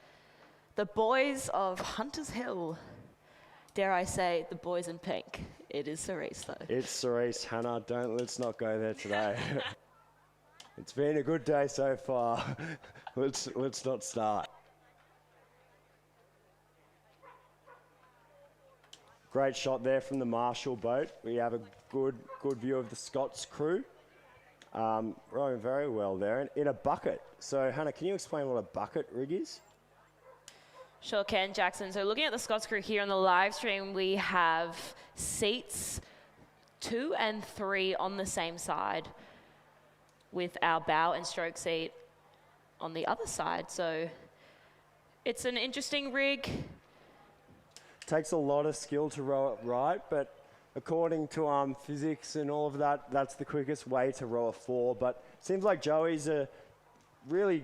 Speaker 8: The boys of Hunters Hill. Dare I say, the boys in pink. It is Cerise, though.
Speaker 7: It's Cerise, Hannah. Let's not go there today. It's been a good day so far. Let's not start. Great shot there from the Marshall boat. We have a good view of the Scots crew. Rowing very well there, and in a bucket. So, Hannah, can you explain what a bucket rig is?
Speaker 8: Sure can, Jackson. So looking at the Scots crew here on the live stream, we have seats 2 and 3 on the same side with our bow and stroke seat on the other side. So it's an interesting rig.
Speaker 7: Takes a lot of skill to row it right, but according to physics and all of that, that's the quickest way to row a 4. But it seems like Joey's are really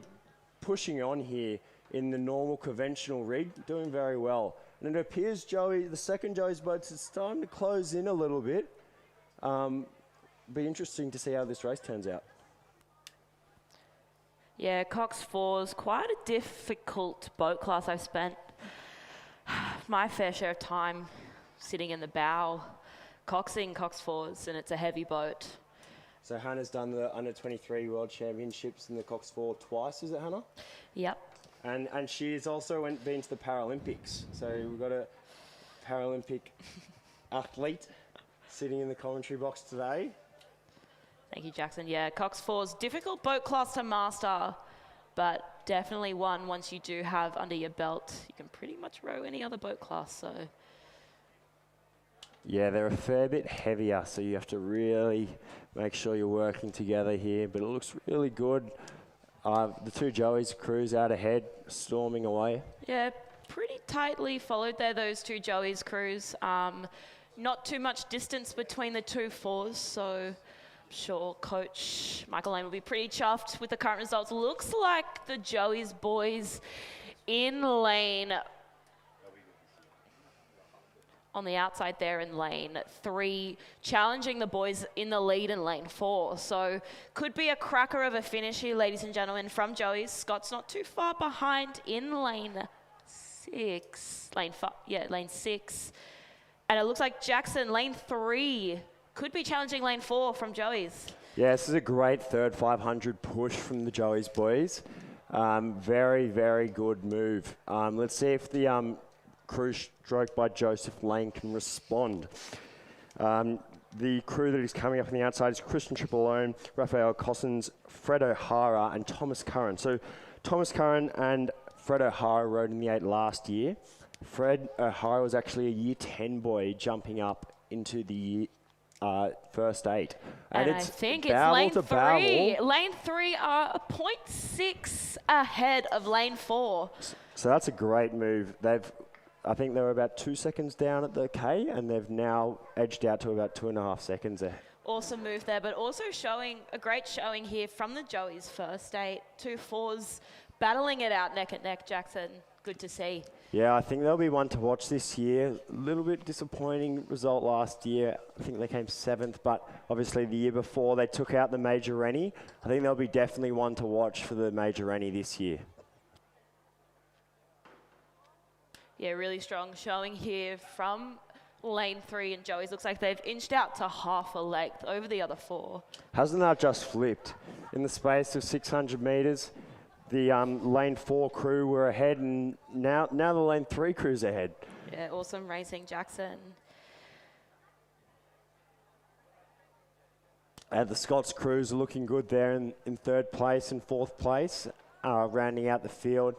Speaker 7: pushing on here in the normal conventional rig, doing very well. And it appears the second Joey's boats, it's starting to close in a little bit. Be interesting to see how this race turns out.
Speaker 8: Yeah, Cox 4 is quite a difficult boat class. I've spent my fair share of time sitting in the bow, coxing Cox 4s, and it's a heavy boat.
Speaker 7: So Hannah's done the Under-23 World Championships in the Cox 4 twice, is it, Hannah?
Speaker 8: Yep.
Speaker 7: And she's also been to the Paralympics. So we've got a Paralympic athlete sitting in the commentary box today.
Speaker 8: Thank you, Jackson. Yeah, Cox 4's difficult boat class to master, but definitely one once you do have under your belt, you can pretty much row any other boat class. So
Speaker 7: Yeah, they're a fair bit heavier, so you have to really make sure you're working together here, but it looks really good. The two Joey's crews out ahead, storming away.
Speaker 8: yeah, pretty tightly followed there, those two Joey's crews. Not too much distance between the two 4s, so I'm sure Coach Michael Lane will be pretty chuffed with the current results. Looks like the Joey's boys in lane, on the outside there in lane 3, challenging the boys in the lead in lane 4. So could be a cracker of a finish here, ladies and gentlemen, from Joey's. Scott's not too far behind in lane 6. Lane 6. And it looks like Jackson, lane 3, could be challenging lane 4 from Joey's.
Speaker 7: Yeah, this is a great third 500 push from the Joey's boys. Very, very good move. Let's see if the crew stroke by Joseph Lane can respond. The crew that is coming up on the outside is Christian Tripolone, Raphael Cossins, Fred O'Hara and Thomas Curran. So Thomas Curran and Fred O'Hara rode in the 8 last year. Fred O'Hara was actually a year 10 boy jumping up into the first 8.
Speaker 8: And
Speaker 7: it's
Speaker 8: I think it's
Speaker 7: barrel
Speaker 8: lane
Speaker 7: to
Speaker 8: 3.
Speaker 7: barrel.
Speaker 8: Lane 3 are a 0.6 ahead of lane 4.
Speaker 7: So that's a great move. I think they were about 2 seconds down at the K, and they've now edged out to about 2.5 seconds there.
Speaker 8: Awesome move there, but also showing a great showing here from the Joey's first 8. 2 4s battling it out neck and neck, Jackson. Good to see.
Speaker 7: Yeah, I think there'll be one to watch this year. A little bit disappointing result last year. I think they came 7th, but obviously the year before they took out the Major Rennie. I think there'll be definitely one to watch for the Major Rennie this year.
Speaker 8: Yeah, really strong showing here from lane 3 and Joey's. Looks like they've inched out to half a length over the other 4.
Speaker 7: Hasn't that just flipped? In the space of 600 metres, the lane 4 crew were ahead, and now the lane 3 crew's ahead.
Speaker 8: Yeah, awesome racing, Jackson.
Speaker 7: The Scots crews are looking good there in 3rd place and 4th place, rounding out the field.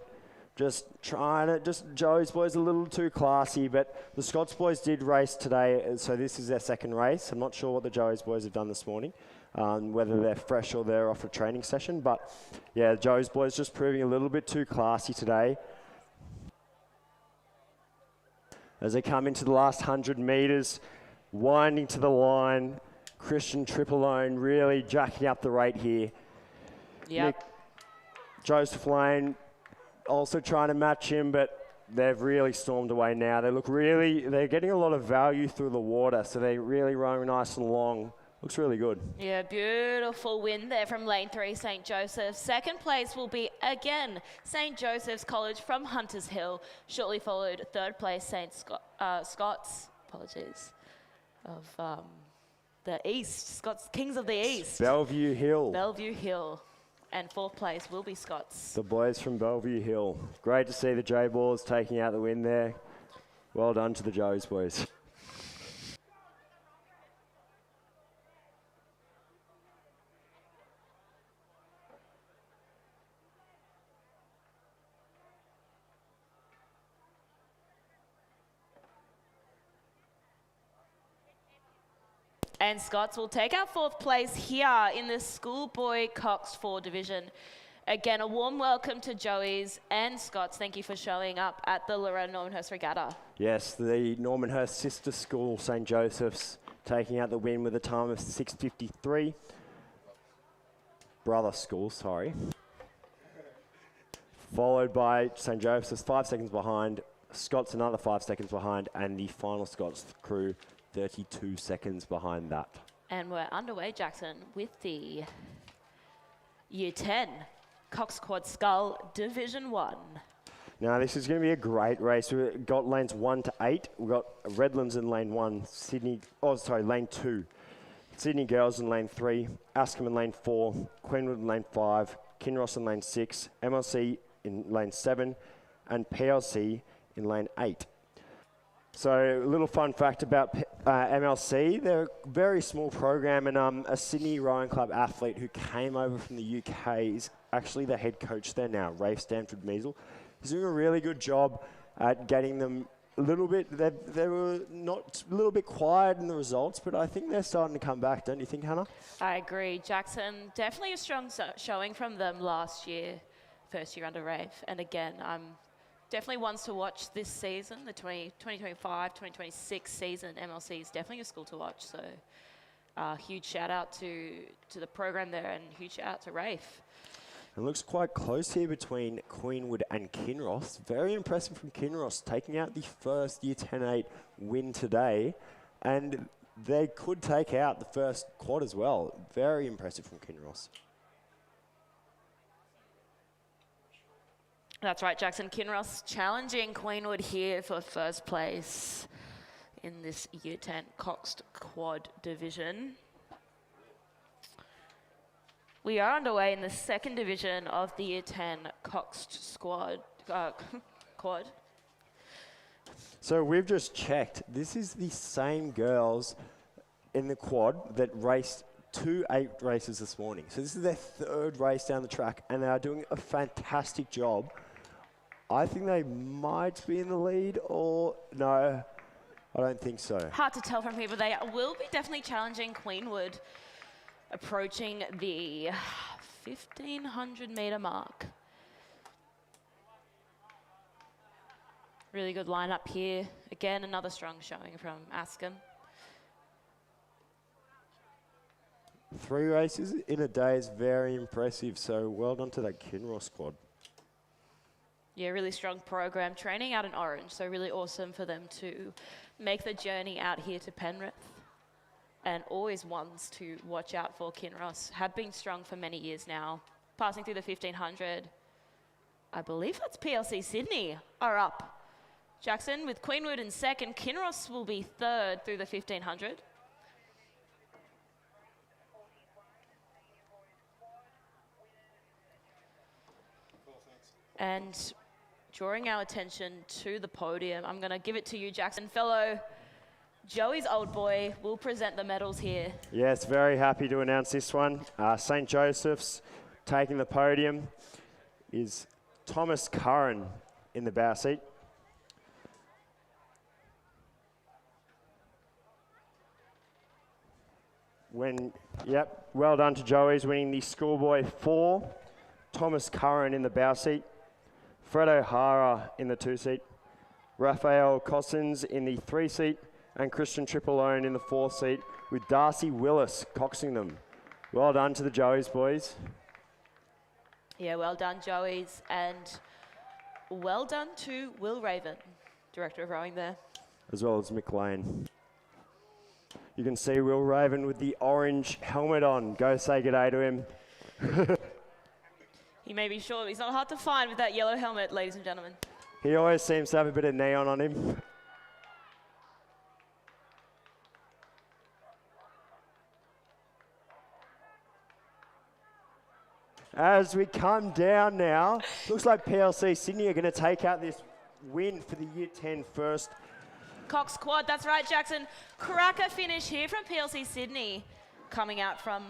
Speaker 7: Just Joey's boys a little too classy, but the Scots boys did race today, so this is their 2nd race. I'm not sure what the Joey's boys have done this morning, whether they're fresh or they're off a training session, but yeah, the Joey's boys just proving a little bit too classy today. As they come into the last 100 metres, winding to the line, Christian Tripolone really jacking up the rate here.
Speaker 8: Yep.
Speaker 7: Joseph Lane also trying to match him, but they've really stormed away now. They're getting a lot of value through the water, so they're really rowing nice and long. Looks really good.
Speaker 8: Yeah, beautiful win there from lane 3, St. Joseph's. 2nd place will be, again, St. Joseph's College from Hunters Hill. Shortly followed 3rd place, St. Scots, of the East, Scots, Kings of the East.
Speaker 7: Bellevue Hill.
Speaker 8: Bellevue Hill. And 4th place will be Scots.
Speaker 7: The boys from Bellevue Hill. Great to see the J-Balls taking out the win there. Well done to the Joes boys.
Speaker 8: And Scots will take our 4th place here in the schoolboy Coxed 4 division. Again, a warm welcome to Joey's and Scots. Thank you for showing up at the Loreto Normanhurst Regatta.
Speaker 7: Yes, the Normanhurst sister school, St. Joseph's, taking out the win with a time of 6:53. Brother school, sorry. Followed by St. Joseph's, 5 seconds behind. Scots another 5 seconds behind, and the final Scots crew 32 seconds behind that.
Speaker 8: And we're underway, Jackson, with the Year 10 Cox Quad Scull Division 1.
Speaker 7: Now, this is going to be a great race. We've got lanes 1 to 8. We've got Redlands in lane 1, lane 2. Sydney Girls in lane 3, Askham in lane 4, Queenwood in lane 5, Kinross in lane 6, MLC in lane 7, and PLC in lane 8. So a little fun fact about MLC, they're a very small program, and a Sydney Rowing Club athlete who came over from the UK is actually the head coach there now, Rafe Stanford-Measle. He's doing a really good job at getting them a little bit, they were not a little bit quiet in the results, but I think they're starting to come back, don't you think, Hannah?
Speaker 8: I agree, Jackson. Definitely a strong showing from them last year, first year under Rafe. And again, definitely ones to watch this season, the 2025-2026 season. MLC is definitely a school to watch. So huge shout out to the program there, and huge shout out to Rafe.
Speaker 7: It looks quite close here between Queenwood and Kinross. Very impressive from Kinross, taking out the first Year 10-8 win today. And they could take out the first quad as well. Very impressive from Kinross.
Speaker 8: That's right, Jackson. Kinross challenging Queenwood here for first place in this Year 10 Coxed quad division. We are underway in the second division of the Year 10 Coxed quad.
Speaker 7: So we've just checked. This is the same girls in the quad that raced 2 8 races this morning. So this is their third race down the track, and they are doing a fantastic job. I think they might be in the lead, or no, I don't think so.
Speaker 8: Hard to tell from here, but they will be definitely challenging Queenwood, approaching the 1,500 metre mark. Really good lineup here. Again, another strong showing from Askham.
Speaker 7: 3 races in a day is very impressive, so well done to that Kinross squad.
Speaker 8: Yeah, really strong program, training out in Orange, so really awesome for them to make the journey out here to Penrith. And always ones to watch out for. Kinross have been strong for many years now, passing through the 1,500. I believe that's PLC Sydney are up. Jackson with Queenwood in second. Kinross will be third through the 1,500. And drawing our attention to the podium, I'm going to give it to you, Jackson. Fellow Joey's old boy will present the medals here.
Speaker 7: Yes, very happy to announce this one. St. Joseph's taking the podium is Thomas Curran in the bow seat. Well done to Joey's winning the schoolboy 4. Thomas Curran in the bow seat. Fred O'Hara in the 2 seat. Raphael Cossins in the 3 seat. And Christian Tripolone in the 4th seat, with Darcy Willis coxing them. Well done to the Joeys, boys.
Speaker 8: Yeah, well done, Joeys. And well done to Will Raven, Director of Rowing there.
Speaker 7: As well as Mick Lane. You can see Will Raven with the orange helmet on. Go say good day to him.
Speaker 8: He may be short, but he's not hard to find with that yellow helmet, ladies and gentlemen.
Speaker 7: He always seems to have a bit of neon on him. As we come down now, looks like PLC Sydney are going to take out this win for the Year 10 first.
Speaker 8: Cox quad, that's right, Jackson. Cracker finish here from PLC Sydney, coming out from,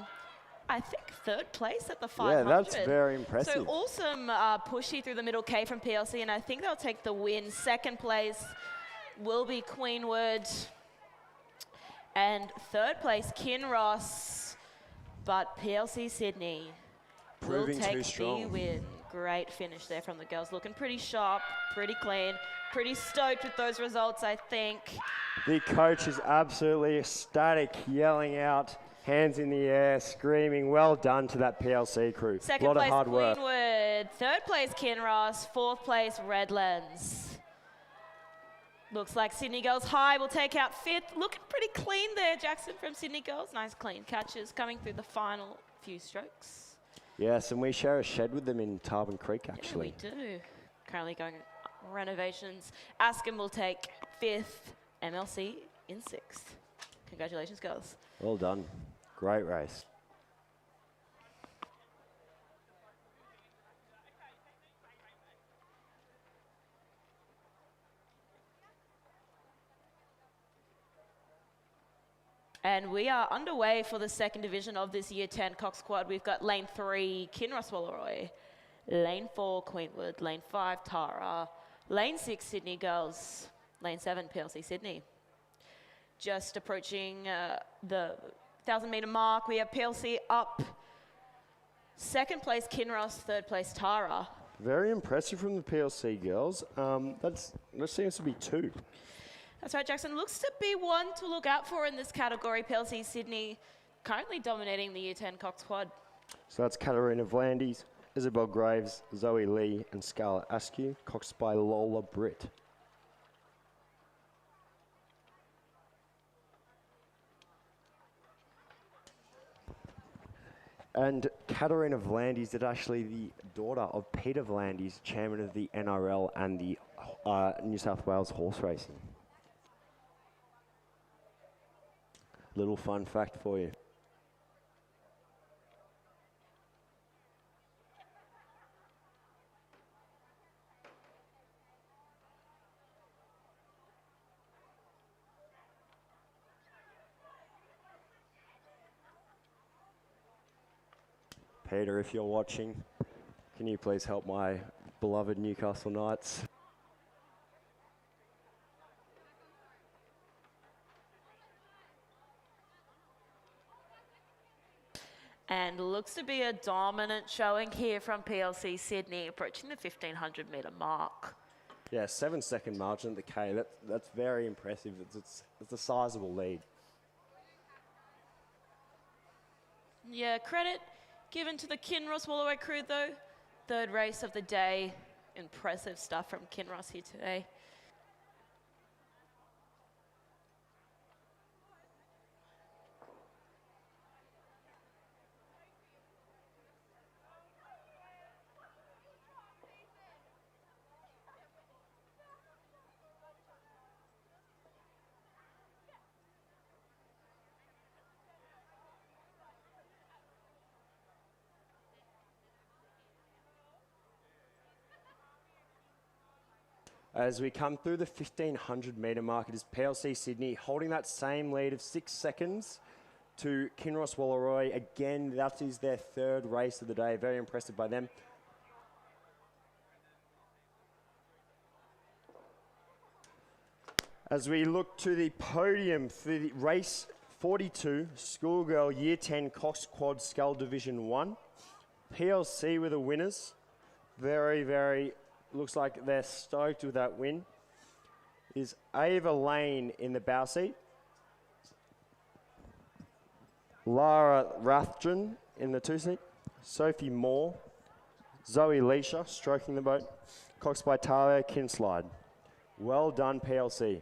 Speaker 8: I think, 3rd place at the 500.
Speaker 7: Yeah, that's very impressive.
Speaker 8: So awesome pushy through the middle K from PLC, and I think they'll take the win. 2nd place will be Queenwood, and 3rd place Kinross, but PLC Sydney will take the win. Great finish there from the girls. Looking pretty sharp, pretty clean, pretty stoked with those results, I think.
Speaker 7: The coach is absolutely ecstatic, yelling out, hands in the air, screaming, well done to that PLC crew.
Speaker 8: 2nd
Speaker 7: a lot
Speaker 8: place
Speaker 7: of hard work.
Speaker 8: Queenwood, 3rd place Kinross, 4th place Redlands. Looks like Sydney Girls High will take out 5th. Looking pretty clean there, Jackson, from Sydney Girls. Nice clean catches coming through the final few strokes.
Speaker 7: Yes, and we share a shed with them in Tarban Creek, actually.
Speaker 8: Yeah, we do. Currently going renovations. Askham will take 5th, MLC in 6th. Congratulations, girls.
Speaker 7: Well done. Great race.
Speaker 8: And we are underway for the second division of this Year 10 Cox Squad. We've got Lane 3, Kinross Walleroy. Lane 4, Queenwood. Lane 5, Tara. Lane 6, Sydney Girls. Lane 7, PLC Sydney. Just approaching the 1,000-metre mark. We have PLC up. Second place, Kinross. Third place, Tara.
Speaker 7: Very impressive from the PLC girls. That seems to be 2.
Speaker 8: That's right, Jackson. Looks to be one to look out for in this category. PLC Sydney currently dominating the Year 10 Cox Squad.
Speaker 7: So that's Katarina Vlandis, Isabel Graves, Zoe Lee, and Scarlett Askew, coxed by Lola Britt. And Katarina Vlandis is actually the daughter of Peter Vlandis, chairman of the NRL and the New South Wales horse racing. Little fun fact for you. Peter, if you're watching, can you please help my beloved Newcastle Knights?
Speaker 8: And looks to be a dominant showing here from PLC Sydney, approaching the 1,500-metre mark.
Speaker 7: Yeah, 7-second margin at the K. That's very impressive. It's a sizable lead.
Speaker 8: Yeah, credit given to the Kinross Walleroy crew, though. Third race of the day. Impressive stuff from Kinross here today.
Speaker 7: As we come through the 1,500-metre mark, it is PLC Sydney holding that same lead of 6 seconds to Kinross Walleroy. Again, that is their third race of the day. Very impressive by them. As we look to the podium for the race 42, Schoolgirl Year 10 Cox Quad Scull Division 1. PLC were the winners. Very looks like they're stoked with that win. Is Ava Lane in the bow seat. Lara Rathjen in the 2 seat. Sophie Moore. Zoe Leisha stroking the boat. Coxed by Talia Kinslide. Well done, PLC.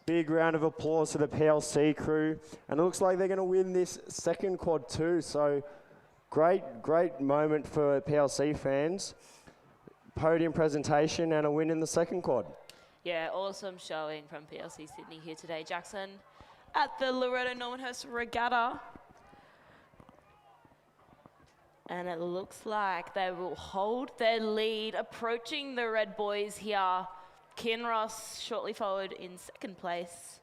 Speaker 7: Big round of applause for the PLC crew. And it looks like they're going to win this second quad too. So great moment for PLC fans. Podium presentation and a win in the second quad.
Speaker 8: Yeah, awesome showing from PLC Sydney here today, Jackson, at the Loreto Normanhurst Regatta. And it looks like they will hold their lead, approaching the Red Boys here. Kinross shortly followed in second place.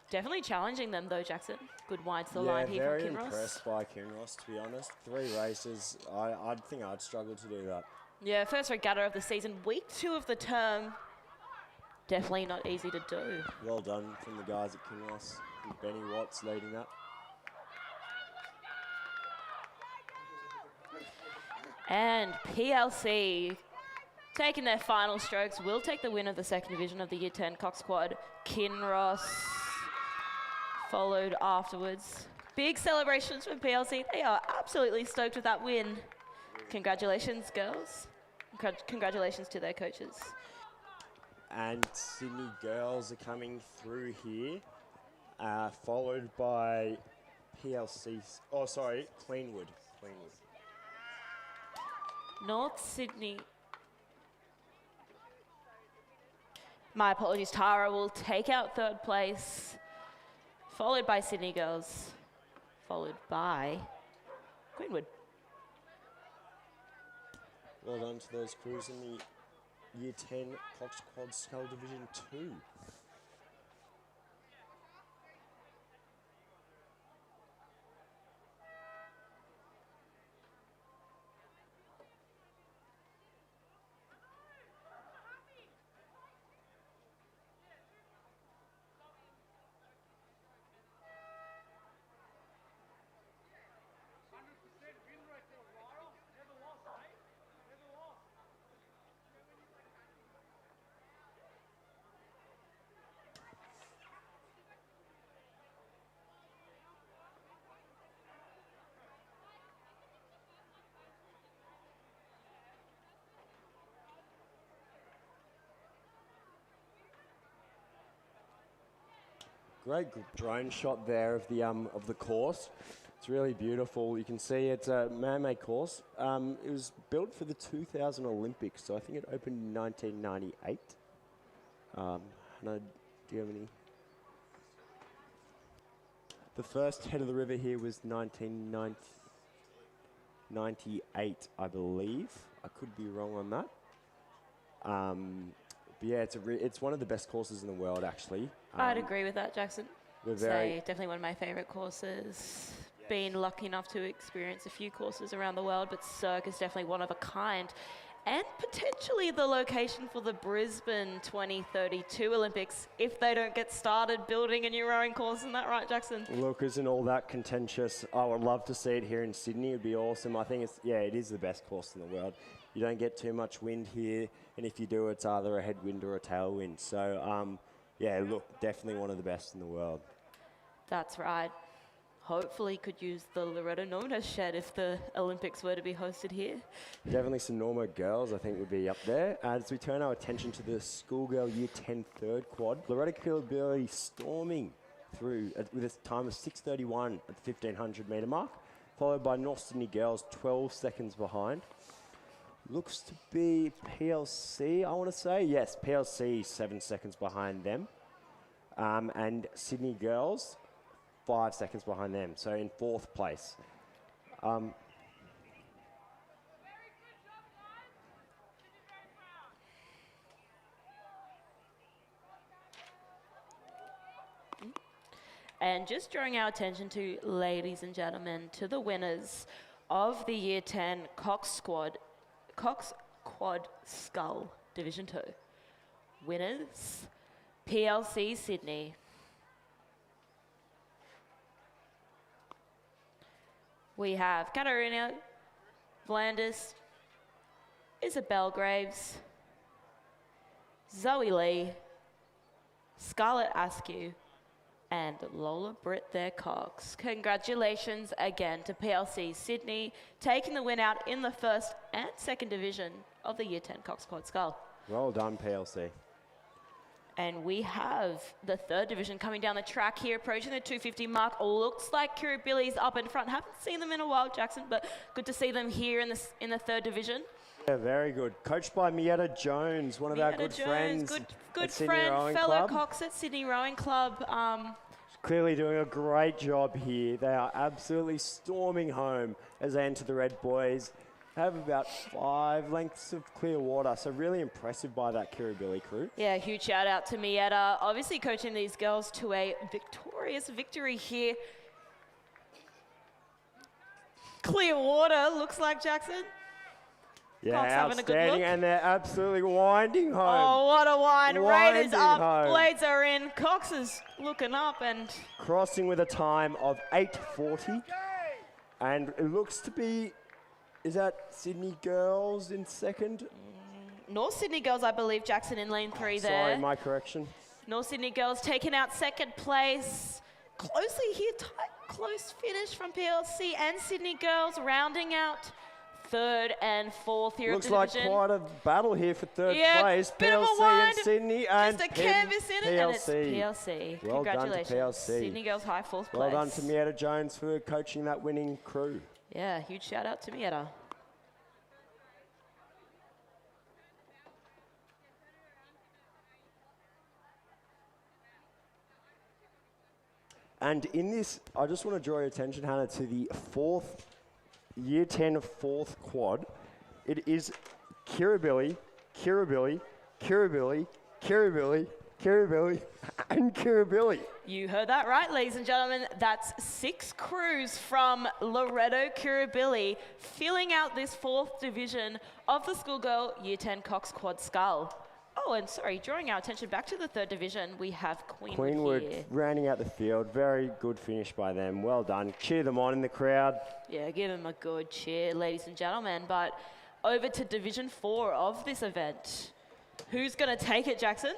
Speaker 8: Definitely challenging them though, Jackson. Good wide to the line here from Kinross.
Speaker 7: Very impressed by Kinross, to be honest. 3 races, I'd think I'd struggle to do that.
Speaker 8: Yeah, first regatta of the season, week 2 of the term. Definitely not easy to do.
Speaker 7: Well done from the guys at Kinross. With Benny Watts leading that.
Speaker 8: And PLC taking their final strokes will take the win of the second division of the Year 10 Cox Squad. Kinross followed afterwards. Big celebrations from PLC. They are absolutely stoked with that win. Congratulations, girls. Congratulations to their coaches.
Speaker 7: And Sydney girls are coming through here, followed by PLC. Oh, sorry, Cleanwood. Cleanwood.
Speaker 8: North Sydney. My apologies, Tara will take out third place, followed by Sydney Girls, followed by Queenwood.
Speaker 7: Well done to those crews in the Year 10 Coxed Quad Skull Division 2. Great drone shot there of the course. It's really beautiful. You can see it's a man-made course. It was built for the 2000 Olympics, so I think it opened in 1998. Do you have any? The first head of the river here was 1998, I believe. I could be wrong on that. But yeah, it's one of the best courses in the world, actually.
Speaker 8: I'd agree with that, Jackson.
Speaker 7: We're
Speaker 8: Say definitely one of my favourite courses. Been lucky enough to experience a few courses around the world, but Cirque is definitely one of a kind. And potentially the location for the Brisbane 2032 Olympics if they don't get started building a new rowing course. Isn't that right, Jackson?
Speaker 7: Look, isn't all that contentious? I would love to see it here in Sydney. It'd be awesome. I think it is the best course in the world. You don't get too much wind here, and if you do, it's either a headwind or a tailwind. So, look, definitely one of the best in the world.
Speaker 8: That's right. Hopefully could use the Loreto Normanhurst shed if the Olympics were to be hosted here.
Speaker 7: Definitely some Norma girls, I think, would be up there. As we turn our attention to the schoolgirl Year 10 third quad, Loreto Kilbilly storming through with a time of 6:31 at the 1500 metre mark, followed by North Sydney girls 12 seconds behind. Looks to be PLC, I want to say. Yes, PLC 7 seconds behind them. And Sydney girls 5 seconds behind them, so in fourth place.
Speaker 8: And just drawing our attention to, ladies and gentlemen, to the winners of the Year 10 Coxed Quad Skull Division 2. Winners, PLC Sydney. We have Katarina Vlandis, Isabel Graves, Zoe Lee, Scarlett Askew, and Lola Britt their Cox. Congratulations again to PLC Sydney, taking the win out in the first and second division of the Year 10 Cox Quad Skull.
Speaker 7: Well done, PLC.
Speaker 8: And we have the third division coming down the track here, approaching the 250 mark. Looks like Kirribilli's up in front. Haven't seen them in a while, Jackson, but good to see them here in the third division.
Speaker 7: Yeah, very good. Coached by Mietta Jones, one of our good friends.
Speaker 8: Good friend, fellow Cox at Sydney Rowing Club.
Speaker 7: Clearly doing a great job here. They are absolutely storming home as they enter the Red Boys. They have about 5 lengths of clear water, so really impressive by that Kirribilli crew.
Speaker 8: Yeah, huge shout out to Mietta. Obviously coaching these girls to a victorious victory here. Clear water, looks like, Jackson.
Speaker 7: Yeah,
Speaker 8: Cox having a good
Speaker 7: outstanding,
Speaker 8: look.
Speaker 7: and they're absolutely winding home.
Speaker 8: Oh, what a wind. Raiders up,
Speaker 7: home.
Speaker 8: blades are in. Cox is looking up and...
Speaker 7: Crossing with a time of 8:40. And it looks to be, is that Sydney girls in second?
Speaker 8: North Sydney girls, I believe, Jackson in lane 3 there.
Speaker 7: Sorry, my correction.
Speaker 8: North Sydney girls taking out second place. Closely here, tight, close finish from PLC and Sydney girls rounding out third and fourth here
Speaker 7: Looks
Speaker 8: of the
Speaker 7: like
Speaker 8: division.
Speaker 7: quite a battle here for third
Speaker 8: Yeah,
Speaker 7: place.
Speaker 8: bit of a
Speaker 7: PLC
Speaker 8: wind,
Speaker 7: and Sydney and
Speaker 8: Just a
Speaker 7: Pim
Speaker 8: canvas in it, and it's
Speaker 7: PLC.
Speaker 8: PLC.
Speaker 7: Well done to
Speaker 8: Congratulations.
Speaker 7: PLC.
Speaker 8: Sydney Girls High, fourth
Speaker 7: Well
Speaker 8: place.
Speaker 7: done to Mietta Jones for coaching that winning crew.
Speaker 8: Yeah, huge shout out to Mietta.
Speaker 7: And in this, I just want to draw your attention, Hannah, to the year 10 fourth quad. It is Kirribilli, Kirribilli, Kirribilli, Kirribilli, Kirribilli, and Kirribilli.
Speaker 8: You heard that right, ladies and gentlemen. That's 6 crews from Loreto Kirribilli filling out this 4th division of the schoolgirl Year 10 Cox Quad Skull. Oh, and sorry, drawing our attention back to the 3rd division, we have Queenwood here.
Speaker 7: Rounding out the field. Very good finish by them. Well done. Cheer them on in the crowd.
Speaker 8: Yeah, give them a good cheer, ladies and gentlemen. But over to Division 4 of this event. Who's going to take it, Jackson?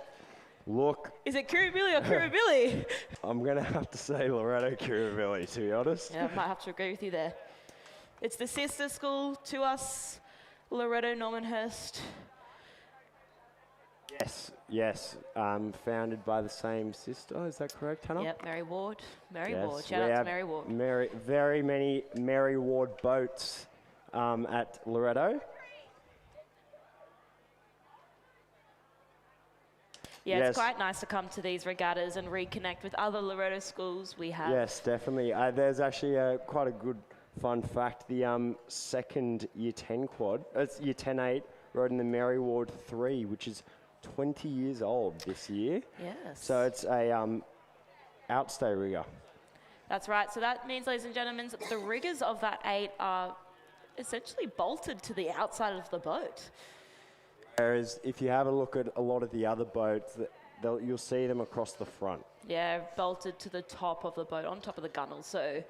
Speaker 7: Look,
Speaker 8: Is it Kirribilli or Kirribilli?
Speaker 7: I'm going to have to say Loreto Kirribilli, to be honest.
Speaker 8: Yeah, I might have to agree with you there. It's the sister school to us, Loreto Normanhurst.
Speaker 7: Yes. Founded by the same sister. Is that correct, Hannah?
Speaker 8: Yep, Mary Ward. Mary
Speaker 7: Yes,
Speaker 8: Ward. Shout
Speaker 7: we
Speaker 8: out to
Speaker 7: have
Speaker 8: Mary Ward.
Speaker 7: Very many Mary Ward boats at Loreto.
Speaker 8: Yeah,
Speaker 7: Yes.
Speaker 8: it's quite nice to come to these regattas and reconnect with other Loreto schools we have.
Speaker 7: Yes, definitely. There's actually quite a good fun fact. The second Year 10 quad, it's Year 10-8, rode in the Mary Ward 3, which is 20 years old this year.
Speaker 8: Yes.
Speaker 7: So it's a outstay rigger.
Speaker 8: That's right. So that means, ladies and gentlemen, the riggers of that 8 are essentially bolted to the outside of the boat.
Speaker 7: Whereas if you have a look at a lot of the other boats, you'll see them across the front.
Speaker 8: Yeah, bolted to the top of the boat, on top of the gunnel. So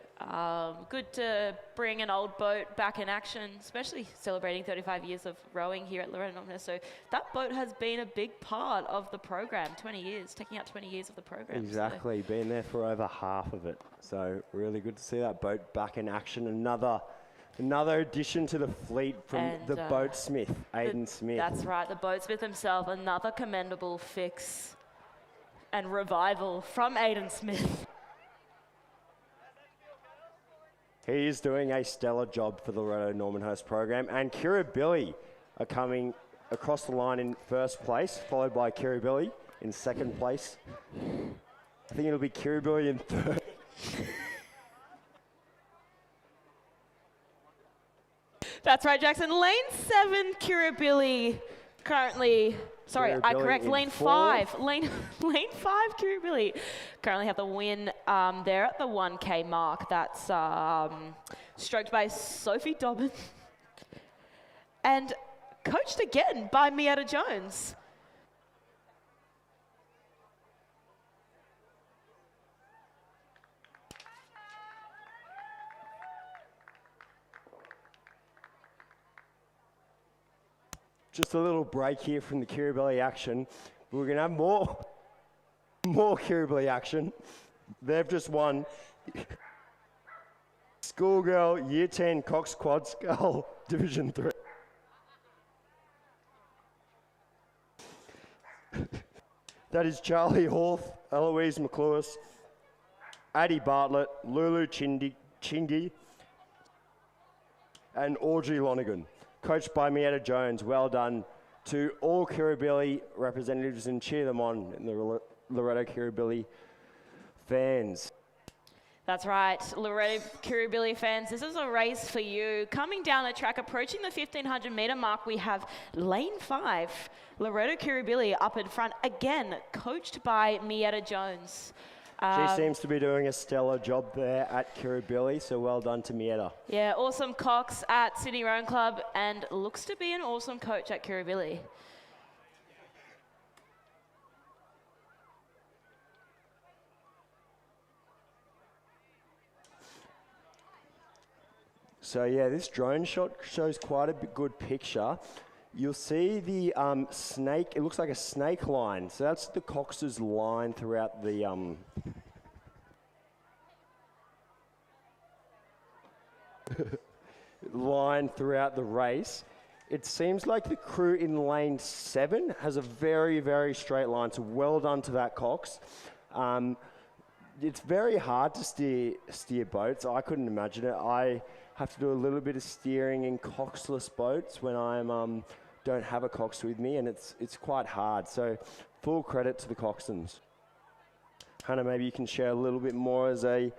Speaker 8: good to bring an old boat back in action, especially celebrating 35 years of rowing here at Loreto Normanhurst. So that boat has been a big part of the program, 20 years, taking out 20 years of the program.
Speaker 7: Exactly, been there for over half of it. So really good to see that boat back in action. Another addition to the fleet from the boatsmith, Aidan Smith.
Speaker 8: That's right, the boatsmith himself, another commendable fix and revival from Aidan Smith.
Speaker 7: He is doing a stellar job for the Loreto Normanhurst program. And Kirribilli are coming across the line in first place, followed by Kirribilli in second place. I think it'll be Kirribilli in third.
Speaker 8: That's right, Jackson. Lane 7, Kirribilli currently... Sorry, I correct. Lane 5. Lane 5, Kirribilli currently have the win there at the 1K mark. That's stroked by Sophie Dobbin. And coached again by Mietta Jones.
Speaker 7: Just a little break here from the Kirribilli action. We're going to have more Kirribilli action. They've just won Schoolgirl Year 10 Cox Quad Skull Division 3. That is Charlie Horth, Eloise McLewis, Addie Bartlett, Lulu Chindy, and Audrey Lonergan. Coached by Mietta Jones. Well done to all Kirribilli representatives, and cheer them on in the Loreto Kirribilli fans.
Speaker 8: That's right, Loreto Kirribilli fans, this is a race for you. Coming down the track, approaching the 1,500 metre mark, we have Lane 5, Loreto Kirribilli up in front, again, coached by Mietta Jones.
Speaker 7: She seems to be doing a stellar job there at Kirribilli, so well done to Mietta.
Speaker 8: Yeah, awesome Cox at Sydney Rowing Club, and looks to be an awesome coach at Kirribilli.
Speaker 7: So yeah, this drone shot shows quite a good picture. You'll see the snake, it looks like a snake line. So that's the Cox's line throughout the... line throughout the race. It seems like the crew in lane 7 has a very, very straight line, so well done to that, Cox. It's very hard to steer boats. I couldn't imagine it. I have to do a little bit of steering in coxless boats when I don't have a cox with me, and it's quite hard. So full credit to the coxswains. Hannah, maybe you can share a little bit more as a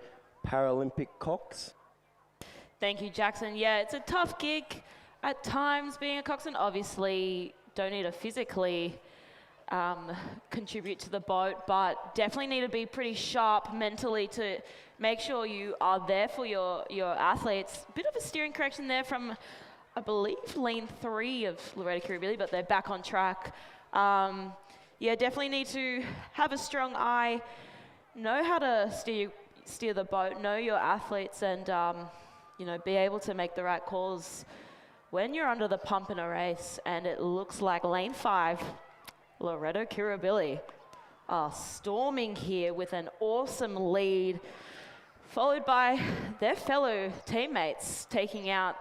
Speaker 7: Paralympic cox.
Speaker 8: Thank you, Jackson. Yeah, it's a tough gig at times being a coxswain. Obviously, don't need to physically contribute to the boat, but definitely need to be pretty sharp mentally to make sure you are there for your athletes. Bit of a steering correction there from, I believe, lane 3 of Loreto Kirribilli, but they're back on track. Yeah, definitely need to have a strong eye, know how to steer the boat, know your athletes, and you know, be able to make the right calls when you're under the pump in a race. And it looks like lane 5, Loreto Kirribilli are storming here with an awesome lead, followed by their fellow teammates taking out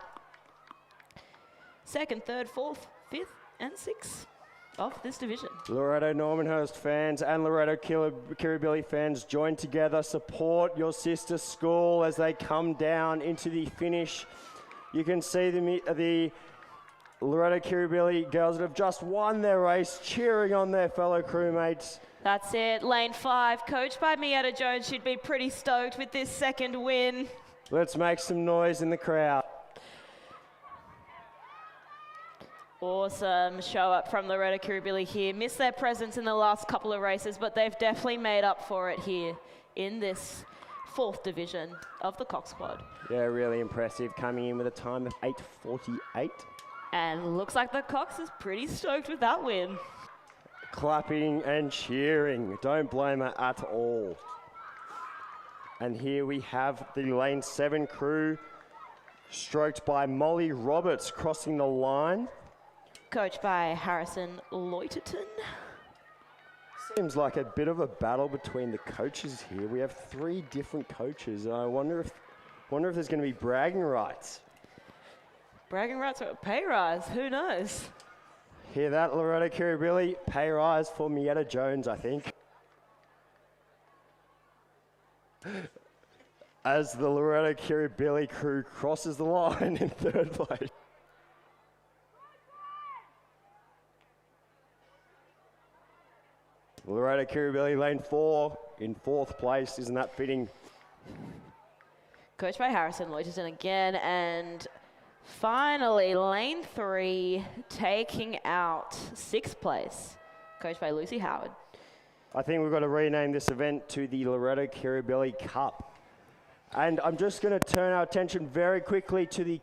Speaker 8: 2nd, 3rd, 4th, 5th, and 6th of this division.
Speaker 7: Loreto Normanhurst fans and Loreto Kirribilli fans, join together, support your sister school as they come down into the finish. You can see the Loreto Kirribilli girls that have just won their race cheering on their fellow crewmates.
Speaker 8: That's it, lane 5, coached by Mietta Jones. She'd be pretty stoked with this 2nd win.
Speaker 7: Let's make some noise in the crowd.
Speaker 8: Awesome show up from Loreto Kirribilli here. Missed their presence in the last couple of races, but they've definitely made up for it here in this 4th division of the Cox squad.
Speaker 7: Yeah, really impressive, coming in with a time of 8:48.
Speaker 8: And looks like the Cox is pretty stoked with that win.
Speaker 7: Clapping and cheering, don't blame her at all. And here we have the lane 7 crew, stroked by Molly Roberts, crossing the line.
Speaker 8: Coached by Harrison Loiterton.
Speaker 7: Seems like a bit of a battle between the coaches here. We have 3 different coaches. I wonder if there's going to be bragging rights.
Speaker 8: Bragging rights or a pay rise, who knows?
Speaker 7: Hear that, Loreto Kirribilli? Pay rise for Mietta Jones, I think. As the Loreto Kirribilli crew crosses the line in 3rd place. Loreto Kirribilli, lane 4, in 4th place. Isn't that fitting?
Speaker 8: Coached by Harrison Loiterton again, and finally, lane 3, taking out 6th place, coached by Lucy Howard.
Speaker 7: I think we've got to rename this event to the Loreto Kirribilli Cup. And I'm just going to turn our attention very quickly to the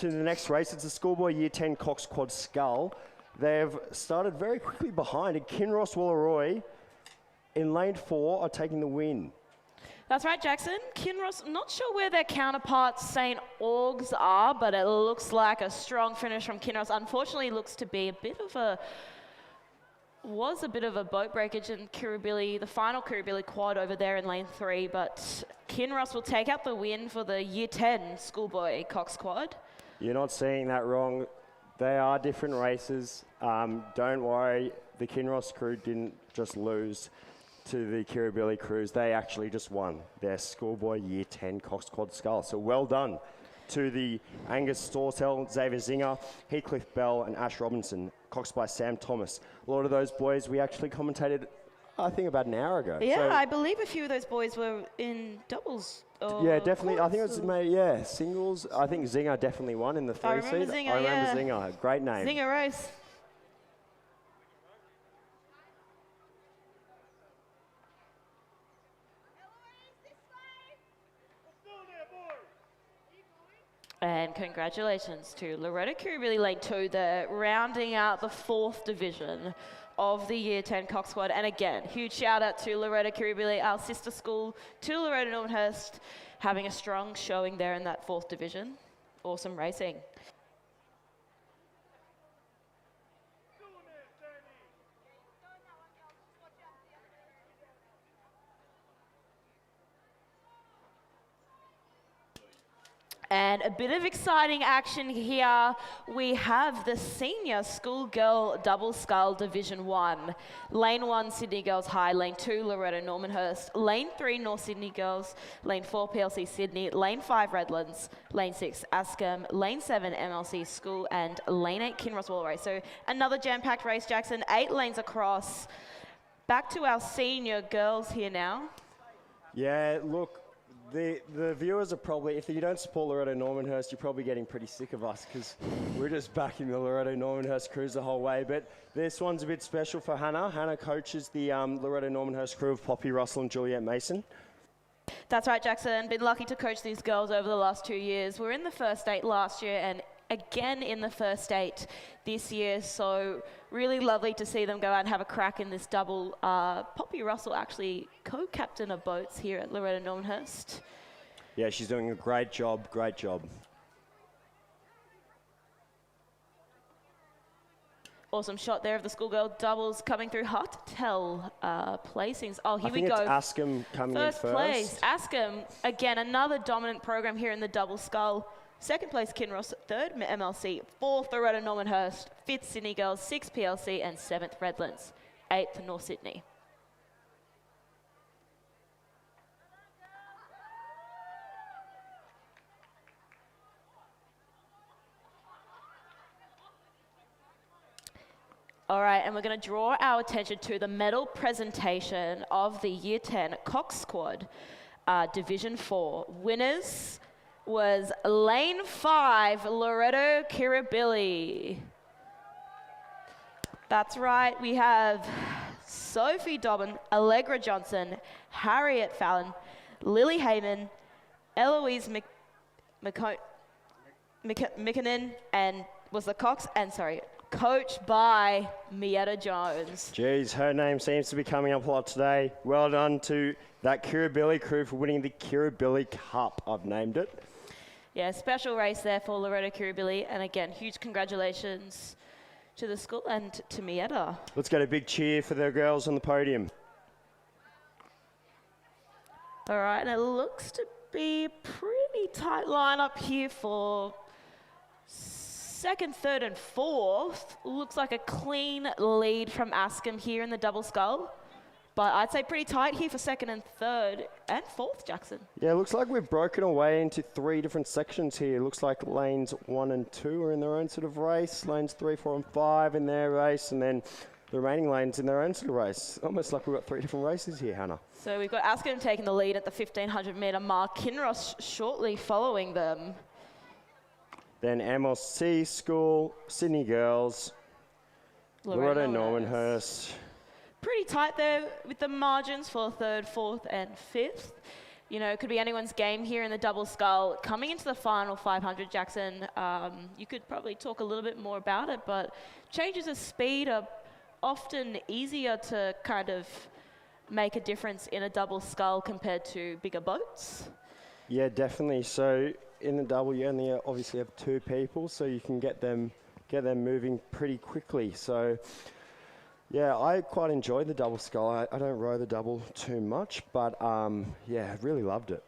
Speaker 7: next race. It's the Schoolboy Year 10 Cox Quad Scull. They've started very quickly behind, and Kinross Wallaroy in lane 4 are taking the win.
Speaker 8: That's right, Jackson. Kinross, not sure where their counterparts St. Augs are, but it looks like a strong finish from Kinross. Unfortunately, looks to be a bit of a boat breakage in Kirribilli, the final Kirribilli quad over there in lane 3, but Kinross will take out the win for the Year 10 Schoolboy Cox Quad.
Speaker 7: You're not seeing that wrong. They are different races. Don't worry, the Kinross crew didn't just lose to the Kirribilli crews. They actually just won their Schoolboy Year 10 Cox Quad Scull. So well done to the Angus Stortell, Xavier Zinger, Heathcliff Bell and Ash Robinson, coxed by Sam Thomas. A lot of those boys we actually commentated, I think, about an hour ago.
Speaker 8: Yeah,
Speaker 7: so
Speaker 8: I believe a few of those boys were in doubles.
Speaker 7: Yeah, definitely. I think it was singles. I think Zinger definitely won in the 3
Speaker 8: I remember
Speaker 7: seed.
Speaker 8: Zinger,
Speaker 7: I remember
Speaker 8: yeah.
Speaker 7: Zinger. Great name.
Speaker 8: Zinger Rose. And congratulations to Loreto Kirribilli Lane 2. They're rounding out the 4th division of the Year 10 Cox Squad. And again, huge shout out to Loreto Kirribilli, our sister school, to Loreto Normanhurst, having a strong showing there in that 4th division. Awesome racing. And a bit of exciting action here. We have the senior schoolgirl double scull Division 1. Lane 1, Sydney Girls High. Lane 2, Loreto Normanhurst. Lane 3, North Sydney Girls. Lane 4, PLC Sydney. Lane 5, Redlands. Lane 6, Askham. Lane 7, MLC School. And Lane 8, Kinross Wall Race. So another jam-packed race, Jackson. 8 lanes across. Back to our senior girls here now.
Speaker 7: Yeah, look, the viewers are probably, if you don't support Loreto Normanhurst, you're probably getting pretty sick of us because we're just backing the Loreto Normanhurst crews the whole way. But this one's a bit special for Hannah. Hannah coaches the Loreto Normanhurst crew of Poppy Russell and Juliette Mason.
Speaker 8: That's right, Jackson. Been lucky to coach these girls over the last 2 years. We're in the first 8 last year and again in the first 8 this year. So really lovely to see them go out and have a crack in this double. Poppy Russell actually co-captain of boats here at Loreto Normanhurst.
Speaker 7: Yeah, she's doing a great job, great job.
Speaker 8: Awesome shot there of the schoolgirl doubles coming through. Hard to tell placings. Oh, here we go.
Speaker 7: I think it's Askham coming in first.
Speaker 8: Place, Askham. Again, another dominant program here in the double scull. Second place, Kinross. Third, MLC. Fourth, Loreto Normanhurst. Fifth, Sydney Girls. Sixth, PLC. And seventh, Redlands. Eighth, North Sydney. All right, and we're going to draw our attention to the medal presentation of the Year 10 Coxed Squad, Division 4. Winners was Lane 5, Loreto Kirribilli. That's right, we have Sophie Dobbin, Allegra Johnson, Harriet Fallon, Lily Heyman, Eloise McKinnon, and was the Cox, and sorry, coached by Mietta Jones.
Speaker 7: Geez, her name seems to be coming up a lot today. Well done to that Kirribilli crew for winning the Kirribilli Cup, I've named it.
Speaker 8: Yeah, special race there for Loreto Kirribilli. And again, huge congratulations to the school and to Mietta.
Speaker 7: Let's get a big cheer for the girls on the podium.
Speaker 8: All right, and it looks to be a pretty tight lineup here for second, third, and fourth. Looks like a clean lead from Askham here in the double scull. But I'd say pretty tight here for second and third and fourth, Jackson.
Speaker 7: Yeah, looks like we've broken away into 3 different sections here. Looks like lanes 1 and 2 are in their own sort of race. Lanes 3, 4, and 5 in their race. And then the remaining lanes in their own sort of race. Almost like we've got 3 different races here, Hannah.
Speaker 8: So we've got Askham taking the lead at the 1,500 metre mark. Kinross shortly following them.
Speaker 7: Then MLC School, Sydney Girls, Loreto Normanhurst.
Speaker 8: Pretty tight there with the margins for third, fourth, and fifth. You know, it could be anyone's game here in the double scull. Coming into the final 500, Jackson, you could probably talk a little bit more about it, but changes of speed are often easier to kind of make a difference in a double scull compared to bigger boats.
Speaker 7: Yeah, definitely. So in the double, you only obviously have 2 people, so you can get them moving pretty quickly. So yeah, I quite enjoyed the double scull. I don't row the double too much, but yeah, I really loved it.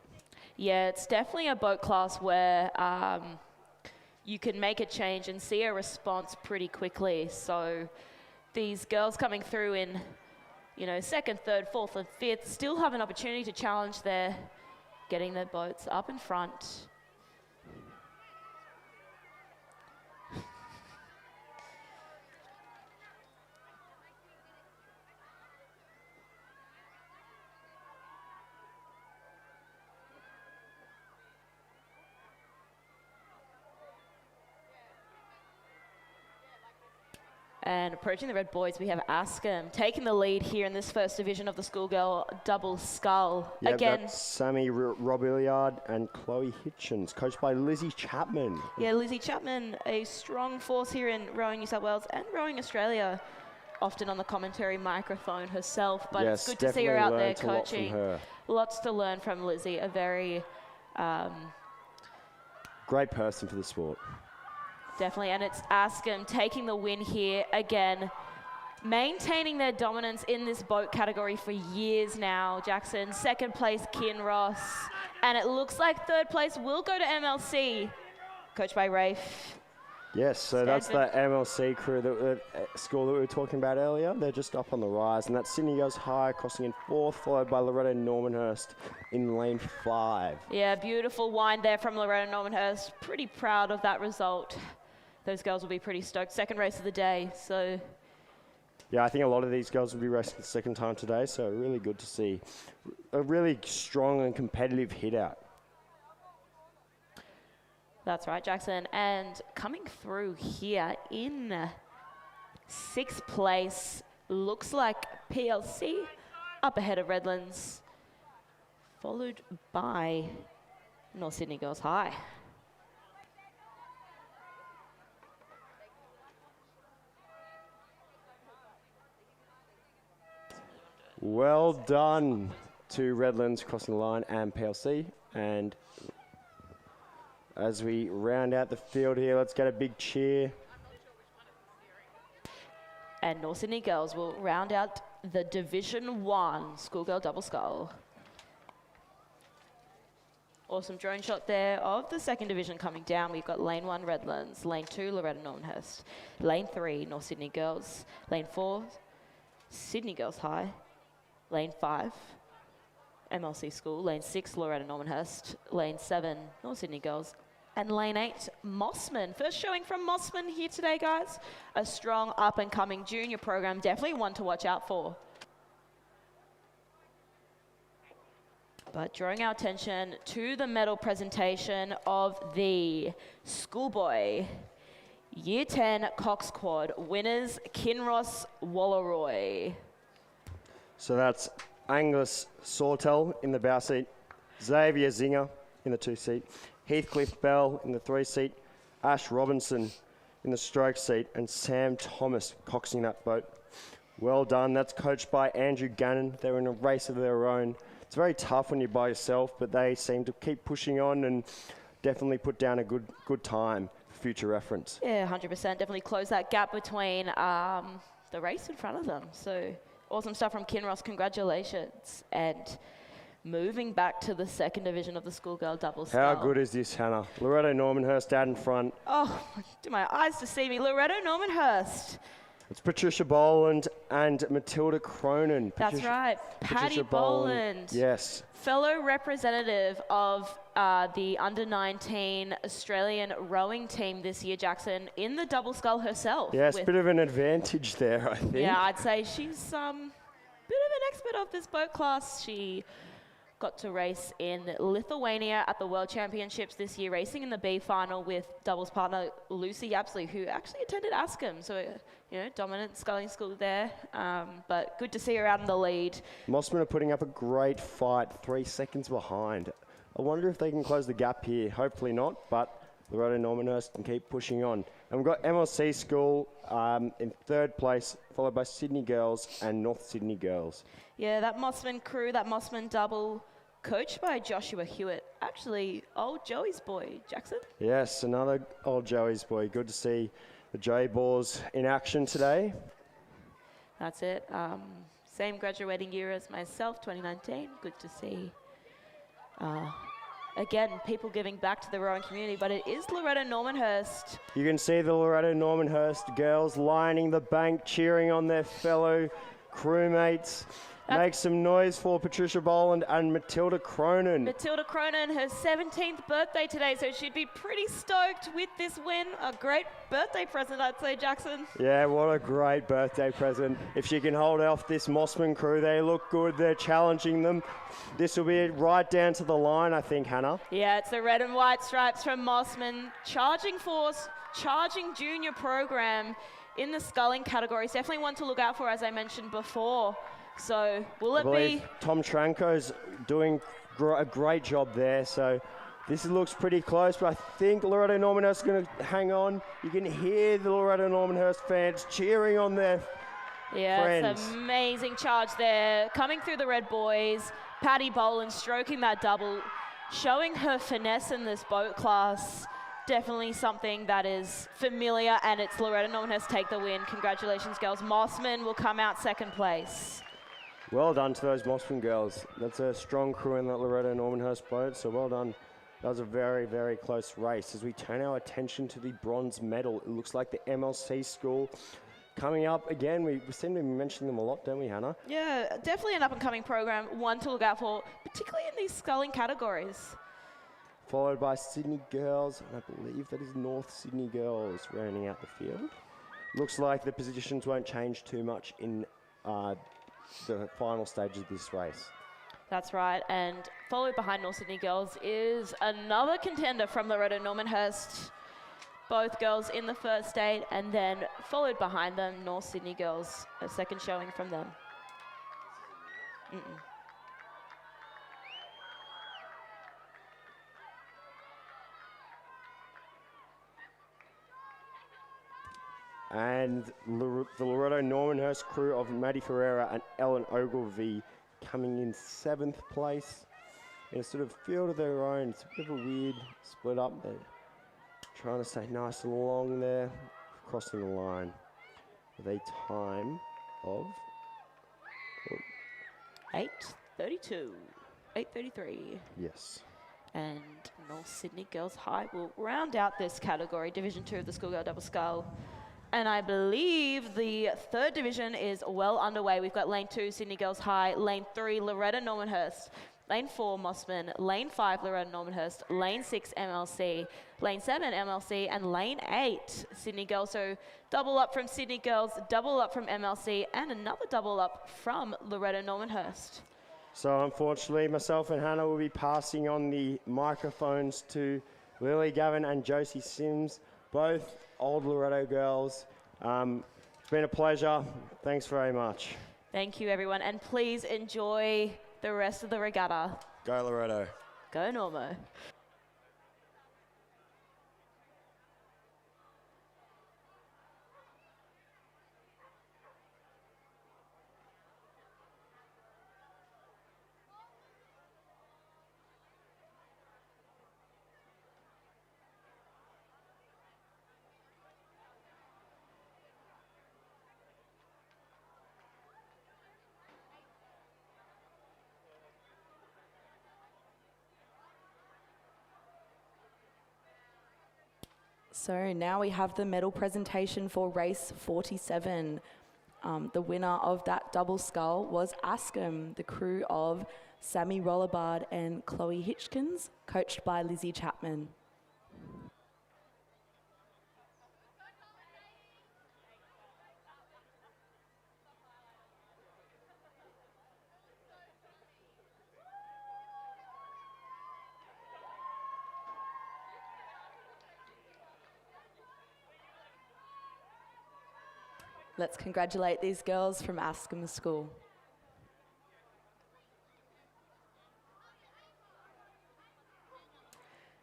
Speaker 8: Yeah, it's definitely a boat class where you can make a change and see a response pretty quickly. So these girls coming through in, you know, second, third, fourth, and fifth still have an opportunity to challenge their getting their boats up in front. And approaching the red boys, we have Askham taking the lead here in this first division of the schoolgirl double scull.
Speaker 7: Yep,
Speaker 8: again,
Speaker 7: that's Sammy Robilliard and Chloe Hitchens, coached by Lizzie Chapman.
Speaker 8: Yeah, Lizzie Chapman, a strong force here in rowing New South Wales and rowing Australia, often on the commentary microphone herself. But
Speaker 7: yes,
Speaker 8: it's good to see her out there
Speaker 7: coaching.
Speaker 8: coaching.
Speaker 7: Lot from her.
Speaker 8: Lots to learn from Lizzie, a very
Speaker 7: great person for the sport.
Speaker 8: Definitely, and it's Askham taking the win here again. maintaining their dominance in this boat category for years now, Jackson. Second place, Kinross. And it looks like third place will go to MLC, coached by Rafe.
Speaker 7: Yes, so that's the MLC crew, school that we were talking about earlier. They're just up on the rise, and that's Sydney Girls High, crossing in fourth, followed by Loreto Normanhurst in lane 5.
Speaker 8: Yeah, beautiful wind there from Loreto Normanhurst. Pretty proud of that result. Those girls will be pretty stoked. Second race of the day, so...
Speaker 7: Yeah, I think a lot of these girls will be racing the second time today, so really good to see a really strong and competitive hit out.
Speaker 8: That's right, Jackson. And coming through here in 6th place, looks like PLC up ahead of Redlands, followed by North Sydney Girls High.
Speaker 7: Well done to Redlands crossing the line and PLC. And as we round out the field here, let's get a big cheer.
Speaker 8: And North Sydney Girls will round out the Division 1 Schoolgirl Double Scull. Awesome drone shot there of the second division coming down. We've got lane 1 Redlands, lane 2 Loreto Normanhurst, lane 3 North Sydney Girls, lane 4 Sydney Girls High, lane 5 MLC School, lane 6 Loreto Normanhurst, lane 7 North Sydney Girls, and lane 8 Mossman. First showing from Mossman here today, guys. A strong up and coming junior program, definitely one to watch out for. But drawing our attention to the medal presentation of the schoolboy Year 10 Cox Quad winners, Kinross Walleroy.
Speaker 7: So that's Angus Sawtell in the bow seat, Xavier Zinger in the 2 seat, Heathcliff Bell in the 3 seat, Ash Robinson in the stroke seat, and Sam Thomas coxing that boat. Well done. That's coached by Andrew Gannon. They're in a race of their own. It's very tough when you're by yourself, but they seem to keep pushing on and definitely put down a good time for future reference.
Speaker 8: Yeah, 100%. Definitely close that gap between the race in front of them. So awesome stuff from Kinross. Congratulations. And moving back to the second division of the schoolgirl double scull.
Speaker 7: How good is this, Hannah? Loreto Normanhurst out in front.
Speaker 8: Oh, do my eyes deceive me? Loreto Normanhurst.
Speaker 7: It's Patricia Boland and Matilda Cronin.
Speaker 8: That's right. Patty Boland.
Speaker 7: Yes.
Speaker 8: Fellow representative of the under-19 Australian rowing team this year, Jackson, in the double scull herself.
Speaker 7: Yes, a bit of an advantage there, I think.
Speaker 8: Yeah, I'd say she's bit of an expert of this boat class. She got to race in Lithuania at the World Championships this year, racing in the B final with doubles partner Lucy Yapsley, who actually attended Ascom. So, dominant sculling school there. But good to see her out in the lead.
Speaker 7: Mossman are putting up a great fight, 3 seconds behind. I wonder if they can close the gap here. Hopefully not, but Loreto Normanhurst can keep pushing on. And we've got MLC School in 3rd place, followed by Sydney Girls and North Sydney Girls. Yeah,
Speaker 8: that Mossman crew, that Mossman double, coached by Joshua Hewitt. Actually, old Joey's boy, Jackson.
Speaker 7: Yes, another old Joey's boy. Good to see the J Boars in action today.
Speaker 8: That's it. Same graduating year as myself, 2019. Good to see. Again, people giving back to the rowing community, but it is Loreto Normanhurst.
Speaker 7: You can see the Loreto Normanhurst girls lining the bank, cheering on their fellow crewmates. Make some noise for Patricia Boland and Matilda Cronin.
Speaker 8: Matilda Cronin, her 17th birthday today, so she'd be pretty stoked with this win. A great birthday present, I'd say, Jackson.
Speaker 7: Yeah, what a great birthday present. If she can hold off this Mossman crew, they look good. They're challenging them. This will be right down to the line, I think, Hannah.
Speaker 8: Yeah, it's the red and white stripes from Mossman. Charging force, charging junior program in the sculling category. It's definitely one to look out for, as I mentioned before. So will it be?
Speaker 7: Tom Tranco's doing a great job there. So this looks pretty close, but I think Loreto Normanhurst is going to hang on. You can hear the Loreto Normanhurst fans cheering on their friends.
Speaker 8: It's an amazing charge there. Coming through the red boys, Patty Boland stroking that double, showing her finesse in this boat class. definitely something that is familiar, and it's Loreto Normanhurst take the win. Congratulations, girls. Mossman will come out second place.
Speaker 7: Well done to those Mossman girls. That's a strong crew in that Loreto Normanhurst boat, so well done. That was a very, very close race. As we turn our attention to the bronze medal, it looks like the MLC school coming up again. We seem to be mentioning them a lot, don't we, Hannah?
Speaker 8: Yeah, definitely an up-and-coming program, one to look out for, particularly in these sculling categories.
Speaker 7: Followed by Sydney girls, and I believe that is North Sydney girls rounding out the field. Looks like the positions won't change too much in the final stage of this race.
Speaker 8: That's right, and followed behind North Sydney girls is another contender from Loreto Normanhurst. Both girls in the first 8, and then followed behind them, North Sydney girls, a second showing from them.
Speaker 7: And the Loreto Normanhurst crew of Maddie Ferreira and Ellen Ogilvie coming in 7th place in a sort of field of their own. It's a bit of a weird split up. They're trying to stay nice and long there, crossing the line with a time of
Speaker 8: 8:32, 8:33.
Speaker 7: yes.
Speaker 8: And North Sydney Girls High will round out this category, Division 2 of the Schoolgirl Double Scull. And I believe the 3rd division is well underway. We've got Lane 2, Sydney Girls High, Lane 3, Loreto Normanhurst, Lane 4, Mossman, Lane 5, Loreto Normanhurst, Lane 6, MLC, Lane 7, MLC, and Lane 8, Sydney Girls. So double up from Sydney Girls, double up from MLC, and another double up from Loreto Normanhurst.
Speaker 7: So unfortunately, myself and Hannah will be passing on the microphones to Lily Gavin and Josie Sims, both old Loreto girls. It's been a pleasure. Thanks very much.
Speaker 8: Thank you, everyone. And please enjoy the rest of the regatta.
Speaker 7: Go Loreto.
Speaker 8: Go Normo.
Speaker 9: So now we have the medal presentation for race 47. The winner of that double scull was Askham, the crew of Sammy Rollerbard and Chloe Hitchkins, coached by Lizzie Chapman. Let's congratulate these girls from Askham School.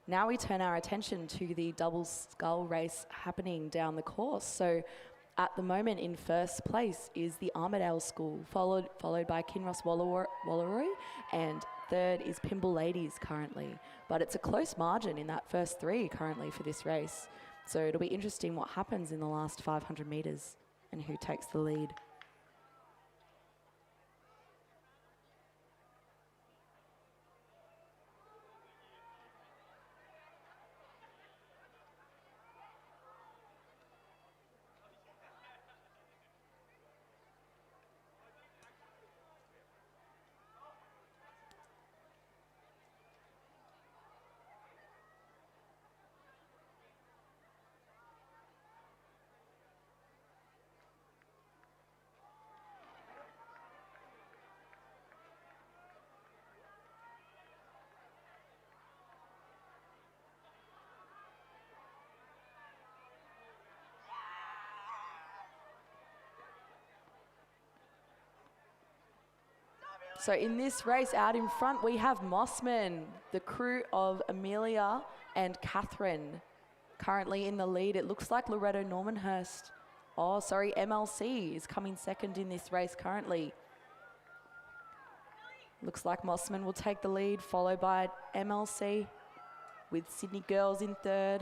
Speaker 9: Now we turn our attention to the double scull race happening down the course. So at the moment in first place is the Armidale School, followed by Kinross Wallaroo, and third is Pimble Ladies currently. But it's a close margin in that first 3 currently for this race. So it'll be interesting what happens in the last 500 metres and who takes the lead. So in this race out in front, we have Mossman, the crew of Amelia and Catherine, currently in the lead. It looks like Loreto Normanhurst, MLC is coming second in this race currently. Looks like Mossman will take the lead, followed by MLC with Sydney Girls in third.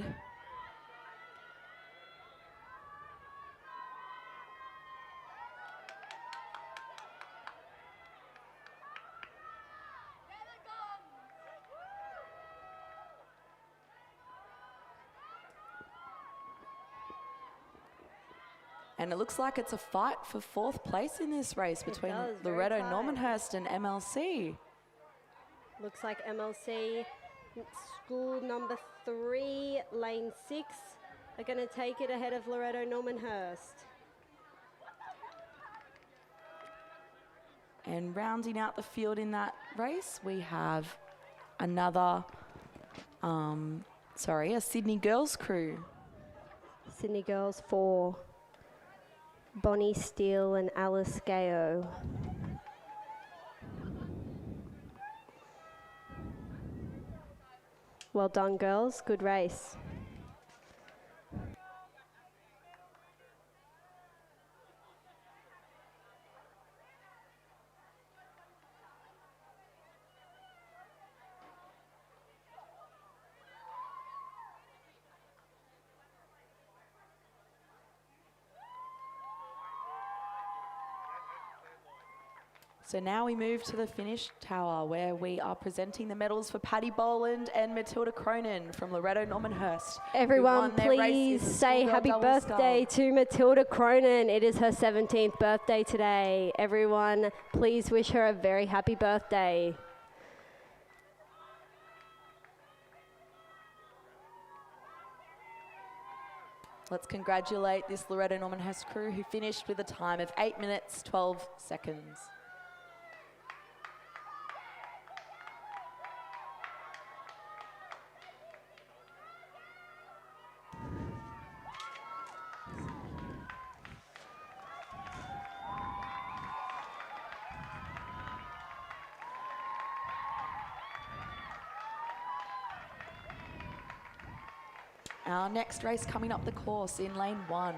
Speaker 9: And it looks like it's a fight for 4th place in this race between
Speaker 10: does, very
Speaker 9: Loreto,
Speaker 10: tight.
Speaker 9: Normanhurst and MLC.
Speaker 10: Looks like MLC, school number 3, lane 6, are going to take it ahead of Loreto Normanhurst.
Speaker 9: And rounding out the field in that race, we have another, a Sydney girls crew.
Speaker 10: Sydney girls 4, Bonnie Steele and Alice Gayo. Well done, girls. Good race.
Speaker 9: So now we move to the finish tower where we are presenting the medals for Paddy Boland and Matilda Cronin from Loreto Normanhurst.
Speaker 10: Everyone, please say happy birthday to Matilda Cronin. It is her 17th birthday today. Everyone, please wish her a very happy birthday.
Speaker 9: Let's congratulate this Loreto Normanhurst crew who finished with a time of 8 minutes, 12 seconds. Our next race coming up the course in lane 1.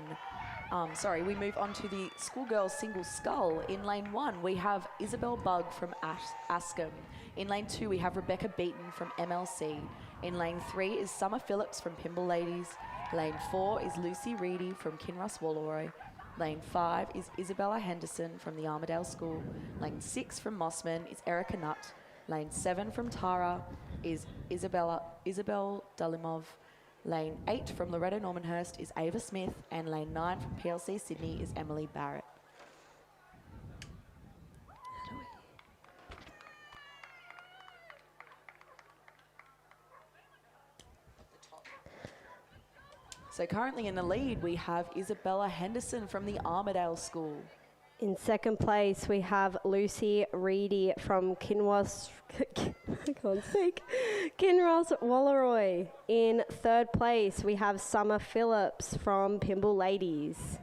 Speaker 9: We move on to the schoolgirls single scull. In lane 1, we have Isabel Bugg from Askham. In lane 2, we have Rebecca Beaton from MLC. In lane 3 is Summer Phillips from Pimble Ladies. Lane 4 is Lucy Reedy from Kinross Wallaroi. Lane 5 is Isabella Henderson from the Armidale School. Lane 6 from Mossman is Erica Nutt. Lane 7 from Tara is Isabel Dalimov. Lane 8 from Loreto Normanhurst is Ava Smith, and lane 9 from PLC Sydney is Emily Barrett. So currently in the lead, we have Isabella Henderson from the Armidale School.
Speaker 10: In second place, we have Lucy Reedy from Kinross Wallaroi. In third place, we have Summer Phillips from Pimble Ladies.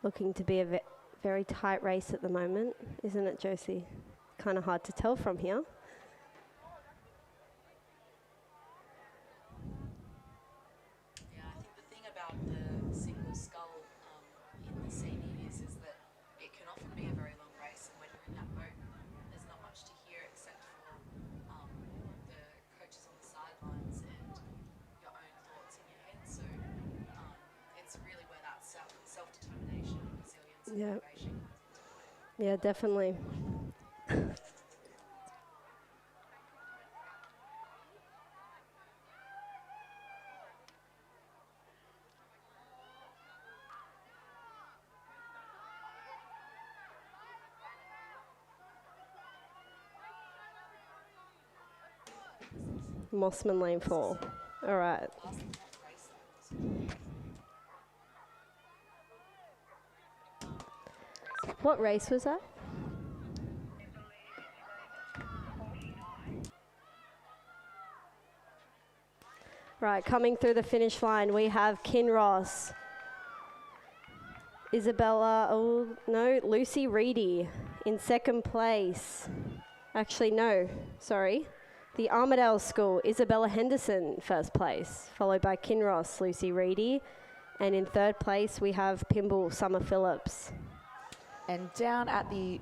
Speaker 10: Looking to be a very tight race at the moment, isn't it, Josie? Kind of hard to tell from here. Yeah. Yeah, definitely. Mossman lane 4. All right. What race was that? Right, coming through the finish line, we have Kinross, Lucy Reedy in second place. Actually, no, sorry. The Armidale School, Isabella Henderson, first place, followed by Kinross, Lucy Reedy. And in third place, we have Pimble, Summer Phillips.
Speaker 9: And down at the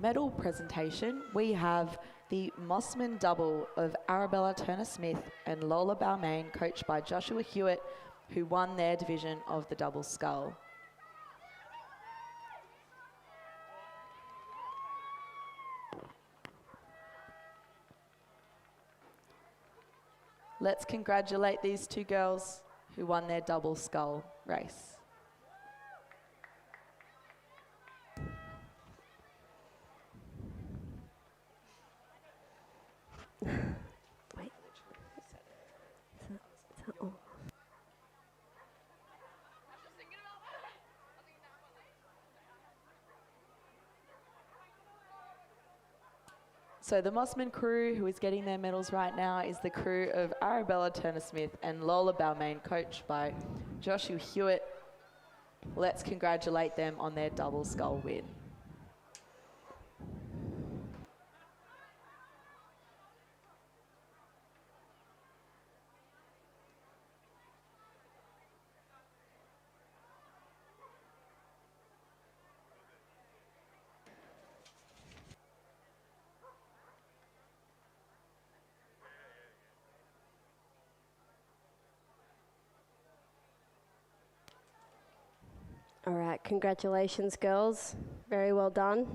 Speaker 9: medal presentation, we have the Mossman double of Arabella Turner-Smith and Lola Balmain, coached by Joshua Hewitt, who won their division of the double scull. Let's congratulate these two girls who won their double scull race.
Speaker 10: Wait. Oh.
Speaker 9: So the Mossman crew who is getting their medals right now is the crew of Arabella Turner-Smith and Lola Balmain, coached by Joshua Hewitt. Let's congratulate them on their double scull win.
Speaker 10: All right, congratulations, girls. Very well done.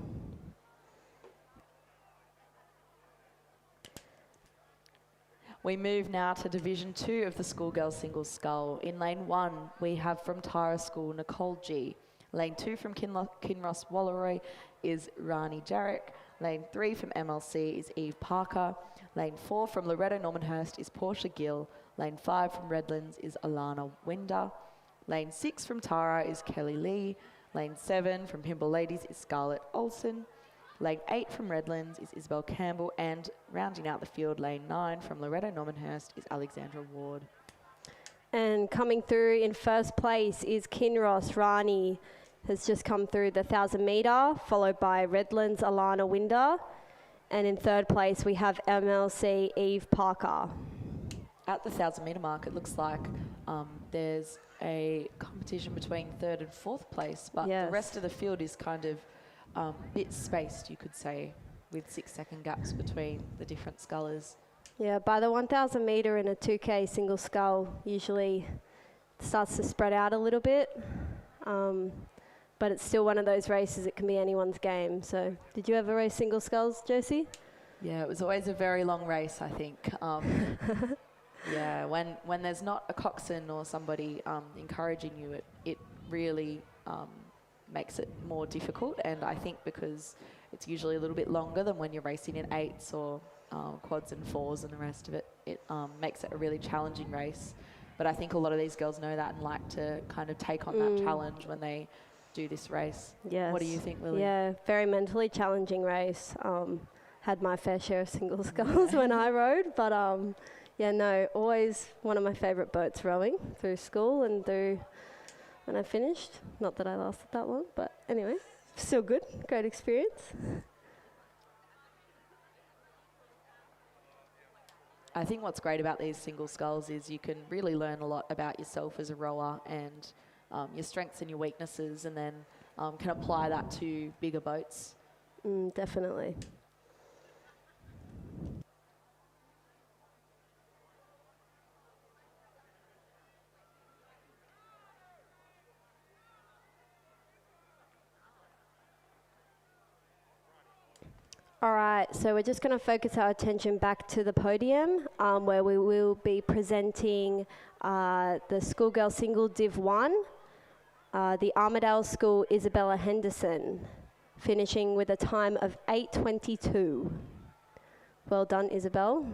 Speaker 9: We move now to Division 2 of the schoolgirls singles scull. In lane 1, we have from Tara School, Nicole G. Lane 2 from Kinross Walleroy is Rani Jarek. Lane 3 from MLC is Eve Parker. Lane 4 from Loreto Normanhurst is Portia Gill. Lane 5 from Redlands is Alana Winder. Lane 6 from Tara is Kelly Lee. Lane 7 from Pimble Ladies is Scarlett Olsen. Lane 8 from Redlands is Isabel Campbell. And rounding out the field, lane 9 from Loreto Normanhurst is Alexandra Ward.
Speaker 10: And coming through in first place is Kinross. Rani has just come through the 1,000 metre, followed by Redlands' Alana Winder. And in third place, we have MLC Eve Parker.
Speaker 9: At the 1,000 metre mark, it looks like there's a competition between third and fourth place, but
Speaker 10: Yes.
Speaker 9: the rest of the field is kind of bit spaced, you could say, with 6-second gaps between the different scullers.
Speaker 10: Yeah, by the 1,000 metre in a 2K single scull, usually starts to spread out a little bit. But it's still one of those races, it can be anyone's game. So did you ever race single sculls, Josie?
Speaker 9: Yeah, it was always a very long race, I think. Yeah, when there's not a coxswain or somebody encouraging you, it really makes it more difficult. And I think because it's usually a little bit longer than when you're racing in 8s or quads and 4s and the rest of it, it makes it a really challenging race. But I think a lot of these girls know that and like to kind of take on that challenge when they do this race.
Speaker 10: Yes.
Speaker 9: What do you think, Lily?
Speaker 10: Yeah, very mentally challenging race. Had my fair share of single sculls when I rode, but yeah, no, always one of my favourite boats rowing through school and through when I finished. Not that I lasted that long, but anyway, still good, great experience.
Speaker 9: I think what's great about these single sculls is you can really learn a lot about yourself as a rower and your strengths and your weaknesses, and then can apply that to bigger boats.
Speaker 10: Definitely. All right, so we're just going to focus our attention back to the podium where we will be presenting the schoolgirl single Div 1, the Armidale School Isabella Henderson, finishing with a time of 8:22. Well done, Isabel.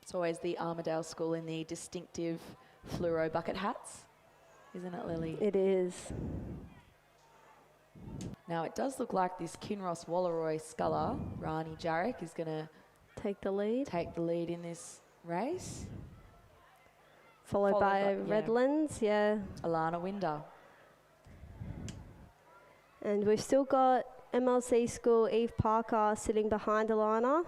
Speaker 9: It's always the Armidale School in the distinctive fluoro bucket hats, isn't it, Lily?
Speaker 10: It is.
Speaker 9: Now, it does look like this Kinross Walleroy sculler, Rani Jarek, is going to
Speaker 10: take the lead
Speaker 9: in this race.
Speaker 10: Followed by Redlands, yeah.
Speaker 9: Alana Winder.
Speaker 10: And we've still got MLC School Eve Parker sitting behind Alana.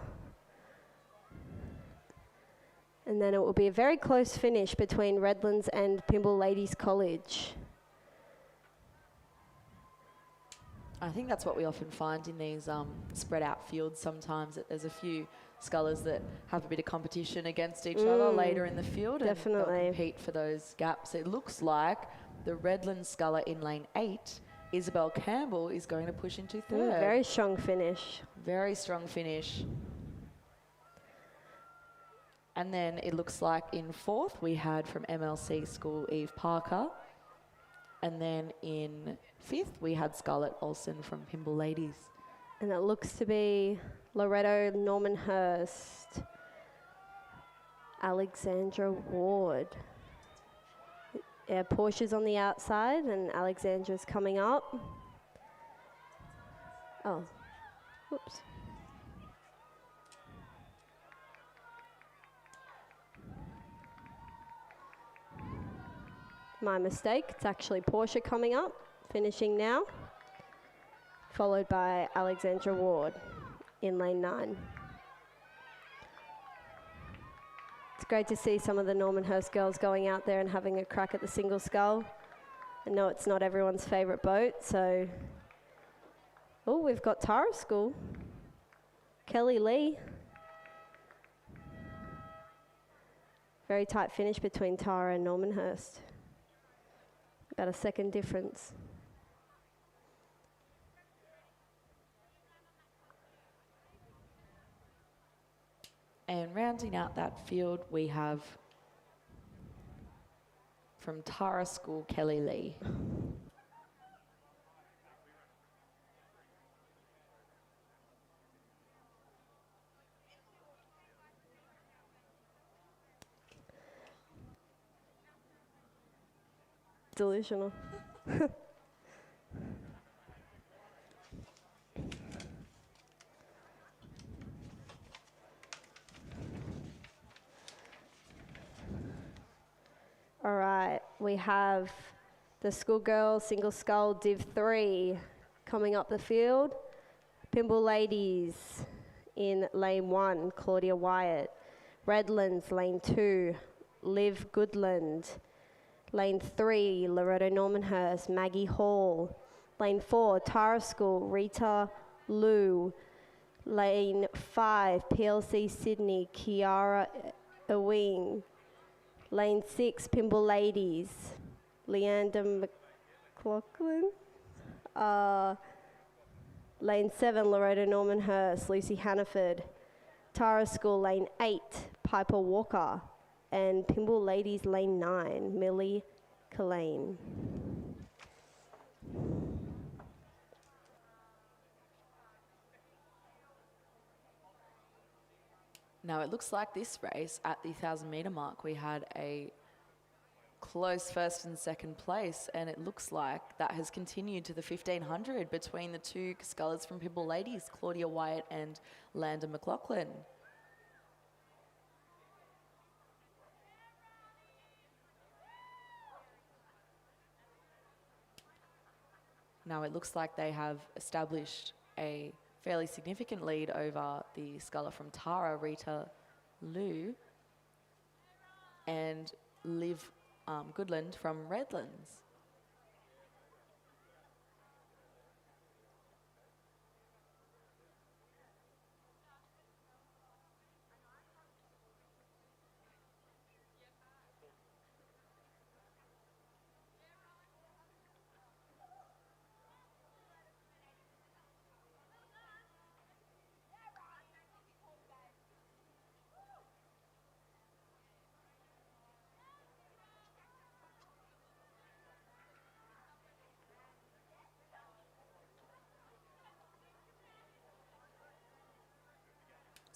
Speaker 10: And then it will be a very close finish between Redlands and Pimble Ladies College.
Speaker 9: I think that's what we often find in these spread out fields sometimes, that there's a few scullers that have a bit of competition against each other later in the field.
Speaker 10: Definitely.
Speaker 9: And they'll compete for those gaps. It looks like the Redlands sculler in lane 8 Isabel Campbell is going to push into third.
Speaker 10: Very strong finish.
Speaker 9: Very strong finish. And then it looks like in fourth we had from MLC School Eve Parker. And then in fifth we had Scarlett Olsen from Pimble Ladies.
Speaker 10: And it looks to be Loreto, Normanhurst, Alexandra Ward. Yeah, Portia's on the outside and Alexandra's coming up. Oh, whoops. My mistake. It's actually Portia coming up, finishing now, followed by Alexandra Ward in lane 9. It's great to see some of the Normanhurst girls going out there and having a crack at the single scull. I know it's not everyone's favourite boat, so... Oh, we've got Tara School. Kelly Lee. Very tight finish between Tara and Normanhurst. About a second difference.
Speaker 9: And rounding out that field, we have from Tara School, Kelly Lee.
Speaker 10: Delusional. All right, we have the schoolgirl single scull Div 3 coming up the field. Pimble Ladies in lane 1, Claudia Wyatt. Redlands, lane 2, Liv Goodland. Lane 3, Loreto Normanhurst, Maggie Hall. Lane 4, Tara School, Rita Liu. Lane 5, PLC Sydney, Kiara Ewing. Lane 6, Pimble Ladies, Leander McLaughlin. Lane 7, Loreto Normanhurst, Lucy Hannaford. Tara School, lane 8, Piper Walker. And Pimble Ladies, lane 9, Millie Collane.
Speaker 9: Now it looks like this race at the 1,000 metre mark, we had a close first and second place, and it looks like that has continued to the 1,500 between the two scullers from Pimble Ladies, Claudia Wyatt and Landa McLaughlin. Now it looks like they have established a fairly significant lead over the sculler from Tara, Rita Liu, and Liv Goodland from Redlands.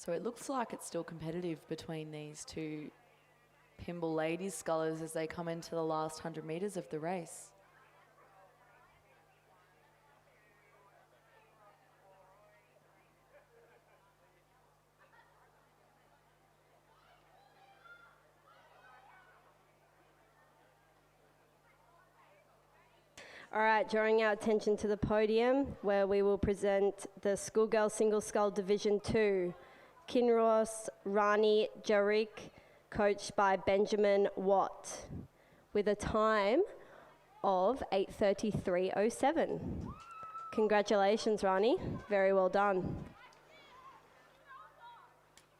Speaker 9: So it looks like it's still competitive between these two Pimble Ladies scullers as they come into the last 100 metres of the race.
Speaker 10: All right, drawing our attention to the podium where we will present the Schoolgirl Single Scull Division 2. Kinross Rani Jarik, coached by Benjamin Watt, with a time of 8:33:07. Congratulations, Rani. Very well done.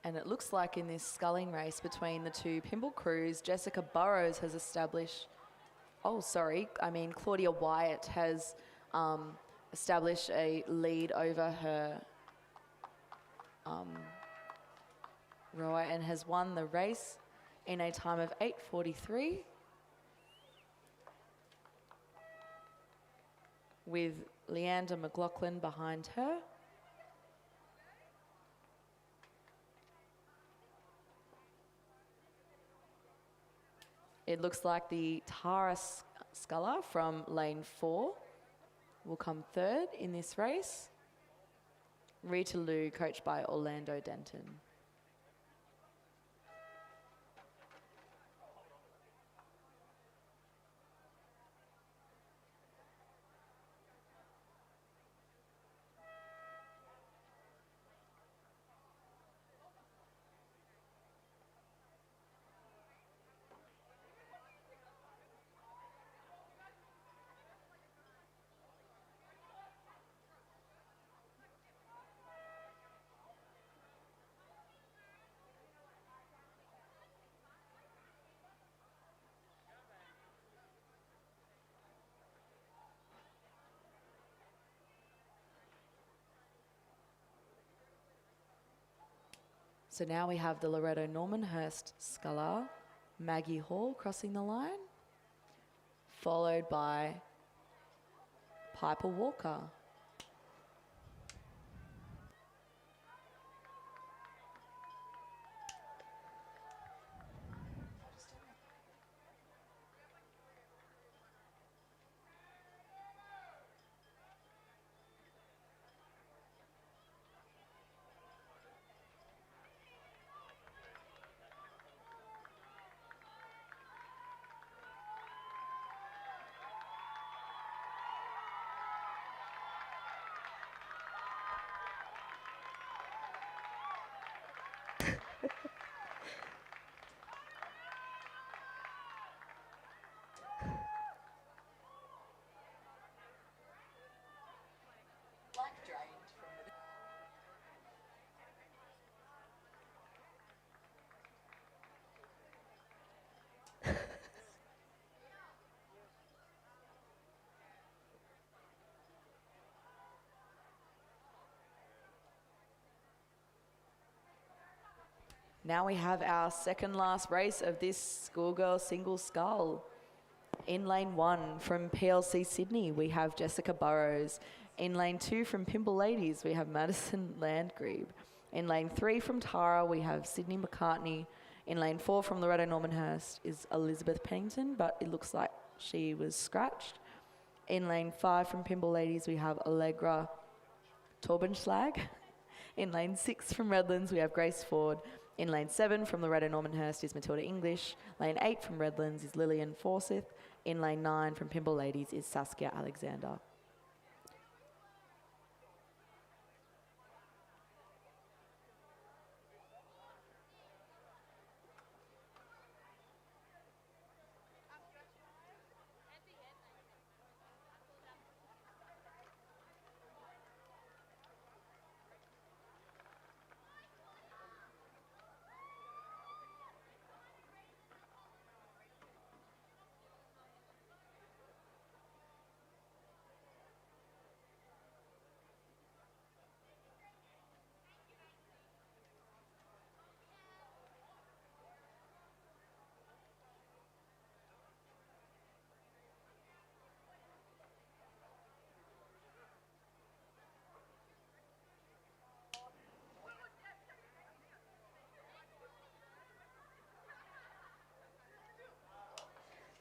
Speaker 9: And it looks like in this sculling race between the two Pimble crews, Jessica Burrows has established, Claudia Wyatt has establish a lead over her rower and has won the race in a time of 8:43 with Leander McLaughlin behind her. It looks like the Tara Sculler from lane 4 will come third in this race. Rita Lou, coached by Orlando Denton. So now we have the Loreto Normanhurst Sculler, Maggie Hall crossing the line, followed by Piper Walker. Now we have our second last race of this schoolgirl single scull. In lane 1 from PLC Sydney, we have Jessica Burrows. In lane 2 from Pimble Ladies, we have Madison Landgrebe. In lane 3 from Tara, we have Sydney McCartney. In lane 4 from Loreto Normanhurst is Elizabeth Pennington, but it looks like she was scratched. In lane 5 from Pimble Ladies, we have Allegra Torbenschlag. In lane 6 from Redlands, we have Grace Ford. In lane 7 from Loreto Normanhurst is Matilda English. Lane 8 from Redlands is Lillian Forsyth. In lane 9 from Pimble Ladies is Saskia Alexander.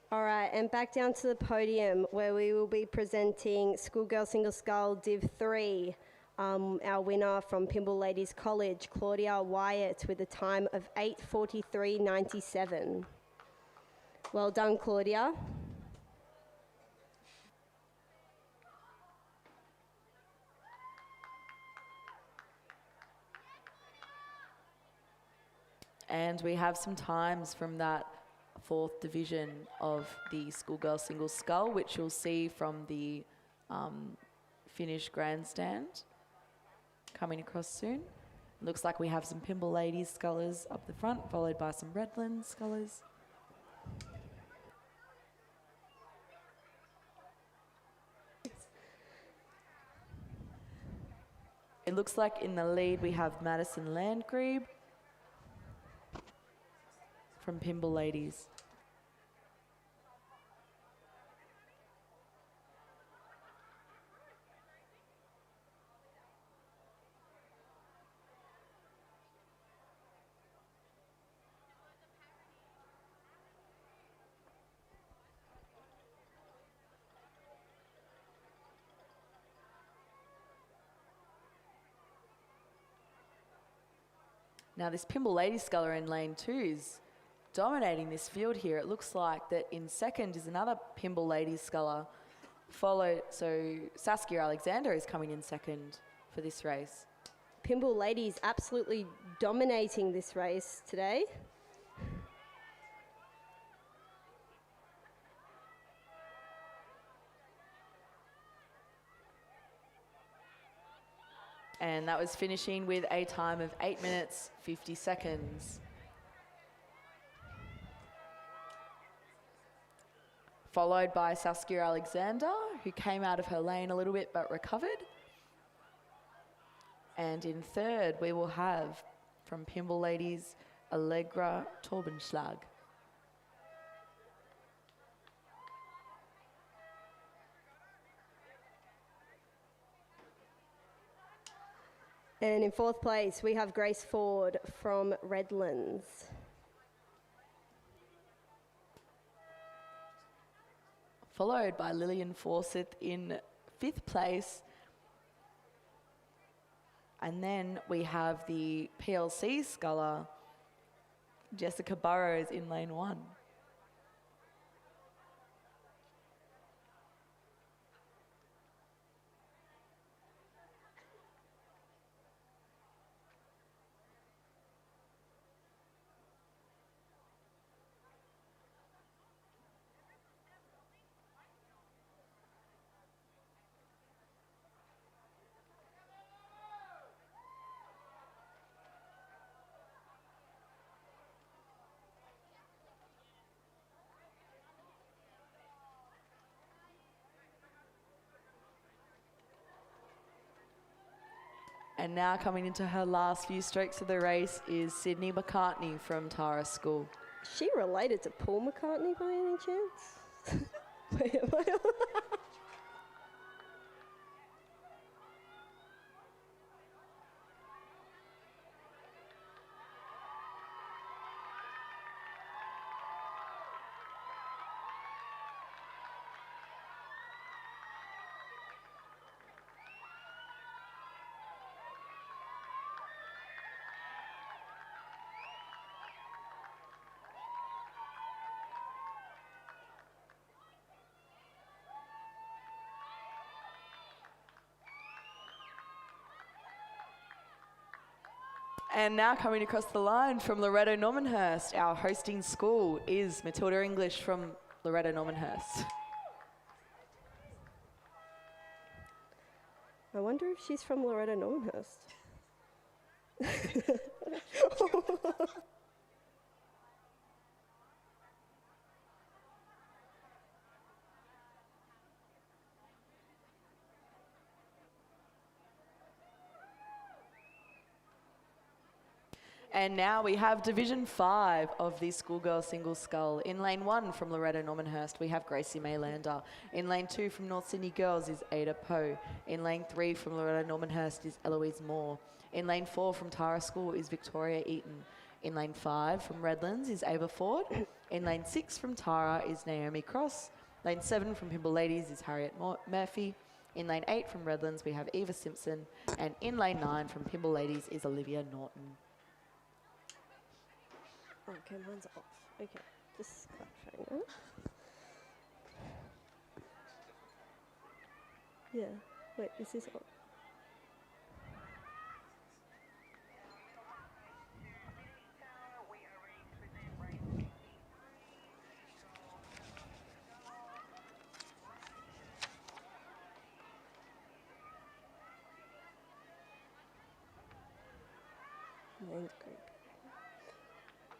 Speaker 10: All right, and back down to the podium where we will be presenting Schoolgirl Single Scull Div 3. Our winner from Pimble Ladies College, Claudia Wyatt, with a time of 8:43.97. Well done, Claudia.
Speaker 9: And we have some times from that 4th division of the Schoolgirl Single Scull, which you'll see from the finished grandstand coming across soon. Looks like we have some Pimble Ladies scullers up the front, followed by some Redlands scullers. looks like in the lead we have Madison Landgrebe from Pimble Ladies. Now this Pimble Ladies sculler in lane 2 is dominating this field here. It looks like that in second is another Pimble Ladies sculler, so Saskia Alexander is coming in second for this race.
Speaker 10: Pimble Ladies absolutely dominating this race today.
Speaker 9: And that was finishing with a time of 8 minutes, 50 seconds. Followed by Saskia Alexander, who came out of her lane a little bit but recovered. And in third, we will have from Pimble Ladies, Allegra Torbenschlag.
Speaker 10: And in fourth place, we have Grace Ford from Redlands.
Speaker 9: Followed by Lillian Fawcett in fifth place. And then we have the PLC sculler, Jessica Burrows in lane 1. And now coming into her last few strokes of the race is Sydney McCartney from Tara School.
Speaker 10: Is she related to Paul McCartney by any chance?
Speaker 9: And now coming across the line from Loreto Normanhurst, our hosting school is Matilda English from Loreto Normanhurst.
Speaker 10: I wonder if she's from Loreto Normanhurst.
Speaker 9: And now we have Division 5 of the schoolgirl single scull. In lane 1 from Loreto Normanhurst, we have Gracie Maylander. In lane 2 from North Sydney Girls is Ada Poe. In lane 3 from Loreto Normanhurst is Eloise Moore. In lane 4 from Tara School is Victoria Eaton. In lane 5 from Redlands is Ava Ford. In lane 6 from Tara is Naomi Cross. Lane 7 from Pimble Ladies is Harriet Murphy. In lane 8 from Redlands we have Eva Simpson. And in lane 9 from Pimble Ladies is Olivia Norton.
Speaker 10: Okay, mine's off. Okay, just clarifying that. Yeah, wait, is this on? Named group.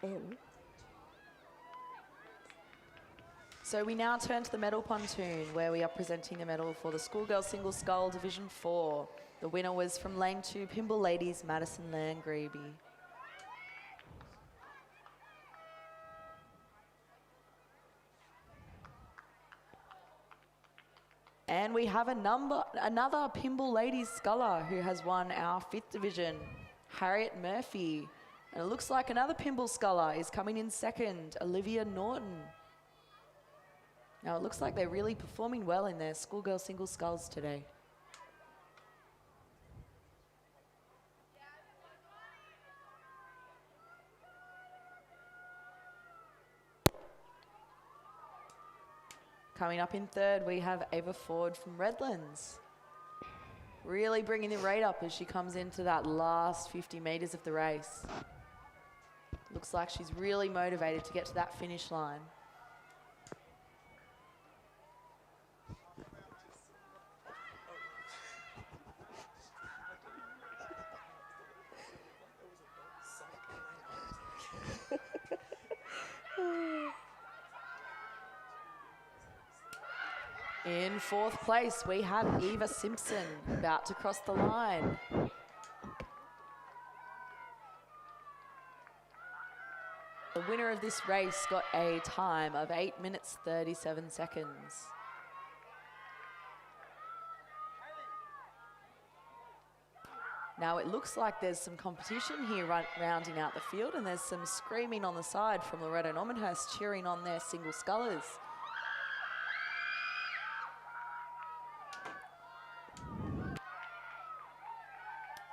Speaker 10: M.
Speaker 9: So we now turn to the medal pontoon, where we are presenting the medal for the Schoolgirls Single Scull Division 4. The winner was from Lane 2, Pimble Ladies, Madison Landgraby. And we have another Pimble Ladies sculler who has won our 5th division, Harriet Murphy. And it looks like another Pimble sculler is coming in second, Olivia Norton. Now it looks like they're really performing well in their schoolgirl single sculls today. Coming up in third, we have Ava Ford from Redlands. Really bringing the rate up as she comes into that last 50 metres of the race. Looks like she's really motivated to get to that finish line. In fourth place, we have Eva Simpson about to cross the line. The winner of this race got a time of 8 minutes 37 seconds. Now it looks like there's some competition here rounding out the field, and there's some screaming on the side from Loreto Normanhurst cheering on their single scullers.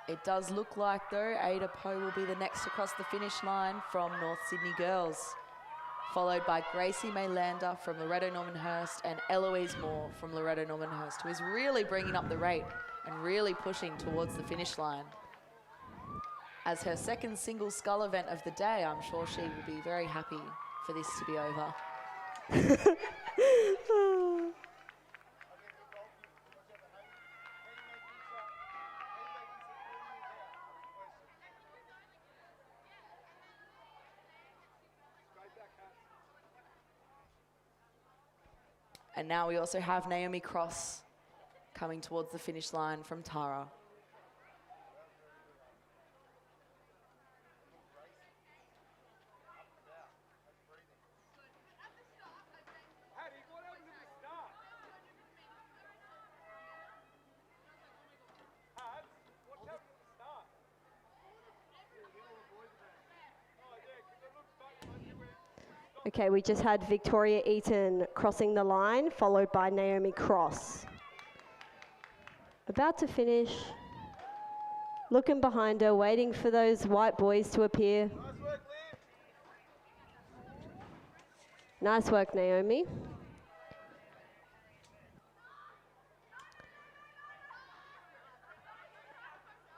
Speaker 9: It does look like, though, Ada Poe will be the next to cross the finish line from North Sydney Girls, followed by Gracie Maylander from Loreto Normanhurst and Eloise Moore from Loreto Normanhurst, who is really bringing up the rate and really pushing towards the finish line. As her second single scull event of the day, I'm sure she will be very happy for this to be over. And now we also have Naomi Cross coming towards the finish line from Tara.
Speaker 10: Okay, we just had Victoria Eaton crossing the line, followed by Naomi Cross. About to finish. Looking behind her, waiting for those white boys to appear. Nice work, Naomi.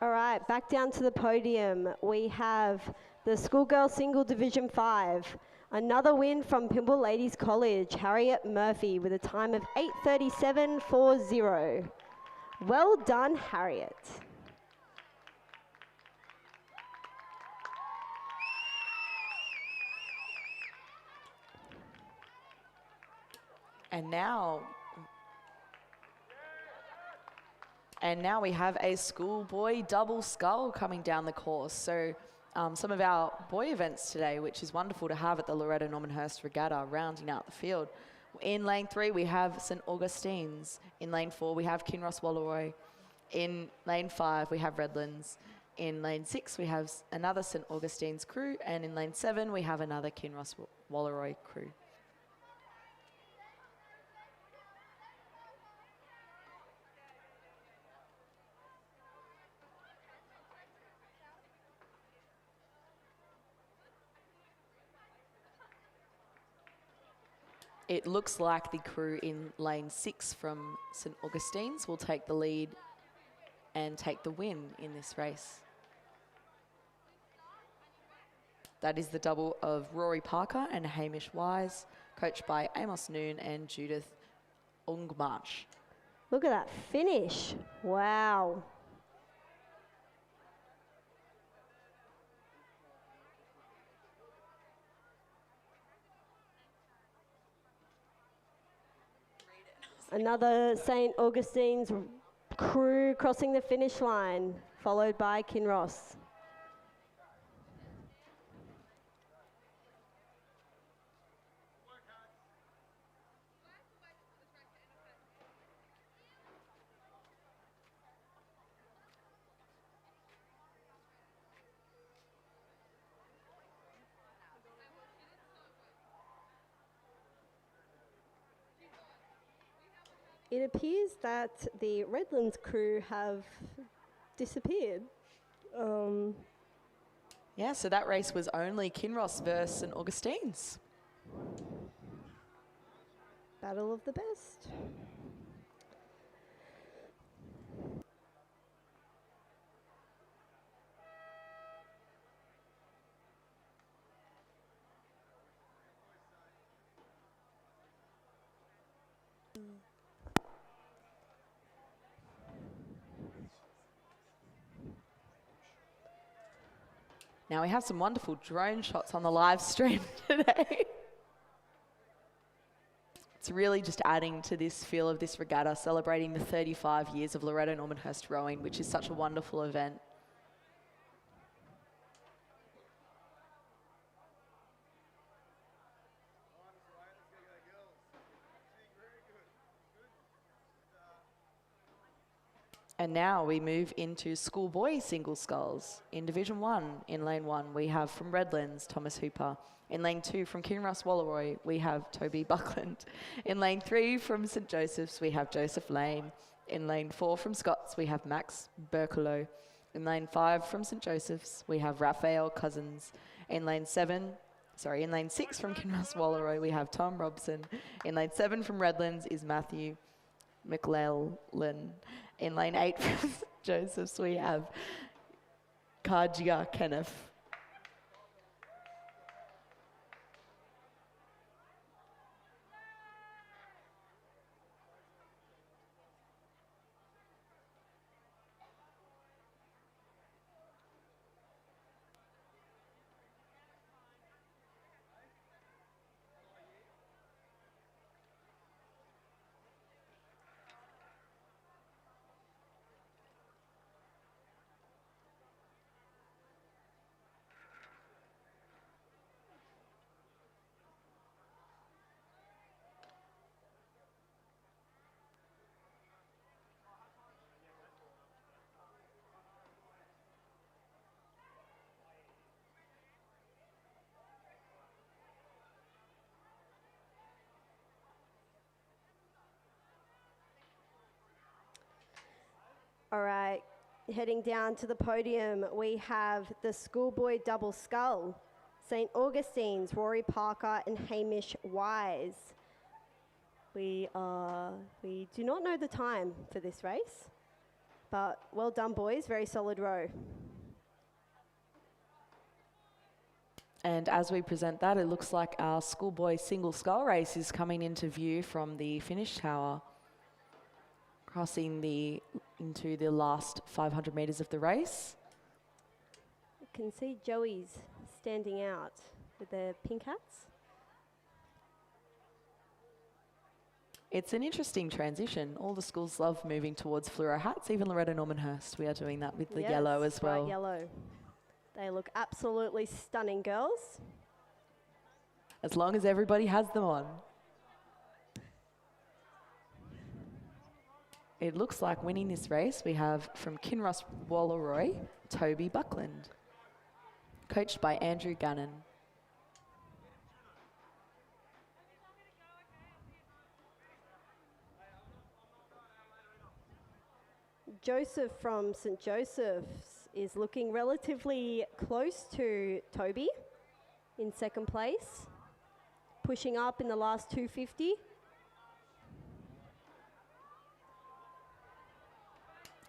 Speaker 10: All right, back down to the podium. We have the Schoolgirl Single Division 5. Another win from Pimble Ladies College, Harriet Murphy, with a time of 8:37.40. Well done, Harriet.
Speaker 9: And now we have a schoolboy double scull coming down the course. So some of our boy events today, which is wonderful to have at the Loreto Normanhurst Regatta, rounding out the field. In lane 3, we have St Augustine's. In lane 4, we have Kinross Walleroy. In lane 5, we have Redlands. In lane 6, we have another St Augustine's crew. And in lane 7, we have another Kinross Walleroy crew. It looks like the crew in lane 6 from St Augustine's will take the lead and take the win in this race. That is the double of Rory Parker and Hamish Wise, coached by Amos Noon and Judith Ungmarch.
Speaker 10: Look at that finish. Wow. Another St. Augustine's crew crossing the finish line, followed by Kinross. It appears that the Redlands crew have disappeared.
Speaker 9: Yeah, so that race was only Kinross versus St. Augustine's.
Speaker 10: Battle of the best.
Speaker 9: Now we have some wonderful drone shots on the live stream today. It's really just adding to this feel of this regatta, celebrating the 35 years of Loreto Normanhurst rowing, which is such a wonderful event. And now we move into schoolboy single sculls. In Division 1, in Lane 1, we have from Redlands, Thomas Hooper. In Lane 2, from Kinross Walleroy, we have Toby Buckland. In Lane 3, from St Joseph's, we have Joseph Lane. In Lane 4, from Scots, we have Max Berkelo. In Lane 5, from St Joseph's, we have Raphael Cousins. In Lane 6, from Kinross Walleroy, we have Tom Robson. In Lane 7, from Redlands, is Matthew McLellan. In Lane 8 from St Joseph's, we have Kajia Kenneth.
Speaker 10: All right, heading down to the podium, we have the schoolboy double scull, St. Augustine's, Rory Parker and Hamish Wise. We do not know the time for this race, but well done, boys, very solid row.
Speaker 9: And as we present that, it looks like our schoolboy single scull race is coming into view from the finish tower, crossing into the last 500 metres of the race.
Speaker 10: You can see Joey's standing out with their pink hats.
Speaker 9: It's an interesting transition. All the schools love moving towards fluoro hats, even Loreto Normanhurst. We are doing that with the yellow as well.
Speaker 10: Bright yellow. They look absolutely stunning, girls.
Speaker 9: As long as everybody has them on. It looks like winning this race, we have from Kinross Walleroy, Toby Buckland, coached by Andrew Gannon.
Speaker 10: Joseph from St. Joseph's is looking relatively close to Toby in second place, pushing up in the last 250.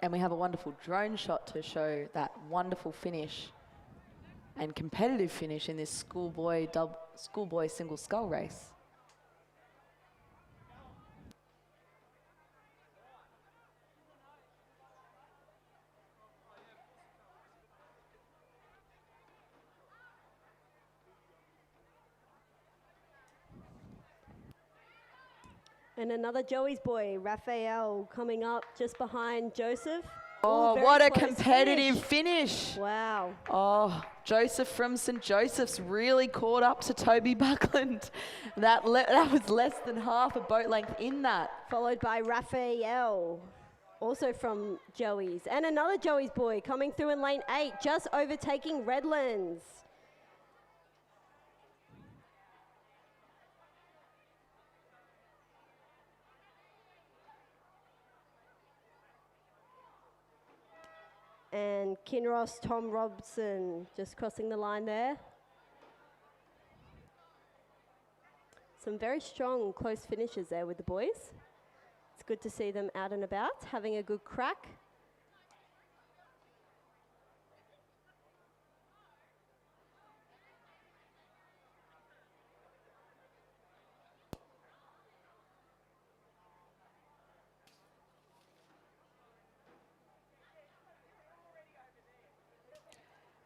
Speaker 9: And we have a wonderful drone shot to show that wonderful finish and competitive finish in this schoolboy single scull race.
Speaker 11: And another Joey's boy, Raphael, coming up just behind Joseph.
Speaker 12: Oh,
Speaker 11: very
Speaker 12: what a
Speaker 11: close
Speaker 12: competitive finish.
Speaker 11: Wow.
Speaker 12: Oh, Joseph from St. Joseph's really caught up to Toby Buckland. That was less than half a boat length in that.
Speaker 11: Followed by Raphael, also from Joey's. And another Joey's boy coming through in lane 8, just overtaking Redlands. And Kinross, Tom Robson, just crossing the line there. Some very strong, close finishes there with the boys. It's good to see them out and about, having a good crack.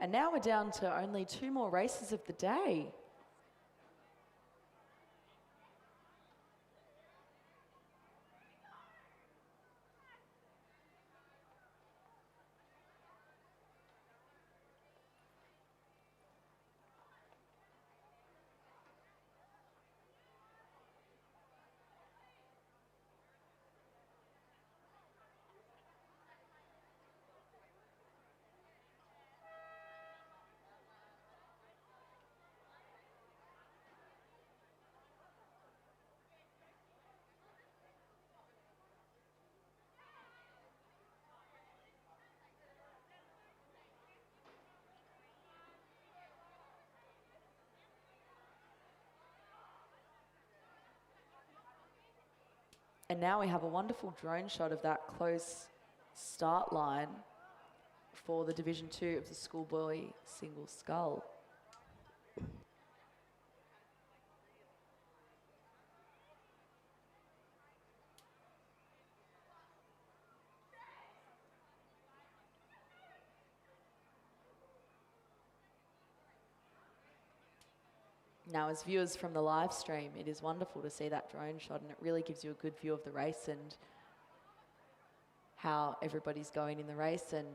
Speaker 12: And now we're down to only 2 more races of the day. And now we have a wonderful drone shot of that close start line for the Division 2 of the schoolboy single scull. Now, as viewers from the live stream, it is wonderful to see that drone shot, and it really gives you a good view of the race and how everybody's going in the race. And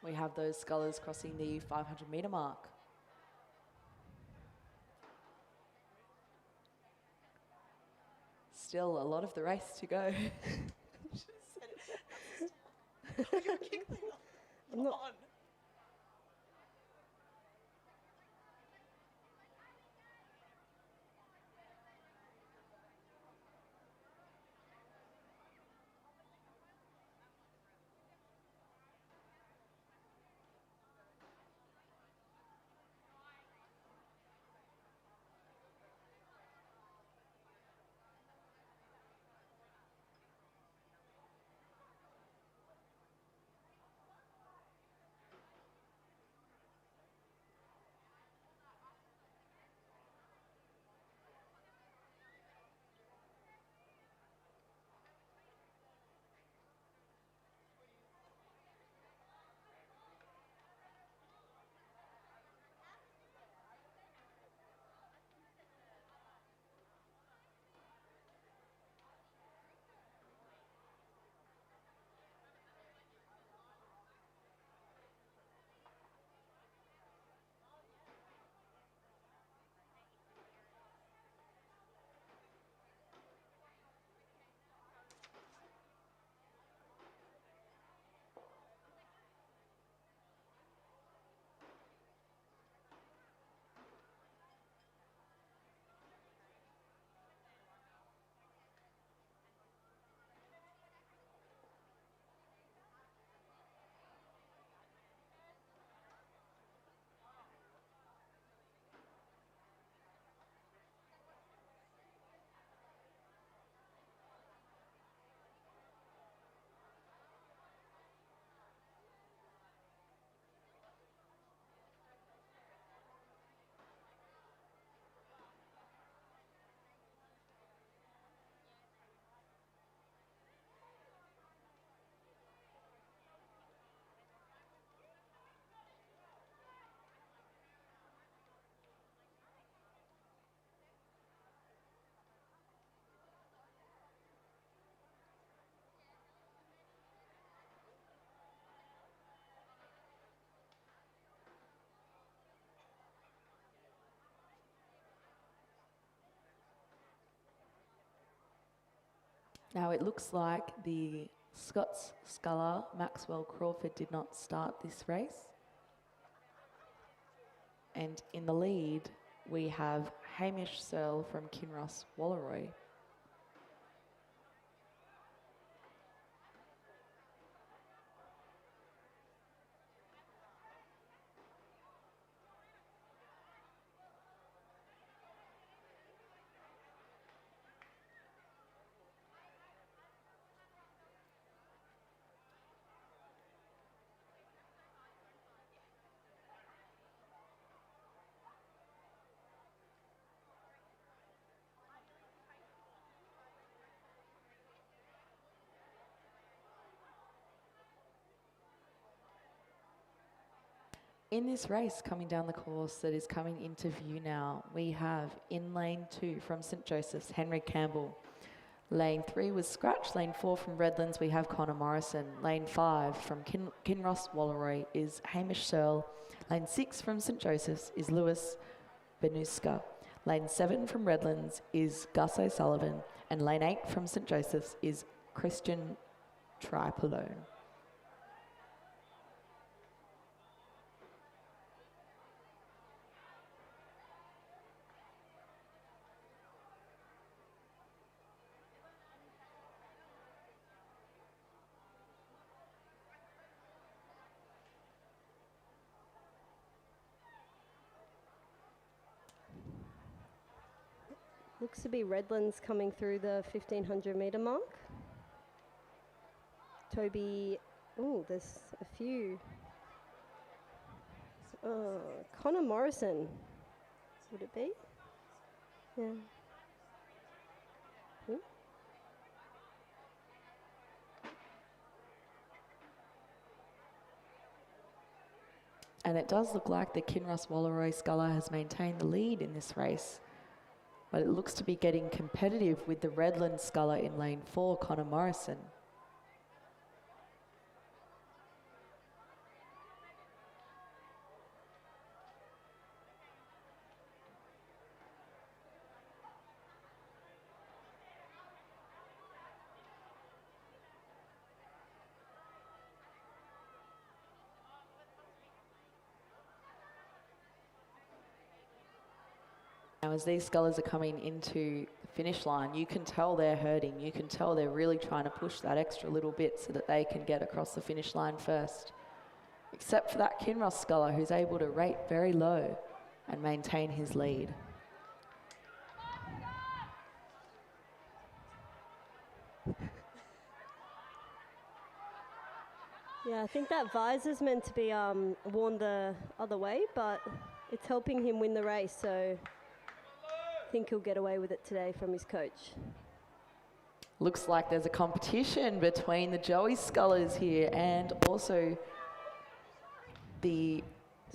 Speaker 12: we have those scullers crossing the 500-metre mark. Still a lot of the race to go.
Speaker 11: I'm not,
Speaker 12: Now it looks like the Scots sculler Maxwell Crawford did not start this race. And in the lead, we have Hamish Searle from Kinross Walleroy. In this race coming down the course that is coming into view now, we have in lane 2 from St Joseph's, Henry Campbell. Lane 3 was Scratch. Lane 4 from Redlands, we have Connor Morrison. Lane 5 from Kinross Walleroy is Hamish Searle. Lane 6 from St Joseph's is Lewis Benuska. Lane 7 from Redlands is Gus O'Sullivan. And lane 8 from St Joseph's is Christian Tripolone.
Speaker 11: Looks to be Redlands coming through the 1500 metre mark. Toby, oh, there's a few. Connor Morrison, would it be? Yeah. Ooh.
Speaker 12: And it does look like the Kinross Walleroy sculler has maintained the lead in this race. But it looks to be getting competitive with the Redlands sculler in lane 4, Connor Morrison. Now, as these scullers are coming into the finish line, you can tell they're hurting. You can tell they're really trying to push that extra little bit so that they can get across the finish line first. Except for that Kinross sculler, who's able to rate very low and maintain his lead.
Speaker 11: Yeah, I think that visor's meant to be worn the other way, but it's helping him win the race, so I think he'll get away with it today from his coach.
Speaker 12: Looks like there's a competition between the Joey scullers here and also the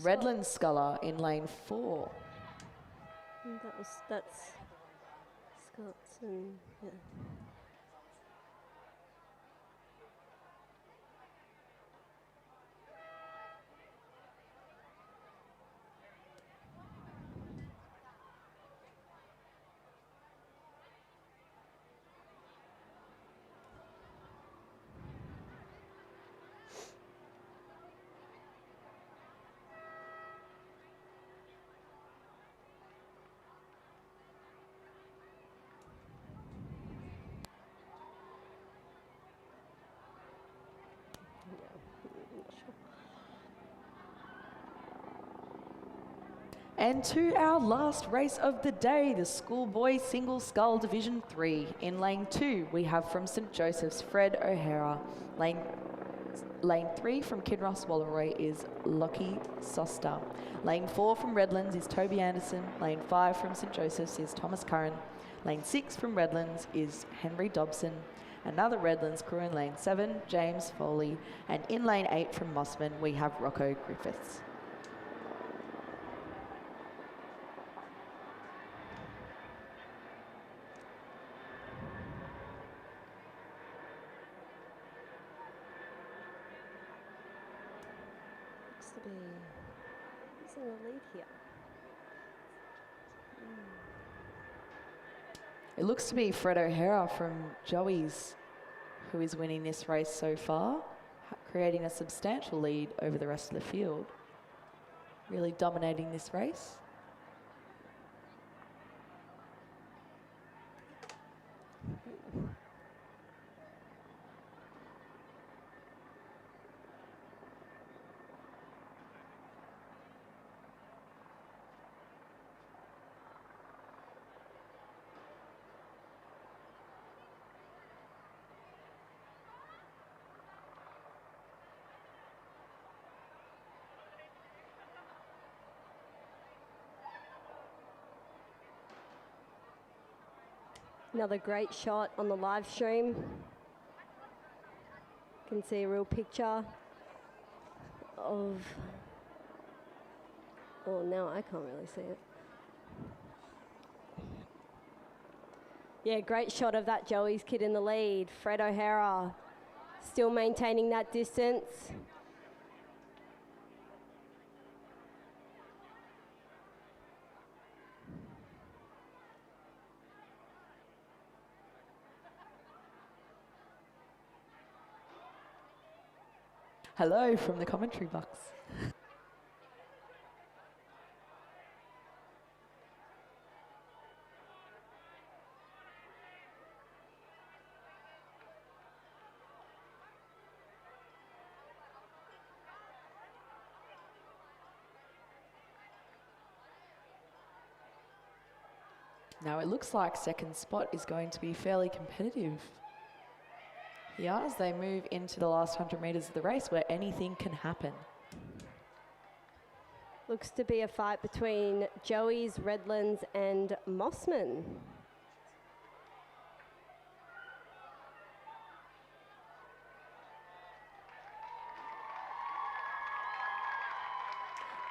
Speaker 12: Redlands sculler in lane 4.
Speaker 11: That's Scots and yeah.
Speaker 12: And to our last race of the day, the Schoolboy Single Scull Division 3. In lane 2, we have from St Joseph's, Fred O'Hara. Lane 3 from Kinross Walleroy is Lockie Soster. Lane 4 from Redlands is Toby Anderson. Lane 5 from St Joseph's is Thomas Curran. Lane 6 from Redlands is Henry Dobson. Another Redlands crew in lane 7, James Foley. And in lane 8 from Mossman, we have Rocco Griffiths.
Speaker 11: Looks to be, who's in the lead here?
Speaker 12: It looks to be Fred O'Hara from Joey's who is winning this race so far, creating a substantial lead over the rest of the field. Really dominating this race.
Speaker 11: Another great shot on the live stream. You can see a real picture of, oh, now I can't really see it. Yeah, great shot of that Joey's kid in the lead. Fred O'Hara still maintaining that distance.
Speaker 12: Hello from the commentary box. Now it looks like second spot is going to be fairly competitive. Yeah, as they move into the last 100 metres of the race where anything can happen.
Speaker 11: Looks to be a fight between Joey's, Redlands and Mossman.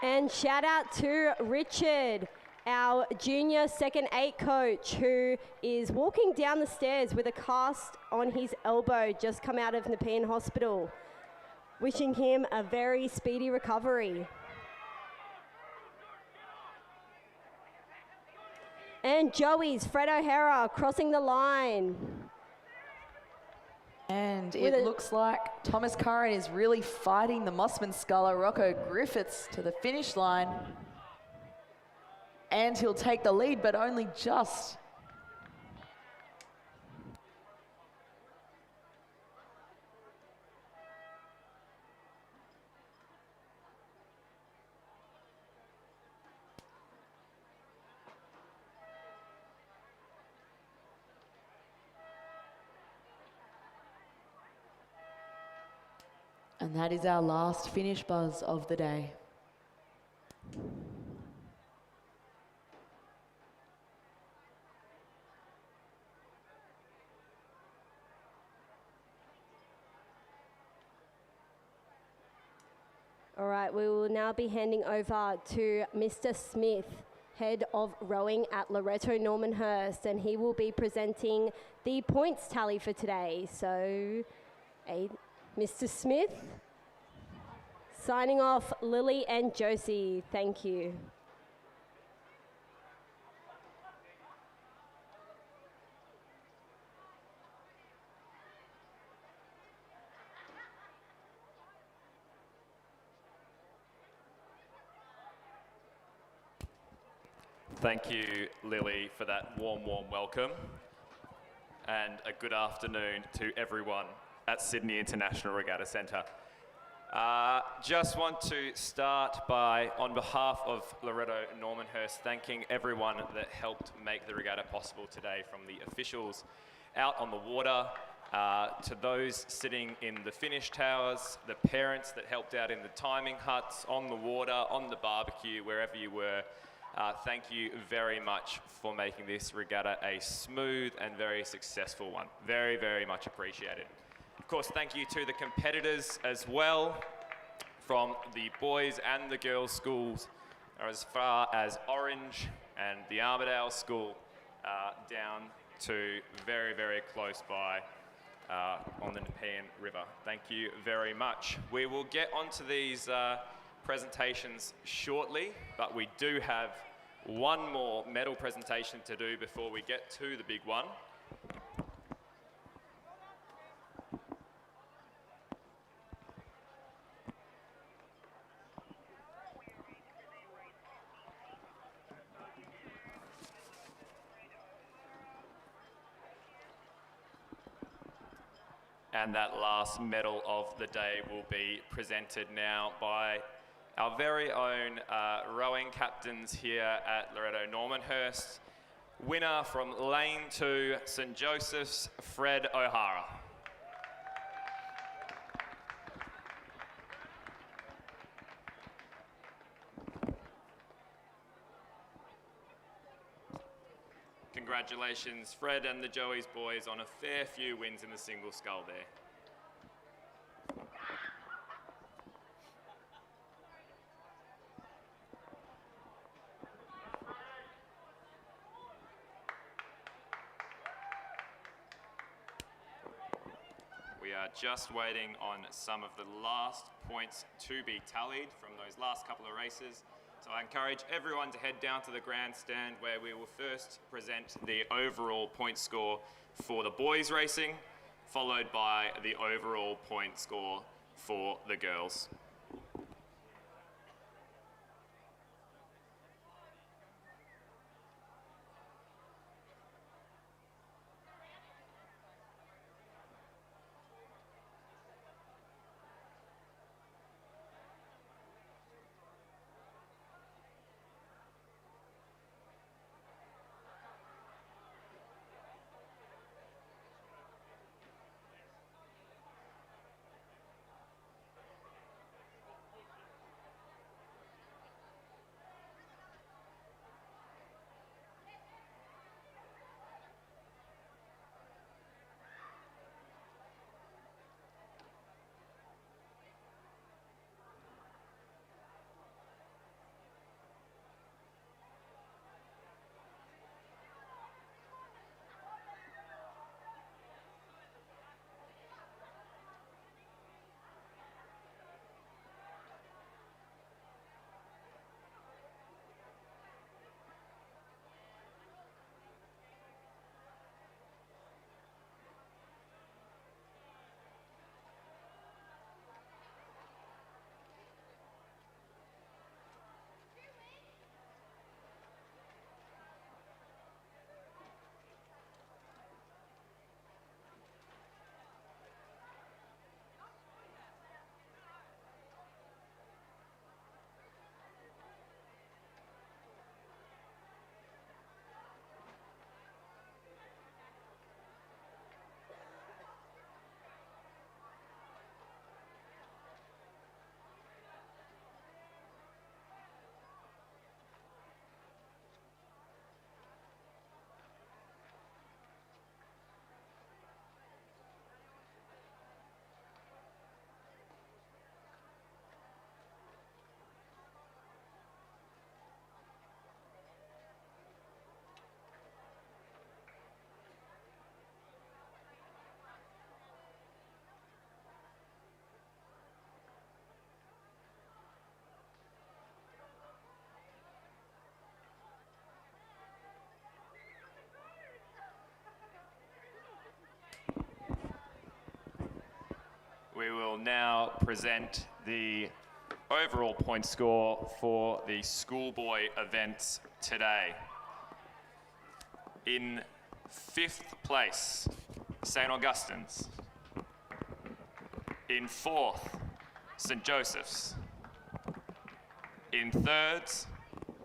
Speaker 11: And shout out to Richard, our junior second 8 coach, who is walking down the stairs with a cast on his elbow, just come out of Nepean Hospital. Wishing him a very speedy recovery. And Joey's Fred O'Hara crossing the line.
Speaker 12: And it looks like Thomas Curran is really fighting the Mossman sculler, Rocco Griffiths, to the finish line. And he'll take the lead, but only just. And that is our last finish buzz of the day.
Speaker 11: All right, we will now be handing over to Mr. Smith, head of rowing at Loreto Normanhurst, and he will be presenting the points tally for today. So, Mr. Smith, signing off Lily and Josie. Thank you.
Speaker 13: Thank you, Lily, for that warm welcome. And a good afternoon to everyone at Sydney International Regatta Centre. Just want to start by, on behalf of Loreto Normanhurst, thanking everyone that helped make the regatta possible today, from the officials out on the water, to those sitting in the finish towers, the parents that helped out in the timing huts, on the water, on the barbecue, wherever you were. Thank you very much for making this regatta a smooth and very successful one. Very, very much appreciated. Of course, thank you to the competitors as well, from the boys and the girls' schools, as far as Orange and the Armidale School, down to very, very close by on the Nepean River. Thank you very much. We will get onto these presentations shortly, but we do have one more medal presentation to do before we get to the big one. And that last medal of the day will be presented now by our very own rowing captains here at Loreto Normanhurst. Winner from Lane 2, St Joseph's, Fred O'Hara. Congratulations, Fred and the Joey's boys, on a fair few wins in the single scull there. We are just waiting on some of the last points to be tallied from those last couple of races. So I encourage everyone to head down to the grandstand where we will first present the overall point score for the boys racing, followed by the overall point score for the girls. We will now present the overall point score for the schoolboy events today. In 5th place, St Augustine's. In 4th, St Joseph's. In 3rd,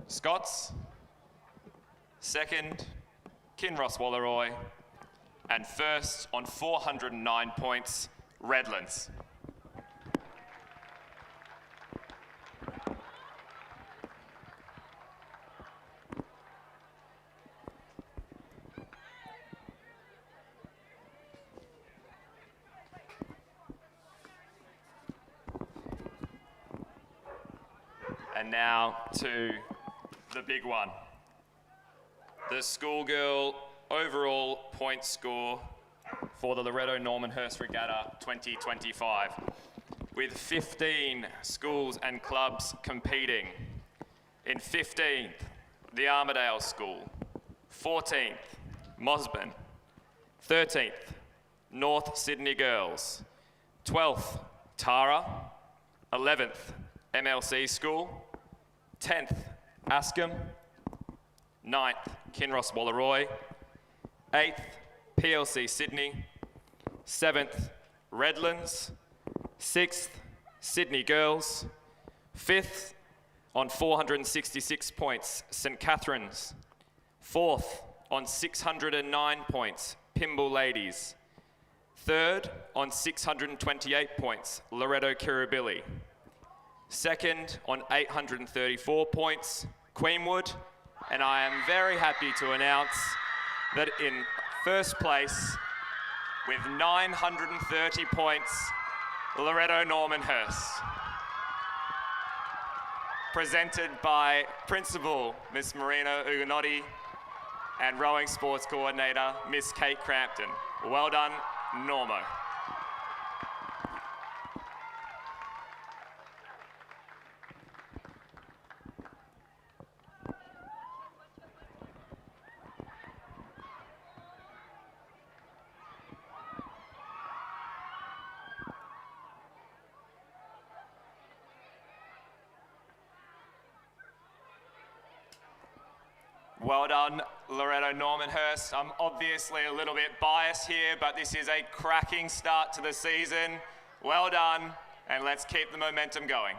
Speaker 13: Scots. 2nd, Kinross Walleroy. And 1st on 409 points, Redlands. And now to the big one. The schoolgirl overall point score for the Loreto Normanhurst Regatta 2025, with 15 schools and clubs competing. In 15th, the Armidale School. 14th, Mosman. 13th, North Sydney Girls. 12th, Tara. 11th, MLC School. 10th, Askham. 9th, Kinross Wallaroi. 8th, PLC Sydney. 7th, Redlands. 6th, Sydney Girls. 5th, on 466 points, St Catherine's. 4th, on 609 points, Pymble Ladies. 3rd, on 628 points, Loreto Kirribilli. 2nd, on 834 points, Queenwood. And I am very happy to announce that in first place, with 930 points, Loreto Normanhurst. Presented by Principal Miss Marina Ugonotti and Rowing Sports Coordinator Miss Kate Crampton. Well done, Normo. Well done, Loreto Normanhurst. I'm obviously a little bit biased here, but this is a cracking start to the season. Well done, and let's keep the momentum going.